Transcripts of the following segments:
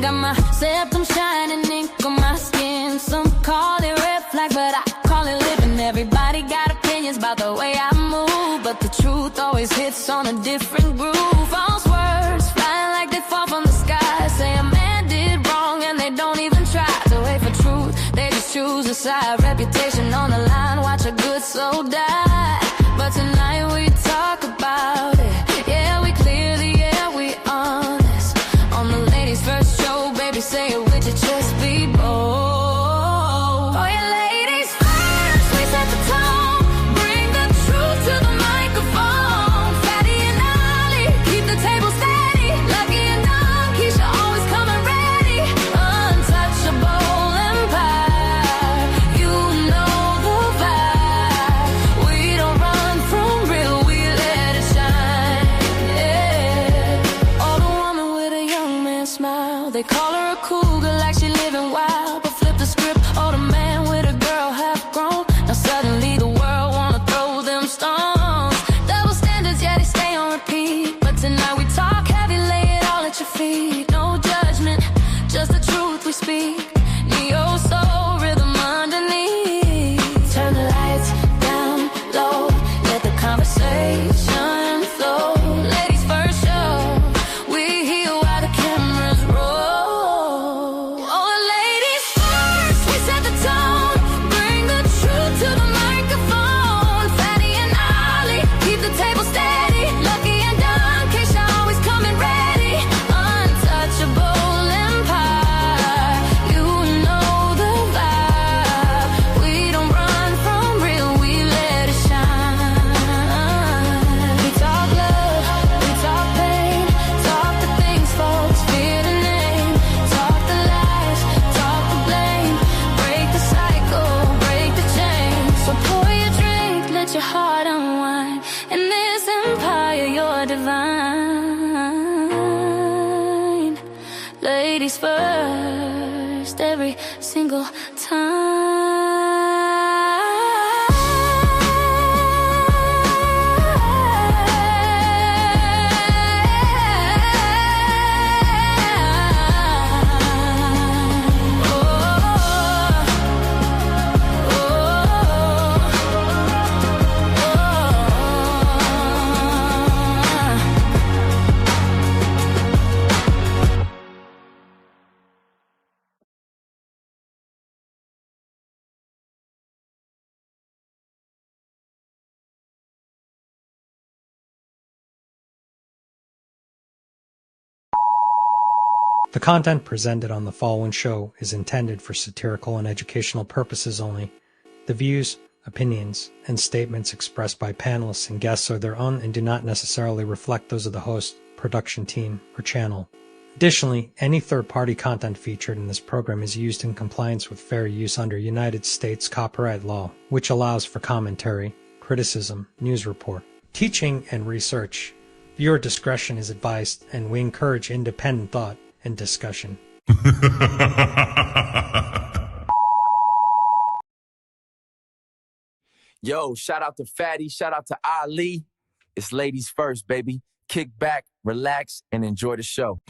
Got my septum shining, ink on my skin. Some call it red flag, but I call it living. Everybody got opinions about the way I move, but the truth always hits on a different groove. False words flying like they fall from the sky. Say a man did wrong and they don't even try to wait for truth. They just choose a side, reputation on the line. Watch a good soul die. But tonight we talk about it. Yeah, we clear the air, we honest. On the ladies' first show, baby, say it with your chest, be bold. Oh yeah, ladies first, we set the tone. Bring the truth to the microphone. Fatty and Ollie, keep the table steady. Lucki and Donquisha, always coming ready. Untouchable empire, you know the vibe. We don't run from real, we let it shine. Yeah. Oh, the woman with a young man smile. They call her a cougar like she living wild, but flip the script. Oh, the man with a girl half grown. Now suddenly the world wanna throw them stones. Double standards, yeah, they stay on repeat. But tonight we talk heavy, lay it all at your feet. No judgment, just the truth we speak. Neo soul rhythm underneath. Turn the lights down low, let the conversation flow. Ladies first show, we heal while the cameras roll. Oh, ladies first, we set the tone. Bring the truth to the microphone. Fatty and Ollie, keep the table steady. Lucki and Dungquesha, always coming ready. Untouchable empire, you know the vibe. We don't run from real, we let it shine. We talk love, we talk pain, talk the things folks fear to name. Talk the lies, talk the blame. Break the cycle, break the chain. So pour your drink, let your heart unwind. In this empire, you're divine. Ladies first, every single The content presented on the following show is intended for satirical and educational purposes only. The views, opinions, and statements expressed by panelists and guests are their own and do not necessarily reflect those of the host, production team, or channel. Additionally, any third-party content featured in this program is used in compliance with fair use under United States copyright law, which allows for commentary, criticism, news report, teaching, and research. Viewer discretion is advised, and we encourage independent thought and discussion. Yo, shout out to Fatty, shout out to Ali. It's ladies first, baby. Kick back, relax, and enjoy the show.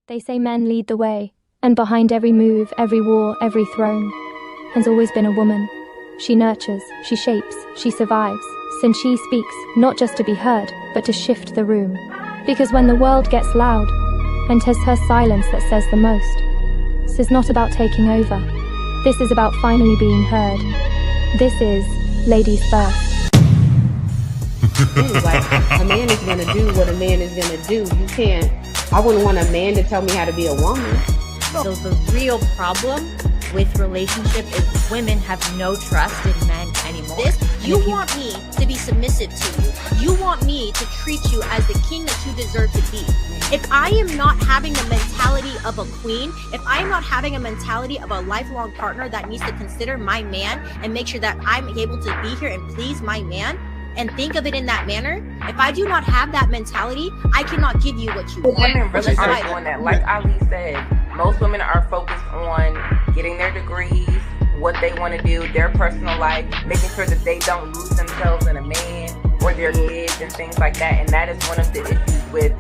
They say men lead the way, and behind every move, every war, every throne, has always been a woman. She nurtures, she shapes, she survives, since she speaks, not just to be heard, but to shift the room. Because when the world gets loud, and 'tis her silence that says the most, this is not about taking over. This is about finally being heard. This is Ladies First. Like, a man is going to do what a man is going to do. You can't, I wouldn't want a man to tell me how to be a woman. So the real problem with relationship is women have no trust in men anymore. You want me to be submissive to you. You want me to treat you as the king that you deserve to be. If I am not having the mentality of a queen, if I am not having a mentality of a lifelong partner that needs to consider my man and make sure that I'm able to be here and please my man and think of it in that manner, if I do not have that mentality, I cannot give you what you want. Women really are doing that. Like Ali said, most women are focused on getting their degrees, what they want to do, their personal life, making sure that they don't lose themselves in a man or their kids and things like that. And that is one of the issues with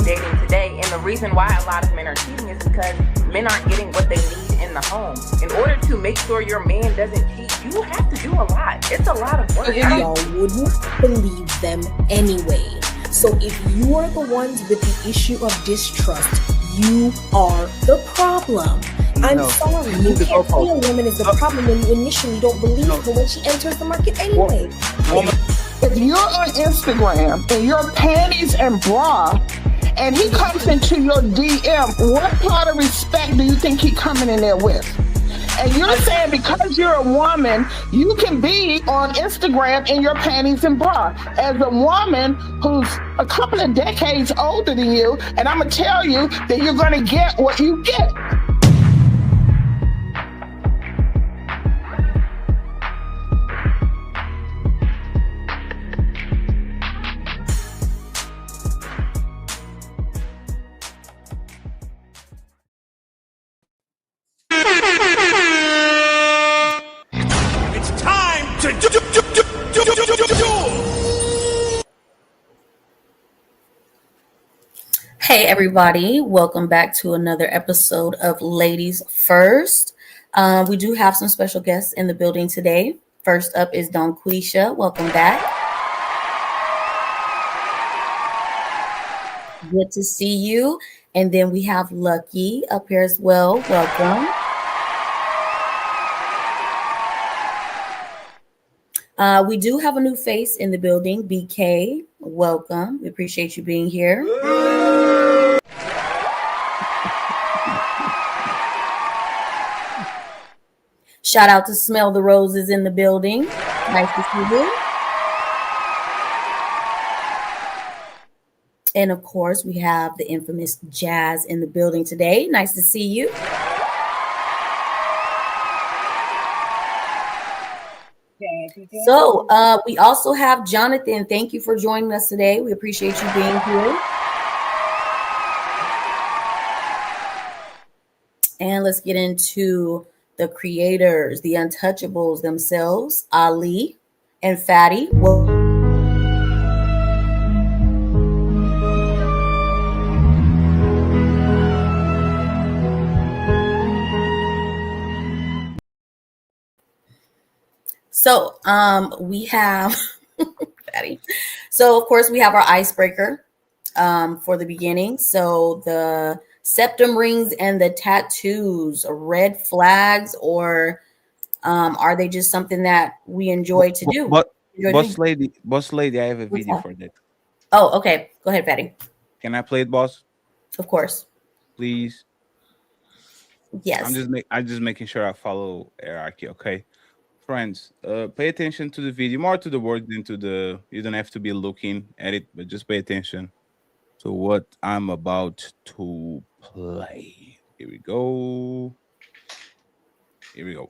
dating today. And the reason why a lot of men are cheating is because men aren't getting what they need in the home. In order to make sure your man doesn't cheat, you have to do a lot. It's a lot of work. Y'all wouldn't believe them anyway. So if you are the ones with the issue of distrust, you are the problem. I'm sorry, you can't say a woman is the problem when you initially don't believe her when she enters the market anyway. If you're on Instagram and your panties and bra, and he comes into your DM, what part of respect do you think he coming in there with? And you're saying because you're a woman, you can be on Instagram in your panties and bra. As a woman who's a couple of decades older than you, and I'm going to tell you that you're going to get what you get. Hey everybody, welcome back to another episode of Ladies First. We do have some special guests in the building today. First up is Donquisha. Welcome back. Good to see you. And then we have Lucki up here as well. Welcome. We do have a new face in the building, BK. Welcome. We appreciate you being here. Shout out to Smell the Roses in the building. Nice to see you. And of course, we have the infamous Jazz in the building today. Nice to see you. So we also have Jonathan. Thank you for joining us today. We appreciate you being here. And let's get into the creators, the Untouchables themselves, Ali and Fatty. So we have Fatty. So of course we have our icebreaker for the beginning. So the septum rings and the tattoos, red flags, or are they just something that we enjoy to do? Boss lady, I have a video for that. Oh, okay. Go ahead, Fatty. Can I play it, boss? Of course. Please. Yes. I'm just making sure I follow hierarchy, okay? Friends, pay attention to the video, more to the word than to the. You don't have to be looking at it, but just pay attention to what I'm about to play. Here we go. Here we go.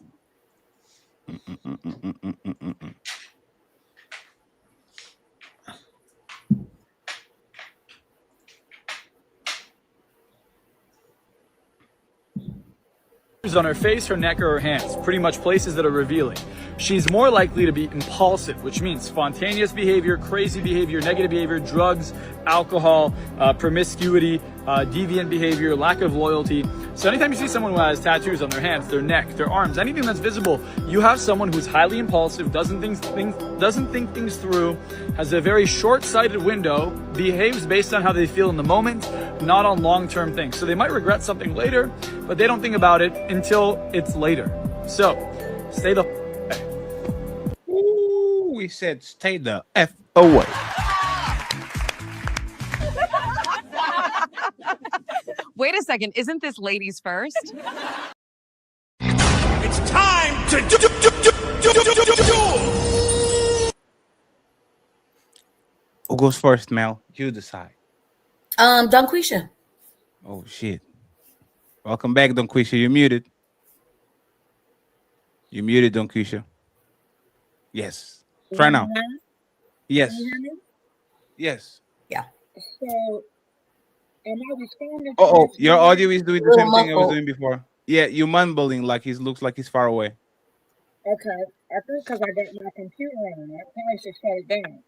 On her face, her neck, or her hands, pretty much places that are revealing. She's more likely to be impulsive, which means spontaneous behavior, crazy behavior, negative behavior, drugs, alcohol, promiscuity, deviant behavior, lack of loyalty. So anytime you see someone who has tattoos on their hands, their neck, their arms, anything that's visible, you have someone who's highly impulsive, doesn't think things through, has a very short-sighted window, behaves based on how they feel in the moment, not on long-term things. So they might regret something later, but they don't think about it until it's later. So stay the Ooh, we said stay the F away. Wait a second, isn't this ladies first? It's time to do. goes first, Mel? You decide. Donquisha. Oh shit. Welcome back, Donquisha. You're muted. You're muted, Donquisha. Yes. Try now. Yes. Can you hear me? Yes. Yeah. So, am I responding? Oh, your audio is doing the Little same thing I was muffled. doing before. Yeah, you mumbling like he looks like he's far away. Okay, I think because I got my computer on, I probably should shut it down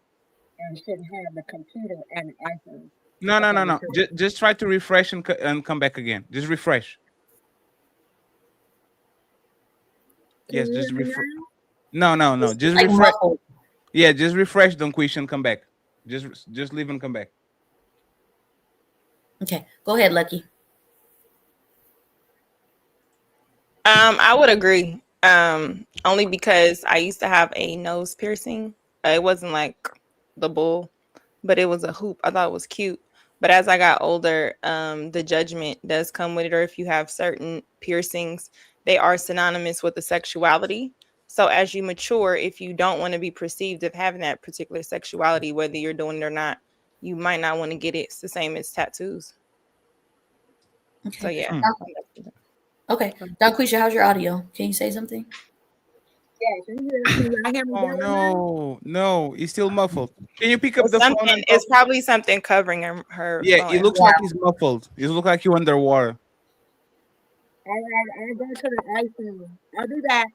and shouldn't have the computer and the iPhone. No. Just try to refresh and come back again. Just refresh. Yes, just refresh. No. Just Like refresh. muffled. Yeah, just refresh Donquisha and come back. Just leave and come back. Okay, go ahead, Lucky. I would agree. Only because I used to have a nose piercing. It wasn't like the bull, but it was a hoop. I thought it was cute. But as I got older, the judgment does come with it. Or if you have certain piercings, they are synonymous with the sexuality. So as you mature, if you don't want to be perceived of having that particular sexuality, whether you're doing it or not, you might not want to get it. It's the same as tattoos. Okay. So yeah. Okay. Donquisha, how's your audio? Can you say something? Oh no, he's still muffled. Can you pick up the phone? It's probably something covering her. Yeah, it looks like he's muffled. It looks like you're underwater. I'll go to the iPhone. I'll do that.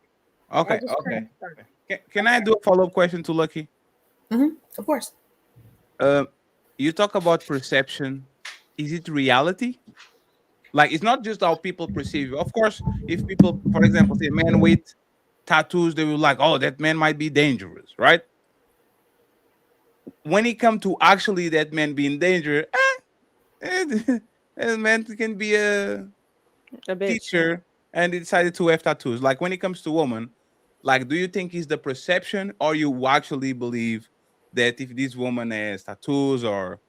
Okay. Can I do a follow-up question to Lucky? Of course. You talk about perception. Is it reality? Like, it's not just how people perceive you. Of course, if people, for example, say a man with tattoos, they will like, oh, that man might be dangerous, right? When it comes to actually that man being dangerous, that man can be a teacher and he decided to have tattoos. Like, when it comes to women, like, do you think it's the perception, or you actually believe that if this woman has tattoos or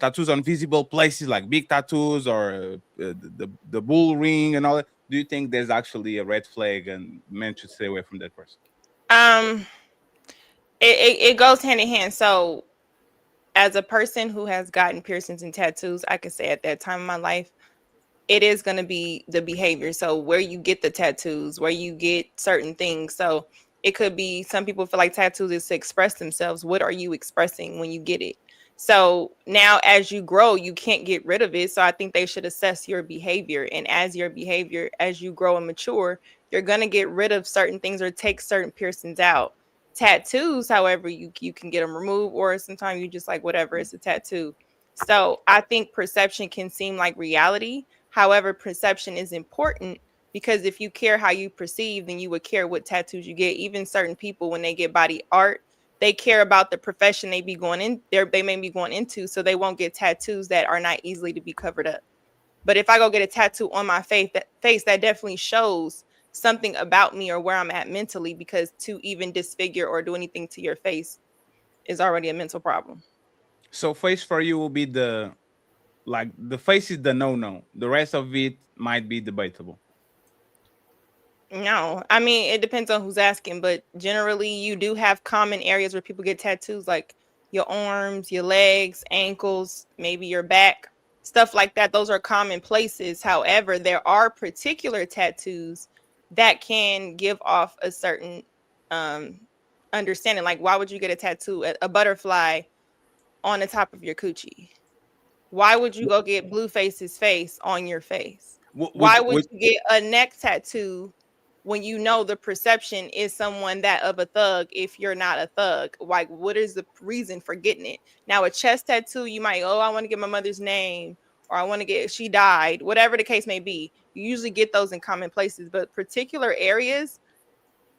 tattoos on visible places, like big tattoos or the bull ring and all that, do you think there's actually a red flag and men should stay away from that person? It goes hand in hand. So as a person who has gotten piercings and tattoos, I can say at that time in my life, it is going to be the behavior. So where you get the tattoos, where you get certain things. So it could be, some people feel like tattoos is to express themselves. What are you expressing when you get it? So now as you grow, you can't get rid of it. So I think they should assess your behavior. And as your behavior, as you grow and mature, you're going to get rid of certain things or take certain piercings out. Tattoos, however, you can get them removed, or sometimes you just like, whatever, it's a tattoo. So I think perception can seem like reality. However, perception is important, because if you care how you perceive, then you would care what tattoos you get. Even certain people, when they get body art, they care about the profession they may be going into, so they won't get tattoos that are not easily to be covered up. But if I go get a tattoo on my face, that definitely shows something about me or where I'm at mentally, because to even disfigure or do anything to your face is already a mental problem. So face for you will be the face is the no. The rest of it might be debatable. No, I mean, it depends on who's asking, but generally you do have common areas where people get tattoos, like your arms, your legs, ankles, maybe your back, stuff like that. Those are common places. However, there are particular tattoos that can give off a certain understanding. Like, why would you get a tattoo, a butterfly on the top of your coochie? Why would you go get Blueface's face on your face? Why would you get a neck tattoo when you know the perception is someone that of a thug if you're not a thug? Like, what is the reason for getting it? Now, a chest tattoo, you might, I want to get my mother's name, or I want to get, she died, whatever the case may be. You usually get those in common places, but particular areas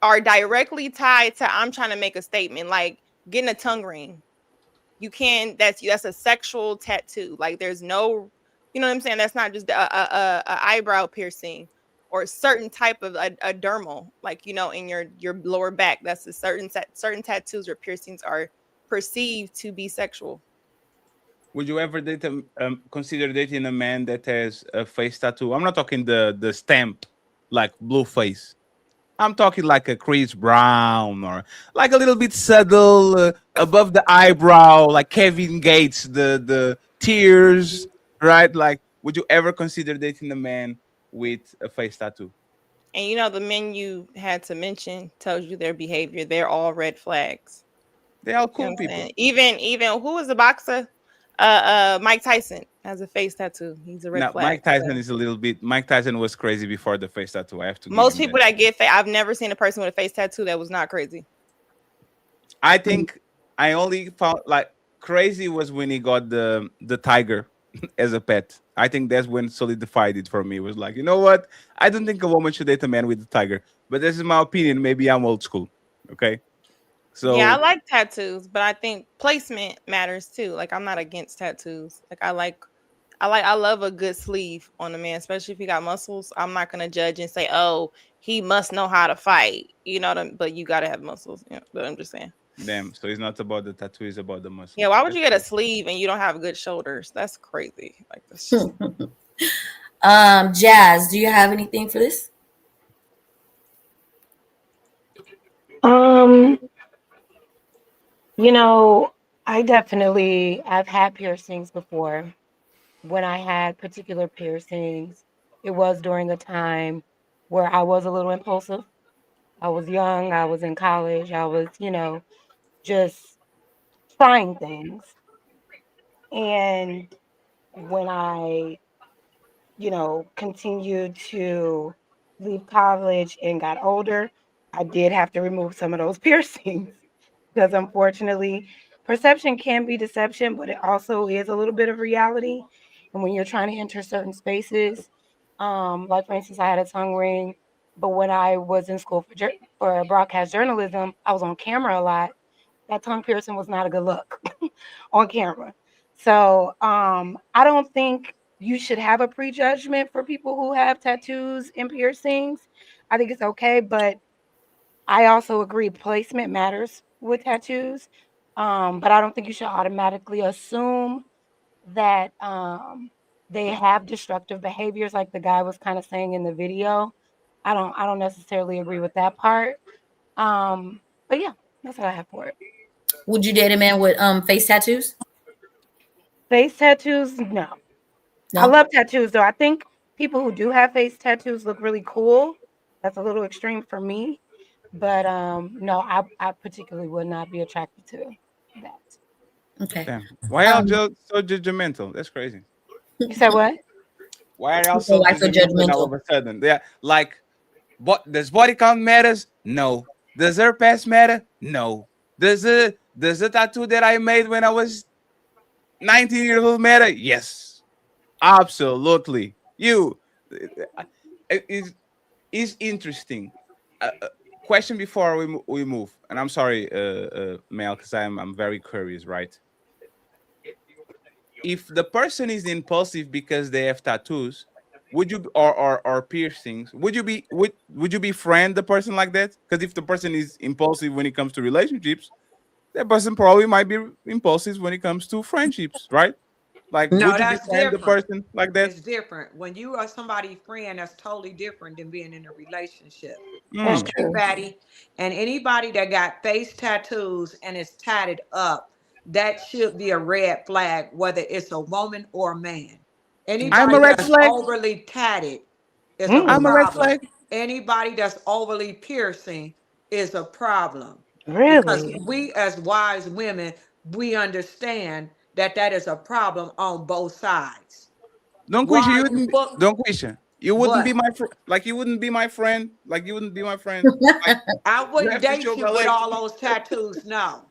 are directly tied to, I'm trying to make a statement, like getting a tongue ring. You can, that's a sexual tattoo. Like, there's no, you know what I'm saying? That's not just a eyebrow piercing or a certain type of a dermal, like, you know, in your lower back. That's a certain tattoos or piercings are perceived to be sexual. Would you ever consider dating a man that has a face tattoo? I'm not talking the stamp, like blue face. I'm talking like a Chris Brown, or like a little bit subtle, above the eyebrow, like Kevin Gates, the tears, right? Like, would you ever consider dating a man with a face tattoo? And you know, the men you had to mention tells you their behavior. They're all red flags. They're all You know cool what I'm people. saying? Even who was the boxer? Mike Tyson has a face tattoo. He's a red Now, flag. Mike Tyson is a little bit. Mike Tyson was crazy before the face tattoo. I have to. Most give him people that get I've never seen a person with a face tattoo that was not crazy. I think I only found like crazy was when he got the tiger as a pet. I think that's when solidified it for me. It was like, you know what? I don't think a woman should date a man with a tiger. But this is my opinion. Maybe I'm old school. Okay. So Yeah, I like tattoos, but I think placement matters too. Like I'm not against tattoos. Like I love a good sleeve on a man, especially if he got muscles. I'm not gonna judge and say, oh, he must know how to fight. You know what I mean? But you gotta have muscles. You know, but I'm just saying. damn. So it's not about the tattoo, it's about the muscle. Yeah, why would you get a sleeve and you don't have good shoulders? That's crazy. Like that's just... Jazz, do you have anything for this? You know, I've had piercings before. When I had particular piercings, it was during a time where I was a little impulsive. I was young, I was in college, I was, just trying things. And when I, continued to leave college and got older, I did have to remove some of those piercings because unfortunately, perception can be deception, but it also is a little bit of reality. And when you're trying to enter certain spaces, like for instance, I had a tongue ring, but when I was in school for broadcast journalism, I was on camera a lot. That tongue piercing was not a good look on camera. So I don't think you should have a prejudgment for people who have tattoos and piercings. I think it's okay, but I also agree placement matters with tattoos. But I don't think you should automatically assume that they have destructive behaviors like the guy was kind of saying in the video. I don't necessarily agree with that part. But yeah, that's what I have for it. Would you date a man with face tattoos? Face tattoos? No. I love tattoos though. I think people who do have face tattoos look really cool. That's a little extreme for me. But no, I particularly would not be attracted to that. Okay. Damn. Why are y'all so judgmental? That's crazy. You said what? Why are y'all so judgmental all of a sudden? Yeah, like, does body count matters? No. Does her past matter? No. Does the tattoo that I made when I was 19 years old matter? Yes. Absolutely. It's interesting. Question before we move, and I'm sorry, Mel, because I'm very curious, right? If the person is impulsive because they have tattoos, would you or piercings, would you befriend the person like that? Because if the person is impulsive when it comes to relationships, that person probably might be impulsive when it comes to friendships, right? Like, No, would you that's befriend the different. person like that? It's different. When you are somebody's friend, that's totally different than being in a relationship. That's Okay, true. Fatty. And anybody that got face tattoos and is tatted up, that should be a red flag, whether it's a woman or a man. I'm a Anybody red that's flag. overly tatted is a I'm a red problem. flag. Anybody that's overly piercing is a problem. Because Really? we as wise women, we understand that that is a problem on both sides. Donquisha, Why you are you wouldn't. book? Donquisha, you wouldn't be What? my friend. Like, you wouldn't be my friend. Like, you wouldn't be my friend. Like, I you wouldn't have to date show you my with legs. all those tattoos. No,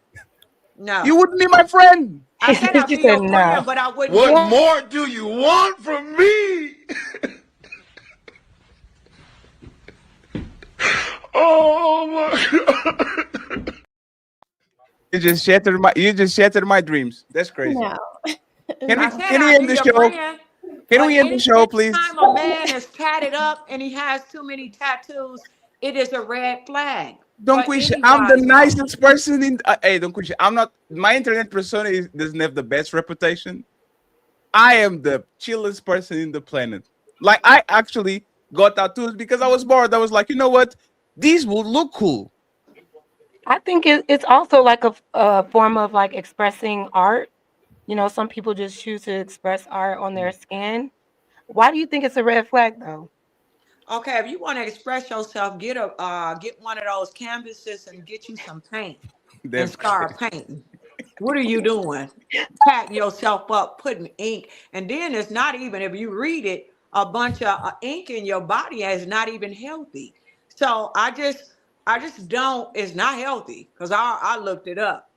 You no. wouldn't be my friend. I said I'd She be said your no. friend, but I wouldn't. What date you. more do you want from me? Oh my God. You just shattered my dreams. That's crazy. No. Can I we said can we I'd end be the your show? friend. Can But we end the show, please? anytime a man is tatted up and he has too many tattoos, it is a red flag for Donquisha, any I'm the wise woman. nicest person in. Hey, Donquisha, I'm not. My internet persona doesn't have the best reputation. I am the chillest person in the planet. Like, I actually got tattoos because I was bored. I was like, you know what? These will look cool. I think it's also like a form of like expressing art. You know, some people just choose to express art on their skin. Why do you think it's a red flag though? Okay, if you want to express yourself, get one of those canvases and get you some paint and That's start crazy. painting. What are you doing? Patting yourself up, putting ink, and then it's not even, if you read it, a bunch of ink in your body is not even healthy. So I just don't. It's not healthy because I looked it up.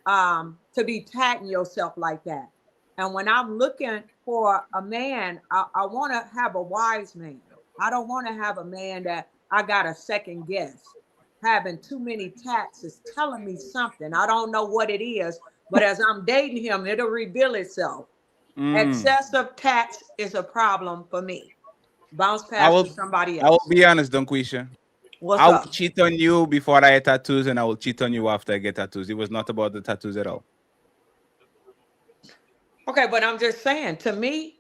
To be tagging yourself like that. And when I'm looking for a man, I want to have a wise man. I don't want to have a man that I got a second guess. Having too many tats is telling me something. I don't know what it is, but as I'm dating him, it'll reveal itself. Excessive tats is a problem for me. Bounce I pass to will somebody I will else. be honest, Donquisha. What's I will up? cheat on you before I get tattoos, and I will cheat on you after I get tattoos. It was not about the tattoos at all. Okay, but I'm just saying, to me,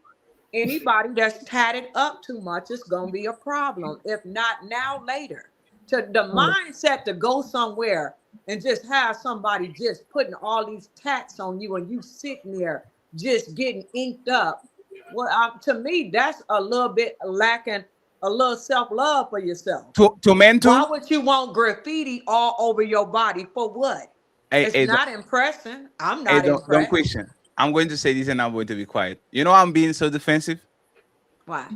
anybody that's tatted up too much is gonna be a problem. If not now, later. To the mindset to go somewhere and just have somebody just putting all these tats on you and you sitting there just getting inked up. Well, to me, that's a little bit lacking a little self-love for yourself. To men Why too. would you want graffiti all over your body for what? Hey, It's hey, not impressing. I'm hey, not don't impressed. question. I'm going to say this, and I'm going to be quiet. You know, I'm being so defensive Why?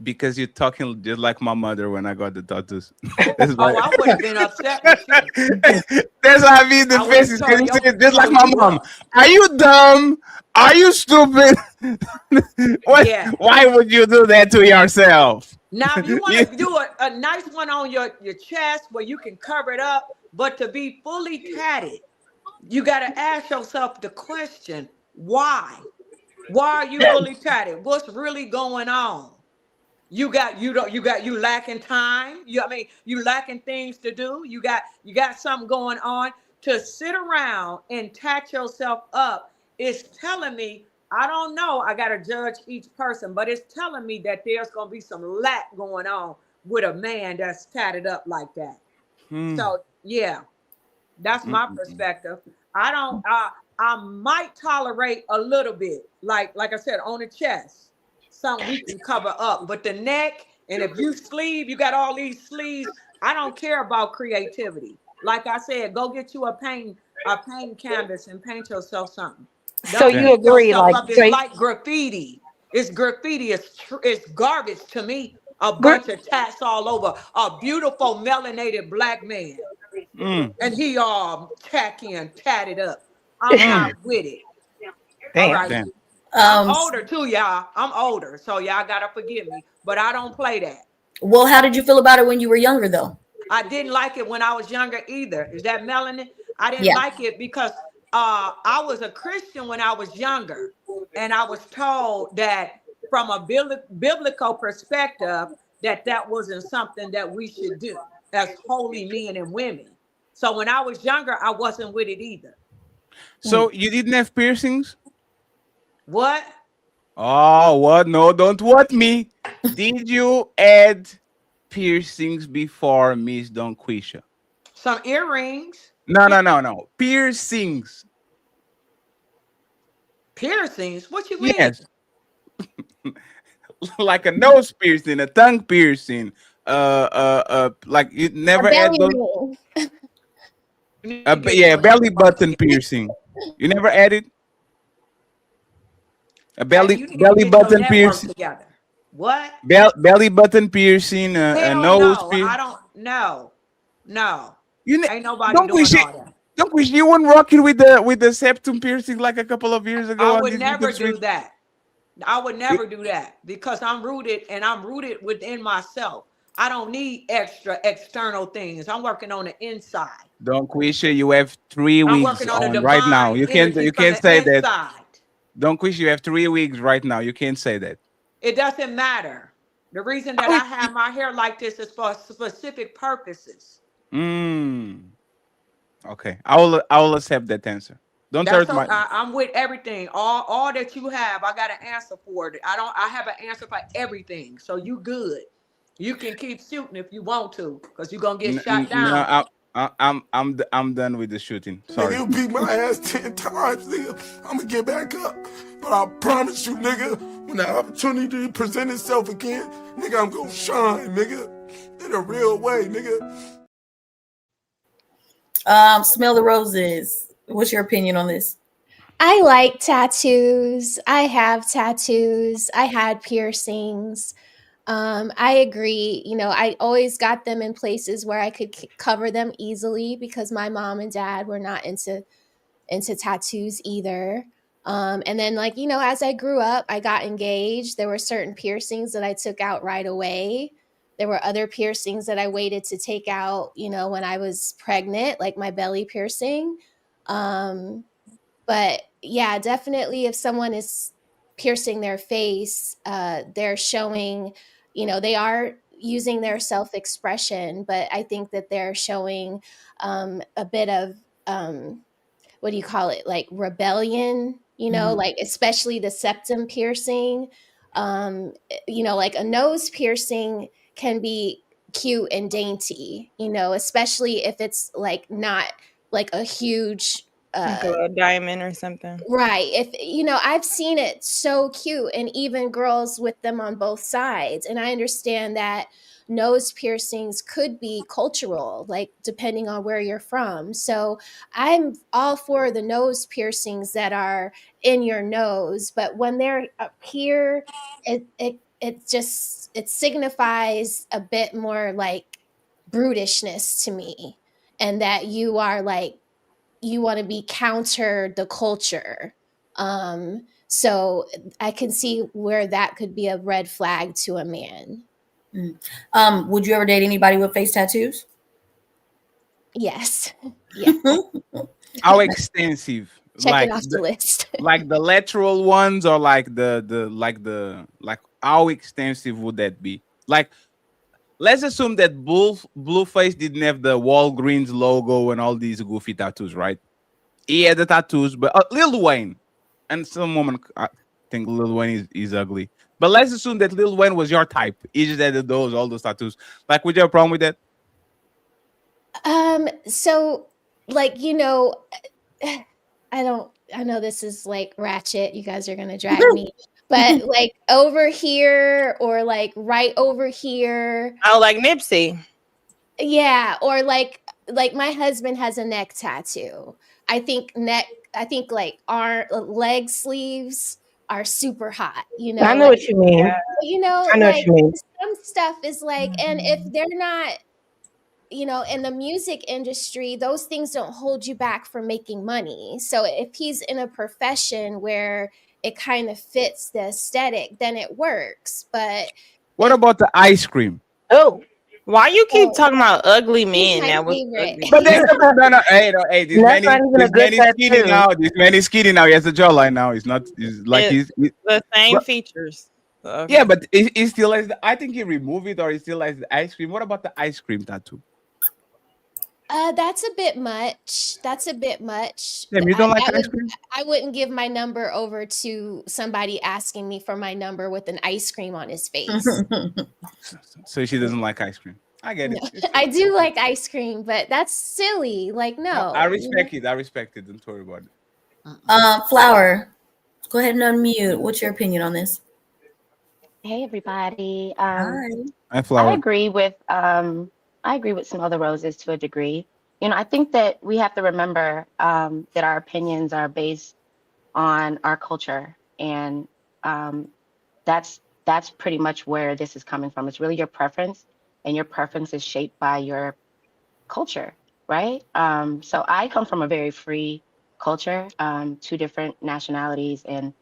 because you're talking just like my mother when I got the tattoos. That's why. Oh, I would have been upset with you. That's why I'm being I would have defensive because told you say you, it just like told my you mom. up. Are you dumb? Are you stupid? What? Yeah. Why would you do that to yourself? Now, if you want You- to do a nice one on your chest where you can cover it up, but to be fully tatted, you got to ask yourself the question, why? Why are you fully tatted? What's really going on? You lacking time. You lacking things to do. You got something going on. To sit around and tat yourself up is telling me, I don't know, I gotta judge each person, but it's telling me that there's gonna be some lack going on with a man that's tatted up like that. Hmm. So yeah, that's my perspective. I don't I might tolerate a little bit, like I said, on the chest, something we can cover up. But the neck, and if you sleeve, you got all these sleeves. I don't care about creativity. Like I said, go get you a paint canvas and paint yourself something. So Don't you beat agree, yourself like up. It's like graffiti. It's graffiti. It's garbage to me. A bunch of tats all over a beautiful melanated black man, and he all tacky and tatted up. I'm not with it. All damn. right. Damn. I'm older too, y'all. I'm older, so y'all gotta forgive me. But I don't play that. Well, how did you feel about it when you were younger, though? I didn't like it when I was younger either. Is that melanin? I didn't Yeah. like it because I was a Christian when I was younger, and I was told that from a biblical perspective that wasn't something that we should do as holy men and women. So when I was younger, I wasn't with it either. So you didn't have piercings? What? Oh, what? No, don't what me. Did you add piercings before Miss Donquisha? Some earrings, No, no, no, no. Piercings. piercings. What you mean? Yes. Like a nose piercing, a tongue piercing. Like you never add those. Yeah, belly button piercing. You never added a Hey, you need to belly get your button network piercing. together. What? Belly button piercing, a Hell nose no. I piercing. don't. No. No. You Ain't nobody don't doing wish it. all that. Don't wish you weren't rocking with the septum piercing like a couple of years ago I on would these never YouTube do streets. that. I would never do that because I'm rooted within myself. I don't need extra external things. I'm working on the inside. Donquisha, you have 3 I'm weeks working on the on right now. divine energy You from can't the say that. inside. Donquisha, you have 3 weeks right now. You can't say that. It doesn't matter. The reason that I have my hair like this is for specific purposes. Okay. I will accept that answer. Don't That's hurt so my I'm with everything. All that you have, I got an answer for it. I have an answer for everything. So you good. You can keep shooting if you want to, because you're gonna get shot no, down. I'm done with the shooting. Sorry. Nigga, you beat my ass 10 times, nigga. I'm gonna get back up. But I promise you, nigga, when the opportunity present itself again, nigga, I'm gonna shine, nigga. In a real way, nigga. Smell the roses. What's your opinion on this? I like tattoos. I have tattoos. I had piercings. I agree. You know, I always got them in places where I could cover them easily because my mom and dad were not into tattoos either. And then, like, you know, as I grew up, I got engaged. There were certain piercings that I took out right away. There were other piercings that I waited to take out, you know, when I was pregnant, like my belly piercing. But yeah, definitely if someone is piercing their face, they're showing, you know, they are using their self-expression, but I think that they're showing a bit of what do you call it, like rebellion, you know, like especially the septum piercing. You know, like a nose piercing can be cute and dainty, you know, especially if it's like not like a huge like a diamond or something. right. If you know, I've seen it so cute, and even girls with them on both sides. And I understand that nose piercings could be cultural, like depending on where you're from. So I'm all for the nose piercings that are in your nose, but when they're up here, it just it signifies a bit more like brutishness to me, and that you are like you want to be counter the culture. So I can see where that could be a red flag to a man. Would you ever date anybody with face tattoos? Yes. Yeah. How extensive? Check it off the list. Like the lateral ones, or like like how extensive would that be? Like, let's assume that Blueface didn't have the Walgreens logo and all these goofy tattoos, right? He had the tattoos, but Lil Wayne, and some woman, I think Lil Wayne is ugly. But let's assume that Lil Wayne was your type. He just had all those tattoos. Like, would you have a problem with that? So like, you know, I know this is like ratchet. You guys are gonna drag me. But like over here or like right over here. Oh, like Nipsey. Yeah, or like my husband has a neck tattoo. I think like our leg sleeves are super hot, you know. I know what you mean. You know, I know like what you mean. some stuff is like, and if they're not, you know, in the music industry, those things don't hold you back from making money. So if he's in a profession where it kind of fits the aesthetic, then it works. But what about the ice cream? Oh, why you keep talking about ugly men? That was ugly. But hey, this man is skinny now. This man is skinny now. He has a jawline now. He's not. He's like he's the same features. Okay. Yeah, but he still has. I think he removed it, or he still has the ice cream. What about the ice cream tattoo? That's a bit much. Damn, you don't like ice cream? I wouldn't give my number over to somebody asking me for my number with an ice cream on his face. So she doesn't like ice cream. I get it. No, I do like ice cream, but that's silly. Like, no. I respect it. Don't worry about it. Flower, go ahead and unmute. What's your opinion on this? Hey everybody. Hi, Flower. I agree with some other roses to a degree. You know, I think that we have to remember that our opinions are based on our culture, and that's pretty much where this is coming from. It's really your preference, and your preference is shaped by your culture, right? So I come from a very free culture, 2 different nationalities, and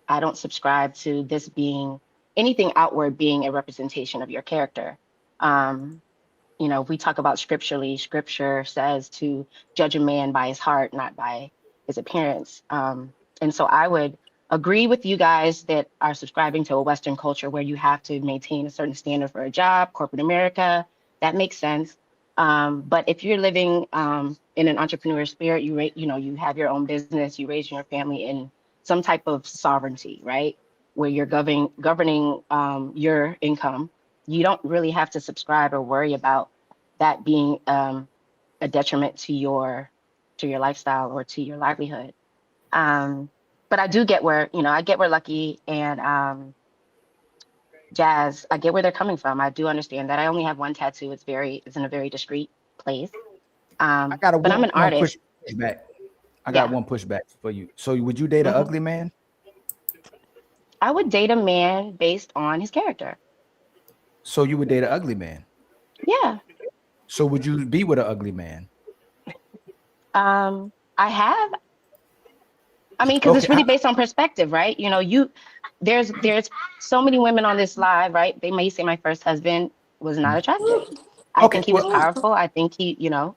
I don't subscribe to this being anything outward being a representation of your character. You know, we talk about scripturally, scripture says to judge a man by his heart, not by his appearance. And so I would agree with you guys that are subscribing to a Western culture where you have to maintain a certain standard for a job, corporate America. That makes sense. But if you're living in an entrepreneur spirit, you have your own business, you raise your family in some type of sovereignty, right? Where you're governing your income. You don't really have to subscribe or worry about that being a detriment to your lifestyle or to your livelihood. But I do get where, I get where Lucki and Jazz, I get where they're coming from. I do understand that. I only have one tattoo. It's in a very discreet place. I got But I'm an one artist. pushback. I got one pushback for you. So would you date an ugly man? I would date a man based on his character. So you would date an ugly man? Yeah. So would you be with an ugly man? I have. I mean, because it's really based on perspective, right? There's so many women on this live, right? They may say my first husband was not attractive. I think he was powerful. I think he was.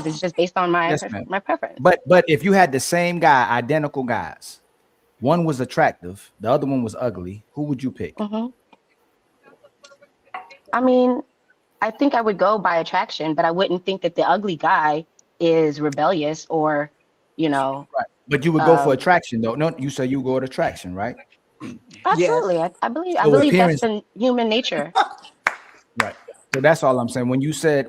It's just based on my preference. But if you had the same guy, identical guys, one was attractive, the other one was ugly, who would you pick? I mean, I think I would go by attraction, but I wouldn't think that the ugly guy is rebellious or, Right. But you would go for attraction, though. No, you say you go with attraction, right? Absolutely. Yes. I believe appearance, that's the human nature. Right. So that's all I'm saying. When you said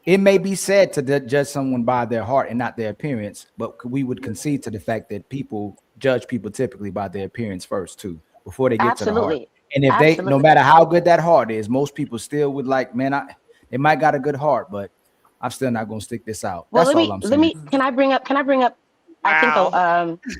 it may be said to judge someone by their heart and not their appearance, but we would concede to the fact that people judge people typically by their appearance first too, before they get to the heart. And if they, no matter how good that heart is, most people still would like, man, they might got a good heart, but I'm still not gonna stick this out. Well, That's all I'm saying. Can I bring up? I think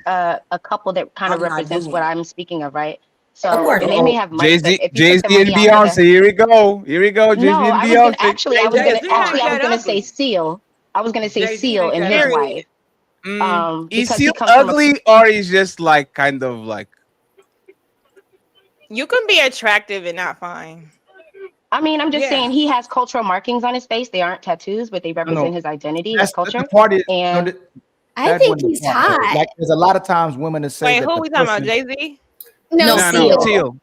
a couple that kind of represents what I'm speaking of, right? So and they may have money. Jay-Z and Beyonce. Here we go. Jay-Z and Beyonce. I was gonna say Seal. I was gonna say Seal and his wife. Is Seal ugly or is just like kind of like? You can be attractive and not fine. I mean, I'm just saying he has cultural markings on his face. They aren't tattoos, but they represent his identity, his culture. I think he's hot. Like, there's a lot of times women that say. Wait, who are we talking about? Jay-Z? No, Seal.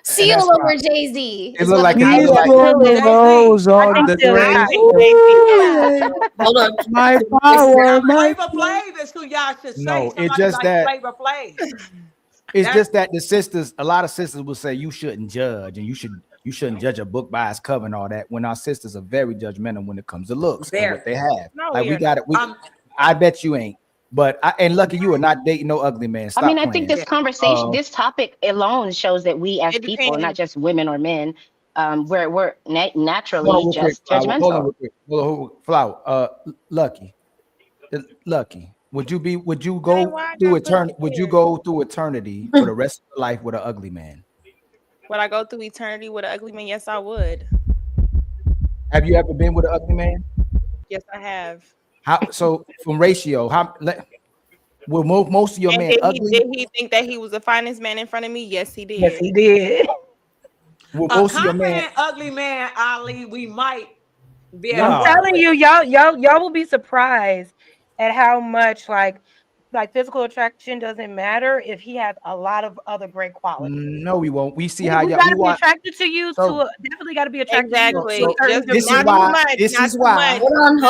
Seal over Jay-Z. It looked like rose on the grave. Hold on, my power, my Flavor Flav is who y'all should say. No, it's just that. Flavor Flav. It's just that the sisters, a lot of sisters will say you shouldn't judge and you shouldn't judge a book by its cover and all that. When our sisters are very judgmental when it comes to looks and what they have. No, like we got it. I bet you ain't. But and Lucki, you are not dating no ugly man. Stop I think this conversation, this topic alone shows that we as people, not just women or men, we're naturally just judgmental. Flower, Lucki, would you go through eternity? Would you go through eternity for the rest of your life with an ugly man? Would I go through eternity with an ugly man? Yes, I would. Have you ever been with an ugly man? Yes, I have. So from ratio, will most of your men ugly? Did he think that he was the finest man in front of me? Yes, he did. Yes, he did. Will most of your men ugly man, Ali? We might be. I'm telling you, y'all will be surprised at how much like physical attraction doesn't matter if he has a lot of other great qualities. No, we won't. We see how y'all gotta be attracted to you. Definitely got to be attracted. Exactly. To you. This is why. Hold on.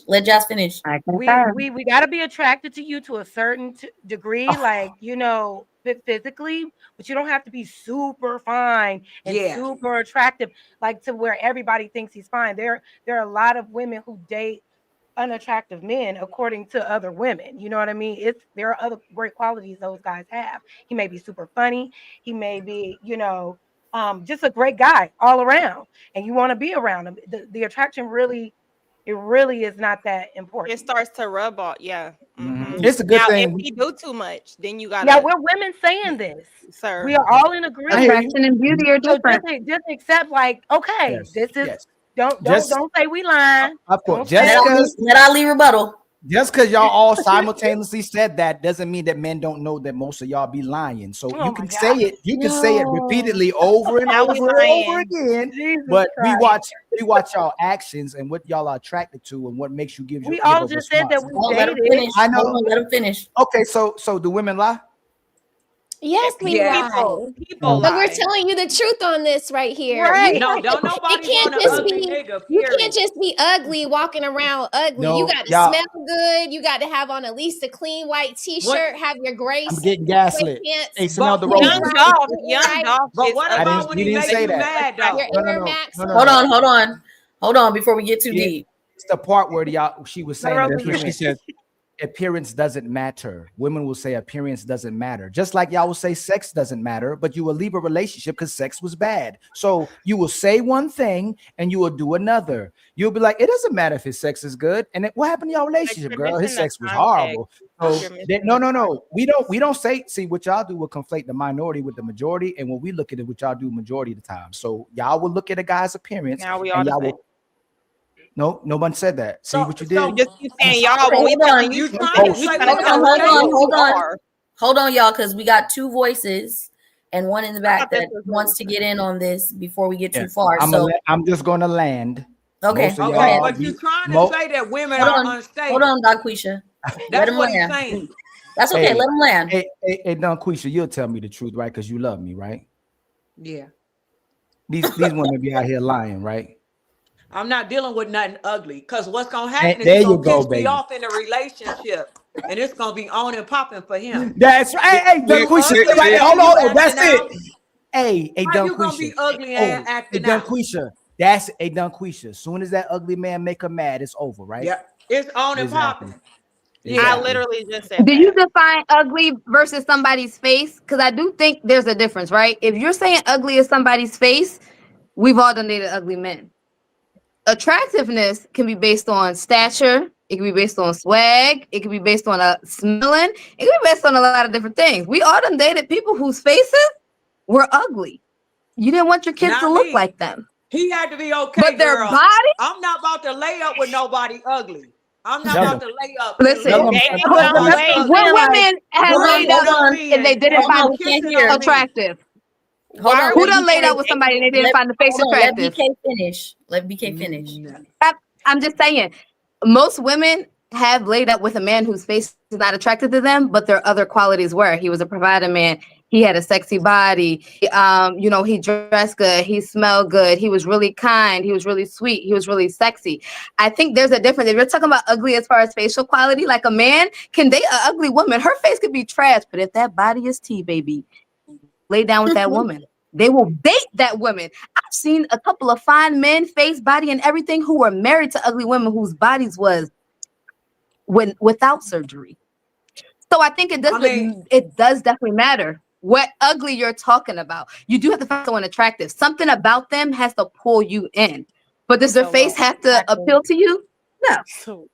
Let Jazz finish. We got to be attracted to you to a certain degree, like physically, but you don't have to be super fine and super attractive, like to where everybody thinks he's fine. There are a lot of women who date unattractive men according to other women. You know what I mean? There are other great qualities those guys have. He may be super funny. He may be, just a great guy all around, and you want to be around him. The attraction really is not that important. It starts to rub off. Yeah. Mm-hmm. It's a good thing. If you do too much, then you got. Yeah, we're women saying this, sir. We are all in agreement. Attraction and beauty are different. Just accept, this is. Don't say we lying. Of course, let Ali rebuttal. Just because y'all all simultaneously said that doesn't mean that men don't know that most of y'all be lying. So you can say it. You can say it repeatedly over and over again. But we watch y'all actions and what y'all are attracted to and what makes you give you. We all just said that we dated. I know. Let him finish. Okay, so do women lie? Yes, we lie. People but we're telling you the truth on this right here. Right. No, don't nobody you can't just be ugly walking around ugly. No, you got to smell good. You got to have on at least a clean white t-shirt. Have your grace. I'm getting gaslit. Young Dolph. But what about when he makes you mad, though? Your Air Max. Hold on. Hold on before we get too Yeah, deep. it's the part where she was saying That's what she said. appearance doesn't matter. Women will say appearance doesn't matter. Just like y'all will say sex doesn't matter, but you will leave a relationship because sex was bad. So you will say one thing and you will do another. You'll be like, it doesn't matter if his sex is good. And what happened to your relationship, you're girl? His missing the sex was context. horrible. So You're missing no. We don't say, see what y'all do will conflate the minority with the majority. And when we look at it, what y'all do majority of the time. So y'all will look at a guy's appearance Now we all and the y'all same. will. No, no one said that. See what you did? You just keep saying y'all, but we Hold on. telling you. You truth. trying We to telling hold y'all on, who hold you on. are. Hold on, y'all, because we got two voices and one in the back thought this that was wants to get in on this before we get Yeah. too far. I'm just going to land. Okay, Most of go y'all ahead. But you're trying to say that women Hold are on, unstable. hold on, Donquisha. Let That's him what he's land. saying. That's okay. Let him land. Hey, Donquisha, you'll tell me the truth, right? Because you love me, right? Yeah. These women be out here lying, right? I'm not dealing with nothing ugly because what's gonna Hey, happen is there he's you gonna go, piss me baby. off in a relationship, and it's gonna be on and popping for him. That's right. Hey, Donquisha, ugly right? and Hold you on. That's acting out. it. Hey, How you gonna be Donquisha. ugly and Hey, acting out? Donquisha. That's a Donquisha. As soon as that ugly man make her mad, it's over, right? Yeah, it's on and Exactly. popping. I literally just said Do that. you define ugly versus somebody's face? Because I do think there's a difference, right? If you're saying ugly is somebody's face, we've all done dated ugly men. Attractiveness can be based on stature. It can be based on swag. It can be based on smelling. It can be based on a lot of different things. We all done dated people whose faces were ugly. You didn't want your kids Not to look me. like them. He had to be okay, But their girl. body? I'm not about to lay up with nobody ugly. I'm not Tell about them. to lay up Listen, and live Dating with don't nobody wait. ugly. what women have Girl, laid you up don't and they be didn't and find you the face kissing on me. attractive? Hold on. Who let done BK laid out with somebody and they didn't find the face Hold on. Let attractive? BK finish. Let BK finish. I'm just saying, most women have laid up with a man whose face is not attractive to them, but their other qualities were. He was a provider man. He had a sexy body. He dressed good. He smelled good. He was really kind. He was really sweet. He was really sexy. I think there's a difference. If you're talking about ugly as far as facial quality, like a man can date an ugly woman. Her face could be trash, but if that body is tea, baby, lay down with that woman. They will date that woman. I've seen a couple of fine men, face, body, and everything, who were married to ugly women whose bodies was without surgery. So I think it does definitely matter what ugly you're talking about. You do have to find someone attractive. Something about them has to pull you in. But does their face have to appeal to you? No.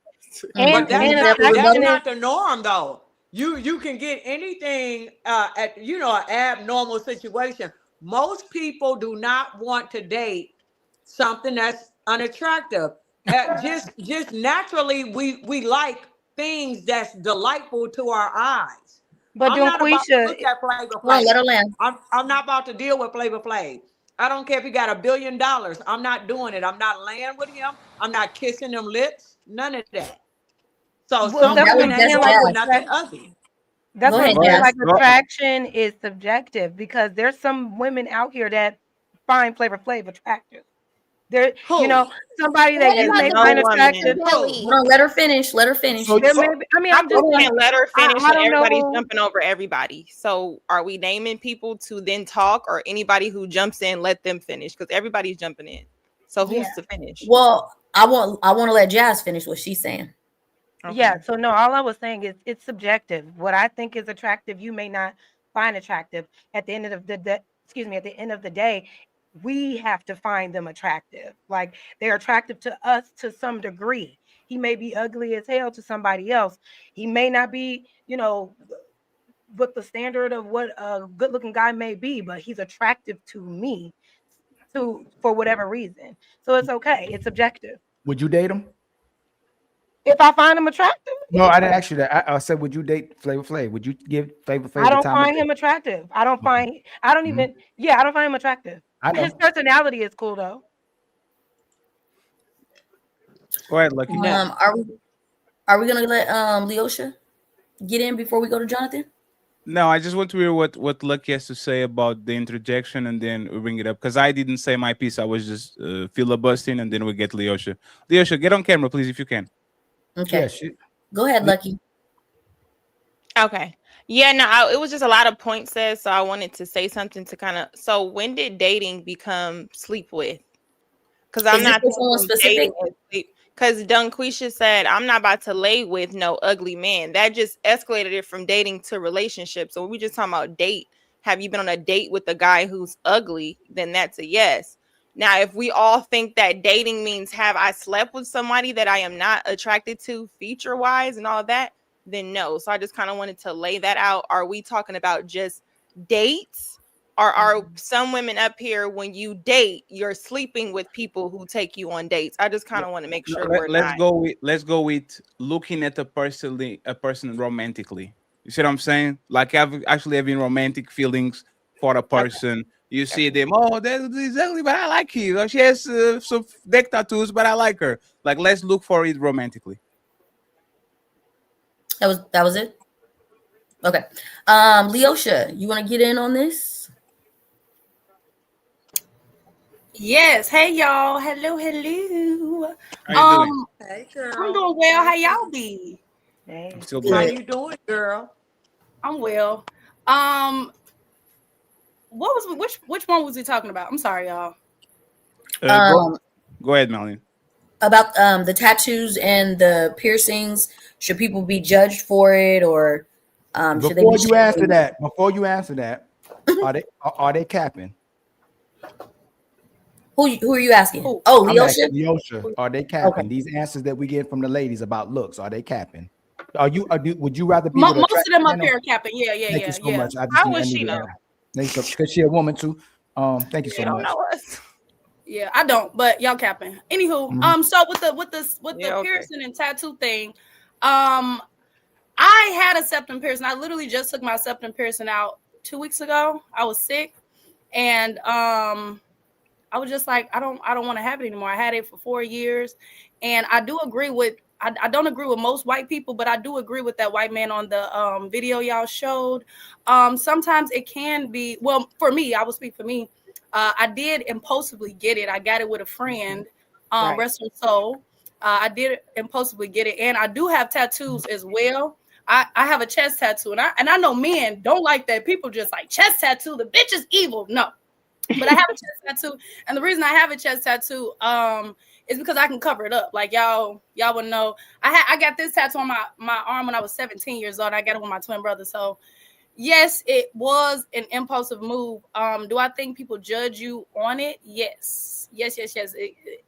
But that's rebuttal? not the norm though. You can get anything at an abnormal situation. Most people do not want to date something that's unattractive. Just naturally we like things that's delightful to our eyes. But I'm not about to Donquisha, look at Flavor Hold on, Flav. let her land. I'm not about to deal with Flavor Flav. I don't care if he got $1 billion. I'm not doing it. I'm not laying with him. I'm not kissing them lips. None of that. So well, some that's That what was women I'm ain't just saying. wrong Like with Jazz. nothing ugly. that's Go what ahead, I'm saying. Jazz. Like attraction is subjective because there's some women out here that find Flavor Flav attractive. There, Who? somebody that What you about may the find person with the attractive. Who? belly? Hold on. Let her finish. Let her finish. So, There may be, I mean, I'm I'm just just, saying, let her finish, I and don't everybody's know. jumping over everybody. So, are we naming people to then talk, or anybody who jumps in, let them finish? Because everybody's jumping in. So, who's Yeah. to finish? Well, I want to let Jazz finish what she's saying. Okay. Yeah, so no, all I was saying is it's subjective. What I think is attractive, you may not find attractive. At the end of the day, at the end of the day, we have to find them attractive. Like they're attractive to us to some degree. He may be ugly as hell to somebody else. He may not be, what the standard of what a good-looking guy may be, but he's attractive to me for whatever reason. So it's okay. It's subjective. would you date him? If I find him attractive, No, I didn't ask you that. I said, would you date Flavor Flav? Would you give Flavor Flav I the don't time of find day? him attractive. I don't even, I don't find him attractive. I His know. personality is cool though. Go ahead, Lucky. Are we gonna let Leosha get in before we go to Jonathan? No, I just want to hear what Lucky has to say about the interjection, and then we bring it up because I didn't say my piece. I was just filibustering, and then we get Leosha. Leosha, get on camera, please, if you can. Okay. Yeah, Go ahead, Lucky. Okay. Yeah, no, it was just a lot of points said, so I wanted to say something to kind of. So, when did dating become sleep with? Because I'm Is this not for someone specific? Because Donquisha said, I'm not about to lay with no ugly man. That just escalated it from dating to relationship. So we just talking about date. Have you been on a date with a guy who's ugly? Then that's a yes. Now, if we all think that dating means have I slept with somebody that I am not attracted to feature wise and all of that, then no. So I just kind of wanted to lay that out. Are we talking about just dates? Or are some women up here, when you date, you're sleeping with people who take you on dates? I just kind of want to make sure we're Let's not. go with looking at a person romantically. You see what I'm saying? Like actually having romantic feelings for a person. You see them, oh, that's exactly, but I like you. Or she has some neck tattoos, but I like her. Like, let's look for it romantically. That was it. Okay, Leosha, you want to get in on this? Yes. Hey y'all. Hello. How you doing? Hey, girl. I'm doing well. How y'all be? Hey. I'm still How good. you doing, girl? I'm well. What was which one was he talking about? I'm sorry, y'all. Go ahead, Melanie. About the tattoos and the piercings. Should people be judged for it, or should they be Before you answer that, are they capping? Who are you asking? Oh, Leosha? Leosha, are they capping? Okay. These answers that we get from the ladies about looks, are they capping? Would you rather be Most with a of them up man or- here capping. Yeah. Thank you so much. How would she know? Because she a woman too. Thank you so They don't much. know us. Yeah, I don't, but y'all capping. Anywho, so with the piercing and tattoo thing, I had a septum piercing. I literally just took my septum piercing out 2 weeks ago. I was sick, and I was just like, I don't want to have it anymore. I had it for 4 years, and I do agree with. I don't agree with most white people, but I do agree with that white man on the video y'all showed. Sometimes it can be, well, for me, I will speak for me. I did impulsively get it. I got it with a friend, rest her soul. I did impulsively get it, and I do have tattoos as well. I have a chest tattoo, and I know men don't like that. People just like chest tattoo. The bitch is evil. No, but I have a chest tattoo, and the reason I have a chest tattoo is because I can cover it up. Like y'all would know. I got this tattoo on my arm when I was 17 years old. I got it with my twin brother. So yes, it was an impulsive move. Do I think people judge you on it? Yes.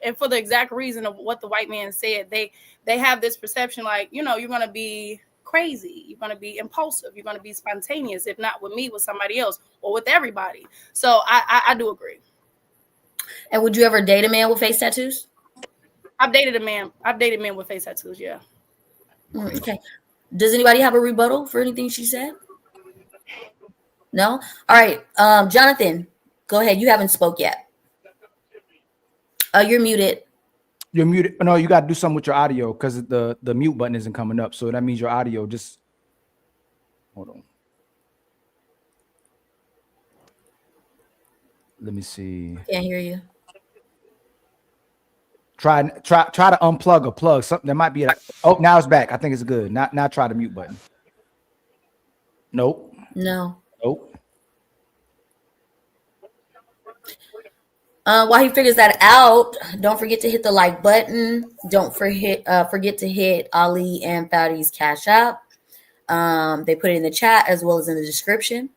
And for the exact reason of what the white man said, they have this perception like, you're going to be crazy, you're going to be impulsive, you're going to be spontaneous, if not with me, with somebody else or with everybody. So I do agree. And would you ever date a man with face tattoos? I've dated men with face tattoos. Yeah. Okay. Does anybody have a rebuttal for anything she said? No. All right. Jonathan, go ahead. You haven't spoke yet. You're muted. You're muted. No, you got to do something with your audio because the mute button isn't coming up. So that means your audio just hold on. Let me see. Can't hear you. Try to unplug or plug something. There might be oh, now it's back. I think it's good. Now try the mute button. Nope. No. Nope. While he figures that out, don't forget to hit the like button. Don't forget to hit Ali and Fadi's Cash App. They put it in the chat as well as in the description.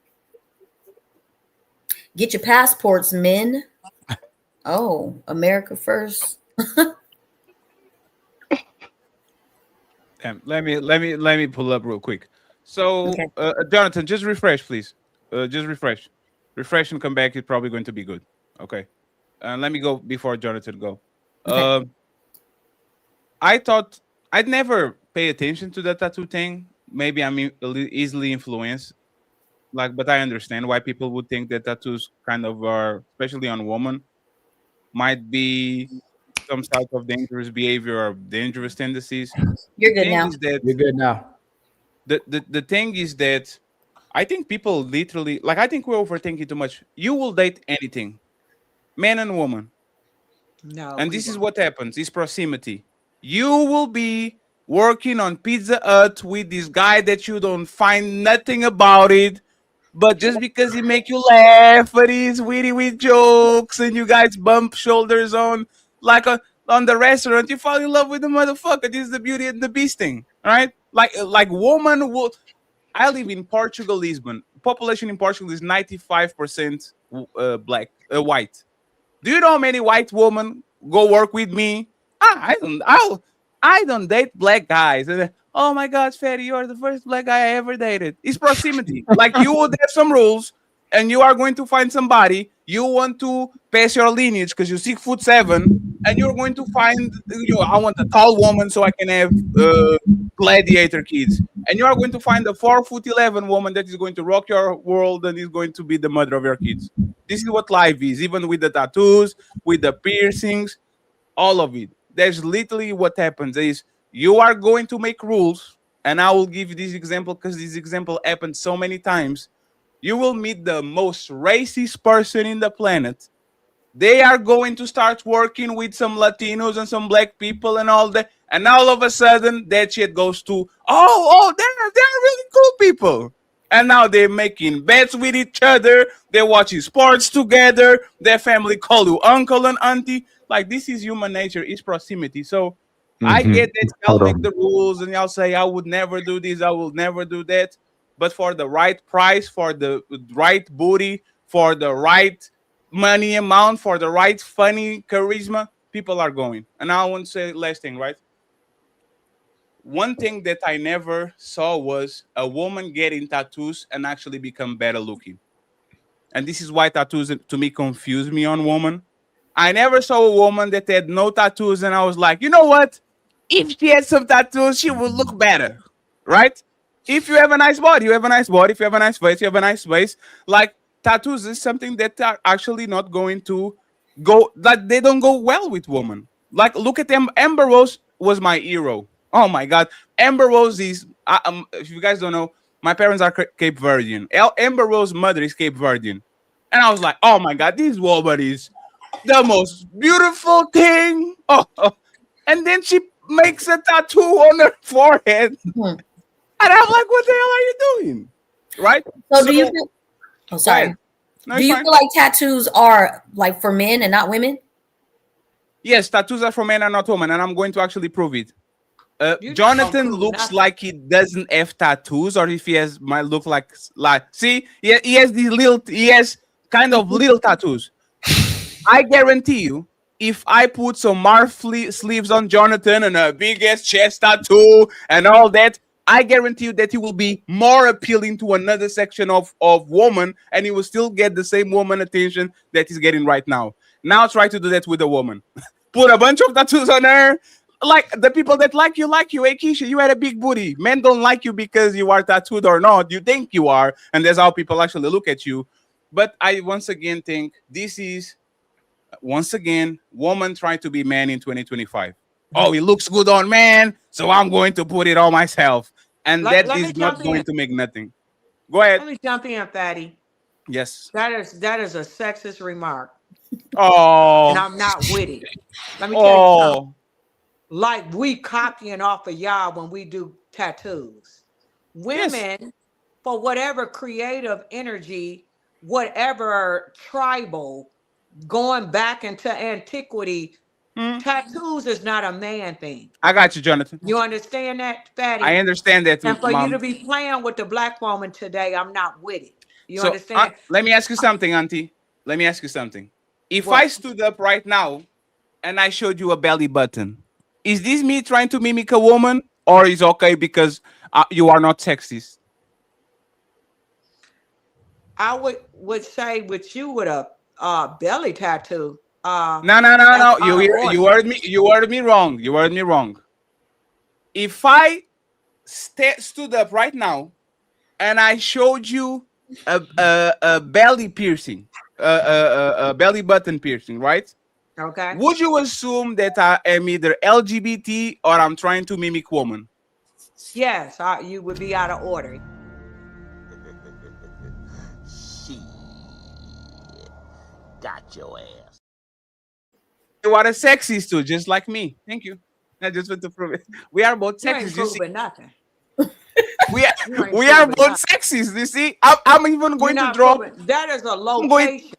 Get your passports, men. Oh, America first. Let me pull up real quick. So, Okay. Jonathan, just refresh, please. Just refresh and come back. It's probably going to be good. Okay. Let me go before Jonathan go. Okay. I thought I'd never pay attention to the tattoo thing. Maybe I'm easily influenced. But I understand why people would think that tattoos kind of are, especially on women, might be some type of dangerous behavior or dangerous tendencies. You're good now. You're good now. The thing is that I think people literally, I think we're overthinking too much. You will date anything, man and woman. No. And this is what happens, is proximity. You will be working on Pizza Hut with this guy that you don't find nothing about it, but just because he make you laugh, but he's witty with jokes and you guys bump shoulders on, like on the restaurant, you fall in love with the motherfucker. This is the Beauty and the Beast thing, all right? Like woman will. I live in Portugal, Lisbon. Population in Portugal is 95% white. Do you know how many white women go work with me? I don't date black guys. And oh my God, Fatty, you're the first black guy I ever dated. It's proximity. Like you would have some rules, and you are going to find somebody. You want to pass your lineage because you're 6'7", and you're going to find. I want a tall woman so I can have gladiator kids. And you are going to find a 4'11" woman that is going to rock your world and is going to be the mother of your kids. This is what life is, even with the tattoos, with the piercings, all of it. There's literally what happens is you are going to make rules, and I will give you this example because this example happened so many times. You will meet the most racist person in the planet. They are going to start working with some Latinos and some black people and all that. And all of a sudden, that shit goes to, they're really cool people. And now they're making bets with each other. They're watching sports together. Their family call you uncle and auntie. Like, this is human nature. It's proximity. So I get that y'all make the rules and y'all say, I would never do this. I will never do that. But for the right price, for the right booty, for the right money amount, for the right funny charisma, people are going. And I want to say last thing, right? One thing that I never saw was a woman getting tattoos and actually become better looking. And this is why tattoos to me confuse me on woman. I never saw a woman that had no tattoos and I was like, you know what? If she had some tattoos, she would look better, right? If you have a nice body, you have a nice body. If you have a nice face, you have a nice face. Like, tattoos is something that are actually not going to go, like, they don't go well with women. Like, look at them. Amber Rose was my hero. Oh my God. Amber Rose is, if you guys don't know, my parents are Cape Verdean. Amber Rose's mother is Cape Verdean. And I was like, oh my God, this woman is the most beautiful thing. And then she makes a tattoo on her forehead. And I'm like, what the hell are you doing? Right? So do you feel, sorry. No, do you feel like tattoos are like for men and not women? Yes, tattoos are for men and not women. And I'm going to actually prove it. Jonathan looks like he doesn't have tattoos, or if he has, might look like see, he has these little, he has kind of little tattoos. I guarantee you, if I put some sleeves on Jonathan and a big ass chest tattoo and all that, I guarantee you that he will be more appealing to another section of woman, and he will still get the same woman attention that he's getting right now. Now try to do that with a woman. Put a bunch of tattoos on her. Like, the people that like you. Hey, Keisha, you had a big booty. Men don't like you because you are tattooed or not. You think you are, and that's how people actually look at you. But I once again think this is, once again, woman trying to be man in 2025. Oh, it looks good on man, so I'm going to put it on myself. And that is not going to make nothing. Go ahead. Let me jump in, Fatty. Yes. That is a sexist remark. Oh. And I'm not with it. Let me tell you something. Like, we copying off of y'all when we do tattoos. Women, for whatever creative energy, whatever tribal, going back into antiquity, tattoos is not a man thing. I got you, Jonathan. You understand that, Fatty? I understand that. And for Mom. you to be playing with the black woman today, I'm not with it. You understand? Let me ask you something, Auntie. Let me ask you something. If I stood up right now and I showed you a belly button, is this me trying to mimic a woman, or is okay because you are not sexist? I would say with you with a belly tattoo. No. You heard me wrong. You heard me wrong. If I stood up right now and I showed you a belly piercing, a belly button piercing, right? Okay. Would you assume that I am either LGBT or I'm trying to mimic woman? Yes, you would be out of order. Got your ass. You are a sexist too, just like me. Thank you. I just want to prove it. We are both sexist. You ain't proving nothing. We are both sexist. You see, I'm even going to draw. That is a location.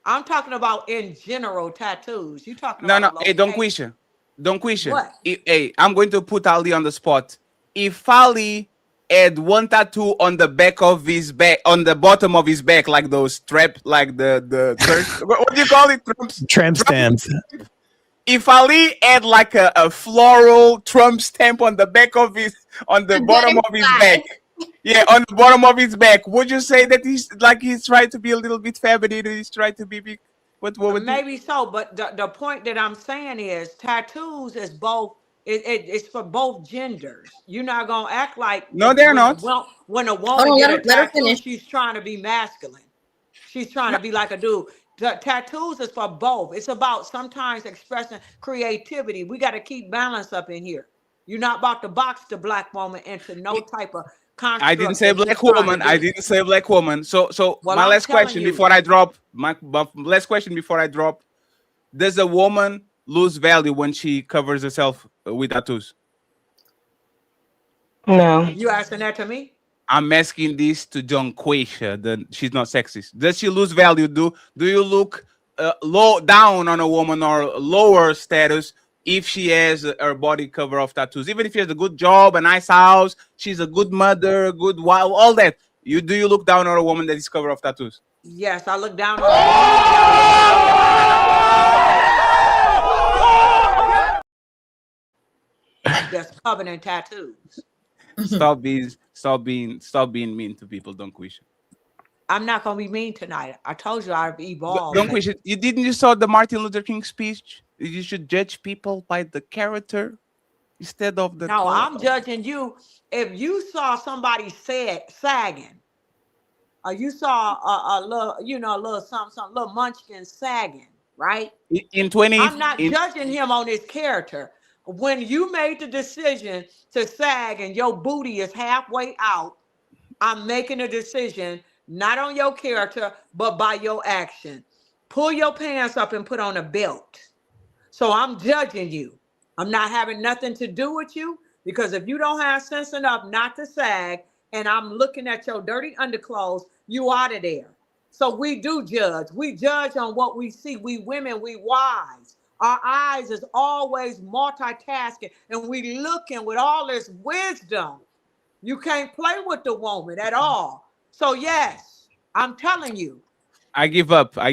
I'm talking about in general tattoos. You talking No, about no. a Hey, location? Donquisha. What? Hey, I'm going to put Ali on the spot. If Ali had one tattoo on the back of his back, on the bottom of his back, like those strap, like the what do you call it? Tramp stamps. If Ali had like a floral Trump stamp on the back of his, on the bottom of his back, yeah, on the bottom of his back, would you say that he's trying to be a little bit feminine? He's trying to be big. What would Maybe so, but the point that I'm saying is tattoos is both. It's for both genders. You're not gonna act like No, they're not. When a Hold woman on, get let a her tattoo, finish. she's trying to be masculine. She's trying to be like a dude. The tattoos is for both. It's about sometimes expressing creativity. We got to keep balance up in here. You're not about to box the black woman into no type of construct. I didn't say that she's black trying to woman. be. I didn't say black woman. So Well, my I'm last telling question you. before I drop. My last question before I drop. Does a woman lose value when she covers herself with tattoos? No. You asking that to me? I'm asking this to Donquisha. She's not sexist. Does she lose value? Do you look low down on a woman or lower status if she has her body cover of tattoos? Even if she has a good job, a nice house, she's a good mother, a good wife, all that. Do you look down on a woman that is covered of tattoos? Yes, I look down on that's covered in tattoos. Stop being mean to people, Donquisha. I'm not gonna be mean tonight. I told you I've evolved. Donquisha, you saw the Martin Luther King speech? You should judge people by the character instead of the. No, I'm judging you. If you saw somebody sagging, or you saw a little, a little something, little munchkin sagging, right? I'm not judging him on his character. When you made the decision to sag and your booty is halfway out, I'm making a decision not on your character, but by your action. Pull your pants up and put on a belt. So I'm judging you. I'm not having nothing to do with you, because if you don't have sense enough not to sag and I'm looking at your dirty underclothes, you out of there. So we do judge. We judge on what we see. We women, we wise. Our eyes is always multitasking and we looking with all this wisdom. You can't play with the woman at all. So yes, I'm telling you. I give up. I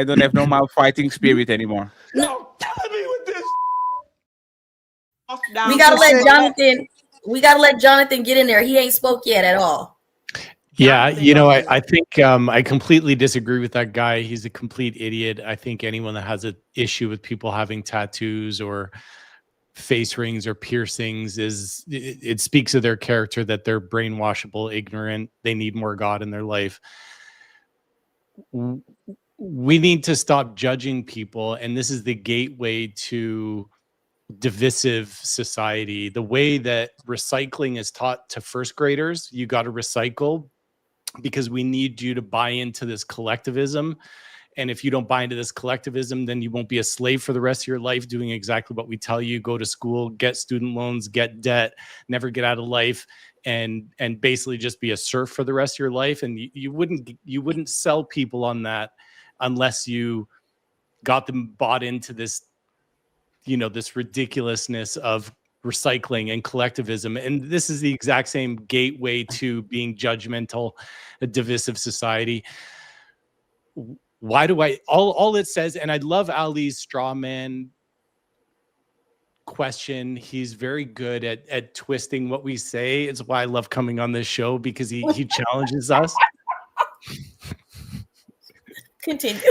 don't have no more fighting spirit anymore. Yo, killing me with this. We gotta let Jonathan. We gotta let Jonathan get in there. He ain't spoke yet at all. Yeah, I think I completely disagree with that guy. He's a complete idiot. I think anyone that has an issue with people having tattoos or face rings or piercings it speaks of their character, that they're brainwashable, ignorant. They need more God in their life. We need to stop judging people, and this is the gateway to divisive society. The way that recycling is taught to first graders, you got to recycle because we need you to buy into this collectivism. And if you don't buy into this collectivism, then you won't be a slave for the rest of your life doing exactly what we tell you. Go to school, get student loans, get debt, never get out of life, and basically just be a serf for the rest of your life. And you wouldn't sell people on that unless you got them bought into this, this ridiculousness of recycling and collectivism. And this is the exact same gateway to being judgmental, a divisive society. Why do all it says, and I love Ali's straw man question. He's very good at twisting what we say. It's why I love coming on this show, because he challenges us. Continue.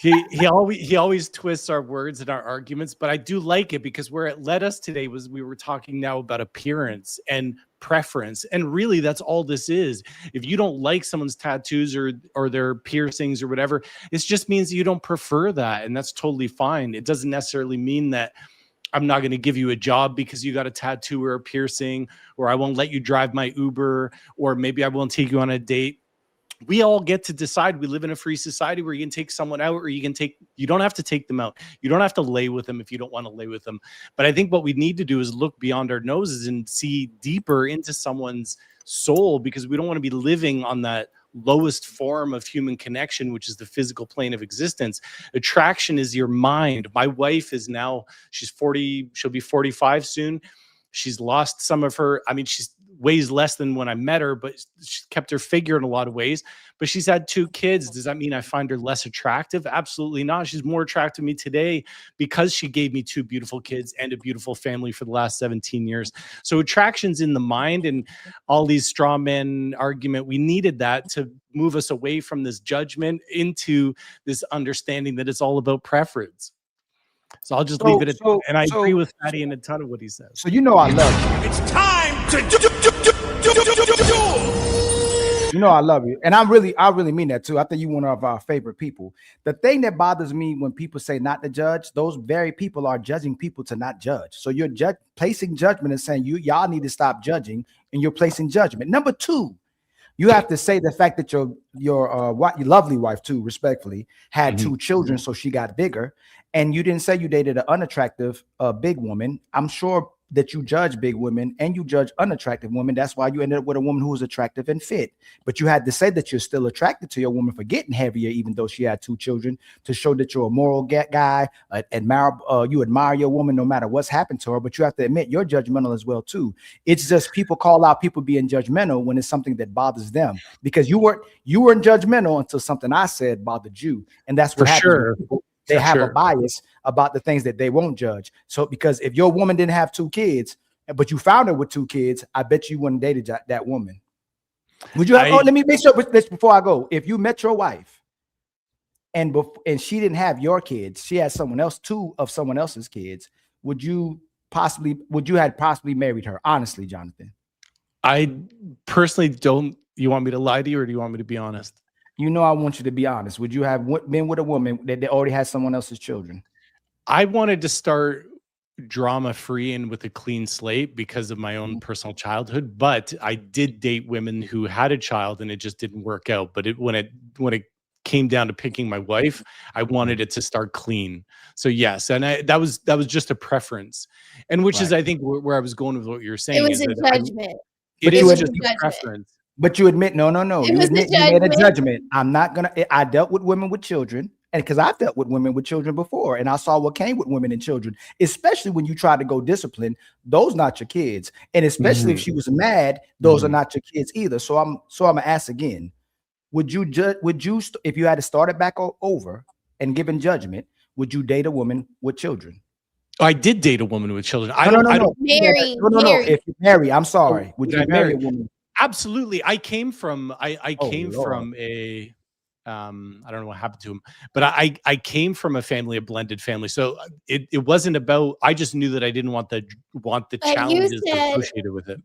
He always twists our words and our arguments, but I do like it, because where it led us today was we were talking now about appearance and preference, and really that's all this is. If you don't like someone's tattoos or their piercings or whatever, it just means you don't prefer that, and that's totally fine. It doesn't necessarily mean that I'm not going to give you a job because you got a tattoo or a piercing, or I won't let you drive my Uber, or maybe I won't take you on a date. We all get to decide. We live in a free society where you can take someone out, or you don't have to take them out. You don't have to lay with them if you don't want to lay with them. But I think what we need to do is look beyond our noses and see deeper into someone's soul, because we don't want to be living on that lowest form of human connection, which is the physical plane of existence. Attraction is your mind. My wife is now, she's 40, she'll be 45 soon. She's lost some of her, I mean, she's weighs less than when I met her, but she kept her figure in a lot of ways. But she's had 2 kids. Does that mean I find her less attractive? Absolutely not. She's more attractive to me today because she gave me 2 beautiful kids and a beautiful family for the last 17 years. So attraction's in the mind, and all these straw men argument, we needed that to move us away from this judgment into this understanding that it's all about preference. So I'll just leave it at that. And I agree with Fatty in a ton of what he says. So you know I love you. It's time to do. You know I love you. And I really mean that too. I think you're one of our favorite people. The thing that bothers me when people say not to judge, those very people are judging people to not judge. So you're placing judgment and saying y'all need to stop judging, and you're placing judgment. Number 2, you have to say the fact that your lovely wife too, respectfully, had 2 children, so she got bigger. And you didn't say you dated an unattractive big woman. I'm sure that you judge big women and you judge unattractive women. That's why you ended up with a woman who was attractive and fit. But you had to say that you're still attracted to your woman for getting heavier, even though she had 2 children, to show that you're a moral guy, you admire your woman no matter what's happened to her. But you have to admit you're judgmental as well too. It's just people call out people being judgmental when it's something that bothers them, because you weren't judgmental until something I said bothered you, and that's what happens. Sure. They have a bias about the things that they won't judge. So because if your woman didn't have 2 kids, but you found her with 2 kids, I bet you wouldn't date that woman. Would you have? Let me make sure this before I go. If you met your wife and she didn't have your kids, she had someone else, 2 of someone else's kids, would you have possibly married her? Honestly, Jonathan. I personally don't. You want me to lie to you, or do you want me to be honest? You know, I want you to be honest. Would you have been with a woman that already has someone else's children? I wanted to start drama free and with a clean slate because of my own personal childhood, but I did date women who had a child and it just didn't work out. But when it came down to picking my wife, I wanted it to start clean. So yes, and that was just a preference, and which is, I think, where I was going with what you're saying. It was a judgment. It is just a preference. But you admit, no. You admit you made a judgment. I dealt with women with children, and because I've dealt with women with children before, and I saw what came with women and children, especially when you try to go discipline, those not your kids. And especially if she was mad, those are not your kids either. So I'm gonna ask again. Would you if you had to start it back over and given judgment, would you date a woman with children? I did date a woman with children. No. Mary. If you marry, I'm sorry. Would you marry a woman? Absolutely. I came from from a I don't know what happened to him, but I came from a blended family. So it wasn't about, I just knew that I didn't want the challenges associated with it.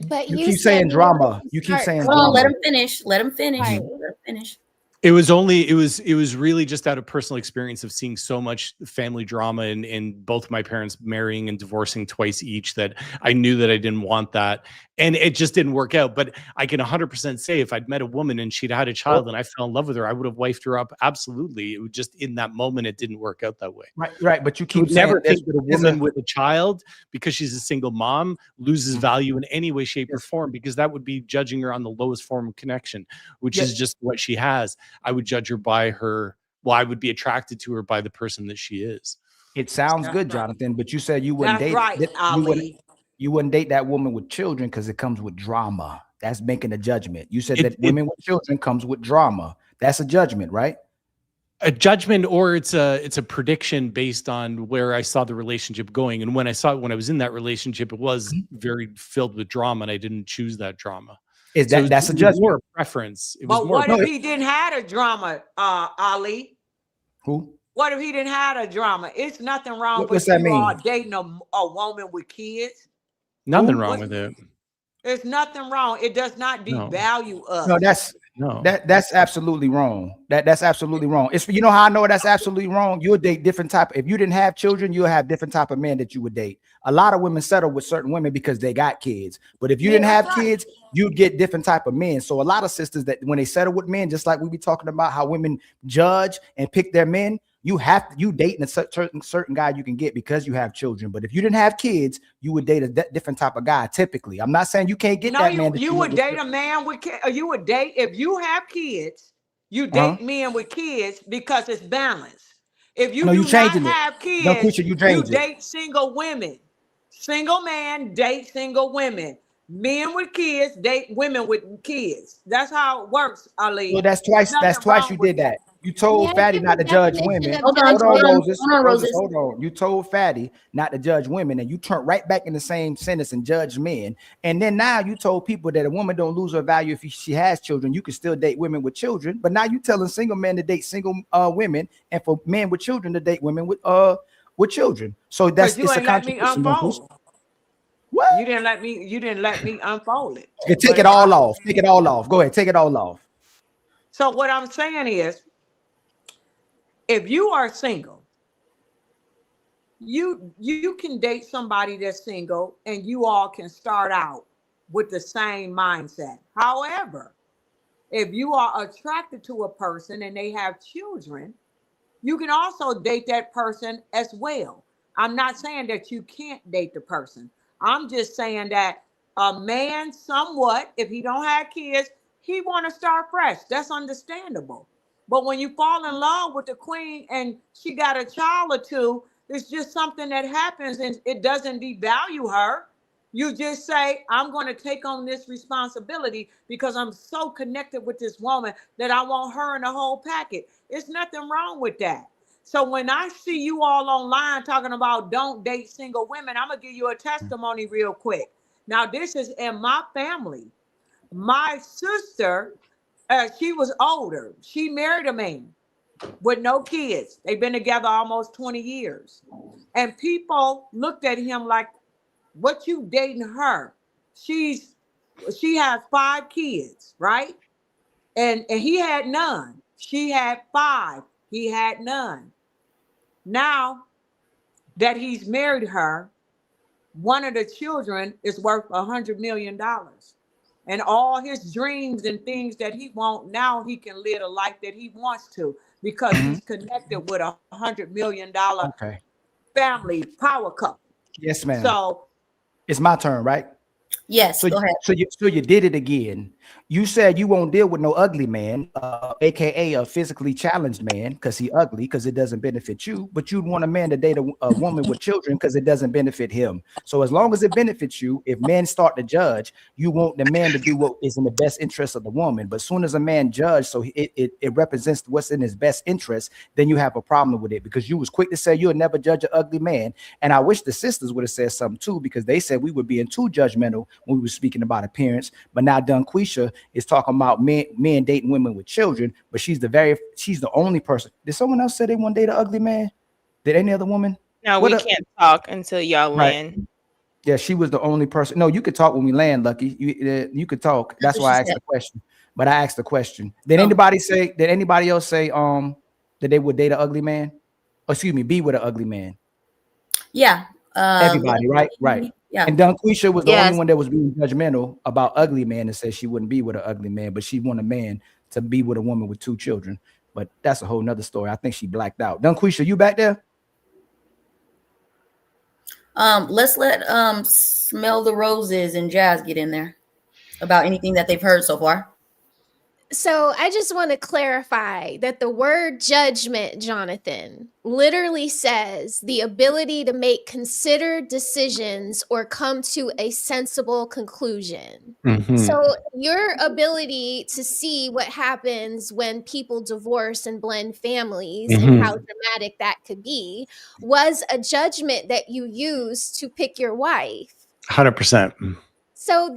But you keep saying drama. You keep saying drama. Let him finish. Let him finish. It was really just out of personal experience of seeing so much family drama in both my parents marrying and divorcing twice each, that I knew that I didn't want that. And it just didn't work out. But I can 100% say if I'd met a woman and she'd had a child and I fell in love with her, I would have wifed her up. Absolutely. It was just in that moment, it didn't work out that way. Right. But you keep never think that a woman with a child, because she's a single mom, loses value in any way, shape, or form, because that would be judging her on the lowest form of connection, which is just what she has. I would judge her by her. Well, I would be attracted to her by the person that she is. It sounds good, Jonathan, but you said you wouldn't date. Ali. You wouldn't date that woman with children because it comes with drama. That's making a judgment. You said that women with children comes with drama. That's a judgment, right? A judgment, or it's a prediction based on where I saw the relationship going. And when I was in that relationship, it was very filled with drama, and I didn't choose that drama. That's a judgment? More preference. But what if he didn't have a drama, Ali? Who? What if he didn't have a drama? It's nothing wrong What's with that mean? Dating a woman with kids. Nothing wrong with it. There's nothing wrong. It does not devalue us. That's absolutely wrong. That's absolutely wrong. It's, you know how I know that's absolutely wrong? You'll date different type. If you didn't have children, you'll have different type of men that you would date. A lot of women settle with certain women because they got kids. But if you didn't have kids, you'd get different type of men. So a lot of sisters that when they settle with men, just like we be talking about how women judge and pick their men, you dating a certain guy you can get because you have children. But if you didn't have kids, you would date a different type of guy. Typically, I'm not saying you can't get that man. You would date a man with kids. You would date if you have kids. You date men with kids because it's balanced. If you do not have kids, you date single women. Single man date single women. Men with kids date women with kids. That's how it works, Ali. Well, that's twice you did that. You told Fatty not to judge women. Hold on, Roses. Hold on. You told Fatty not to judge women, and you turned right back in the same sentence and judge men. And then now you told people that a woman don't lose her value if she has children. You can still date women with children, but now you telling single men to date single women, and for men with children to date women with children. So that's you ain't let me unfold. What? You didn't let me unfold it. You take it all off. Take it all off. Go ahead. Take it all off. So what I'm saying is, if you are single, you can date somebody that's single, and you all can start out with the same mindset. However, if you are attracted to a person and they have children, you can also date that person as well. I'm not saying that you can't date the person. I'm just saying that a man, somewhat, if he don't have kids, he want to start fresh. That's understandable. But when you fall in love with the queen and she got a child or two, it's just something that happens, and it doesn't devalue her. You just say, I'm going to take on this responsibility because I'm so connected with this woman that I want her in the whole packet. There's nothing wrong with that. So when I see you all online talking about don't date single women, I'm going to give you a testimony real quick. Now, this is in my family. My sister, she was older. She married a man with no kids. They've been together almost 20 years. And people looked at him like, what you dating her? She has 5 kids, right? And he had none. She had 5. He had none. Now that he's married her, one of the children is worth $100 million. And all his dreams and things that he wants, now he can live a life that he wants to because he's connected with $100 million family power couple. Yes, ma'am. So it's my turn, right? Yes, so go ahead. So you did it again. You said you won't deal with no ugly man, aka a physically challenged man, because he ugly, because it doesn't benefit you. But you'd want a man to date a woman with children because it doesn't benefit him. So as long as it benefits you, if men start to judge, you want the man to do what is in the best interest of the woman. But as soon as a man judges, so it represents what's in his best interest, then you have a problem with it, because you was quick to say you'll never judge an ugly man. And I wish the sisters would have said something too, because they said we were being too judgmental when we were speaking about appearance. But now Donquisha is talking about men dating women with children, but she's the only person. Did someone else say they want to date an ugly man? Did any other woman? No, we can't talk until y'all land. Yeah, she was the only person. No, you could talk when we land, Lucki. You could talk. That's why I asked the question. But I asked the question. Did anybody else say that they would date an ugly man? Or, excuse me, be with an ugly man? Yeah. Everybody, right. Yeah. And Donquisha was the only one that was being judgmental about ugly man and said she wouldn't be with an ugly man, but she want a man to be with a woman with 2 children. But that's a whole nother story. I think she blacked out. Donquisha, you back there? Let's let Smell the Roses and Jazz get in there about anything that they've heard so far. So I just want to clarify that the word judgment, Jonathan, literally says the ability to make considered decisions or come to a sensible conclusion. Mm-hmm. So your ability to see what happens when people divorce and blend families and how dramatic that could be was a judgment that you used to pick your wife. 100%. So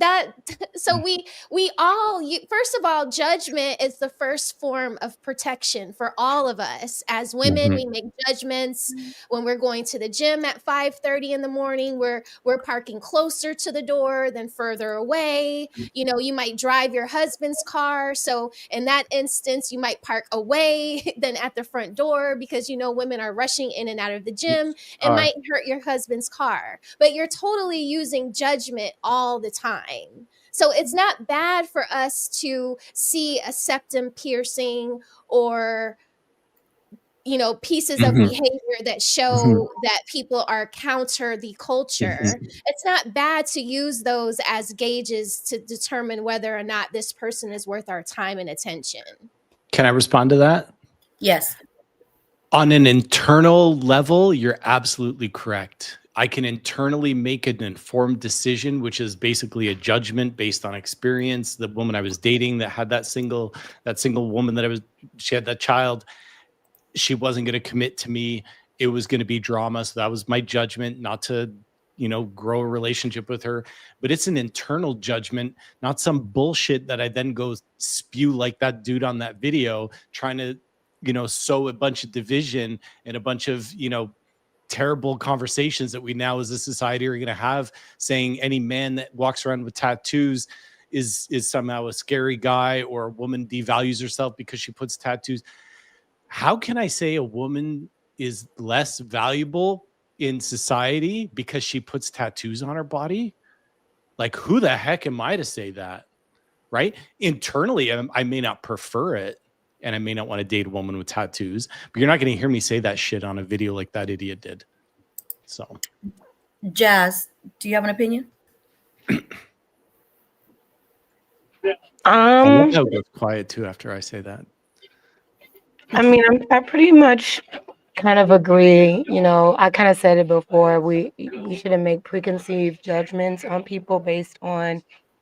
we all, first of all, judgment is the first form of protection for all of us. As women, we make judgments when we're going to the gym at 5:30 in the morning. We're parking closer to the door than further away. You know, you might drive your husband's car. So in that instance, you might park away than at the front door because, you know, women are rushing in and out of the gym. It might hurt your husband's car, but you're totally using judgment all the time. So it's not bad for us to see a septum piercing or pieces of behavior that show that people are counter the culture. It's not bad to use those as gauges to determine whether or not this person is worth our time and attention. Can I respond to that? Yes. On an internal level, you're absolutely correct. I can internally make an informed decision, which is basically a judgment based on experience. The woman I was dating that had that single woman she had that child, she wasn't going to commit to me. It was going to be drama. So that was my judgment, not to, grow a relationship with her. But it's an internal judgment, not some bullshit that I then go spew like that dude on that video, trying to, sow a bunch of division and a bunch of, terrible conversations that we now as a society are going to have, saying any man that walks around with tattoos is somehow a scary guy, or a woman devalues herself because she puts tattoos. How can I say a woman is less valuable in society because she puts tattoos on her body? Like, who the heck am I to say that? Right? Internally, I may not prefer it, and I may not want to date a woman with tattoos, but you're not going to hear me say that shit on a video like that idiot did. So, Jazz, do you have an opinion? I'll go quiet too after I say that. I mean, I pretty much kind of agree. I kind of said it before. We shouldn't make preconceived judgments on people based on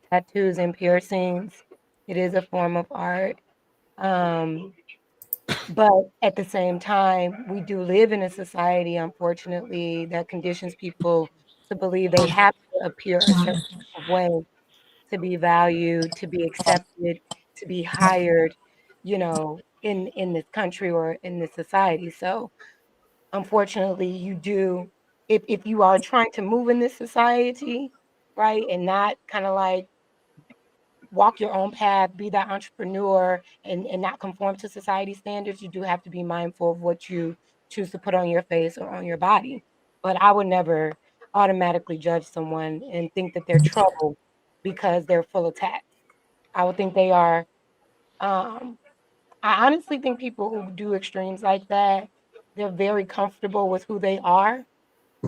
tattoos and piercings. It is a form of art. But at the same time, we do live in a society, unfortunately, that conditions people to believe they have to appear a certain type of way to be valued, to be accepted, to be hired, in this country or in this society. So unfortunately, you do, if you are trying to move in this society, right, and not kind of like walk your own path, be that entrepreneur, and not conform to society standards, you do have to be mindful of what you choose to put on your face or on your body. But I would never automatically judge someone and think that they're trouble because they're full of tats. I would think they are. I honestly think people who do extremes like that, they're very comfortable with who they are,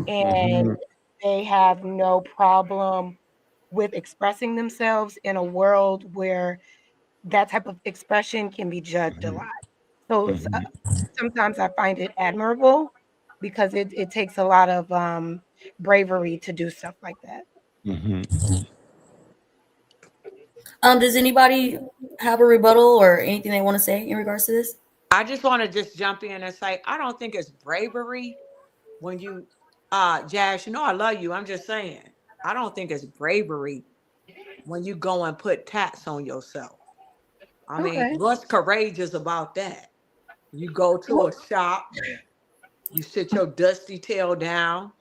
and they have no problem with expressing themselves in a world where that type of expression can be judged a lot. So sometimes I find it admirable because it takes a lot of bravery to do stuff like that. Does anybody have a rebuttal or anything they want to say in regards to this? I just want to just jump in and say, I don't think it's bravery when you, Jazz, I love you. I'm just saying, I don't think it's bravery when you go and put tats on yourself. I mean, what's courageous about that? You go to a shop, you sit your dusty tail down,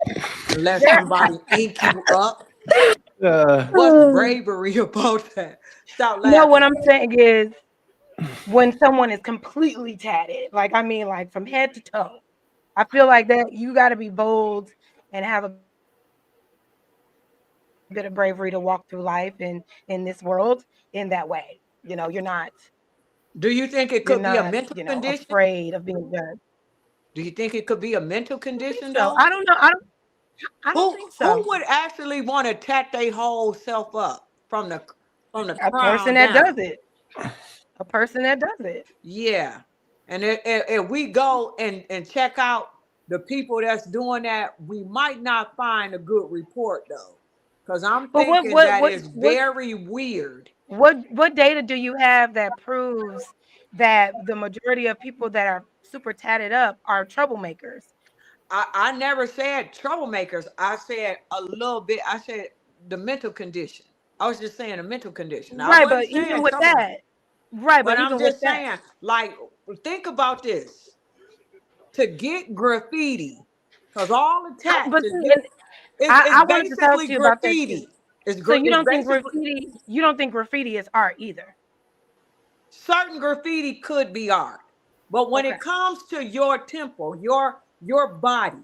and let somebody ink you up. What's bravery about that? Stop laughing. No, what I'm saying is when someone is completely tatted, like from head to toe, I feel like that you got to be bold and have a bit of bravery to walk through life in this world in that way. You're not. Do you think it could be a mental condition? Afraid of being judged. Do you think it could be a mental condition So though? I don't know. I don't think so. Who would actually want to tat their whole self up from the a crown person that down? does it? A person that does it. Yeah. And if we go and check out the people that's doing that, we might not find a good report though. Because I'm thinking that is very weird. What data do you have that proves that the majority of people that are super tatted up are troublemakers? I never said troublemakers. I said a little bit. I said the mental condition. I was just saying a mental condition. Right, but even with that, but I'm just saying, like, think about this. To get graffiti, because all the tats I wanted to talk to you about that graffiti. So you don't think graffiti? You don't think graffiti is art either? Certain graffiti could be art, but when it comes to your temple, your body,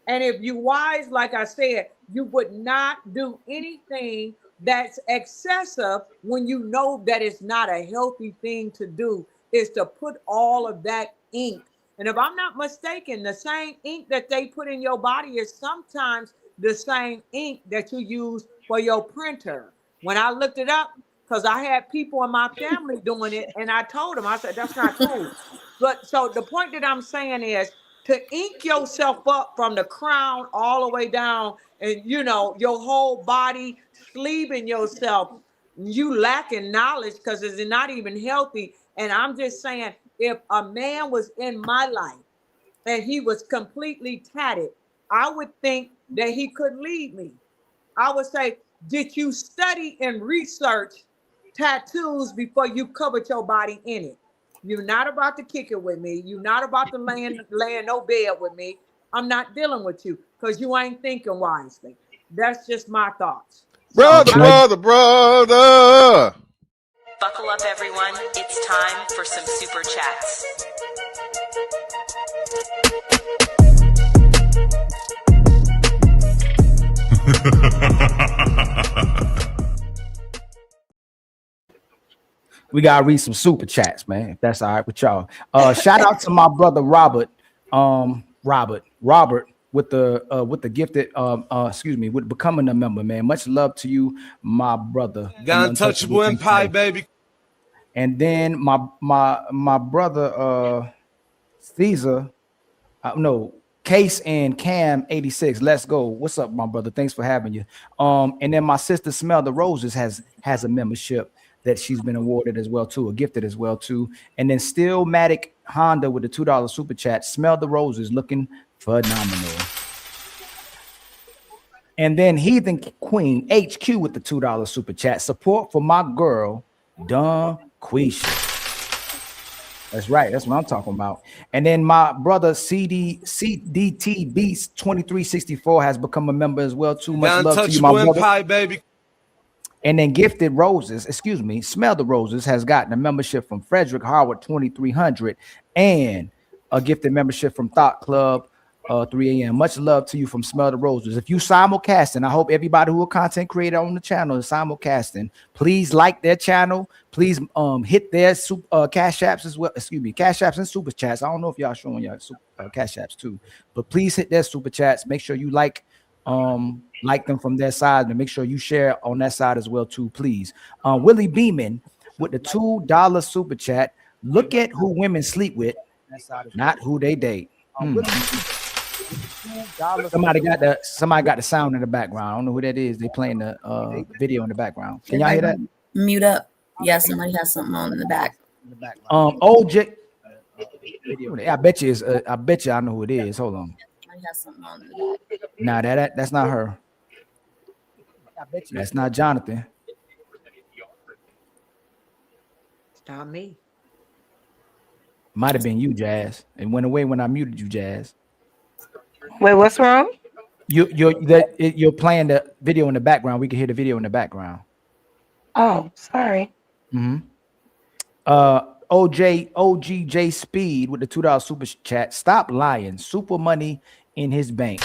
and if you wise, like I said, you would not do anything that's excessive when you know that it's not a healthy thing to do, is to put all of that ink And if I'm not mistaken, the same ink that they put in your body is sometimes the same ink that you use for your printer. When I looked it up, because I had people in my family doing it, and I told them, I said, that's not true. But so the point that I'm saying is to ink yourself up from the crown all the way down, and you know, your whole body, sleeving yourself, you lacking knowledge because it's not even healthy. And I'm just saying, if a man was in my life and he was completely tatted, I would think that he could lead me. I would say, did you study and research tattoos before you covered your body in it? You're not about to kick it with me. You're not about to lay in no bed with me. I'm not dealing with you because you ain't thinking wisely. That's just my thoughts. Brother. Buckle up, everyone. It's time for some super chats. We gotta read some super chats, man. If that's all right with y'all. Shout out to my brother Robert. Robert with the gifted with becoming a member, man. Much love to you, my brother. Untouchable Empire, baby. And then my brother Caesar, Case and Cam 86. Let's go. What's up, my brother? Thanks for having you. And then my sister Smell the Roses has a membership that she's been awarded as well too, or gifted as well too. And then Stillmatic Honda with the $2 super chat. Smell the Roses, looking phenomenal. And then Heathen Queen HQ with the $2 super chat. Support for my girl Donquisha. That's right. That's what I'm talking about. And then my brother CDT Beast 2364 has become a member as well too. Much love to you, my brother. Empire, baby. And then Gifted Roses, Smell the Roses has gotten a membership from Frederick Howard 2300 and a gifted membership from Thought Club 3 a.m. Much love to you from Smell the Roses. If you simulcasting, I hope everybody who are content creator on the channel is simulcasting. Please like their channel. Please hit their cash apps as well. Cash apps and super chats. I don't know if y'all showing y'all cash apps too, but please hit their super chats. Make sure you like them from their side, and make sure you share on that side as well too, please. Willie Beeman with the $2 super chat. Look at who women sleep with, not who they date. Somebody got the sound in the background. I don't know who that is. They playing the video in the background. Can y'all hear that? Mute up. Yeah, somebody has something on in the back. OJ. I bet you I know who it is. Hold on. Has something on in the back. Nah, that's not her. That's not Jonathan. It's not me. Might have been you, Jazz. It went away when I muted you, Jazz. Wait, what's wrong? You're playing the video in the background. We can hear the video in the background. Oh, sorry. Mm-hmm. OGJ Speed with the $2 super chat. Stop lying. Super money in his bank.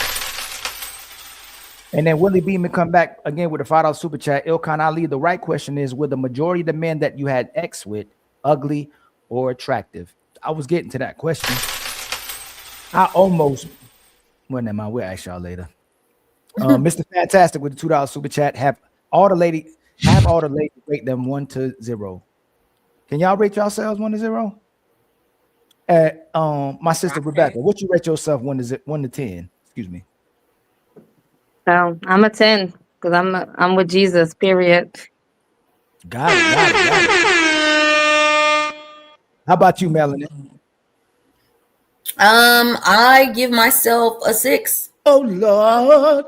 And then Willie Beeman come back again with a $5 super chat. Ilkan Ali, the right question is, were the majority of the men that you had X with ugly or attractive? I was getting to that question. We'll ask y'all later. Mr. Fantastic with the $2 super chat. Have all the ladies rate them 1 to 0. Can y'all rate yourselves 1 to 0? My sister Rebecca, what you rate yourself 1 to 10? Excuse me. I'm a 10 because I'm with Jesus. Period. Got it. How about you, Melanie? I give myself a 6. Oh Lord.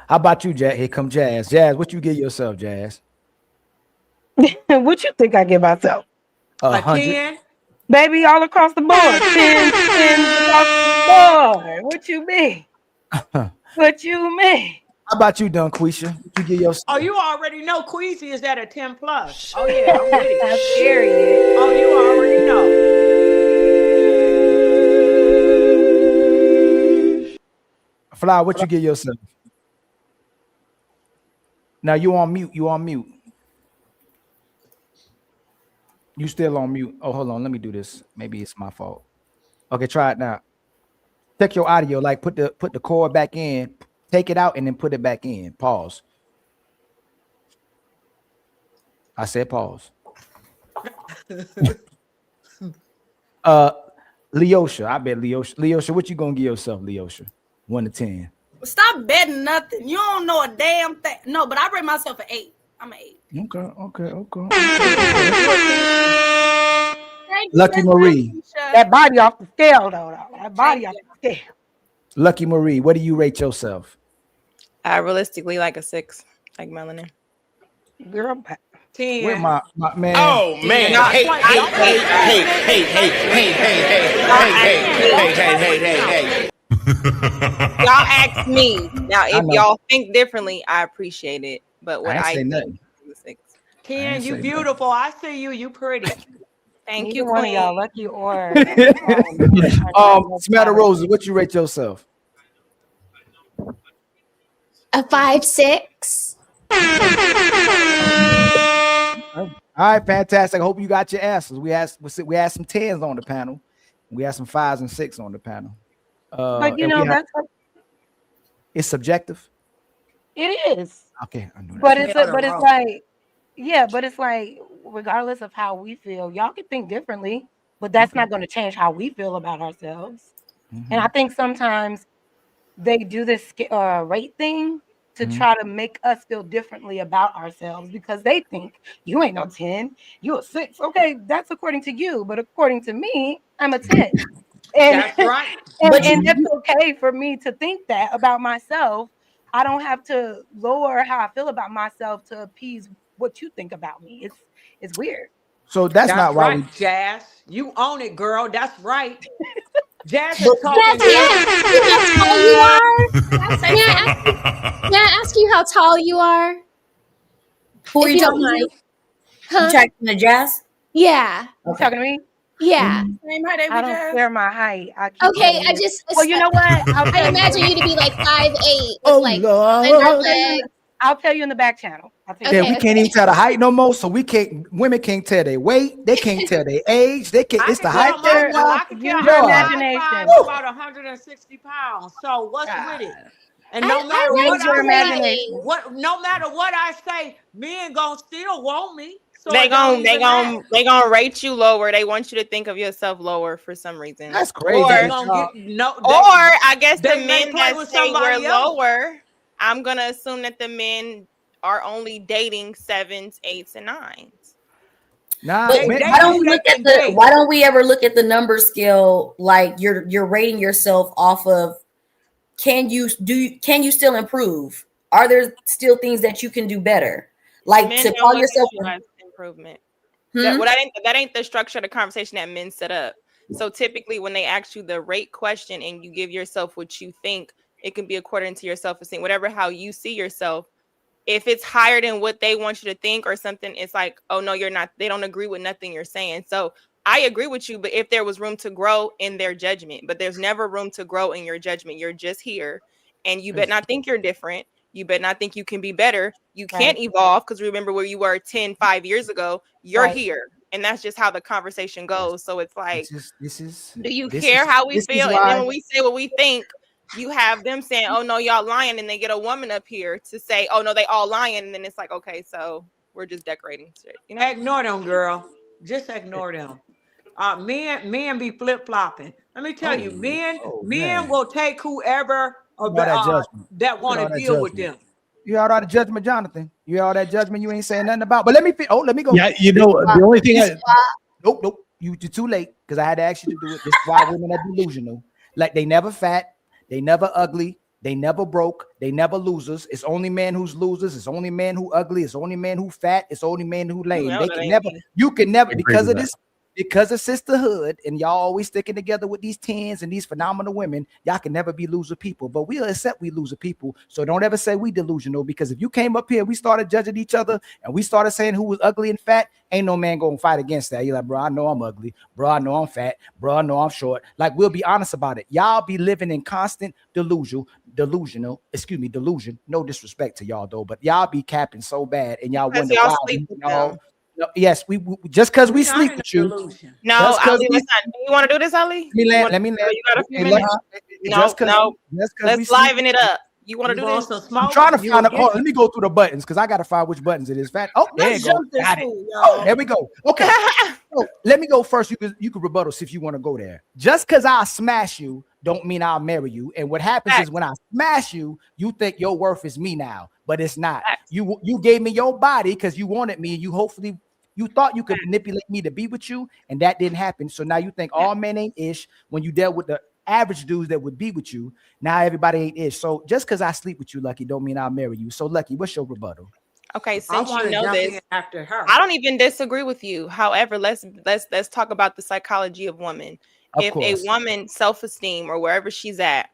How about you, Jazz? Here come Jazz. Jazz, what you give yourself, Jazz? What you think I give myself? 100. Baby, all across the board. 10 across the board. What you mean? What you mean? How about you, Donquisha? What you give yourself? Oh, you already know Queasy is at a 10 plus. Oh yeah, I'm with it. Period. Oh, you already know. Fly, what you give yourself? Now you on mute. You still on mute. Oh, hold on. Let me do this. Maybe it's my fault. Okay, try it now. Check your audio. Like put the cord back in, take it out, and then put it back in. Pause. I said pause. Leosha, I bet Leosha, what you gonna give yourself, Leosha? 1 to 10. Stop betting nothing. You don't know a damn thing. No, but I rate myself an 8. I'm an 8. Okay. Lucky Marie. That body off the scale, though. That body off the scale. Lucky Marie, what do you rate yourself? I realistically like a 6, like melanin. Girl, 10. Where my man? Oh man! Hey! Y'all ask me now. If y'all think differently, I appreciate it. But what I say think nothing. is a 6. Ken, you beautiful. I see you. You pretty. Thank Neither you, one of Queen. y'all, Lucky or Samantha Roses, what you rate yourself? A 5-6. All right, fantastic. I hope you got your answers. We had some 10s on the panel. We had some 5s and 6s on the panel. But you know, that's what it's subjective. it is. Okay, I know that. But it's like, yeah, but it's like, regardless of how we feel, y'all can think differently, but that's not going to change how we feel about ourselves. And I think sometimes they do this rate thing to try to make us feel differently about ourselves because they think you ain't no 10, you a 6. Okay, that's according to you, but according to me, I'm a 10. And that's right. and that's okay for me to think that about myself. I don't have to lower how I feel about myself to appease what you think about me. It's weird. So that's not why right, Jazz. You own it, girl. That's right. Jazz is Can talking. I ask you how tall you are? Who are If you don't talking mind. to? You talking to Jazz? Yeah. You talking to me? Yeah. Same height, I don't share my height. Okay, I just. Well, you know what? I imagine you to be like 5'8" with like Lord. slender legs. I'll tell you in the back channel. Yeah, we can't even tell the height no more. So women can't tell their weight. They can't tell their age. They can't. It's the height. I can tell her imagination. About 160 pounds. So what's with it? And no matter what I say, men gonna still want me. So They gonna rate you lower. They want you to think of yourself lower for some reason. That's crazy. Or I guess the they men play that with say we're somebody else. lower, I'm gonna assume that the men are only dating 7s, 8s, and 9s. Nah, But why don't we ever look at the number scale? Like you're rating yourself off of can you still improve? Are there still things that you can do better? Like Men to don't call look yourself at you as improvement. That ain't the structure of the conversation that men set up. So typically when they ask you the rate question and you give yourself what you think, it can be according to your self-esteem, whatever how you see yourself. If it's higher than what they want you to think or something, it's like, oh no, you're not. They don't agree with nothing you're saying. So I agree with you, but if there was room to grow in their judgment, but there's never room to grow in your judgment. You're just here, and you better not think you're different. You better not think you can be better. You can't evolve because remember where you were 5 years ago. You're here, and that's just how the conversation goes. So it's like, do you care how we feel? And then when we say what we think, you have them saying, oh no, y'all lying, and they get a woman up here to say, oh no, they all lying, and then it's like, okay, so we're just decorating shit. You know? Ignore them, girl. Just ignore them. Men be flip-flopping. Let me tell you, men will take whoever that want to deal with them. You heard all the judgment, Jonathan. You heard all that judgment you ain't saying nothing about. But let me go. Yeah, you know, the only thing nope. You're too late because I had to ask you to do it. This is why women are delusional. Like they never fat, they never ugly, they never broke, they never losers. It's only men who's losers. It's only men who ugly. It's only men who fat. It's only men who lame. You can never because of this. Because of sisterhood and y'all always sticking together with these 10s and these phenomenal women, y'all can never be loser people, but we'll accept we loser people. So don't ever say we delusional, because if you came up here, we started judging each other and we started saying who was ugly and fat, ain't no man gonna fight against that. You're like, bro, I know I'm ugly. Bro, I know I'm fat. Bro, I know I'm short. Like, we'll be honest about it. Y'all be living in constant delusion. No disrespect to y'all though, but y'all be capping so bad and y'all wonder why. No, yes, we just because we sleep with you. No, Just 'cause Ali, we- listen. You want to do this, Ali? Let me land. You got a few hey, minutes? No, just 'cause- no. just 'cause we Let's sleep liven it up. You want to do this? I'm trying to find. Hold on, let me go through the buttons because I got to find which buttons it is. Fat. Oh, there Let's you go. jump this Got it. fool, Oh, y'all. there we go. Okay. So, let me go first. You can rebuttal see if you want to go there. Just because I smash you, don't mean I'll marry you. And what happens is when I smash you, you think your worth is me now, but it's not. You gave me your body because you wanted me, and you thought you could manipulate me to be with you, and that didn't happen. So now you think all men ain't ish when you dealt with the average dudes that would be with you. Now everybody ain't ish. So just because I sleep with you, Lucky, don't mean I'll marry you. So Lucky, what's your rebuttal? Okay, since you wanna know jump this, in after her. I don't even disagree with you. However, let's talk about the psychology of women. Of If course. a woman's self-esteem or wherever she's at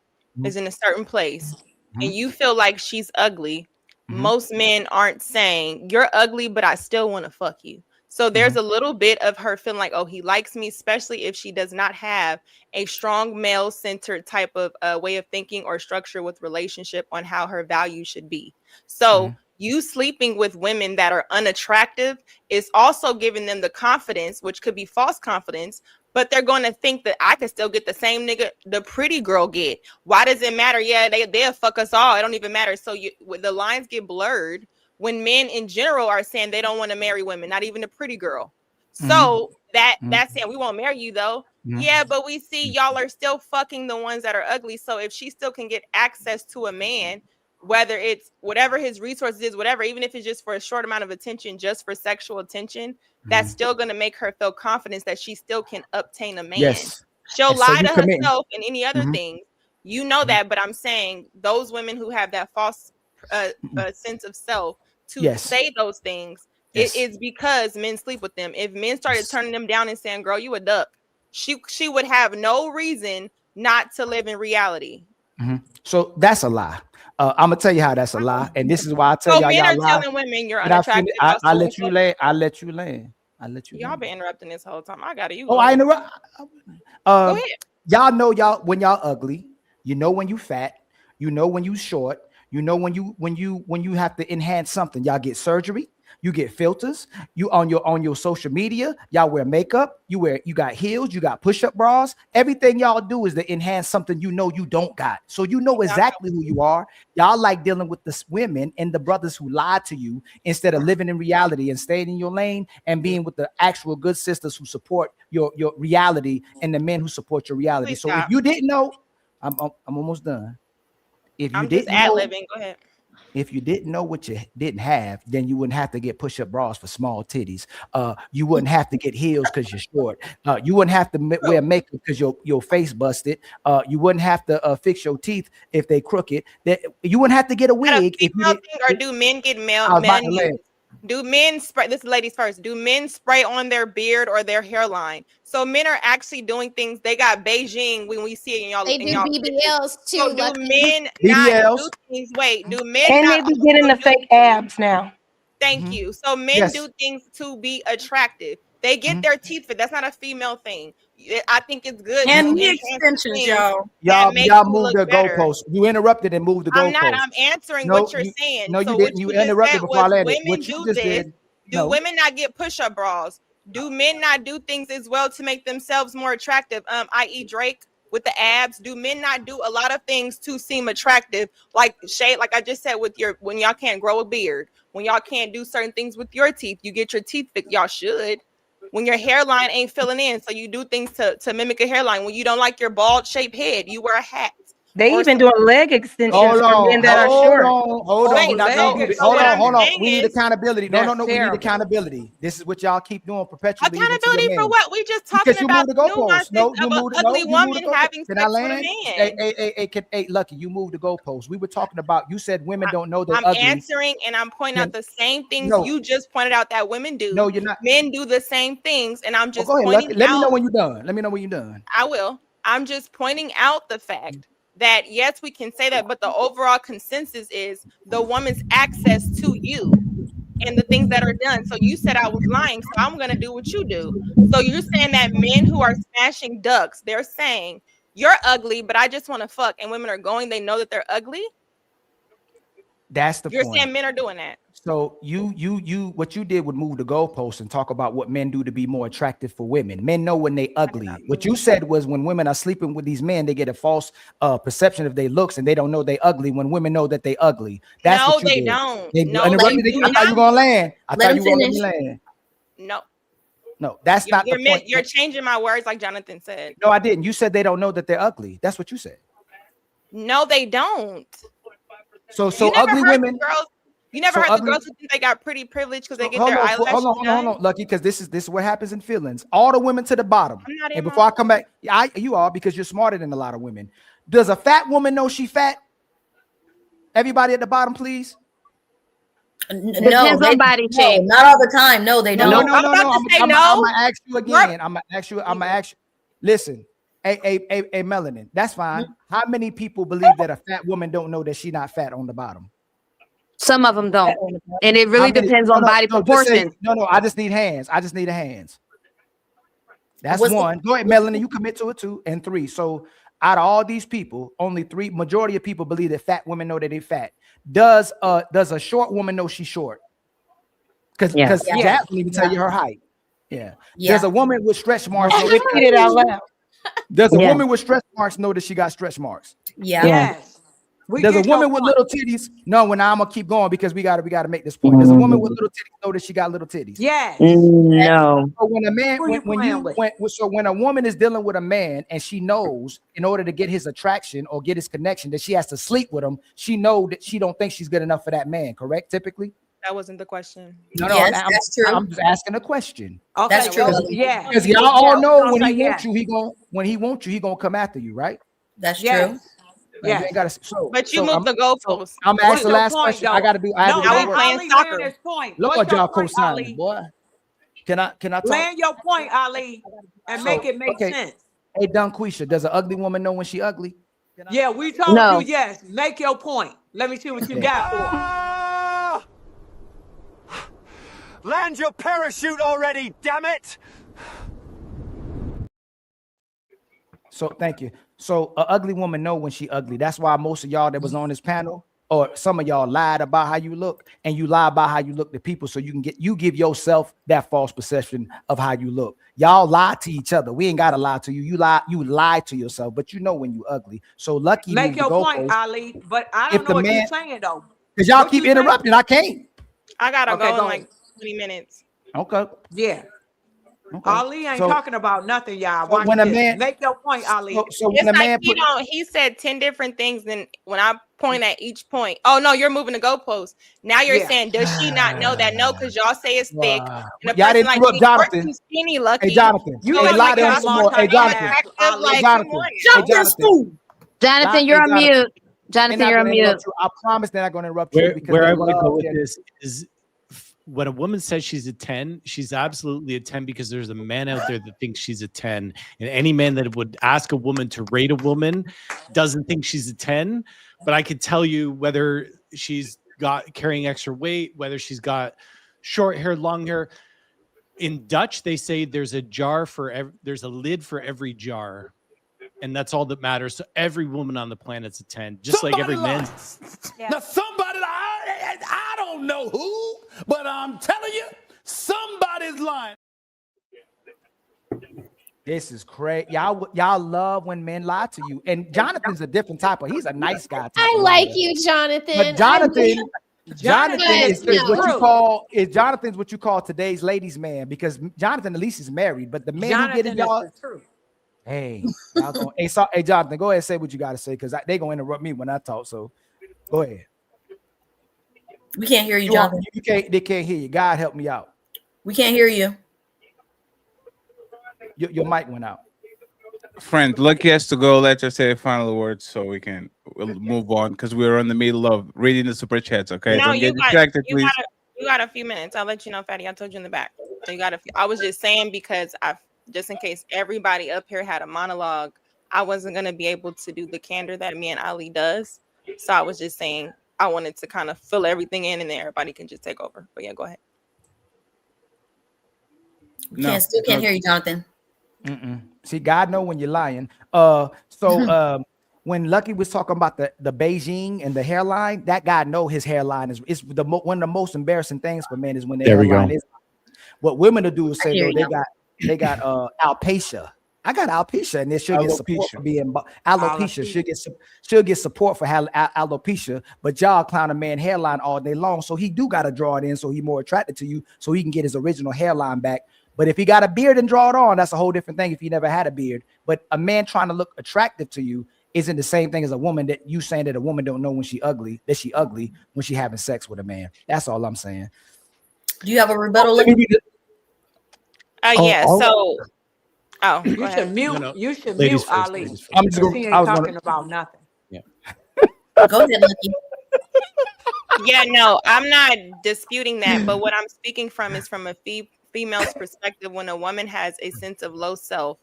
is in a certain place, and you feel like she's ugly, most men aren't saying you're ugly, but I still want to fuck you. So there's a little bit of her feeling like, oh, he likes me, especially if she does not have a strong male-centered type of way of thinking or structure with relationship on how her value should be. So you sleeping with women that are unattractive is also giving them the confidence, which could be false confidence, but they're going to think that I can still get the same nigga the pretty girl get. Why does it matter? Yeah, they'll fuck us all. It don't even matter. So the lines get blurred when men in general are saying they don't want to marry women, not even a pretty girl. So that's saying we won't marry you though. Yeah, but we see y'all are still fucking the ones that are ugly. So if she still can get access to a man, whether it's whatever his resources is, whatever, even if it's just for a short amount of attention, just for sexual attention, that's still going to make her feel confidence that she still can obtain a man. Yes. She'll And so lie you to committing. herself and any other thing. You know that, but I'm saying those women who have that false sense of self to say those things, it is because men sleep with them. If men started turning them down and saying, girl, you a duck, she would have no reason not to live in reality. So that's a lie. I'm gonna tell you how that's a lie, and this is why I tell So y'all. men y'all are lie. telling women you're But unattractive. I let you land. I let you land. Y'all been interrupting this whole time. I got it. You Oh, go I ahead. interrupt. Go ahead. Y'all know when y'all ugly. You know when you fat. You know when you short. You know when you have to enhance something. Y'all get surgery. You get filters. You on your social media. Y'all wear makeup. You got heels. You got push-up bras. Everything y'all do is to enhance something you know you don't got. So you know exactly who you are. Y'all like dealing with the women and the brothers who lied to you instead of living in reality and staying in your lane and being with the actual good sisters who support your reality and the men who support your reality. So if you didn't know, I'm almost done. If you I'm just didn't know, ad-libbing. Go ahead. if you didn't know what you didn't have, then you wouldn't have to get push-up bras for small titties. You wouldn't have to get heels because you're short. You wouldn't have to wear makeup because your face busted. You wouldn't have to fix your teeth if they crooked. You wouldn't have to get a wig if you didn't. Or do men get I was about to land. Do men spray? This is ladies first. Do men spray on their beard or their hairline? So men are actually doing things. They got Beijing when we see it in y'all. They do BBLs too. So do men BBLs. not do things? Wait, do men And not they be getting the fake abs now. Thank you. So men do things to be attractive. They get their teeth fit. That's not a female thing. I think it's good. And to knee enhance extensions, things y'all. that make Y'all you moved the look better. goalpost. You interrupted and moved the goalpost. I'm not. I'm answering what you're saying. No, so you what didn't. You just interrupted said before I was landed. women What you do just this. did. Do women not get push-up bras? Do men not do things as well to make themselves more attractive? I.e. Drake with the abs. Do men not do a lot of things to seem attractive? Like shade, like I just said, with when y'all can't grow a beard, when y'all can't do certain things with your teeth, you get your teeth fixed. Y'all should. When your hairline ain't filling in, so you do things to mimic a hairline. When you don't like your bald shaped head, you wear a hat. They even doing leg extensions Hold for men that are short. on. We're not gonna do this. Hold on. We need accountability. No. We need terrible. accountability. This is what y'all keep doing perpetually. even to Accountability your for men. what? We just talking Because you about moved the goalposts. nuances No, of you an moved ugly you moved the woman having goalposts. Can I sex with a land? man. Hey, Lucky, you moved the goalposts. We were talking about. You said women don't know they're I'm ugly. answering and I'm pointing out the same things No. you just pointed out that women do. No, you're not. Men do the same things, and I'm just Go ahead, pointing Lucky. Let me know out. when you're done. Let me know when you're done. I will. I'm just pointing out the fact that yes, we can say that, but the overall consensus is the woman's access to you and the things that are done. So you said I was lying, so I'm gonna do what you do. So you're saying that men who are smashing ducks, they're saying you're ugly, but I just want to fuck, and women are going, they know that they're ugly. That's the You're point. saying men are doing that. So you what you did would move the goalposts and talk about what men do to be more attractive for women. Men know when they ugly. What you said was when women are sleeping with these men, they get a false perception of their looks and they don't know they ugly when women know that they ugly. That's No, what you they did. don't. They No, interrupted they me. do I thought you were gonna land. I Let thought him you were gonna let finish. me land. No. No, that's not the point. You're changing my words like Jonathan said. No, I didn't. You said they don't know that they're ugly. That's what you said. No, they don't. So You never ugly heard women. the girls. You never So heard ugly- the girls who think they got pretty privilege because they get Hold their on, eyelashes done? hold on, Lucky, because this is what happens in feelings. All the women to the bottom. I'm not And in before I come back, you are because you're smarter than a lot of women. Does a fat woman know she fat? Everybody at the bottom, please. No, Depends on body shape. not all the time. No, they No, don't. no, no, no. I'm gonna ask you again. Yep. I'm gonna ask you. Listen, a melanin. That's fine. How many people believe that a fat woman don't know that she's not fat on the bottom? Some of them don't, and it really depends on body proportions. No. I just need hands. I just need a hands. That's What's one. Go ahead, Melanie. You commit to it too. And 3. So out of all these people, only 3. Majority of people believe that fat women know that they're fat. Does a short woman know she's short? Because Jack can even tell you her height. Yeah. Does a woman with stretch marks know? Repeat it out loud. Does a woman with stretch marks know that she got stretch marks? Yeah. Yes. Does a woman with little titties? No, now I'm gonna keep going because we gotta make this point. Does a woman with little titties know that she got little titties? Yes. No. So when a man, Who you playing with? when a woman is dealing with a man and she knows in order to get his attraction or get his connection that she has to sleep with him, she know that she don't think she's good enough for that man. Correct? Typically. That wasn't the question. No, Yes, that's true. I'm just asking a question. Okay, That's true. Yeah. Because y'all all know Don't when say he wants yes. you, he gonna come after you, right? That's Yes. true. Like, you ain't gotta, so, But you so moved the goalposts. I'm What's asking the your last point, question. though? I gotta do. I No, have to Now do we work. playing Ali, soccer. land his point. Lord, What's your y'all point, co-signing, Ali? boy. Can I talk? Land your point, Ali, and make it make sense. Hey, Donquisha, does an ugly woman know when she ugly? Yeah, we told No. you yes. Make your point. Let me see what you got for it. Land your parachute already, damn it! So thank you. So an ugly woman know when she ugly. That's why most of y'all that was on this panel, or some of y'all lied about how you look, and you lie about how you look to people, so you give yourself that false perception of how you look. Y'all lie to each other. We ain't gotta lie to you. You lie to yourself, but you know when you ugly. So Lucky Make moved your the point, goalpost. Ali. But I If don't know the what man- you're saying though. Because y'all What keep you saying? interrupting. I can't. I gotta Okay, go in go like ahead. 20 minutes. Okay. Yeah. Okay. Ali ain't So- talking about nothing, y'all. so Watch when a this. man- Make your point, Ali. So when It's a like man he put, don't. He said 10 different things. Then when I point at each point, oh no, you're moving the goalpost. Now you're Yeah. saying, does she not know that? No, because y'all say it's thick. Wow. And a Y'all person didn't like interrupt me, Jonathan. you're too skinny, Lucky. Hey, Jonathan. You So Hey, it's know lie like you down can't some more. Hey, Jonathan. attractive, Hey, like Jonathan. come on. Hey, Jonathan. Jonathan, you're on mute. Jonathan, They're you're not on gonna mute. interrupt you. I promise they're not going to interrupt you because Where they I want to go love with their- this is when a woman says she's a 10, she's absolutely a 10 because there's a man out there that thinks she's a 10. And any man that would ask a woman to rate a woman doesn't think she's a 10. But I could tell you whether she's got carrying extra weight, whether she's got short hair, long hair. In Dutch, they say there's a jar for there's a lid for every jar. And that's all that matters. So every woman on the planet's a 10, just like every man. Now somebody, I don't know who, but I'm telling you, somebody's lying. This is crazy. Y'all love when men lie to you. And Jonathan's a different type of, he's a nice guy. type I of like liar. you, Jonathan. But Jonathan is no. what you call today's ladies' man, because Jonathan at least is married, but the men who get in y'all. is the truth. Hey, hey, Jonathan, go ahead and say what you got to say, because they gonna interrupt me when I talk. So go ahead. We can't hear you, Jonathan. They can't hear you. God help me out. We can't hear you. Your mic went out. Friend, Lucky has to go. Let her say final words so we'll move on because we're in the middle of reading the super chats. Okay, No, don't you get got, distracted, you please. got a few minutes. I'll let you know, Fatty. I told you in the back. So you got a few. I was just saying because just in case everybody up here had a monologue, I wasn't gonna be able to do the candor that me and Ali does. So I was just saying I wanted to kind of fill everything in, and then everybody can just take over. But yeah, go ahead. Still can't hear you, Jonathan. See, God know when you're lying. So when Lucki was talking about the Beijing and the hairline, that guy know his hairline is one of the most embarrassing things for men is when their hairline is. What women will do is say though they got alopecia. I got alopecia, and she'll get support for being alopecia. She'll get support for alopecia, but y'all clown a man hairline all day long, so he do got to draw it in, so he more attracted to you, so he can get his original hairline back. But if he got a beard and draw it on, that's a whole different thing. If he never had a beard, but a man trying to look attractive to you isn't the same thing as a woman that you saying that a woman don't know when she ugly when she having sex with a man. That's all I'm saying. Do you have a rebuttal? Yeah. So. Oh, you should mute. No. You should Ladies mute first, Ali. ladies first. I'm just He ain't talking about nothing. Go ahead, Lucki. Yeah, no, I'm not disputing that, but what I'm speaking from is from a female's perspective. When a woman has a sense of low self,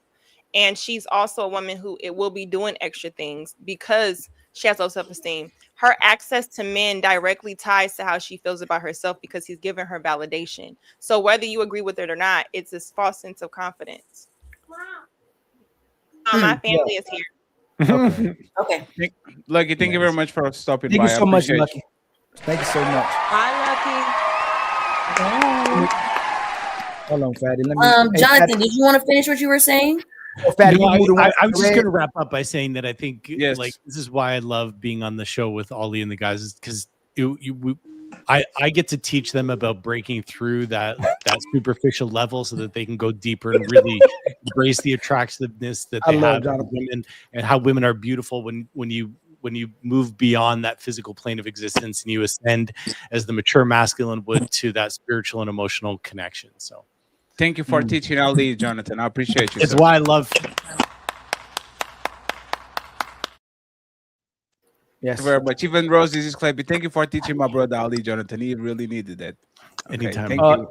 and she's also a woman who it will be doing extra things because she has low self-esteem, her access to men directly ties to how she feels about herself because he's giving her validation. So whether you agree with it or not, it's this false sense of confidence. My family is here. Okay. Lucky, thank you very much for stopping Thank by. you so much, Lucky. Thank you so much. Hi, Hold on, Fatty. Let me. Jonathan, did you want to finish what you were saying? Fatty, No, you I was just going to wrap up by saying that I think like this is why I love being on the show with Ollie and the guys, is because I get to teach them about breaking through that superficial level so that they can go deeper and really embrace the attractiveness that they have in women, and how women are beautiful when you move beyond that physical plane of existence and you ascend as the mature masculine would to that spiritual and emotional connection. So thank you for teaching Ali, Jonathan. I appreciate you. It's why I love. Yes, thank you very much. Even Rosie is clapping. Thank you for teaching my brother Ali, Jonathan. He really needed that. Okay, anytime. Thank you.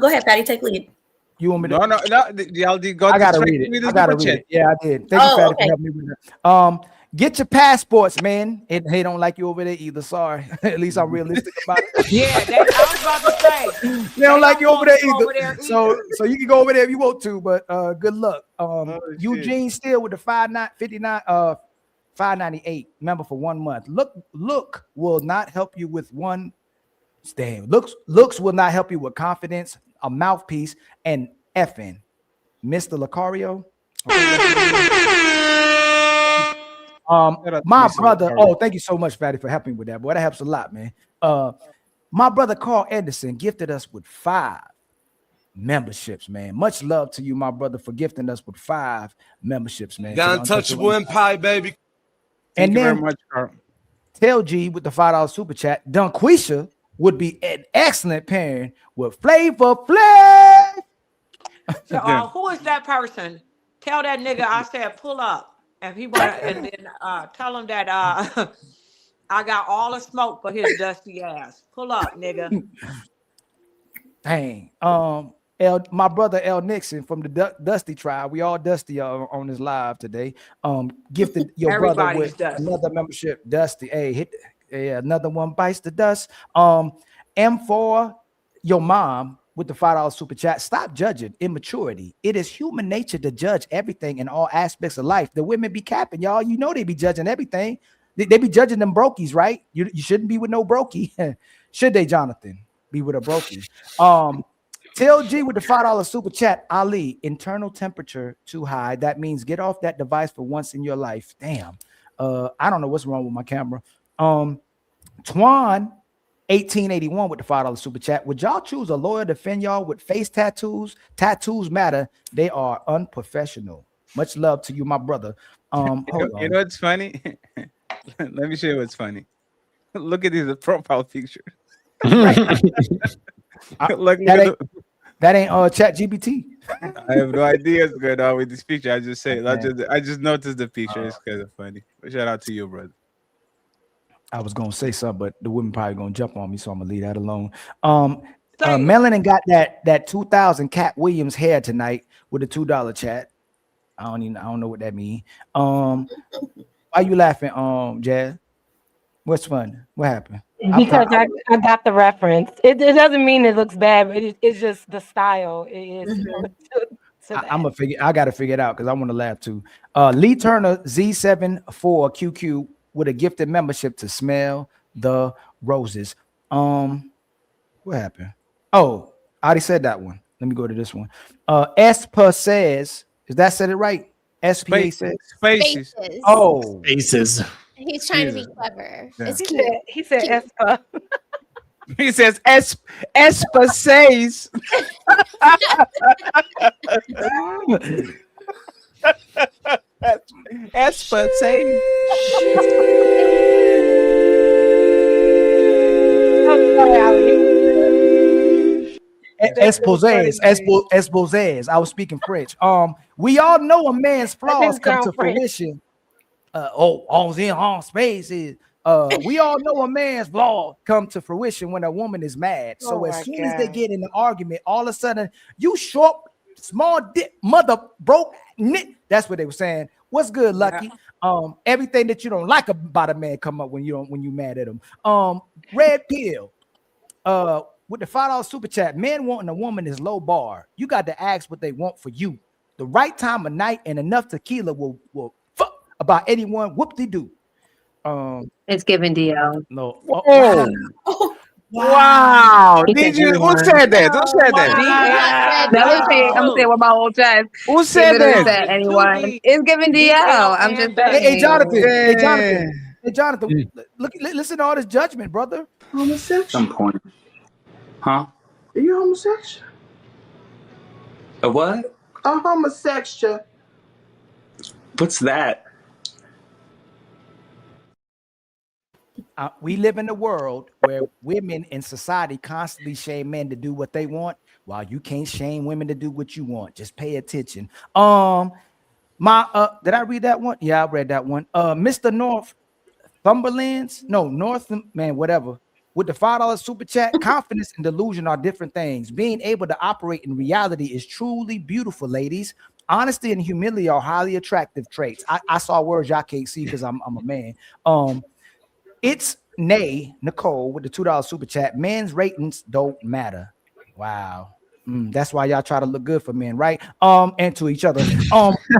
Go ahead, Patty. Take lead. You want me to? No. The got I gotta read it. I gotta read it. Yeah, I did. Thank you, Fatty, for helping me with that. Get your passports, man. They don't like you over there either. Sorry. At least I'm realistic about it. Yeah, I was about to say. They don't like you over there either. So you can go over there if you want to, but good luck. Eugene still with the 598. Remember, for 1 month. Look will not help you with one. Damn. Looks will not help you with confidence, a mouthpiece, and effing. Mr. Lucario. My brother. Oh, thank you so much, Fatty, for helping with that. Boy, that helps a lot, man. My brother Carl Anderson gifted us with 5 memberships, man. Much love to you, my brother, for gifting us with 5 memberships, man. The Untouchable Empire, baby. And Thank you then very much, Carl. Tell G with the $5 super chat. Donquisha would be an excellent pairing with Flavor Flav. So, who is that person? Tell that nigga I said pull up. If he want, and then tell him that I got all the smoke for his dusty ass. Pull up, nigga. Dang. My brother L Nixon from the Dusty tribe. We all dusty on this live today. Gifted your brother with another membership. Dusty. Hey, another one bites the dust. M4, your mom with the $5 super chat. Stop judging immaturity. It is human nature to judge everything in all aspects of life. The women be capping, y'all. You know they be judging everything. They be judging them brokies, right? You shouldn't be with no brokey. Should they, Jonathan? Be with a brokey. Tell G with the $5 super chat. Ali, internal temperature too high. That means get off that device for once in your life. Damn. I don't know what's wrong with my camera. Twan 1881 with the $5 super chat. Would y'all choose a lawyer to defend y'all with face tattoos? Tattoos matter. They are unprofessional. Much love to you, my brother. Hold on. You know what's funny? Let me show you what's funny. Look at his profile picture. That ain't Chat GBT. I have no idea what's going on with this picture. I just say I just noticed the picture. It's kind of funny. But shout out to you, brother. I was gonna say something, but the women probably gonna jump on me, so I'm gonna leave that alone. Melanin got that 2000 Cat Williams hair tonight with a $2 chat. I don't know what that means. Why you laughing, Jazz? What's funny? What happened? Because I got the reference. It doesn't mean it looks bad, but it's just the style. It is I'm gonna figure. I gotta figure it out because I want to laugh too. Lee Turner Z74QQ with a gifted membership to Smell the Roses. What happened? Oh, I already said that one. Let me go to this one. Espa says, is that said it right? SPA says Spaces. Oh, Spaces. He's trying to be clever. Yeah. It's cute. He said Espa. He says Espa says. Espa says. Exposés. I was speaking French. We all know a man's flaws come to fruition. Spaces. We all know a man's flaw come to fruition when a woman is mad. So as soon as they get in the argument, all of a sudden, you short, small dick, mother broke knit. That's what they were saying. What's good, Lucky? Everything that you don't like about a man come up when you mad at him. Red Pill. With the $5 super chat, men wanting a woman is low bar. You got to ask what they want for you. The right time of night and enough tequila will fuck about anyone. Whoop-de-doo. It's giving DL. No. Wow. Did you? Who said that? Who said that? I'm saying with my whole chest. Who said that? Anyone? It's giving DL. I'm just saying. Hey, Jonathan. Look, listen to all this judgment, brother. Homosexual. Some point. Huh? Are you homosexual? A what? A homosexual. What's that? We live in a world where women in society constantly shame men to do what they want, while you can't shame women to do what you want. Just pay attention. Did I read that one? Yeah, I read that one. Mr. Northman, whatever. With the $5 super chat, confidence and delusion are different things. Being able to operate in reality is truly beautiful, ladies. Honesty and humility are highly attractive traits. I saw words y'all can't see because I'm a man. It's Nicole with the $2 super chat. Men's ratings don't matter. Wow. That's why y'all try to look good for men, right? And to each other.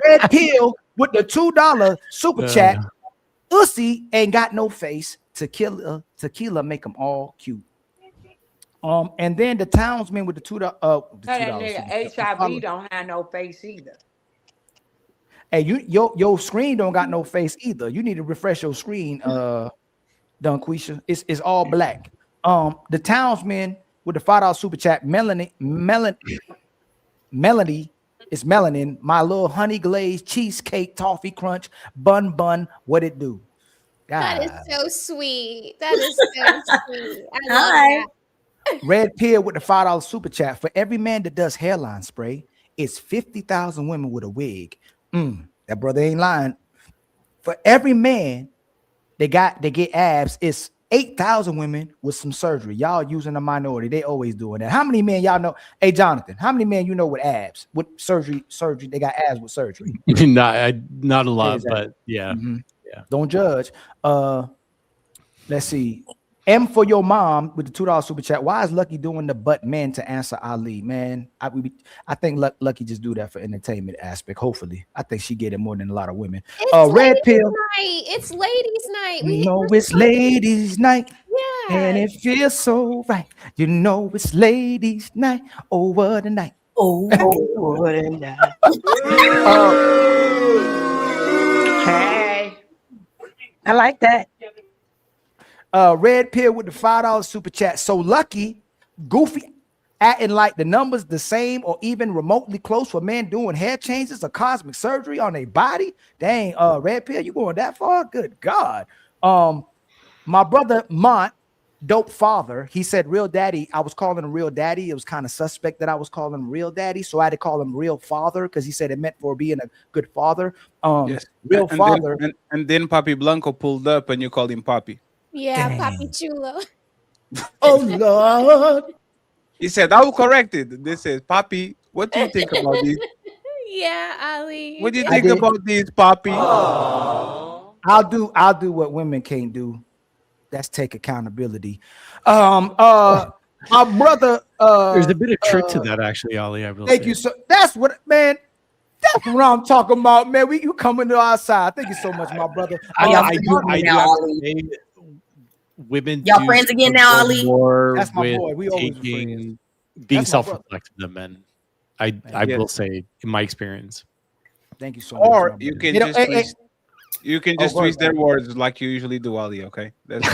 Red Pill with the $2 super chat. Ussy ain't got no face. Tequila make them all cute. And then the townsman with the $2. That nigga HIV don't have no face either. Hey, your screen don't got no face either. You need to refresh your screen, Donquisha. It's all black. The townsman with the $5 super chat, Melanie is melanin. My little honey glazed cheesecake toffee crunch bun. What it do? God. That is so sweet. That is so sweet. I love that. Red Pill with the $5 super chat. For every man that does hairline spray, it's 50,000 women with a wig. That brother ain't lying. For every man they get abs, it's 8,000 women with some surgery. Y'all using a minority. They always doing that. How many men y'all know? Hey, Jonathan, how many men you know with abs? With surgery, they got abs with surgery. Not a lot, but yeah. Yeah. Don't judge. Let's see. M for your mom with the $2 super chat. Why is Lucky doing the butt man to answer Ali? Man, I think Lucky just do that for entertainment aspect. Hopefully, I think she get it more than a lot of women. Red Pill. It's ladies' night. It's ladies' night. Yeah. And it feels so right. You know it's ladies' night. Oh, what a night. Oh, what a night. Hey. I like that. Red Pill with the $5 super chat. So Lucky, goofy, acting like the numbers the same or even remotely close for men doing hair changes or cosmetic surgery on their body. Dang, Red Pill, you going that far? Good God. My brother Mont, dope father, he said real daddy. I was calling him real daddy. It was kind of suspect that I was calling him real daddy, so I had to call him real father because he said it meant for being a good father. Yes. Real father. And then Papi Blanco pulled up and you called him Papi. Yeah, Papi Chulo. Oh Lord. He said, I will correct it. This is Papi. What do you think about this? Yeah, Ali. What do you think about this, Papi? I'll do what women can't do. That's take accountability. My brother. There's a bit of truth to that, actually, Ali. I will. Thank you. So that's what, man. That's what I'm talking about, man. You coming to our side. Thank you so much, my brother. I do have to say, women Y'all do friends again now, struggle Ali? more That's my with boy. We always were being That's my brother. self-reflective than men. I will say, in my experience. Thank you so much. Or my you brother. can You know, just twist, you can just go twist ahead. their words like you usually do, Ali. Okay, that's.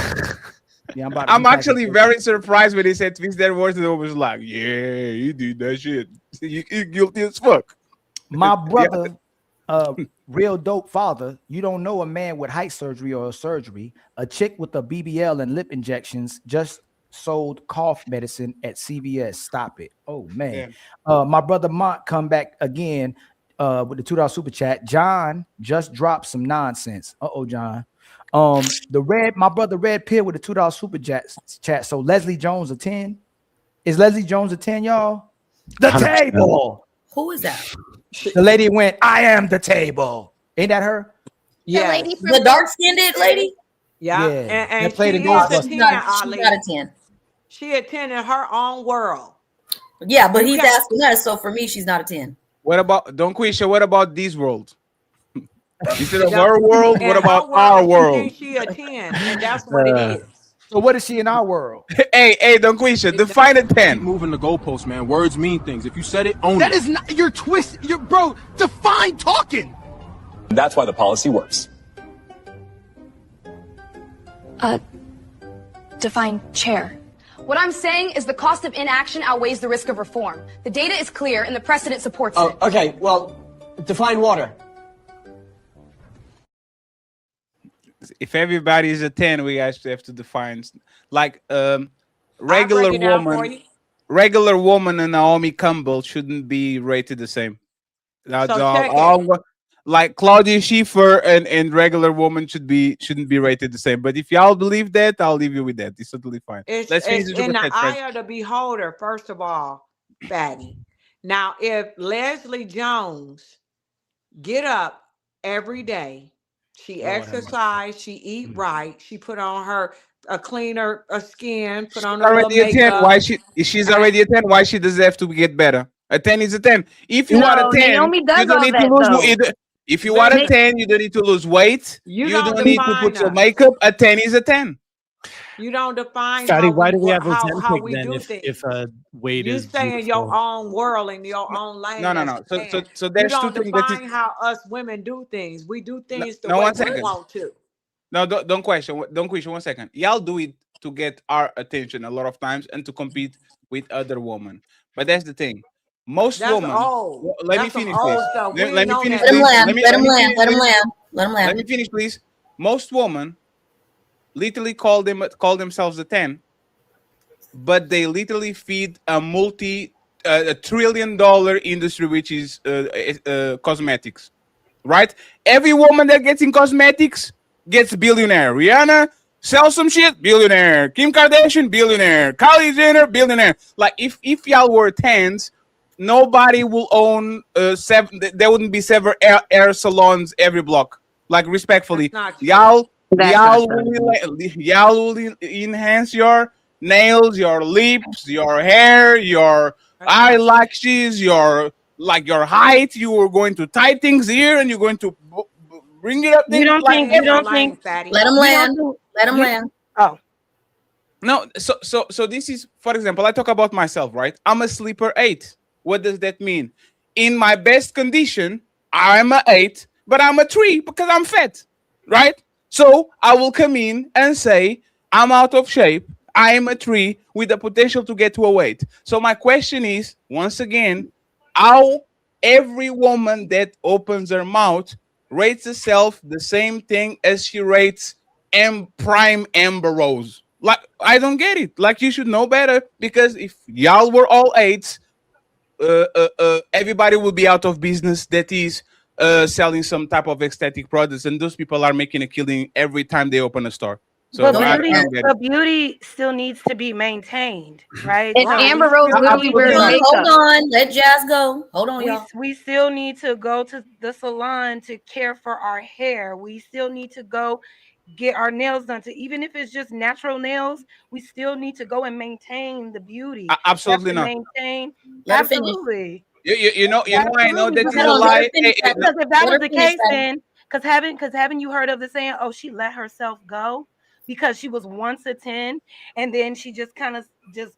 Yeah, I'm about to I'm be packing actually up. very surprised when they said twist their words, and I was like, "Yeah, you did that shit. You guilty as fuck." My brother, real dope father. You don't know a man with height surgery or a surgery. A chick with a BBL and lip injections just sold cough medicine at CVS. Stop it. Oh man. My brother Mont come back again with the $2 super chat. John just dropped some nonsense. John. My brother Red Pill with the $2 super chat. So Leslie Jones a 10. Is Leslie Jones a 10, y'all? The 100%. table. Who is that? The lady went, I am the table. Ain't that her? Yeah. lady from The dark-skinned lady? Yeah. Yeah. And That played she in is a Ghostbusters. 10, She's not Ali. a 10. She attended her own world. Yeah, but You he's got- asking us, so for me, she's not a 10. What about Donquisha? What about this world? Instead of Yeah. her world, In what her about world, our she world? thinks she a 10, and that's what it is. So what is she in our world? Hey, Donquisha, define a 10. Keep moving the goalposts, man. Words mean things. If you said it, own That it. is not your twist. Your bro, define talking. That's why the policy works. Define chair. What I'm saying is the cost of inaction outweighs the risk of reform. The data is clear and the precedent supports it. Okay, well, define water. If everybody is a 10, we actually have to define like break it down for you. regular woman and Naomi Campbell shouldn't be rated the same. So check it. Like Claudia Schiffer and regular woman shouldn't be rated the same. But if y'all believe that, I'll leave you with that. It's totally fine. Let's finish It's the in the super eye chat, of the beholder, first of all, Fatty. Now, if Leslie Jones get up every day, she exercise, she eat right, she put on her a cleaner skin, put on a little already a 10. makeup. Why she's already a 10? Why she does have to get better? A 10 is a 10. If you are a 10, Naomi does you don't all need that, to lose though. weight. If you are a 10, you don't need to lose weight. You You don't don't need to define put some us. makeup. A 10 is a 10. You don't define Fatty, how why we, do we have how Ozempic we then do if things. weight You is stay in your beautiful? own world, in your own lane. No. as a man. So You there's two don't things that is. define how us women do things. We do things the No, way one we second. want to. No, don't question. 1 second. Y'all do it to get our attention a lot of times and to compete with other women. But that's the thing. Most That's women. old. Let me That's some finish, old please. stuff. We Let ain't me on finish, that. Let him please. land. Let him me land. finish, Let him please. land. Let him Let land. me finish, please. Most women literally call themselves a 10, but they literally feed a $1 trillion industry, which is cosmetics. Right? Every woman that gets in cosmetics gets billionaire. Rihanna sells some shit, billionaire. Kim Kardashian, billionaire. Kylie Jenner, billionaire. Like if y'all were 10s, nobody will own there wouldn't be several hair salons every block. Like respectfully, y'all will enhance your nails, your lips, your hair, your eyelashes, your height. You are going to tie things here, and you're going to bring it up. You don't like think? You don't think? Let him land. Let him land. Oh. No, so this is, for example, I talk about myself, right? I'm a sleeper 8. What does that mean? In my best condition, I'm a 8, but I'm a 3 because I'm fat, right? So I will come in and say, I'm out of shape. I am a 3 with the potential to get to a 8. So my question is, once again, how every woman that opens her mouth rates herself the same thing as she rates prime Amber Rose. Like, I don't get it. Like, you should know better, because if y'all were all 8s, everybody will be out of business that is selling some type of aesthetic products, and those people are making a killing every time they open a store. So But I don't get it. beauty still needs to be maintained, right? And So Amber we Rose still literally need wears to- makeup. Hold on. Let Jazz go. Hold on, y'all. We still need to go to the salon to care for our hair. We still need to go get our nails done, to even if it's just natural nails, we still need to go and maintain the beauty. Absolutely we have not. to maintain. Let her finish. Absolutely. You know, I know that is a Hold on, let her lie. finish that. Because if that Let was her the finish case, that. then because haven't you heard of the saying, oh, she let herself go because she was once a 10 and then she just kind of just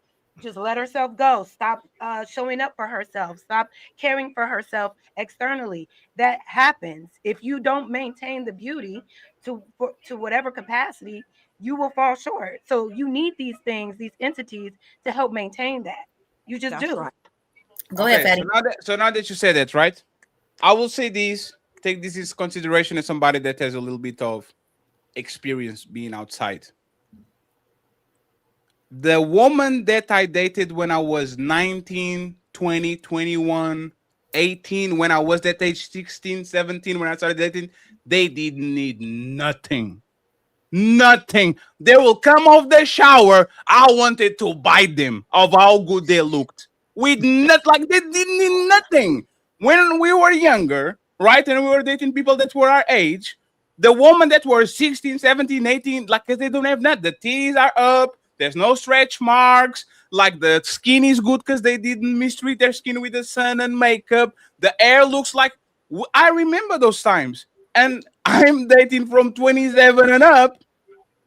let herself go, stop showing up for herself, stop caring for herself externally. That happens if you don't maintain the beauty to whatever capacity, you will fall short. So you need these things, these entities, to help maintain that. You just That's do. right. Go ahead, Fatty. So now that you say that, right? I will say this. Take this into consideration as somebody that has a little bit of experience being outside. The woman that I dated when I was 19, 20, 21, 18, when I was that age, 16, 17, when I started dating, they didn't need nothing. Nothing. They will come off the shower. I wanted to bite them of how good they looked. With not like they didn't need nothing. When we were younger, right? And we were dating people that were our age, the woman that were 16, 17, 18, like they don't have that. The titties are up. There's no stretch marks. Like the skin is good because they didn't mistreat their skin with the sun and makeup. The hair looks like I remember those times. And I'm dating from 27 and up,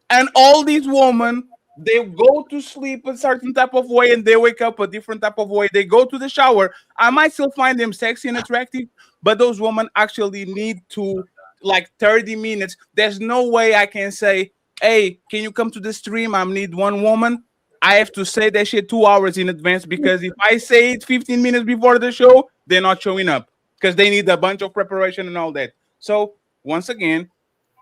and all these women, they go to sleep a certain type of way and they wake up a different type of way. They go to the shower. I might still find them sexy and attractive, but those women actually need to like 30 minutes. There's no way I can say, hey, can you come to the stream? I need one woman. I have to say that shit 2 hours in advance, because if I say it 15 minutes before the show, they're not showing up because they need a bunch of preparation and all that. So once again,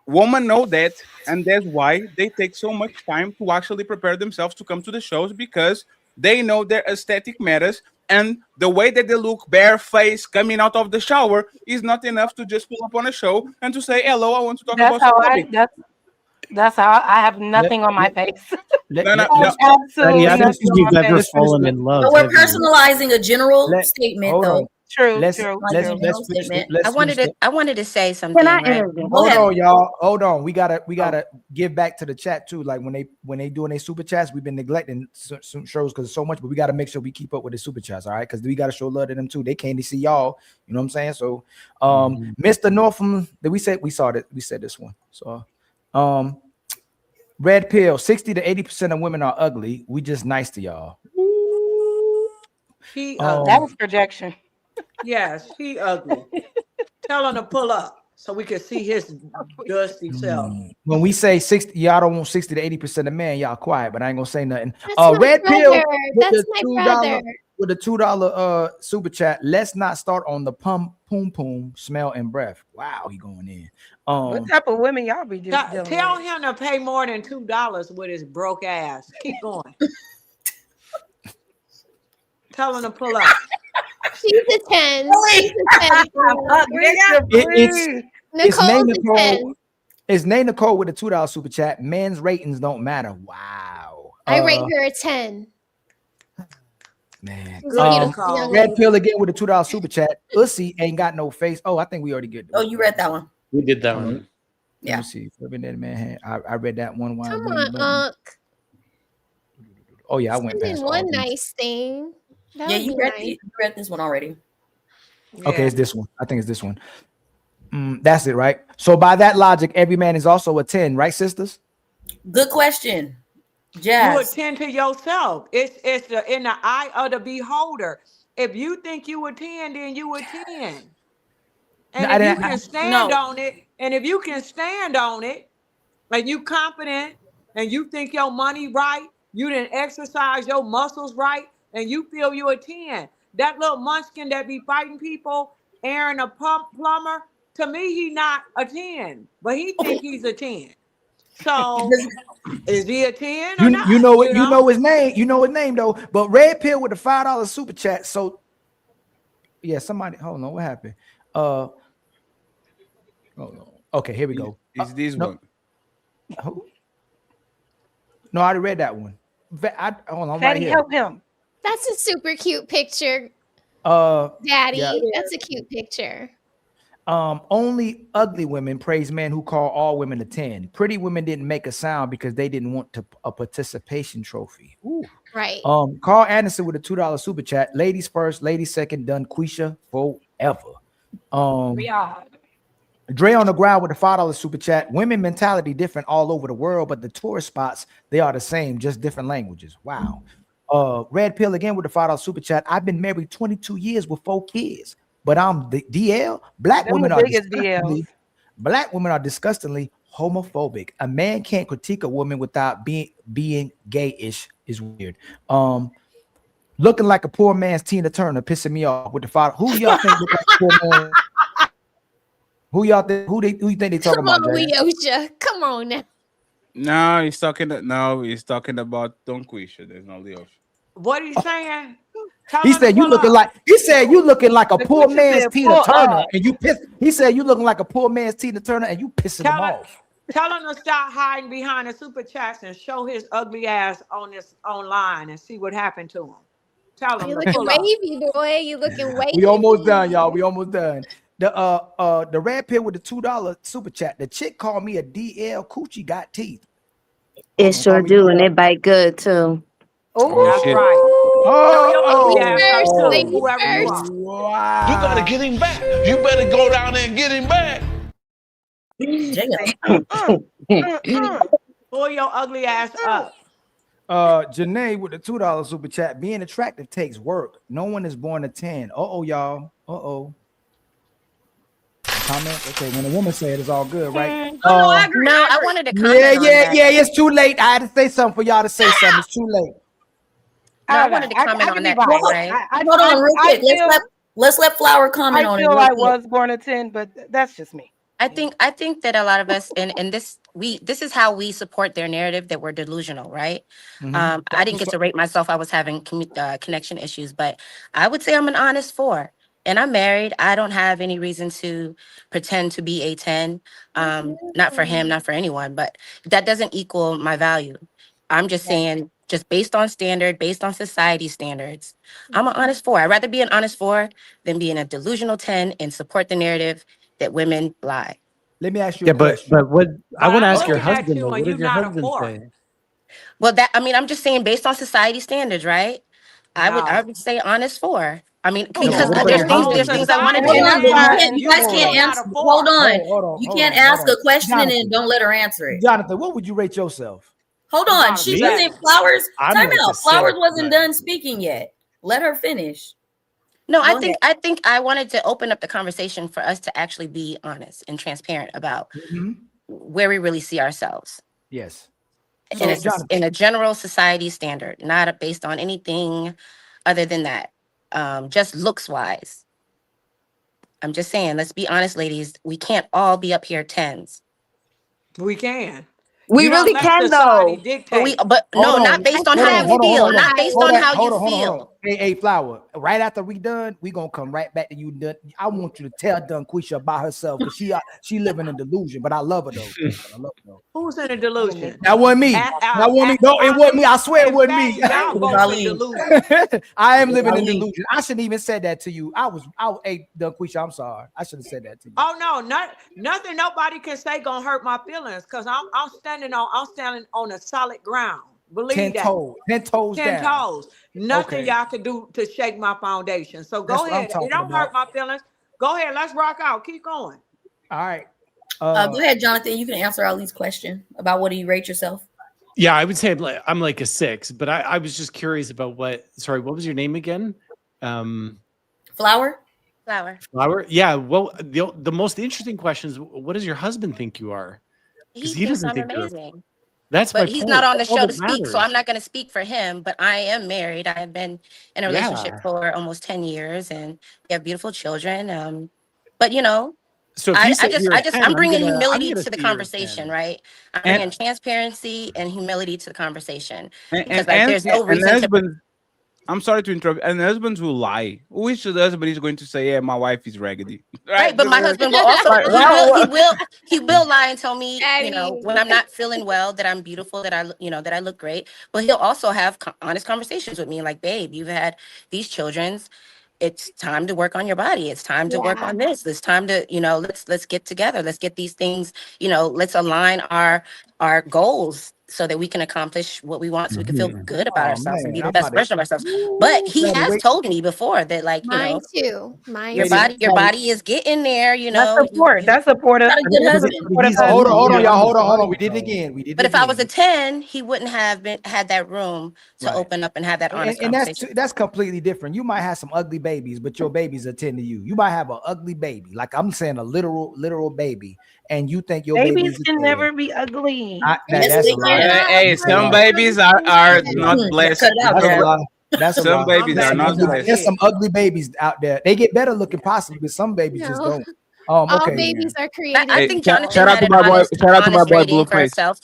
women know that, and that's why they take so much time to actually prepare themselves to come to the shows, because they know their aesthetic matters, and the way that they look bare face coming out of the shower is not enough to just pull up on a show and to say, hello, I want to talk about some topic. That's how I have nothing on my face. I Absolutely don't nothing think on you've my ever face. fallen in love. But we're have you? personalizing a general statement, hold though. on. True, Let's true, Like let's a true. general let's switch. statement. Let's switch. I wanted to say something. Can I Right? intervene? Go Hold ahead. on, y'all. Hold on. We gotta give back to the chat too. Like when they doing their super chats, we've been neglecting some shows because so much, but we gotta make sure we keep up with the super chats, all right? Because we gotta show love to them too. They came to see y'all. You know what I'm saying? So, Mr. Northam, we said this one. So, Red Pill, 60 to 80% of women are ugly. We just nice to y'all. He That was projection. Yes, he ugly. Tell him to pull up so we can see his dusty self. When we say 60, y'all don't want 60 to 80% of men, y'all quiet, but I ain't gonna say nothing. That's my Red Pill brother. with That's the my brother. with the $2 super chat. Let's not start on the poom poom smell and breath. Wow, he going in. What type of women y'all be dealing with? Tell him to pay more than $2 with his broke ass. Keep going. Tell him to pull up. She's a 10. She's a 10. Nicole's a 10. It's Name Nicole with a $2 super chat. Men's ratings don't matter. Wow. I rate her a 10. Man. Red Pill again with a $2 super chat. Ussy ain't got no face. Oh, I think we already get. Oh, you read that one. We did that one. Yeah. Let me see. I read that one. Come on, Oh yeah, I went past one all these. nice thing. That Yeah, would you be read, nice. you read this one already. Okay, it's this one. I think it's this one. That's it, right? So by that logic, every man is also a 10, right, sisters? Good question. Jazz. You attend to yourself. It's in the eye of the beholder. If you think you a 10, then you a 10. And if you can stand on it, and if you can stand on it, and you confident, and you think your money right, you didn't exercise your muscles right, and you feel you a 10. That little munchkin that be fighting people, Aaron a plumber, to me, he not a 10, but he think he's a 10. So is he a 10 or not? You know his name. You know his name though. But Red Pill with the $5 super chat. So yeah, somebody hold on. What happened? Oh no. Okay, here we go. Is this one? No, I already read that one. Hold on, right here. Help him. That's a super cute picture. Daddy, yeah. that's a cute picture. Only ugly women praise men who call all women a 10. Pretty women didn't make a sound because they didn't want a participation trophy. Ooh. Right. Carl Anderson with a $2 super chat. Ladies first, ladies second, Donquisha forever. Dre on the ground with a $5 super chat. Women mentality different all over the world, but the tourist spots, they are the same, just different languages. Wow. Red Pill again with the $5 super chat. I've been married 22 years with 4 kids, but I'm the DL. Black women are disgustingly homophobic. A man can't critique a woman without being gay-ish is weird. Looking like a poor man's Tina Turner, pissing me off with the $5. Who y'all think look like a poor man? Who y'all think? Who you think they talking about? Leosha. Come on now. No, he's talking about Donquisha. There's no Leosha. What are you saying? He said you looking like a poor man's Tina Turner, and you pissed. He said you looking like a poor man's Tina Turner, and you pissing him off. Tell him to stop hiding behind the super chats and show his ugly ass on this online and see what happened to him. Tell him. You looking wavy, boy. You looking wavy. We almost done, y'all. We almost done. The Red Pill with the $2 super chat. The chick called me a DL. Coochie got teeth. It sure do, and it bite good too. Oh, that's right. Wow. You better get him back. You better go down there and get him back. Pull your ugly ass up. Janae with the $2 super chat. Being attractive takes work. No one is born a 10. Y'all. Comment. Okay, when a woman say it, it's all good, right? I wanted to comment. Yeah. It's too late. I had to say something for y'all to say something. It's too late. I wanted to comment on that. Right? Hold on, real quick. Let's let Flower comment on it. I feel I was born a 10, but that's just me. I think that a lot of us, and this is how we support their narrative that we're delusional, right? Mm-hmm. I didn't get to rate myself. I was having connection issues, but I would say I'm an honest 4. And I'm married. I don't have any reason to pretend to be a 10. Not for him, not for anyone, but that doesn't equal my value. I'm just saying, just based on standard, based on society standards, I'm an honest 4. I'd rather be an honest 4 than being a delusional 10 and support the narrative that women lie. Let me ask you a question. But what I want to ask your husband, though, what did your husband say? Well, I'm just saying based on society standards, right? I would say honest 4. I mean, because there's things I want to do. You guys can't answer. Hold on. You can't ask a question and don't let her answer it. Jonathan, what would you rate yourself? Hold on. She wasn't Flowers. Time out. Flowers wasn't done speaking yet. Let her finish. No, I think I wanted to open up the conversation for us to actually be honest and transparent about where we really see ourselves. Yes. In a general society standard, not based on anything other than that. Just looks wise. I'm just saying, let's be honest, ladies. We can't all be up here 10s. We can. We really can, though. But not based on how you feel. Not based on how you feel. Hey, Flower, right after we done, we gonna come right back to you. I want you to tell Donquisha about herself because she living in delusion, but I love her though. Who's in a delusion? That wasn't me. That wasn't me. No, it wasn't me. I swear it wasn't me. I am living in delusion. I shouldn't even said that to you. Hey, Donquisha, I'm sorry. I should have said that to you. Oh no, nothing nobody can say gonna hurt my feelings because I'm standing on a solid ground. Believe 10 that. toes. 10 toes 10 down. toes. Nothing y'all can do to shake my foundation. So go ahead. It don't hurt my feelings. Go ahead. Let's rock out. Keep going. All right. Go ahead, Jonathan. You can answer Ali's question about what do you rate yourself? Yeah, I would say I'm like a 6, but I was just curious about what was your name again? Flower? Flower. Yeah. Well, the most interesting question is, what does your husband think you are? He thinks I'm amazing. But he's not on the show to speak, so I'm not going to speak for him. But I am married. I have been in a relationship for almost 10 years, and we have beautiful children. But so I'm bringing humility to the conversation, right? I'm bringing transparency and humility to the conversation because there's no reason to. I'm sorry to interrupt. And husbands will lie. Which husband is going to say, "Yeah, my wife is raggedy"? Right, but my husband will also he will lie and tell me, when I'm not feeling well, that I'm beautiful, that I look great. But he'll also have honest conversations with me, like, "Babe, you've had these children. it's time to work on your body. It's time to work on this. It's time to, let's get together. Let's get these things, let's align our goals so that we can accomplish what we want, so we can feel good about ourselves and be the best version of ourselves. But he has told me before that, like, Mine too. your body is getting there, That's support. That's supportive. Got a good husband. Hold on, y'all. Hold on. We did it again. But if I was a 10, he wouldn't have had that room to open up and have that honest And conversation. that's completely different. You might have some ugly babies, but your babies are 10 to you. You might have an ugly baby, like I'm saying, a literal baby, and you think your babies can never be ugly. That's a lie. Hey, some babies are not blessed. Some babies are not blessed. There's some ugly babies out there. They get better looking possibly, but some babies just don't. All Okay. babies are created. I think Jonathan shout out had to my an boy. honest, Shout out to my honest boy rating for Blueface. herself.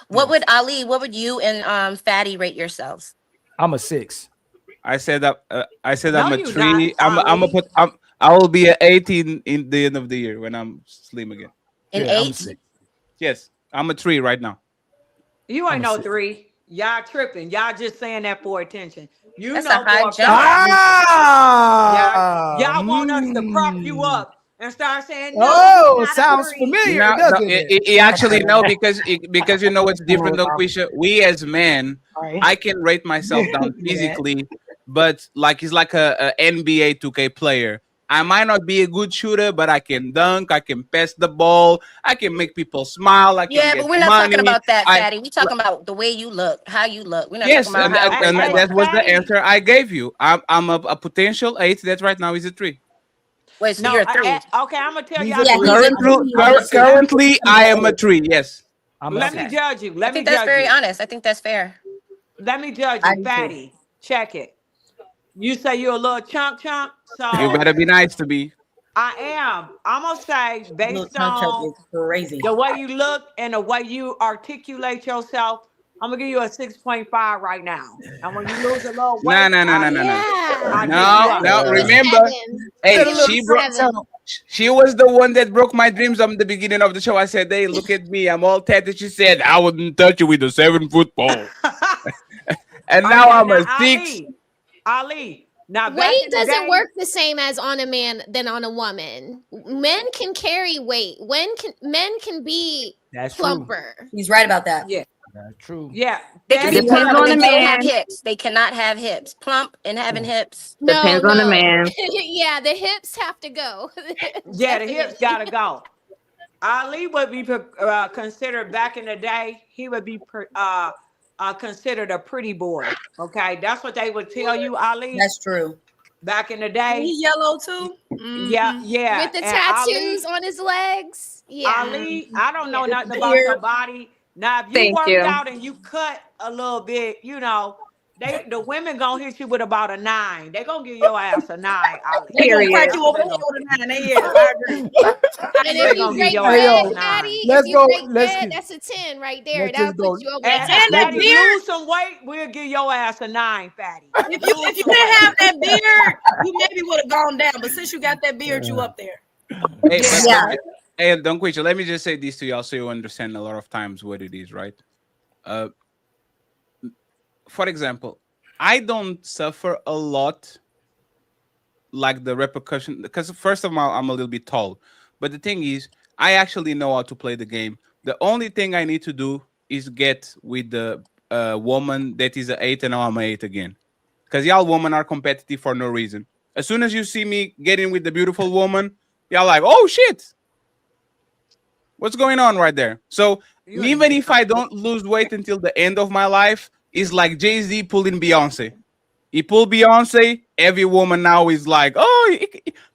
What would you and Fatty rate yourselves? I'm a 6. I said that. I said No, I'm a you 3. not, I will be an 18 in the end of the year when I'm slim again. An 8? Yes, I'm a 3 right now. You ain't no 3. Y'all tripping. Y'all just saying that for attention. You That's know a high for jump. y'all want us to prop you up and start saying no. Oh, sounds familiar, No, doesn't it? it actually no, because you know what's different, Donquisha. We as men, I can rate myself down physically, but like it's like a NBA 2K player. I might not be a good shooter, but I can dunk, I can pass the ball, I can make people smile. I can Yeah, get but we're not money. talking about that, Fatty. We're talking about the way you look, how you look. We're not Yes, talking about how and that was the answer I gave you. I'm a potential 8. That right now is a 3. Wait, so you're a 3. Okay, I'm gonna tell He's y'all. a Currently, I am a 3. Yes. Let me judge you. I think that's very honest. I think that's fair. Let me judge you, Fatty. Check it. You say you're a little chunk, so You better be nice to me. I am. I'm gonna say based on the way you look and the way you articulate yourself, I'm gonna give you a 6.5 right now. And when you lose a little weight, No. Remember, she was the one that broke my dreams on the beginning of the show. I said, "Hey, look at me, I'm all tatted." She said, "I wouldn't touch you with a 7-foot pole." And now I'm a 6. Ali. Now weight doesn't work the same as on a man than on a woman. Men can carry weight. Men can be plumper. He's right about that. Yeah. That's true. Yeah. They can be Depends plump, on but they the can't man. have hips. They cannot have hips. Plump and having hips. Depends on the man. Yeah, the hips have to go. Yeah, the hips gotta go. Ali would be considered back in the day. He would be considered a pretty boy. Okay, that's what they would tell you, Ali. That's true. Back in the day, He yellow too. yeah. With the And tattoos on his legs. Yeah. Ali, I don't know nothing The about beard. your body. Now, if you Thank worked you. out and you cut a little bit, the women gonna hit you with about a 9. They gonna give your ass a 9. Ali. They gonna Period. crack you over the head with a 9. I agree. And if you gonna break give your bread, ass a 9. Fatty, Let's if you go. break Let's bread, keep- that's a 10 right there. let's That'll just go. put you over And the top. that if you beard. lose some weight, we'll give your ass a 9, Fatty. If you didn't have that beard, you maybe would have gone down. But since you got that beard, you up there. Hey, Yeah. hey, Donquisha, let me just say this to y'all so you understand a lot of times what it is, right? For example, I don't suffer a lot like the repercussion because first of all, I'm a little bit tall. But the thing is, I actually know how to play the game. The only thing I need to do is get with the woman that is an 8 and now I'm an 8 again. Because y'all women are competitive for no reason. As soon as you see me getting with the beautiful woman, y'all like, oh shit. What's going on right there? So even if I don't lose weight until the end of my life, it's like Jay-Z pulling Beyonce. He pulled Beyonce. Every woman now is like, oh,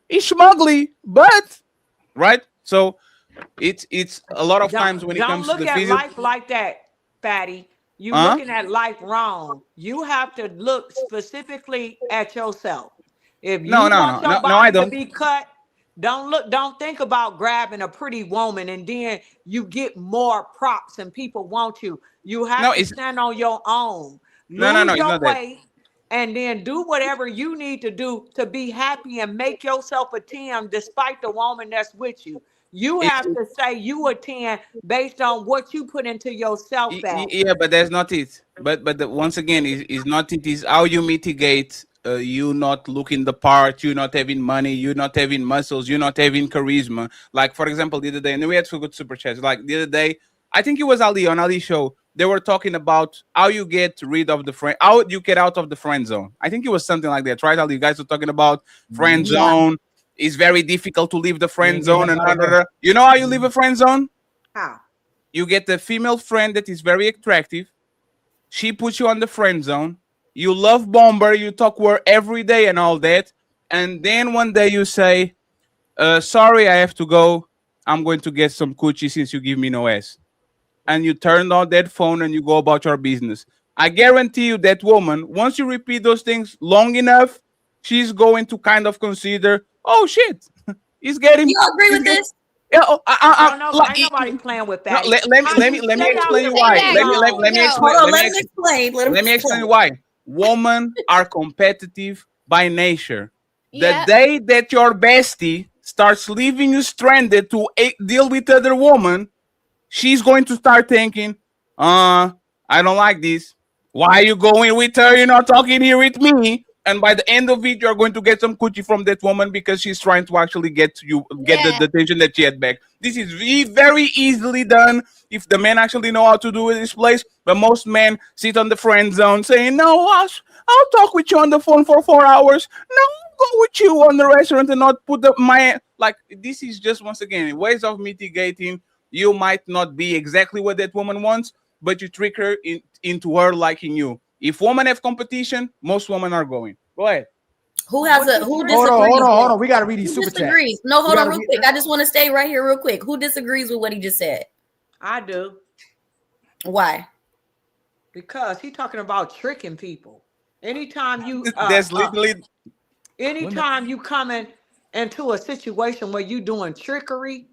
he's schmuggly, but right. So it's a lot of times when it comes to the don't look at physical. life like that, Fatty. You Huh? looking at life wrong. You have to look specifically at yourself. If you want your I body to don't. be cut, don't think about grabbing a pretty woman and then you get more props and people want you. You have to stand on your own. No, Lose it's your not that. weight and then do whatever you need to do to be happy and make yourself a 10 despite the woman that's with you. You have to say you a 10 based on what you put into yourself. Yeah, but that's not it. But once again, is not it. Is how you mitigate you not looking the part, you not having money, you not having muscles, you not having charisma. Like, for example, the other day, and we had some good super chats. Like the other day, I think it was Ali on Ali's show. They were talking about how you get rid of the friend, how you get out of the friend zone. I think it was something like that, right? Ali, you guys were talking about friend zone. It's very difficult to leave the friend zone, and you know how you leave a friend zone? How? You get a female friend that is very attractive. She puts you on the friend zone. You love bomber. You talk to her every day and all that. And then one day you say, sorry, I have to go. I'm going to get some coochie since you give me no ass. And you turn on that phone and you go about your business. I guarantee you that woman, once you repeat those things long enough, she's going to kind of consider, oh, shit, he's getting... You agree with this? Yeah, ain't nobody playing with that. No, let me explain you why. Let me explain why. Women are competitive by nature. The day that your bestie starts leaving you stranded to deal with other women, she's going to start thinking, I don't like this. Why are you going with her? You're not talking here with me. And by the end of it, you're going to get some coochie from that woman because she's trying to actually get the attention that she had back. This is very easily done if the men actually know how to do it in this place. But most men sit on the friend zone saying, no, I'll talk with you on the phone for 4 hours. No, I'll go with you on the restaurant and not put this is just, once again, ways of mitigating. You might not be exactly what that woman wants, but you trick her into her liking you. If women have competition, most women are going. Go ahead. Who disagrees? Hold on. We got to read these super chats. No, hold on real quick. I just want to stay right here real quick. Who disagrees with what he just said? I do. Why? Because he's talking about tricking people. Anytime you that's literally anytime you come into a situation where you doing trickery,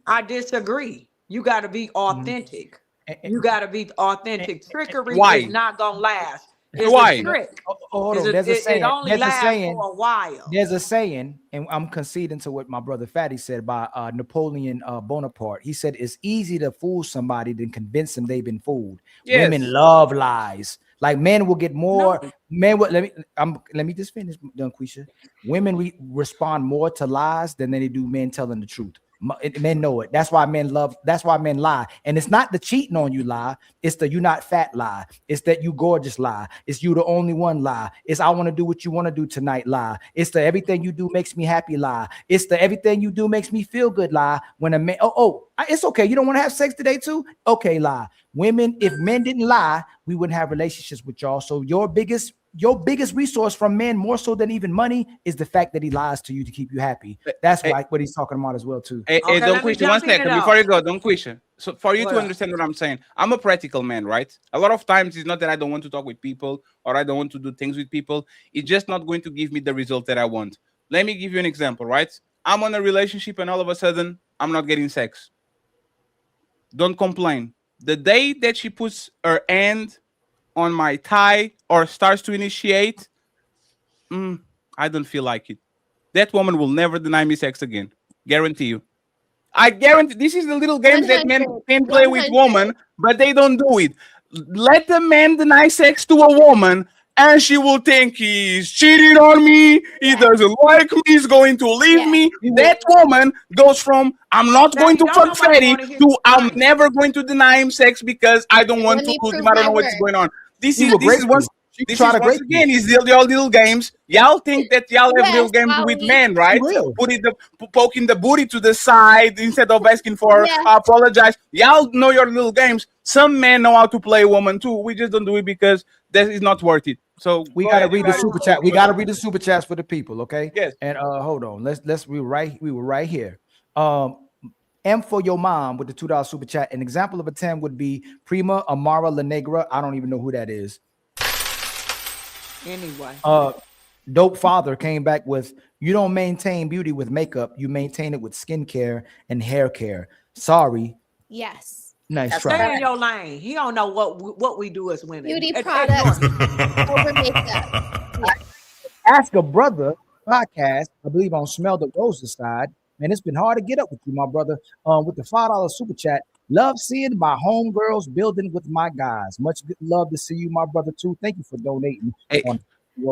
I disagree. You got to be authentic. You got to be authentic. Trickery is not gonna last. It's a trick. Hold on. There's a saying. It only lasts for a while. There's a saying, and I'm conceding to what my brother Fatty said by Napoleon Bonaparte. He said it's easy to fool somebody than convince them they've been fooled. Yes. Women love lies. Like men will get more. No. Men will let me just finish, Donquisha. Women respond more to lies than they do men telling the truth. Men know it. That's why men lie. And it's not the cheating on you lie. It's the you not fat lie. It's that you gorgeous lie. It's you the only one lie. It's I want to do what you want to do tonight lie. It's the everything you do makes me happy lie. It's the everything you do makes me feel good lie. When a man, it's okay. You don't want to have sex today too? Okay, lie. Women, if men didn't lie, we wouldn't have relationships with y'all. So your biggest resource from men, more so than even money, is the fact that he lies to you to keep you happy. That's what he's talking about as well too. Donquisha, 1 second before you go, Donquisha. So for you to understand what I'm saying, I'm a practical man, right? A lot of times it's not that I don't want to talk with people or I don't want to do things with people. It's just not going to give me the result that I want. Let me give you an example, right? I'm on a relationship and all of a sudden I'm not getting sex. Don't complain. The day that she puts her hand on my thigh or starts to initiate, I don't feel like it. That woman will never deny me sex again. Guarantee you. I guarantee. This is the little games that men can play with women, but they don't do it. Let the man deny sex to a woman, and she will think he's cheating on me. He doesn't like me. He's going to leave me. That woman goes from I'm not going to fuck Freddy to I'm never going to deny him sex because I don't want to lose him. I don't know what's going on. This is once again is your little games. Y'all think that y'all have little games with men, right? Poking the booty to the side instead of asking for apologize. Y'all know your little games. Some men know how to play a woman too. We just don't do it because that is not worth it. So we gotta read the super chat. We gotta read the super chats for the people, okay? Yes. And hold on. We were right here. M for your mom with the $2 super chat. An example of a 10 would be Prima Amara La Negra. I don't even know who that is. Anyway. Dope Father came back with, you don't maintain beauty with makeup. You maintain it with skincare and hair care. Sorry. Yes. Nice try. Stay in your lane. He don't know what we do as women. Beauty products over makeup. Ask a Brother podcast, I believe on Smell the Roses side. Man, it's been hard to get up with you, my brother. With the $5 super chat. Love seeing my homegirls building with my guys. Much good love to see you, my brother, too. Thank you for donating.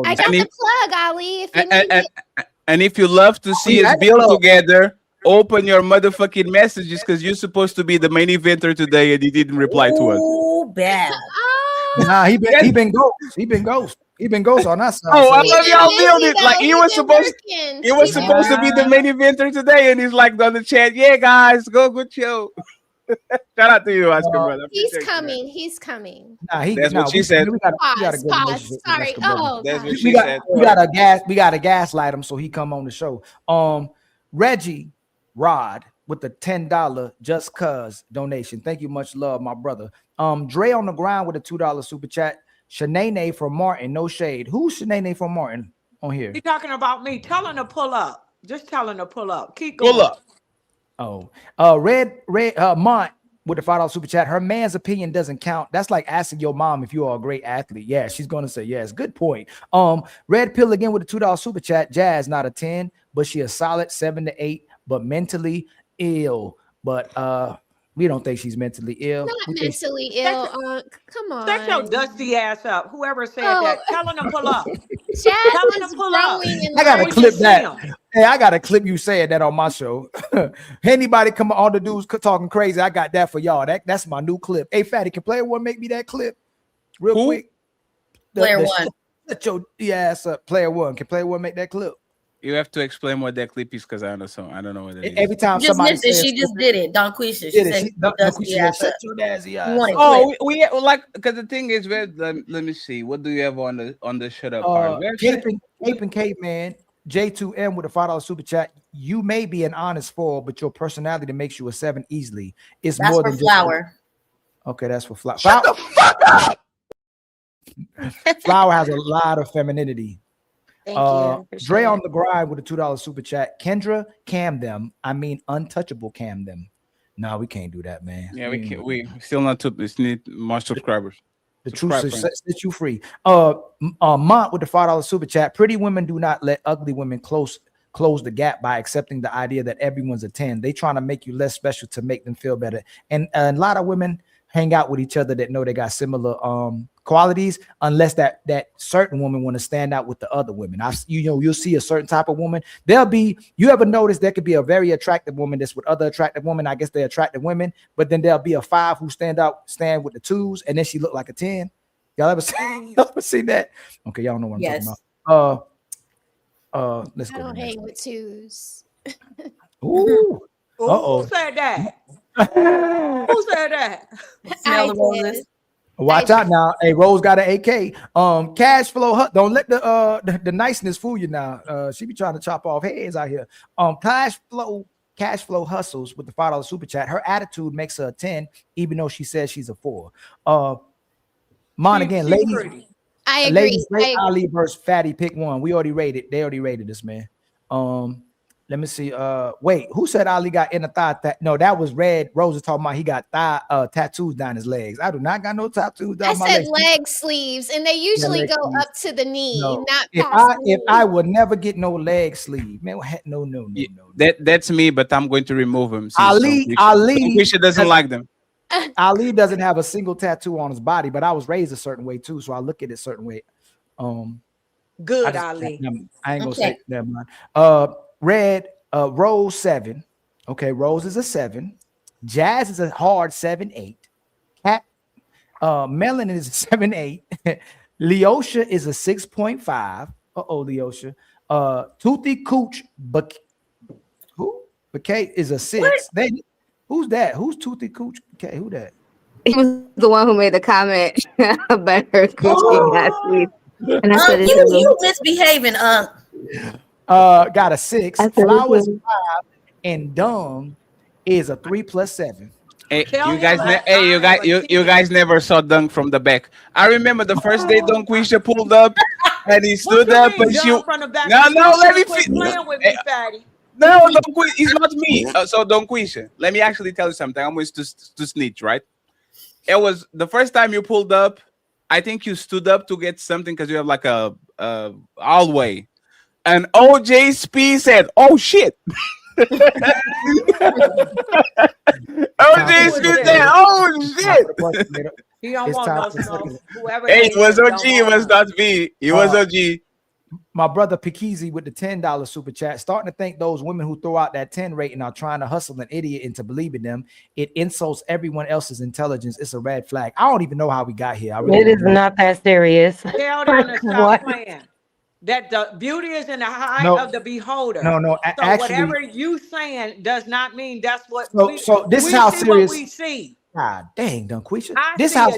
I got the plug, Ali. If you need it. And if you love to see us build together, open your motherfucking messages because you're supposed to be the main eventer today and you didn't reply to us. Oh, bad. Nah, he been ghost. He been ghost. He been ghost on us. Oh, I love y'all build it. Like he was supposed to be the main eventer today, and he's like on the chat. Yeah, guys, go good show. Shout out to you, Oscar, brother. He's coming. He's coming. Nah, that's what she said. Pause. Sorry. Oh, that's what we gotta gaslight him so he come on the show. Reggie Rod with the $10 just cuz donation. Thank you, much love, my brother. Dre on the ground with a $2 super chat. Shanae from Martin, no shade. Who's Shanae from Martin on here? He talking about me. Tell him to pull up. Just tell him to pull up. Keep going. Pull up. Red Mont with the $5 super chat. Her man's opinion doesn't count. That's like asking your mom if you are a great athlete. Yeah, she's gonna say yes. Good point. Red Pill again with the $2 super chat. Jazz not a 10, but she a solid 7 to 8, but mentally ill. But we don't think she's mentally ill. Not mentally ill. Come on. Shut your dusty ass up. Whoever said that, tell him to pull up. Jazz Tell him is to pull up. growing in I gotta life. clip that. Hey, I gotta clip you saying that on my show. Anybody come on the dudes talking crazy? I got that for y'all. That's my new clip. Hey, Fatty, can Player One make me that clip real quick? Player One. Let your ass up. Player One. Can Player One make that clip? You have to explain what that clip is because I don't know what that is. Every time Just somebody says she just did it. Donquisha. She said we like because the thing is, let me see. What do you have on the shut up part? Cape and Caveman, J2M with a $5 super chat. You may be an honest 4, but your personality makes you a 7 easily. It's that's more for than Flower. Okay, that's for Flower. Shut the fuck up. Flower has a lot of femininity. Thank you. Dre on the grind with a $2 super chat. Kendra, cam them. I mean, Untouchable, cam them. No, we can't do that, man. Yeah, we can't. We still not to. We need more subscribers. The truth sets you free. Mont with the $5 super chat. Pretty women do not let ugly women close the gap by accepting the idea that everyone's a 10. They trying to make you less special to make them feel better. And a lot of women hang out with each other that know they got similar qualities, unless that certain woman want to stand out with the other women. You'll see a certain type of woman. You ever notice there could be a very attractive woman that's with other attractive women. I guess they're attractive women, but then there'll be a 5 who stand with the 2s, and then she look like a 10. Y'all ever seen that? Okay, y'all know what I'm talking about. Let's go. I don't hang with 2s. Ooh. Who said that? Who said that? Smell the roses. Watch out now. Hey, Rose got an AK. Cash flow. Don't let the niceness fool you now. She be trying to chop off heads out here. Cash flow hustles with the $5 super chat. Her attitude makes her a 10, even though she says she's a 4. Again, ladies. I agree. Ladies, Ali versus Fatty. Pick one. They already rated this, man. Let me see. Wait, who said Ali got inner thigh? No, that was Red. Rose is talking about he got tattoos down his legs. I do not got no tattoos down my legs. I said leg sleeves, and they usually go up to the knee, not if I would never get no leg sleeve, man. No. That's me, but I'm going to remove him. Ali doesn't like them. Ali doesn't have a single tattoo on his body, but I was raised a certain way too, so I look at it a certain way. Good, Ali. I ain't gonna say never mind. Red, Rose 7. Okay, Rose is a 7. Jazz is a hard 7-8. Cat, Melon is a 7-8. Leosha is a 6.5. Leosha. Toothy Cooch, Bakay is a 6. Who's that? Who's Toothy Cooch? Okay, who that? He was the one who made the comment about her coochie last week. And I said, you misbehaving, got a 6. Flowers 5, and Dung is a 3+7. Hey, you guys never saw Dung from the back. I remember the first day Donquisha pulled up and he stood up and she. No, let me playing with me, Fatty. No, it's not me. So Donquisha, let me actually tell you something. I'm going to snitch, right? It was the first time you pulled up. I think you stood up to get something because you have like a hallway. And OJSP said, "Oh shit." OJSP said, "Oh shit." He don't It's want time no for smoke. second. Whoever Hey, that it was is, OG. don't It want was none. not me. It was OG. My brother Pikizi with the $10 super chat, starting to think those women who throw out that 10 rating are trying to hustle an idiot into believing them. It insults everyone else's intelligence. It's a red flag. I don't even know how we got here. I really It is don't know. not that serious. Tell them to stop What? playing. That the beauty is in the eye No. of the beholder. No, So actually, whatever you saying does not mean that's what so this is we how see serious. what we see. God dang, Donquisha. I This see how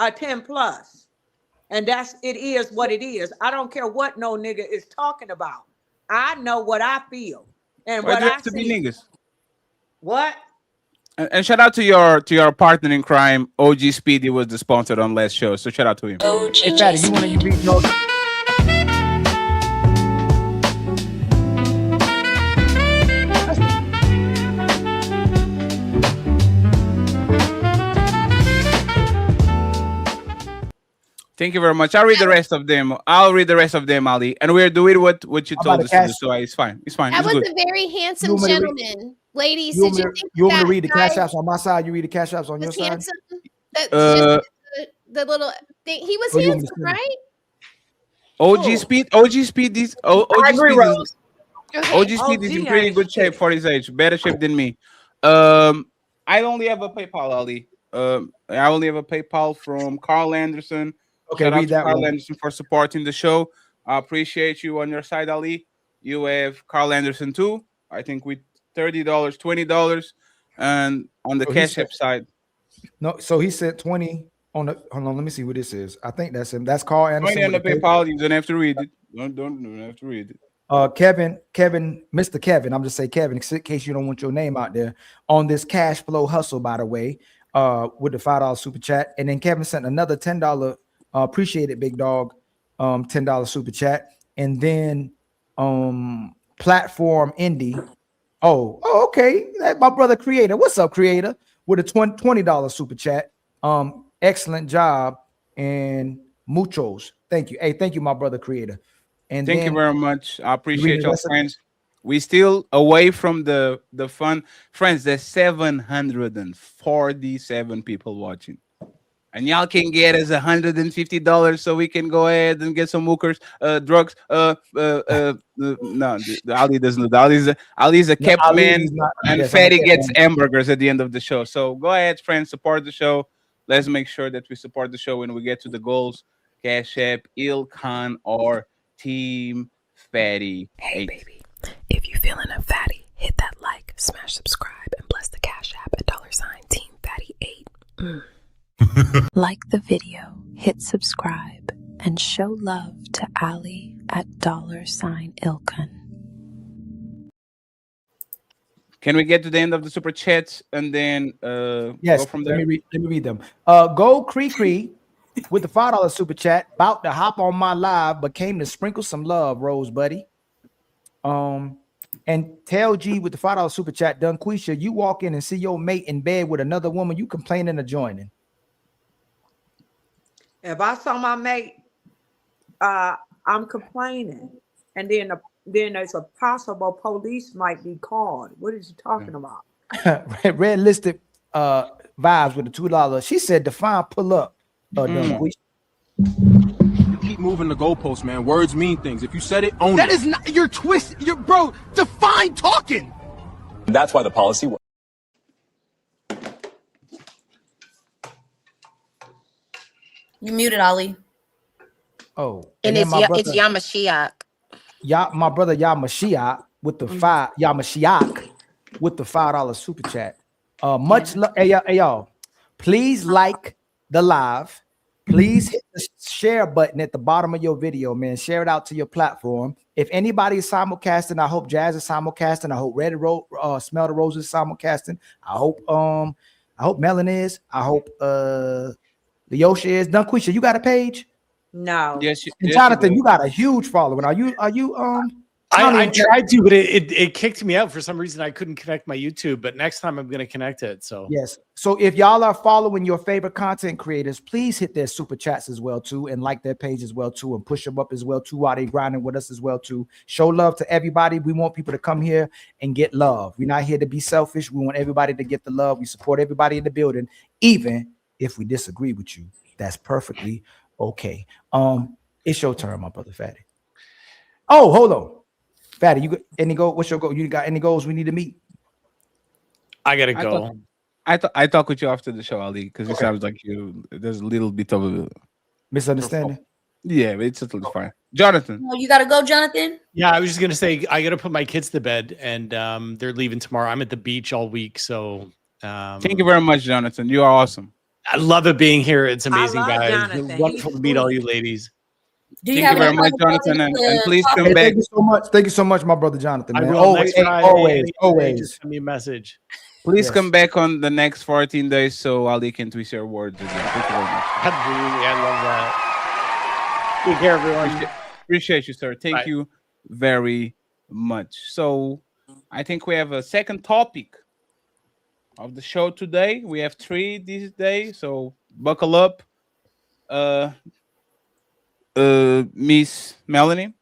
a 10 plus. And it is what it is. I don't care what no nigga is talking about. I know what I feel and Why what do you I have to be see. niggas? What? And shout out to your partner in crime, OG Speedy was the sponsor on last show. So shout out to him. Hey, Fatty, you want to read those? Thank you very much. I'll read the rest of them. Ali. And we're doing what you told us to do. So it's fine. It's fine. That It's was good. a very handsome gentleman. Ladies, You did you want think me to that read the guy cash apps on my side? You read the cash apps on your was side? handsome? That's Uh, just the little thing. He was Oh, you want me handsome, to- right? OG Speed is OG agree, Speed is Rose. OG Speed is in pretty good shape for his age. Better shape than me. I only have a PayPal, Ali. I only have a PayPal from Carl Anderson. Okay, Shout out read to that Carl one. Anderson for supporting the show. I appreciate you on your side, Ali. You have Carl Anderson too. I think with $30, $20, and on the So he Cash said- App side. No, so he said 20 on the. Hold on, let me see what this is. I think that's him. That's Carl Anderson. 20 on the with the PayPal. You don't have to read it. Don't have to read it. Kevin, Mr. Kevin, I'm just say Kevin, in case you don't want your name out there on this cash flow hustle, by the way, with the $5 super chat. And then Kevin sent another $10, appreciate it, big dog, $10 super chat. And then Platform Indie. Oh, okay. That's my brother Creator. What's up, Creator? With a $20 super chat. Excellent job and muchos. Thank you. Hey, thank you, my brother Creator. And Thank then you very much. I read appreciate the your rest of- friends. We still away from the fun. Friends, there's 747 people watching. And y'all can get us $150 so we can go ahead and get some hookers, drugs. No, the Ali doesn't do. Ali's a kept Ali man, is not- and yes, I'm a Fatty kept gets man. hamburgers at the end of the show. So go ahead, friends, support the show. Let's make sure that we support the show when we get to the goals. Cash App, Ilkan, or Team Fatty. Hey, baby. If you're feeling a fatty, hit that like, smash subscribe, and bless the Cash App at $Team Fatty 8. Like the video, hit subscribe, and show love to Ali at $Ilkan. Can we get to the end of the super chats and then Yes, go from let there? me read them. Go Cree with the $5 super chat. About to hop on my live, but came to sprinkle some love, Rose buddy. And Tell G with the $5 super chat. Donquisha, you walk in and see your mate in bed with another woman, you complaining or joining? If I saw my mate, I'm complaining. And then there's a possible police might be called. What is he talking about? Red listed vibes with the $2. She said define pull up. Donquisha. You keep moving the goalposts, man. Words mean things. If you said it, own it. That is not your twist. Your bro, define talking. That's why the policy works. You muted, Ali. Oh, And then it's my brother- it's Yamashiach. My brother Yamashiach with the Yamashiach with the $5 super chat. Much love. Hey, y'all. Please like the live. Please hit the share button at the bottom of your video, man. Share it out to your platform. If anybody is simulcasting, I hope Jazz is simulcasting. I hope Red Smell the Roses is simulcasting. I hope Melon is. I hope the Yoshi is. Donquisha, you got a page? No. Yes, And yes, Jonathan, do. you got a huge following. Are you I tried to, but it kicked me out for some reason. I couldn't connect my YouTube, but next time I'm going to connect it. So Yes. So if y'all are following your favorite content creators, please hit their super chats as well too, and like their page as well too, and push them up as well too while they grinding with us as well too. Show love to everybody. We want people to come here and get love. We're not here to be selfish. We want everybody to get the love. We support everybody in the building, even If we disagree with you, that's perfectly okay. It's your turn, my brother Fatty. Oh, hold on. Fatty, you got any goal? What's your goal? You got any goals we need to meet? I gotta go. I talk with you after the show, Ali, because it sounds like there's a little bit of a misunderstanding. Yeah, but it's totally fine. Jonathan. Oh, you gotta go, Jonathan. Yeah, I was just gonna say I gotta put my kids to bed, and they're leaving tomorrow. I'm at the beach all week, so thank you very much, Jonathan. You are awesome. I love it being here. It's amazing, love guys. Jonathan. It's wonderful to meet all you ladies. Do you Thank have you very any much, final Jonathan, comments and to please talk come about? back. Thank you so much. Thank you so much, my brother Jonathan. Man. I will Always, next Friday, always, any always. day, just send me a message. Please Yes. come back on the next 14 days so Ali can twist your words again. Thank you very much. Absolutely, I love that. Take care, everyone. Appreciate you, sir. Thank you very much. So I think we have a second topic of the show today. We have 3 this day, so buckle up. Miss Melanie.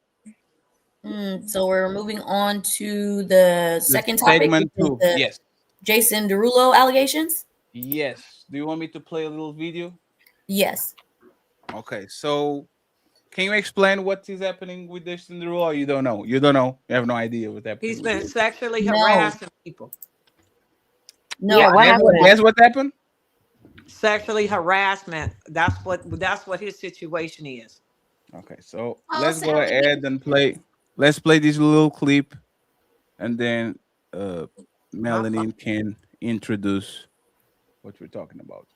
So we're moving on to the second topic, segment which is 2. the Yes. Jason Derulo allegations. Yes. Do you want me to play a little video? Yes. Okay. So can you explain what is happening with Jason Derulo? Or you don't know? You don't know? You have no idea what happened? He's been sexually No. harassing people. No, Yeah, what happened? Guess what happened? Sexually harassment. That's what his situation is. Okay, so Oh, let's go Sally. ahead and play. Let's play this little clip, and then Melanie can introduce what we're talking about.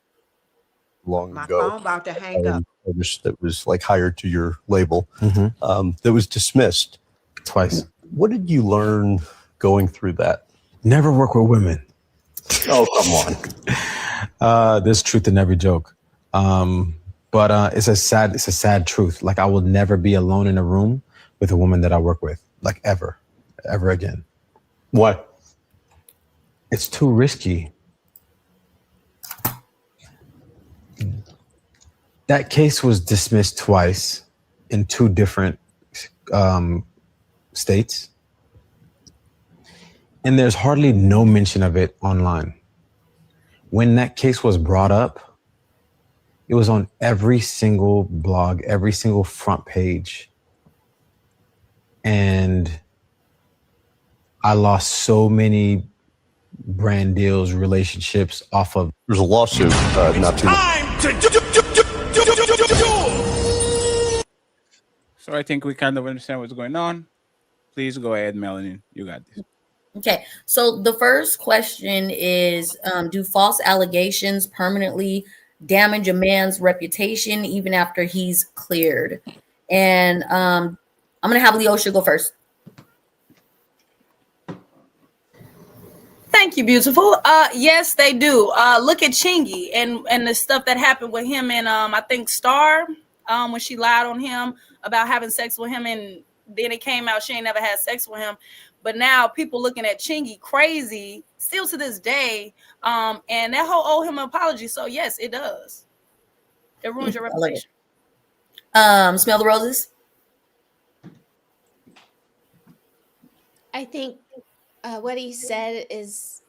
Long My ago, phone about to hang up. that was like hired to your label, that was dismissed twice. What did you learn going through that? Never work with women. Oh, come on. There's truth in every joke. But it's a sad truth. Like, I will never be alone in a room with a woman that I work with, like ever again. What? It's too risky. That case was dismissed twice in 2 different states. And there's hardly no mention of it online. When that case was brought up, it was on every single blog, every single front page. And I lost so many brand deals, relationships off of. There's a lawsuit not too long. So I think we kind of understand what's going on. Please go ahead, Melanie. You got this. Okay, so the first question is, do false allegations permanently damage a man's reputation even after he's cleared? And I'm gonna have Leosha go first. Thank you, beautiful. Yes, they do. Look at Chingy and the stuff that happened with him and I think Star, when she lied on him about having sex with him, and then it came out she ain't never had sex with him. But now people looking at Chingy crazy still to this day. And that whole owe him an apology. So yes, it does. It ruins your reputation. Smell the roses. I think what he said is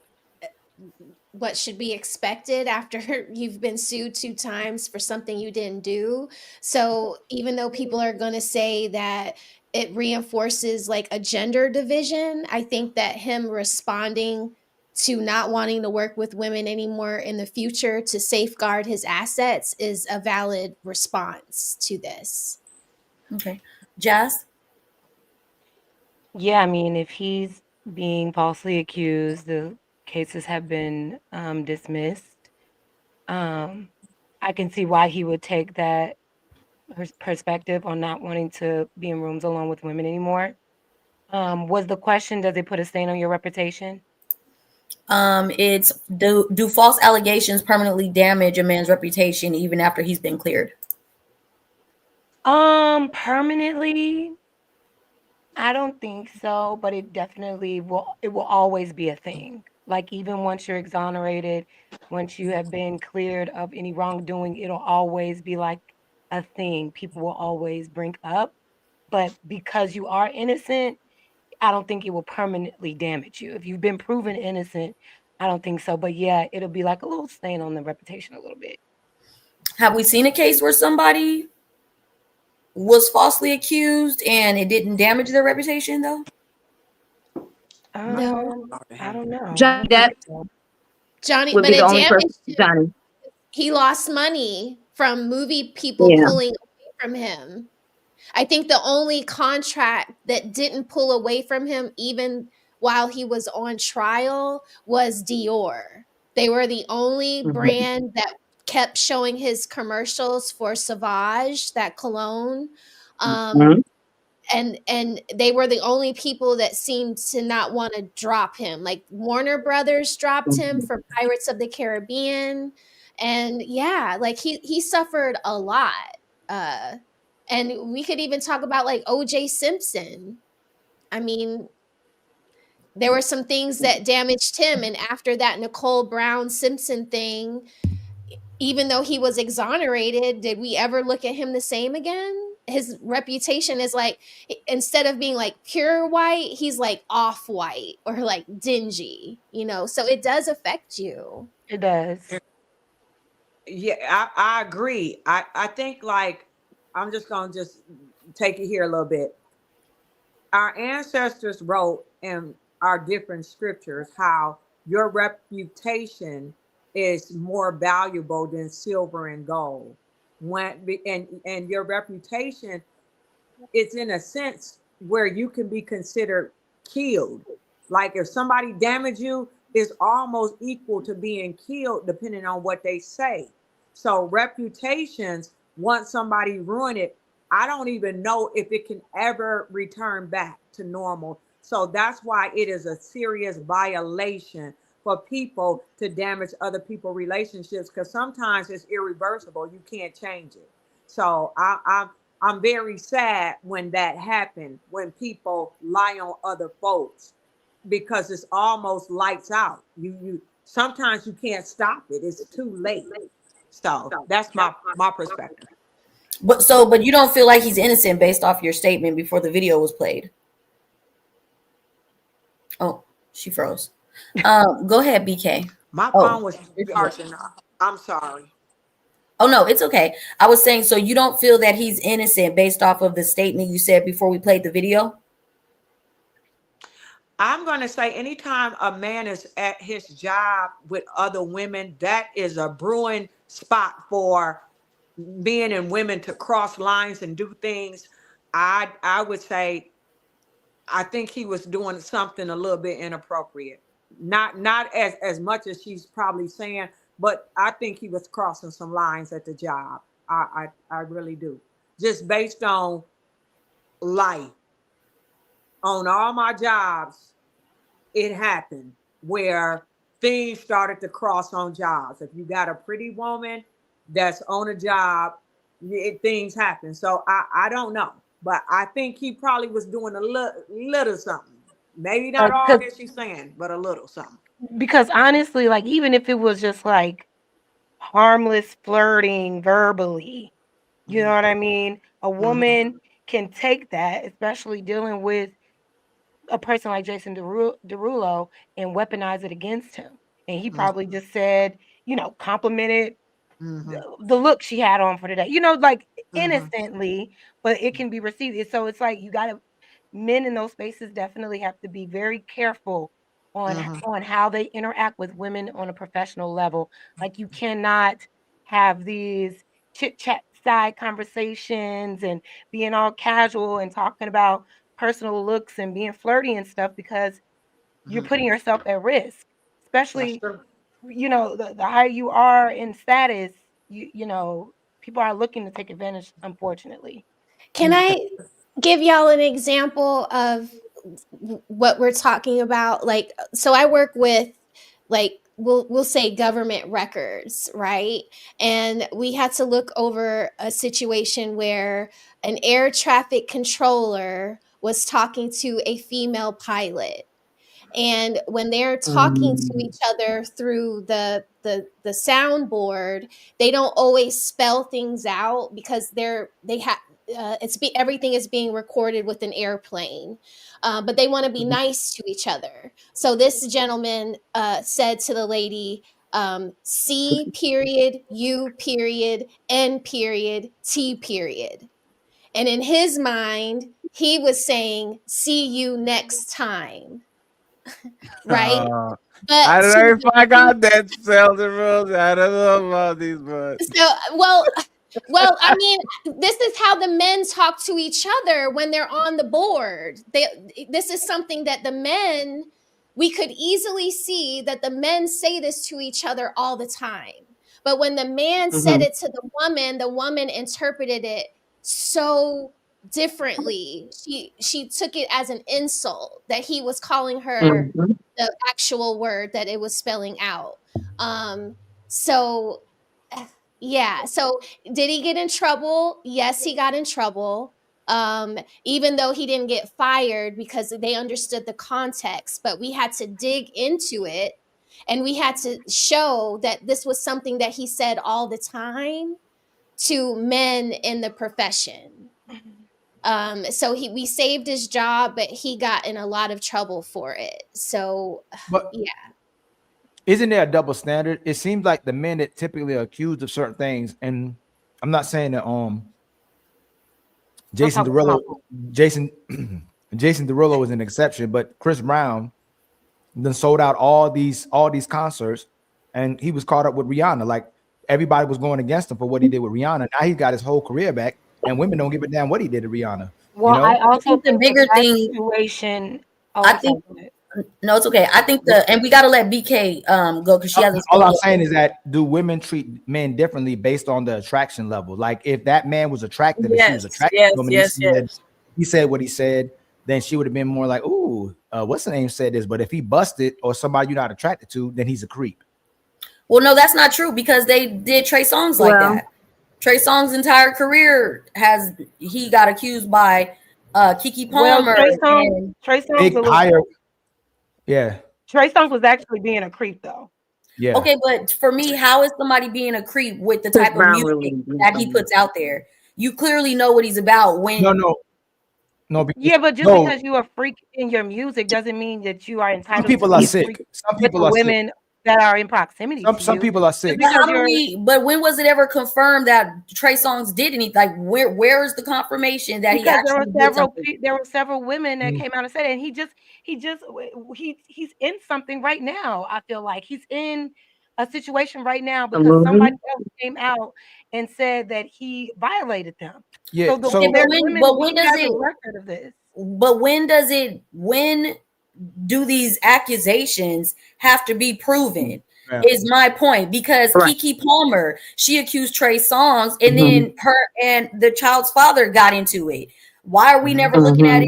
what should be expected after you've been sued 2 times for something you didn't do. So even though people are going to say that it reinforces like a gender division, I think that him responding to not wanting to work with women anymore in the future to safeguard his assets is a valid response to this. Okay. Jazz? Yeah, I mean, if he's being falsely accused, the cases have been dismissed. I can see why he would take that perspective on not wanting to be in rooms alone with women anymore. Was the question, does it put a stain on your reputation? It's do false allegations permanently damage a man's reputation even after he's been cleared? Permanently, I don't think so, but it definitely will. It will always be a thing. Like, even once you're exonerated, once you have been cleared of any wrongdoing, it'll always be like a thing people will always bring up. But because you are innocent, I don't think it will permanently damage you. If you've been proven innocent, I don't think so. But yeah, it'll be like a little stain on the reputation a little bit. Have we seen a case where somebody was falsely accused and it didn't damage their reputation though? No. I don't know. Johnny Depp Johnny, would but be the it only person. damaged him. Johnny. He lost money from movie people Yeah. pulling away from him. I think the only contract that didn't pull away from him, even while he was on trial, was Dior. They were the only brand that kept showing his commercials for Sauvage, that cologne. And they were the only people that seemed to not want to drop him. Like Warner Brothers dropped him for Pirates of the Caribbean. And yeah, like he suffered a lot. And we could even talk about like OJ Simpson. I mean, there were some things that damaged him. And after that Nicole Brown Simpson thing, even though he was exonerated, did we ever look at him the same again? His reputation is like, instead of being like pure white, he's like off white or like dingy, you know? So it does affect you. It does. Yeah, I agree. I think like, I'm just going to just take it here a little bit. Our ancestors wrote in our different scriptures how your reputation is more valuable than silver and gold. And your reputation is in a sense where you can be considered killed. Like if somebody damaged you, it's almost equal to being killed depending on what they say. So reputations, once somebody ruin it, I don't even know if it can ever return back to normal. So that's why it is a serious violation for people to damage other people's relationships, because sometimes it's irreversible. You can't change it. So I'm very sad when that happened, when people lie on other folks, because it's almost lights out. You sometimes you can't stop it. It's too late. So that's my perspective. But you don't feel like he's innocent based off your statement before the video was played. Oh, she froze. Go ahead, BK. My phone was charging up. I'm sorry. Oh no, it's okay. I was saying, so you don't feel that he's innocent based off of the statement you said before we played the video? I'm going to say anytime a man is at his job with other women, that is a brewing spot for men and women to cross lines and do things. I would say, I think he was doing something a little bit inappropriate. Not as much as she's probably saying, but I think he was crossing some lines at the job. I really do. Just based on life. On all my jobs, it happened where things started to cross on jobs. If you got a pretty woman that's on a job, things happen. So I don't know, but I think he probably was doing a little something. Maybe not all that she's saying, but a little something. Because honestly, like even if it was just like harmless flirting verbally, you know what I mean? A woman can take that, especially dealing with a person like Jason Derulo, and weaponize it against him. And he probably just said, you know, complimented the look she had on for today, you know, like innocently, but it can be received. So it's like men in those spaces definitely have to be very careful on how they interact with women on a professional level. Like you cannot have these chit chat side conversations and being all casual and talking about personal looks and being flirty and stuff, because you're putting yourself at risk, especially, you know, the higher you are in status, you know, people are looking to take advantage, unfortunately. Can I give y'all an example of what we're talking about? Like, so I work with, like, we'll say government records, right? And we had to look over a situation where an air traffic controller was talking to a female pilot. And when they're talking to each other through the soundboard, they don't always spell things out because they have everything is being recorded with an airplane, but they want to be nice to each other. So this gentleman said to the lady, C period, U period, N period, T period. And in his mind, he was saying, see you next time. Right? But I don't know if to I got that Sheldon rules. I don't know about these, but so well, I mean, this is how the men talk to each other when they're on the board. This is something that the men, we could easily see that the men say this to each other all the time. But when the man said it to the woman interpreted it so differently. She took it as an insult that he was calling her the actual word that it was spelling out. So yeah. So did he get in trouble? Yes, he got in trouble. Even though he didn't get fired because they understood the context, but we had to dig into it and we had to show that this was something that he said all the time to men in the profession. So we saved his job, but he got in a lot of trouble for it. So yeah. Isn't there a double standard? It seems like the men that typically are accused of certain things, and I'm not saying that Jason Derulo is an exception, but Chris Brown then sold out all these concerts, and he was caught up with Rihanna. Like everybody was going against him for what he did with Rihanna. Now he's got his whole career back, and women don't give a damn what he did to Rihanna. Well, you know? I also the bigger thing situation. I think no, it's okay. I think and we gotta let BK go because she has. All I'm saying is that do women treat men differently based on the attraction level? Like if that man was attractive, and she was attractive to him, and he said what he said, then she would have been more like, "Ooh, what's the name said this?" But if he busted or somebody you're not attracted to, then he's a creep. Well, no, that's not true because they did Trey Songz like that. Trey Songz's entire career he got accused by Keke Palmer. Well, Trey Songz yeah. Trey Songz was actually being a creep though. Yeah. Okay, but for me, how is somebody being a creep with the type of music that he puts out there? You clearly know what he's about when No. Yeah, but just because you are a freak in your music doesn't mean that you are entitled. Some people to are be sick. Some people are women that are in proximity. Some people are sick. But when was it ever confirmed that Trey Songz did anything? Like, where's the confirmation that he actually there were several women that came out and said it, and he's in something right now. I feel like he's in a situation right now because somebody else came out and said that he violated them. Yeah. When do these accusations have to be proven? Yeah. Is my point, because Keke Palmer, she accused Trey Songz, and then her and the child's father got into it. Why are we never looking at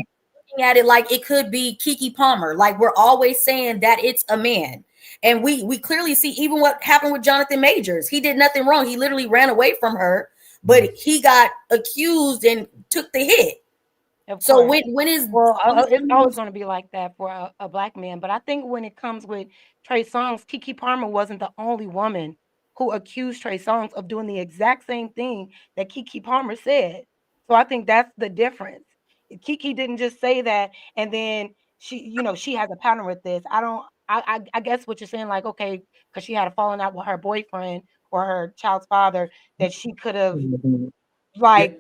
it like it could be Keke Palmer? Like we're always saying that it's a man. And we clearly see even what happened with Jonathan Majors. He did nothing wrong. He literally ran away from her, but he got accused and took the hit. So when is it's always going to be like that for a black man. But I think when it comes with Trey Songz, Keke Palmer wasn't the only woman who accused Trey Songz of doing the exact same thing that Keke Palmer said. So I think that's the difference. Keke didn't just say that and then she has a pattern with this. I guess what you're saying, like, okay, because she had a falling out with her boyfriend or her child's father, that she could have like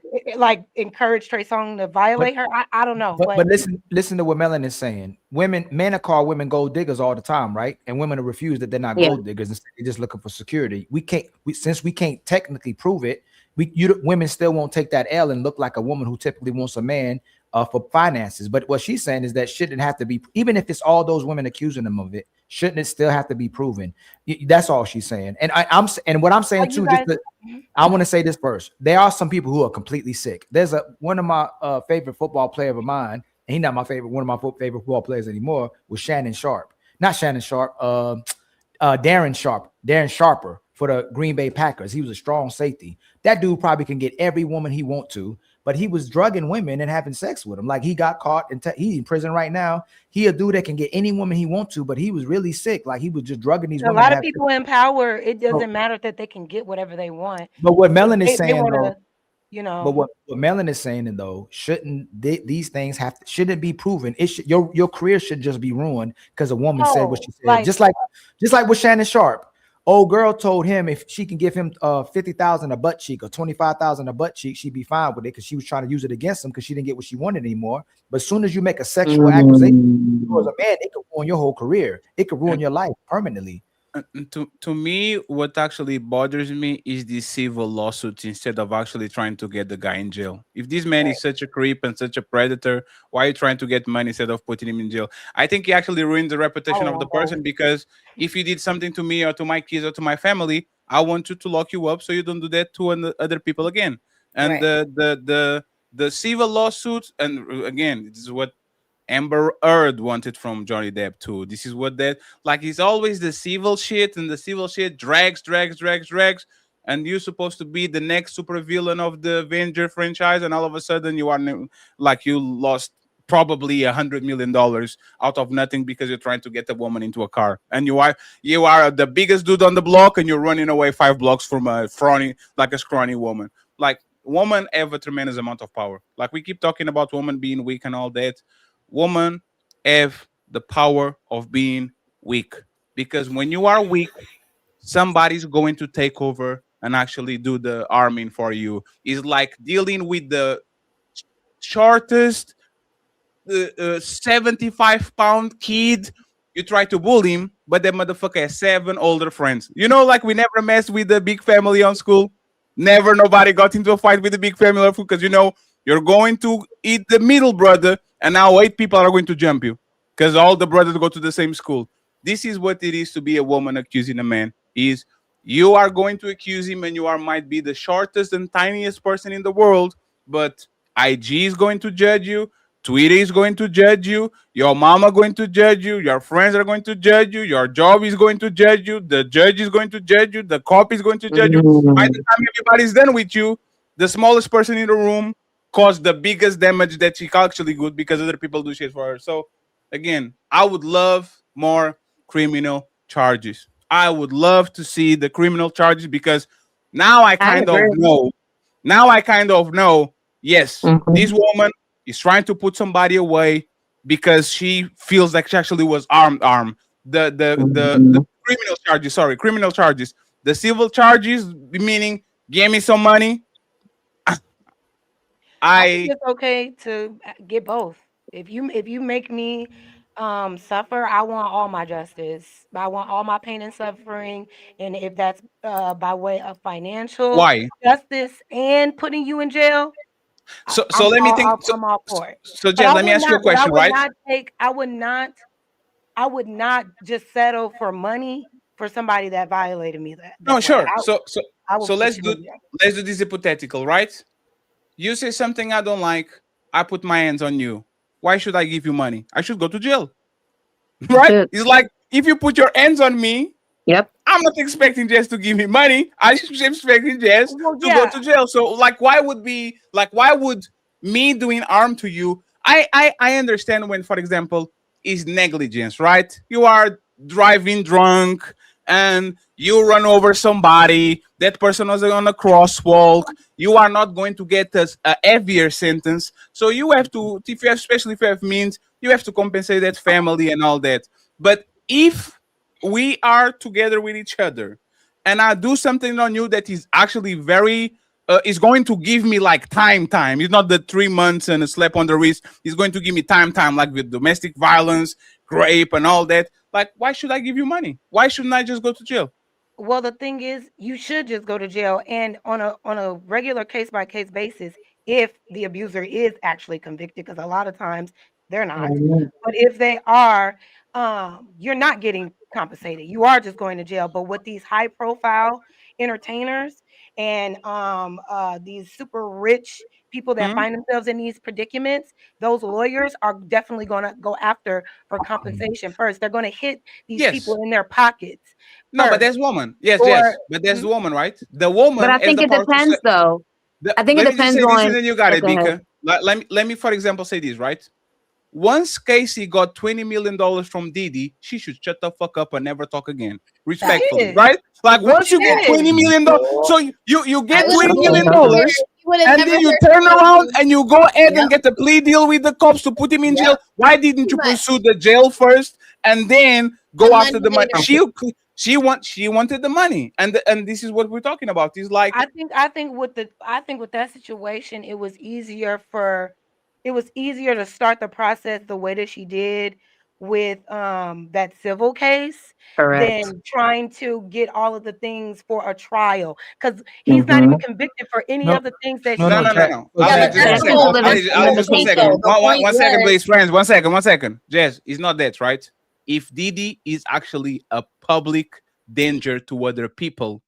encourage Trey Songz to violate her. I don't know. But listen to what Melon is saying. Men are called women gold diggers all the time, right? And women are refused that they're not gold diggers. Instead, they're just looking for security. Since we can't technically prove it, women still won't take that L and look like a woman who typically wants a man for finances. But what she's saying is that shouldn't have to be, even if it's all those women accusing them of it, shouldn't it still have to be proven? That's all she's saying. And what I'm saying too, I want to say this first. There are some people who are completely sick. There's one of my favorite football player of mine, and he's not my favorite. One of my favorite football players anymore was Darren Sharper for the Green Bay Packers. He was a strong safety. That dude probably can get every woman he want to, but he was drugging women and having sex with them. Like he got caught and he's in prison right now. He a dude that can get any woman he want to, but he was really sick. Like he was just drugging these women. A lot of people in power, it doesn't matter that they can get whatever they want. But what Melon is saying, but what Melon is saying, though, shouldn't these things shouldn't be proven? Your career should just be ruined because a woman said what she said. Just like with Shannon Sharp. Old girl told him if she can give him 50,000 a butt cheek or 25,000 a butt cheek, she'd be fine with it because she was trying to use it against him because she didn't get what she wanted anymore. But as soon as you make a sexual accusation towards a man, it could ruin your whole career. It could ruin your life permanently. To me, what actually bothers me is the civil lawsuits instead of actually trying to get the guy in jail. If this man is such a creep and such a predator, why are you trying to get money instead of putting him in jail? I think he actually ruined the reputation of the person, because if you did something to me or to my kids or to my family, I want you to lock you up so you don't do that to other people again. And the civil lawsuits, and again, this is what Amber Heard wanted from Johnny Depp too. This is what that, like, it's always the civil shit, and the civil shit drags, and you're supposed to be the next super villain of the Avenger franchise, and all of a sudden you are like you lost probably $100 million out of nothing because you're trying to get a woman into a car, and you are the biggest dude on the block, and you're running away 5 blocks from a scrawny woman. Like, women have a tremendous amount of power. Like, we keep talking about women being weak and all that. Women have the power of being weak, because when you are weak, somebody's going to take over and actually do the arming for you. It's like dealing with the shortest 75-pound kid. You try to bully him, but that motherfucker has 7 older friends. You know, like, we never messed with the big family on school. Never nobody got into a fight with the big family because, you know, you're going to eat the middle brother, and now 8 people are going to jump you because all the brothers go to the same school. This is what it is to be a woman accusing a man. Is you are going to accuse him, and you might be the shortest and tiniest person in the world, but IG is going to judge you, Twitter is going to judge you, your mama going to judge you, your friends are going to judge you, your job is going to judge you, the judge is going to judge you, the cop is going to judge you. By the time everybody's done with you, the smallest person in the room caused the biggest damage that she actually could because other people do shit for her. So again, I would love more criminal charges. I would love to see the criminal charges, because now I kind of know. Now I kind of know, yes, this woman is trying to put somebody away because she feels like she actually was armed. The criminal charges, criminal charges. The civil charges, meaning give me some money. I think it's okay to get both. If you make me suffer, I want all my justice. I want all my pain and suffering. And if that's by way of financial justice and putting you in jail, so let me think. I'm all for it. So Jen, let me ask you a question, right? I would not just settle for money for somebody that violated me. No, sure. So let's do this hypothetical, right? You say something I don't like, I put my hands on you. Why should I give you money? I should go to jail. Right? It's like, if you put your hands on me, I'm not expecting Jess to give me money. I'm expecting Jess to go to jail. So like, why would me doing harm to you? I understand when, for example, is negligence, right? You are driving drunk and you run over somebody, that person was on a crosswalk, you are not going to get a heavier sentence. So you have to, especially if you have means, you have to compensate that family and all that. But if we are together with each other and I do something on you that is actually very, is going to give me like time. It's not the 3 months and a slap on the wrist. It's going to give me time, like with domestic violence, rape and all that. Like, why should I give you money? Why shouldn't I just go to jail? Well, the thing is, you should just go to jail, and on a regular case by case basis, if the abuser is actually convicted, because a lot of times they're not. But if they are, you're not getting compensated. You are just going to jail. But with these high profile entertainers and these super rich people that find themselves in these predicaments, those lawyers are definitely going to go after for compensation first. They're going to hit these people in their pockets. No, but there's woman. Yes, but there's the woman, right? The woman. But I think it depends, though. I think it depends on. And then you got it, Bika. Let me, for example, say this, right? Once Casey got $20 million from Diddy, she should shut the fuck up and never talk again. Respectfully, right? Like, once you get $20 million, so you get $20 million, and then you turn around and you go ahead and get a plea deal with the cops to put him in jail. Why didn't you pursue the jail first and then go after the money? She wanted the money, and this is what we're talking about. It's like I think with that situation, it was easier to start the process the way that she did with that civil case Correct. than trying to get all of the things for a trial, because he's not even convicted for any of the things that she no. did. Just 1 second. One second, please, friends. 1 second. 1 second. Jess, it's not that, right? If Didi is actually a public danger to other people,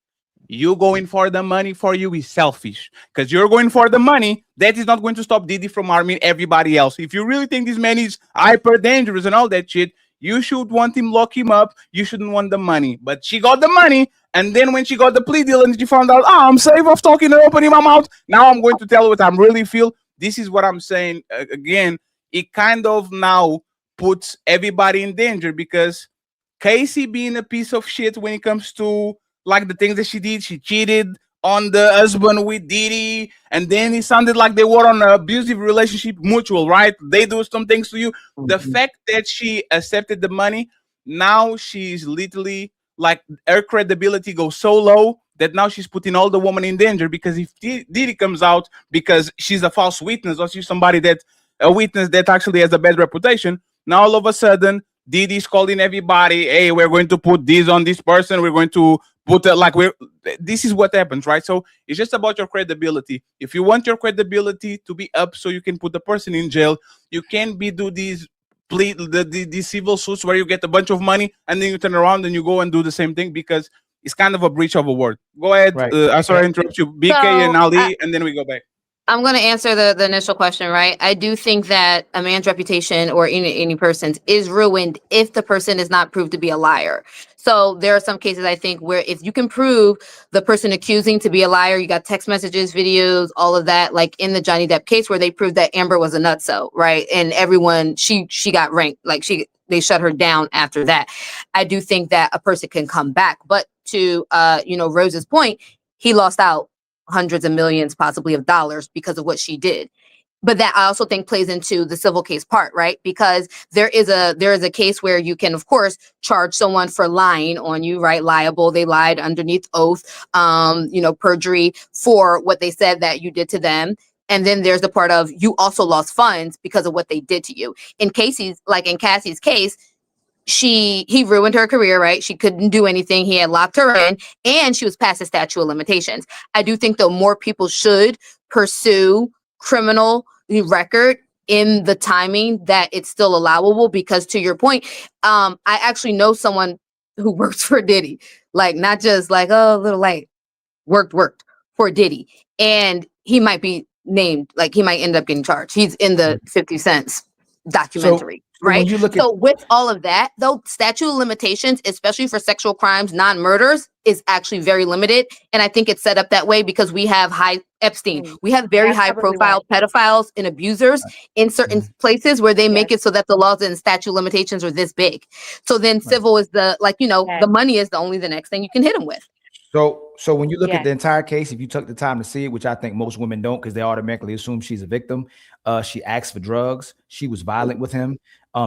you going for the money for you is selfish, because you're going for the money. That is not going to stop Didi from harming everybody else. If you really think this man is hyper dangerous and all that shit, you should want him, lock him up. You shouldn't want the money. But she got the money, and then when she got the plea deal and she found out, I'm safe of talking and opening my mouth, now I'm going to tell what I really feel. This is what I'm saying. Again, it kind of now puts everybody in danger, because Casey being a piece of shit when it comes to like the things that she did. She cheated on the husband with Didi, and then it sounded like they were on an abusive relationship, mutual, right? They do some things to you. The fact that she accepted the money, now she's literally like, her credibility goes so low that now she's putting all the women in danger, because if Didi comes out because she's a false witness, or she's somebody that a witness that actually has a bad reputation, now all of a sudden Didi's calling everybody, hey, we're going to put this on this person, we're going to put this is what happens, right? So it's just about your credibility. If you want your credibility to be up so you can put the person in jail, you can't do these these civil suits where you get a bunch of money and then you turn around and you go and do the same thing, because it's kind of a breach of a word. Go ahead. Right. I'm sorry to interrupt you, BK and Ali, and then we go back. I'm going to answer the initial question, right? I do think that a man's reputation, or any person's, is ruined if the person is not proved to be a liar. So there are some cases, I think, where if you can prove the person accusing to be a liar, you got text messages, videos, all of that, like in the Johnny Depp case where they proved that Amber was a nutso, right? And everyone, she got ranked, like they shut her down after that. I do think that a person can come back. But to Rose's point, he lost out hundreds of millions, possibly, of dollars because of what she did. But that I also think plays into the civil case part, right? Because there is a case where you can, of course, charge someone for lying on you, right? Liable. They lied underneath oath, perjury for what they said that you did to them. And then there's the part of you also lost funds because of what they did to you. In Cassie's case, he ruined her career, right? She couldn't do anything. He had locked her in, and she was past the statute of limitations. I do think, though, more people should pursue criminal record in the timing that it's still allowable, because to your point, I actually know someone who works for Diddy, like not just like, oh, a little late, worked for Diddy. And he might be named, like he might end up getting charged. He's in the 50 Cent documentary. Right. So with all of that, though, statute of limitations, especially for sexual crimes, non-murders, is actually very limited. And I think it's set up that way because we have Epstein. We have very high profile pedophiles and abusers in certain places where they make it so that the laws and statute of limitations are this big. So then civil is the money is the next thing you can hit them with. So when you look at the entire case, if you took the time to see it, which I think most women don't, because they automatically assume she's a victim. She asked for drugs. She was violent with him.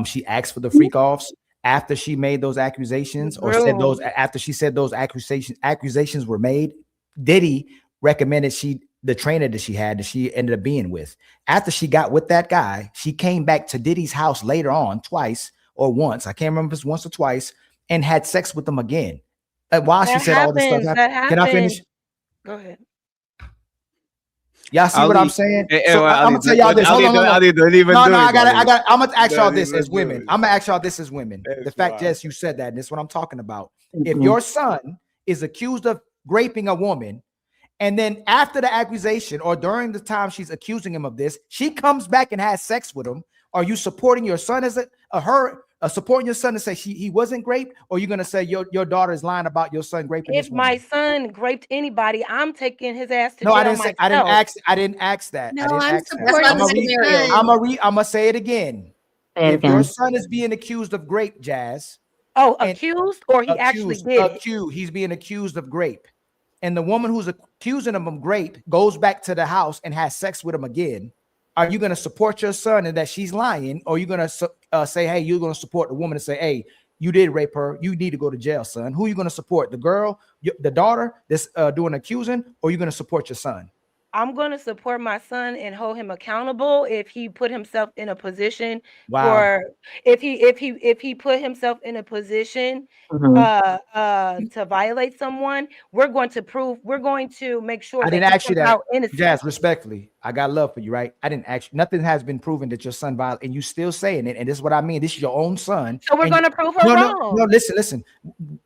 She asked for the freak offs after she made those accusations, or said those after she said those accusations were made. Diddy recommended the trainer that she ended up being with. After she got with that guy, she came back to Diddy's house later on twice or once. I can't remember if it's once or twice, and had sex with him again. While she said all this stuff happened. Can I finish? Go ahead. Y'all see what I'm saying? So I'm gonna tell y'all this. Hold on. I'm gonna ask y'all this as women. I'm gonna ask y'all this as women. The fact, Jess, you said that, and this is what I'm talking about. If your son is accused of raping a woman, and then after the accusation or during the time she's accusing him of this, she comes back and has sex with him, are you supporting your son as supporting your son to say he wasn't raped, or you're gonna say your daughter is lying about your son raping? If my son raped anybody, I'm taking his ass to jail. I didn't ask that. No, I'm supporting I'm gonna say it again. If your son is being accused of grape, Jazz. Oh, accused, or he actually did it? He's being accused of grape, and the woman who's accusing him of grape goes back to the house and has sex with him again. Are you going to support your son and that she's lying, or are you going to say, hey, you're going to support the woman and say, hey, you did rape her. You need to go to jail, son. Who are you going to support? The girl, the daughter that's doing accusing, or are you going to support your son? I'm going to support my son and hold him accountable if he put himself in a position if he put himself in a position to violate someone. We're going to make sure I that didn't he ask you comes that. out innocent. Jazz, respectfully, I got love for you, right? I didn't ask you. Nothing has been proven that your son violated, and you still saying it. And this is what I mean. This is your own son. So we're going to prove her wrong. No, listen.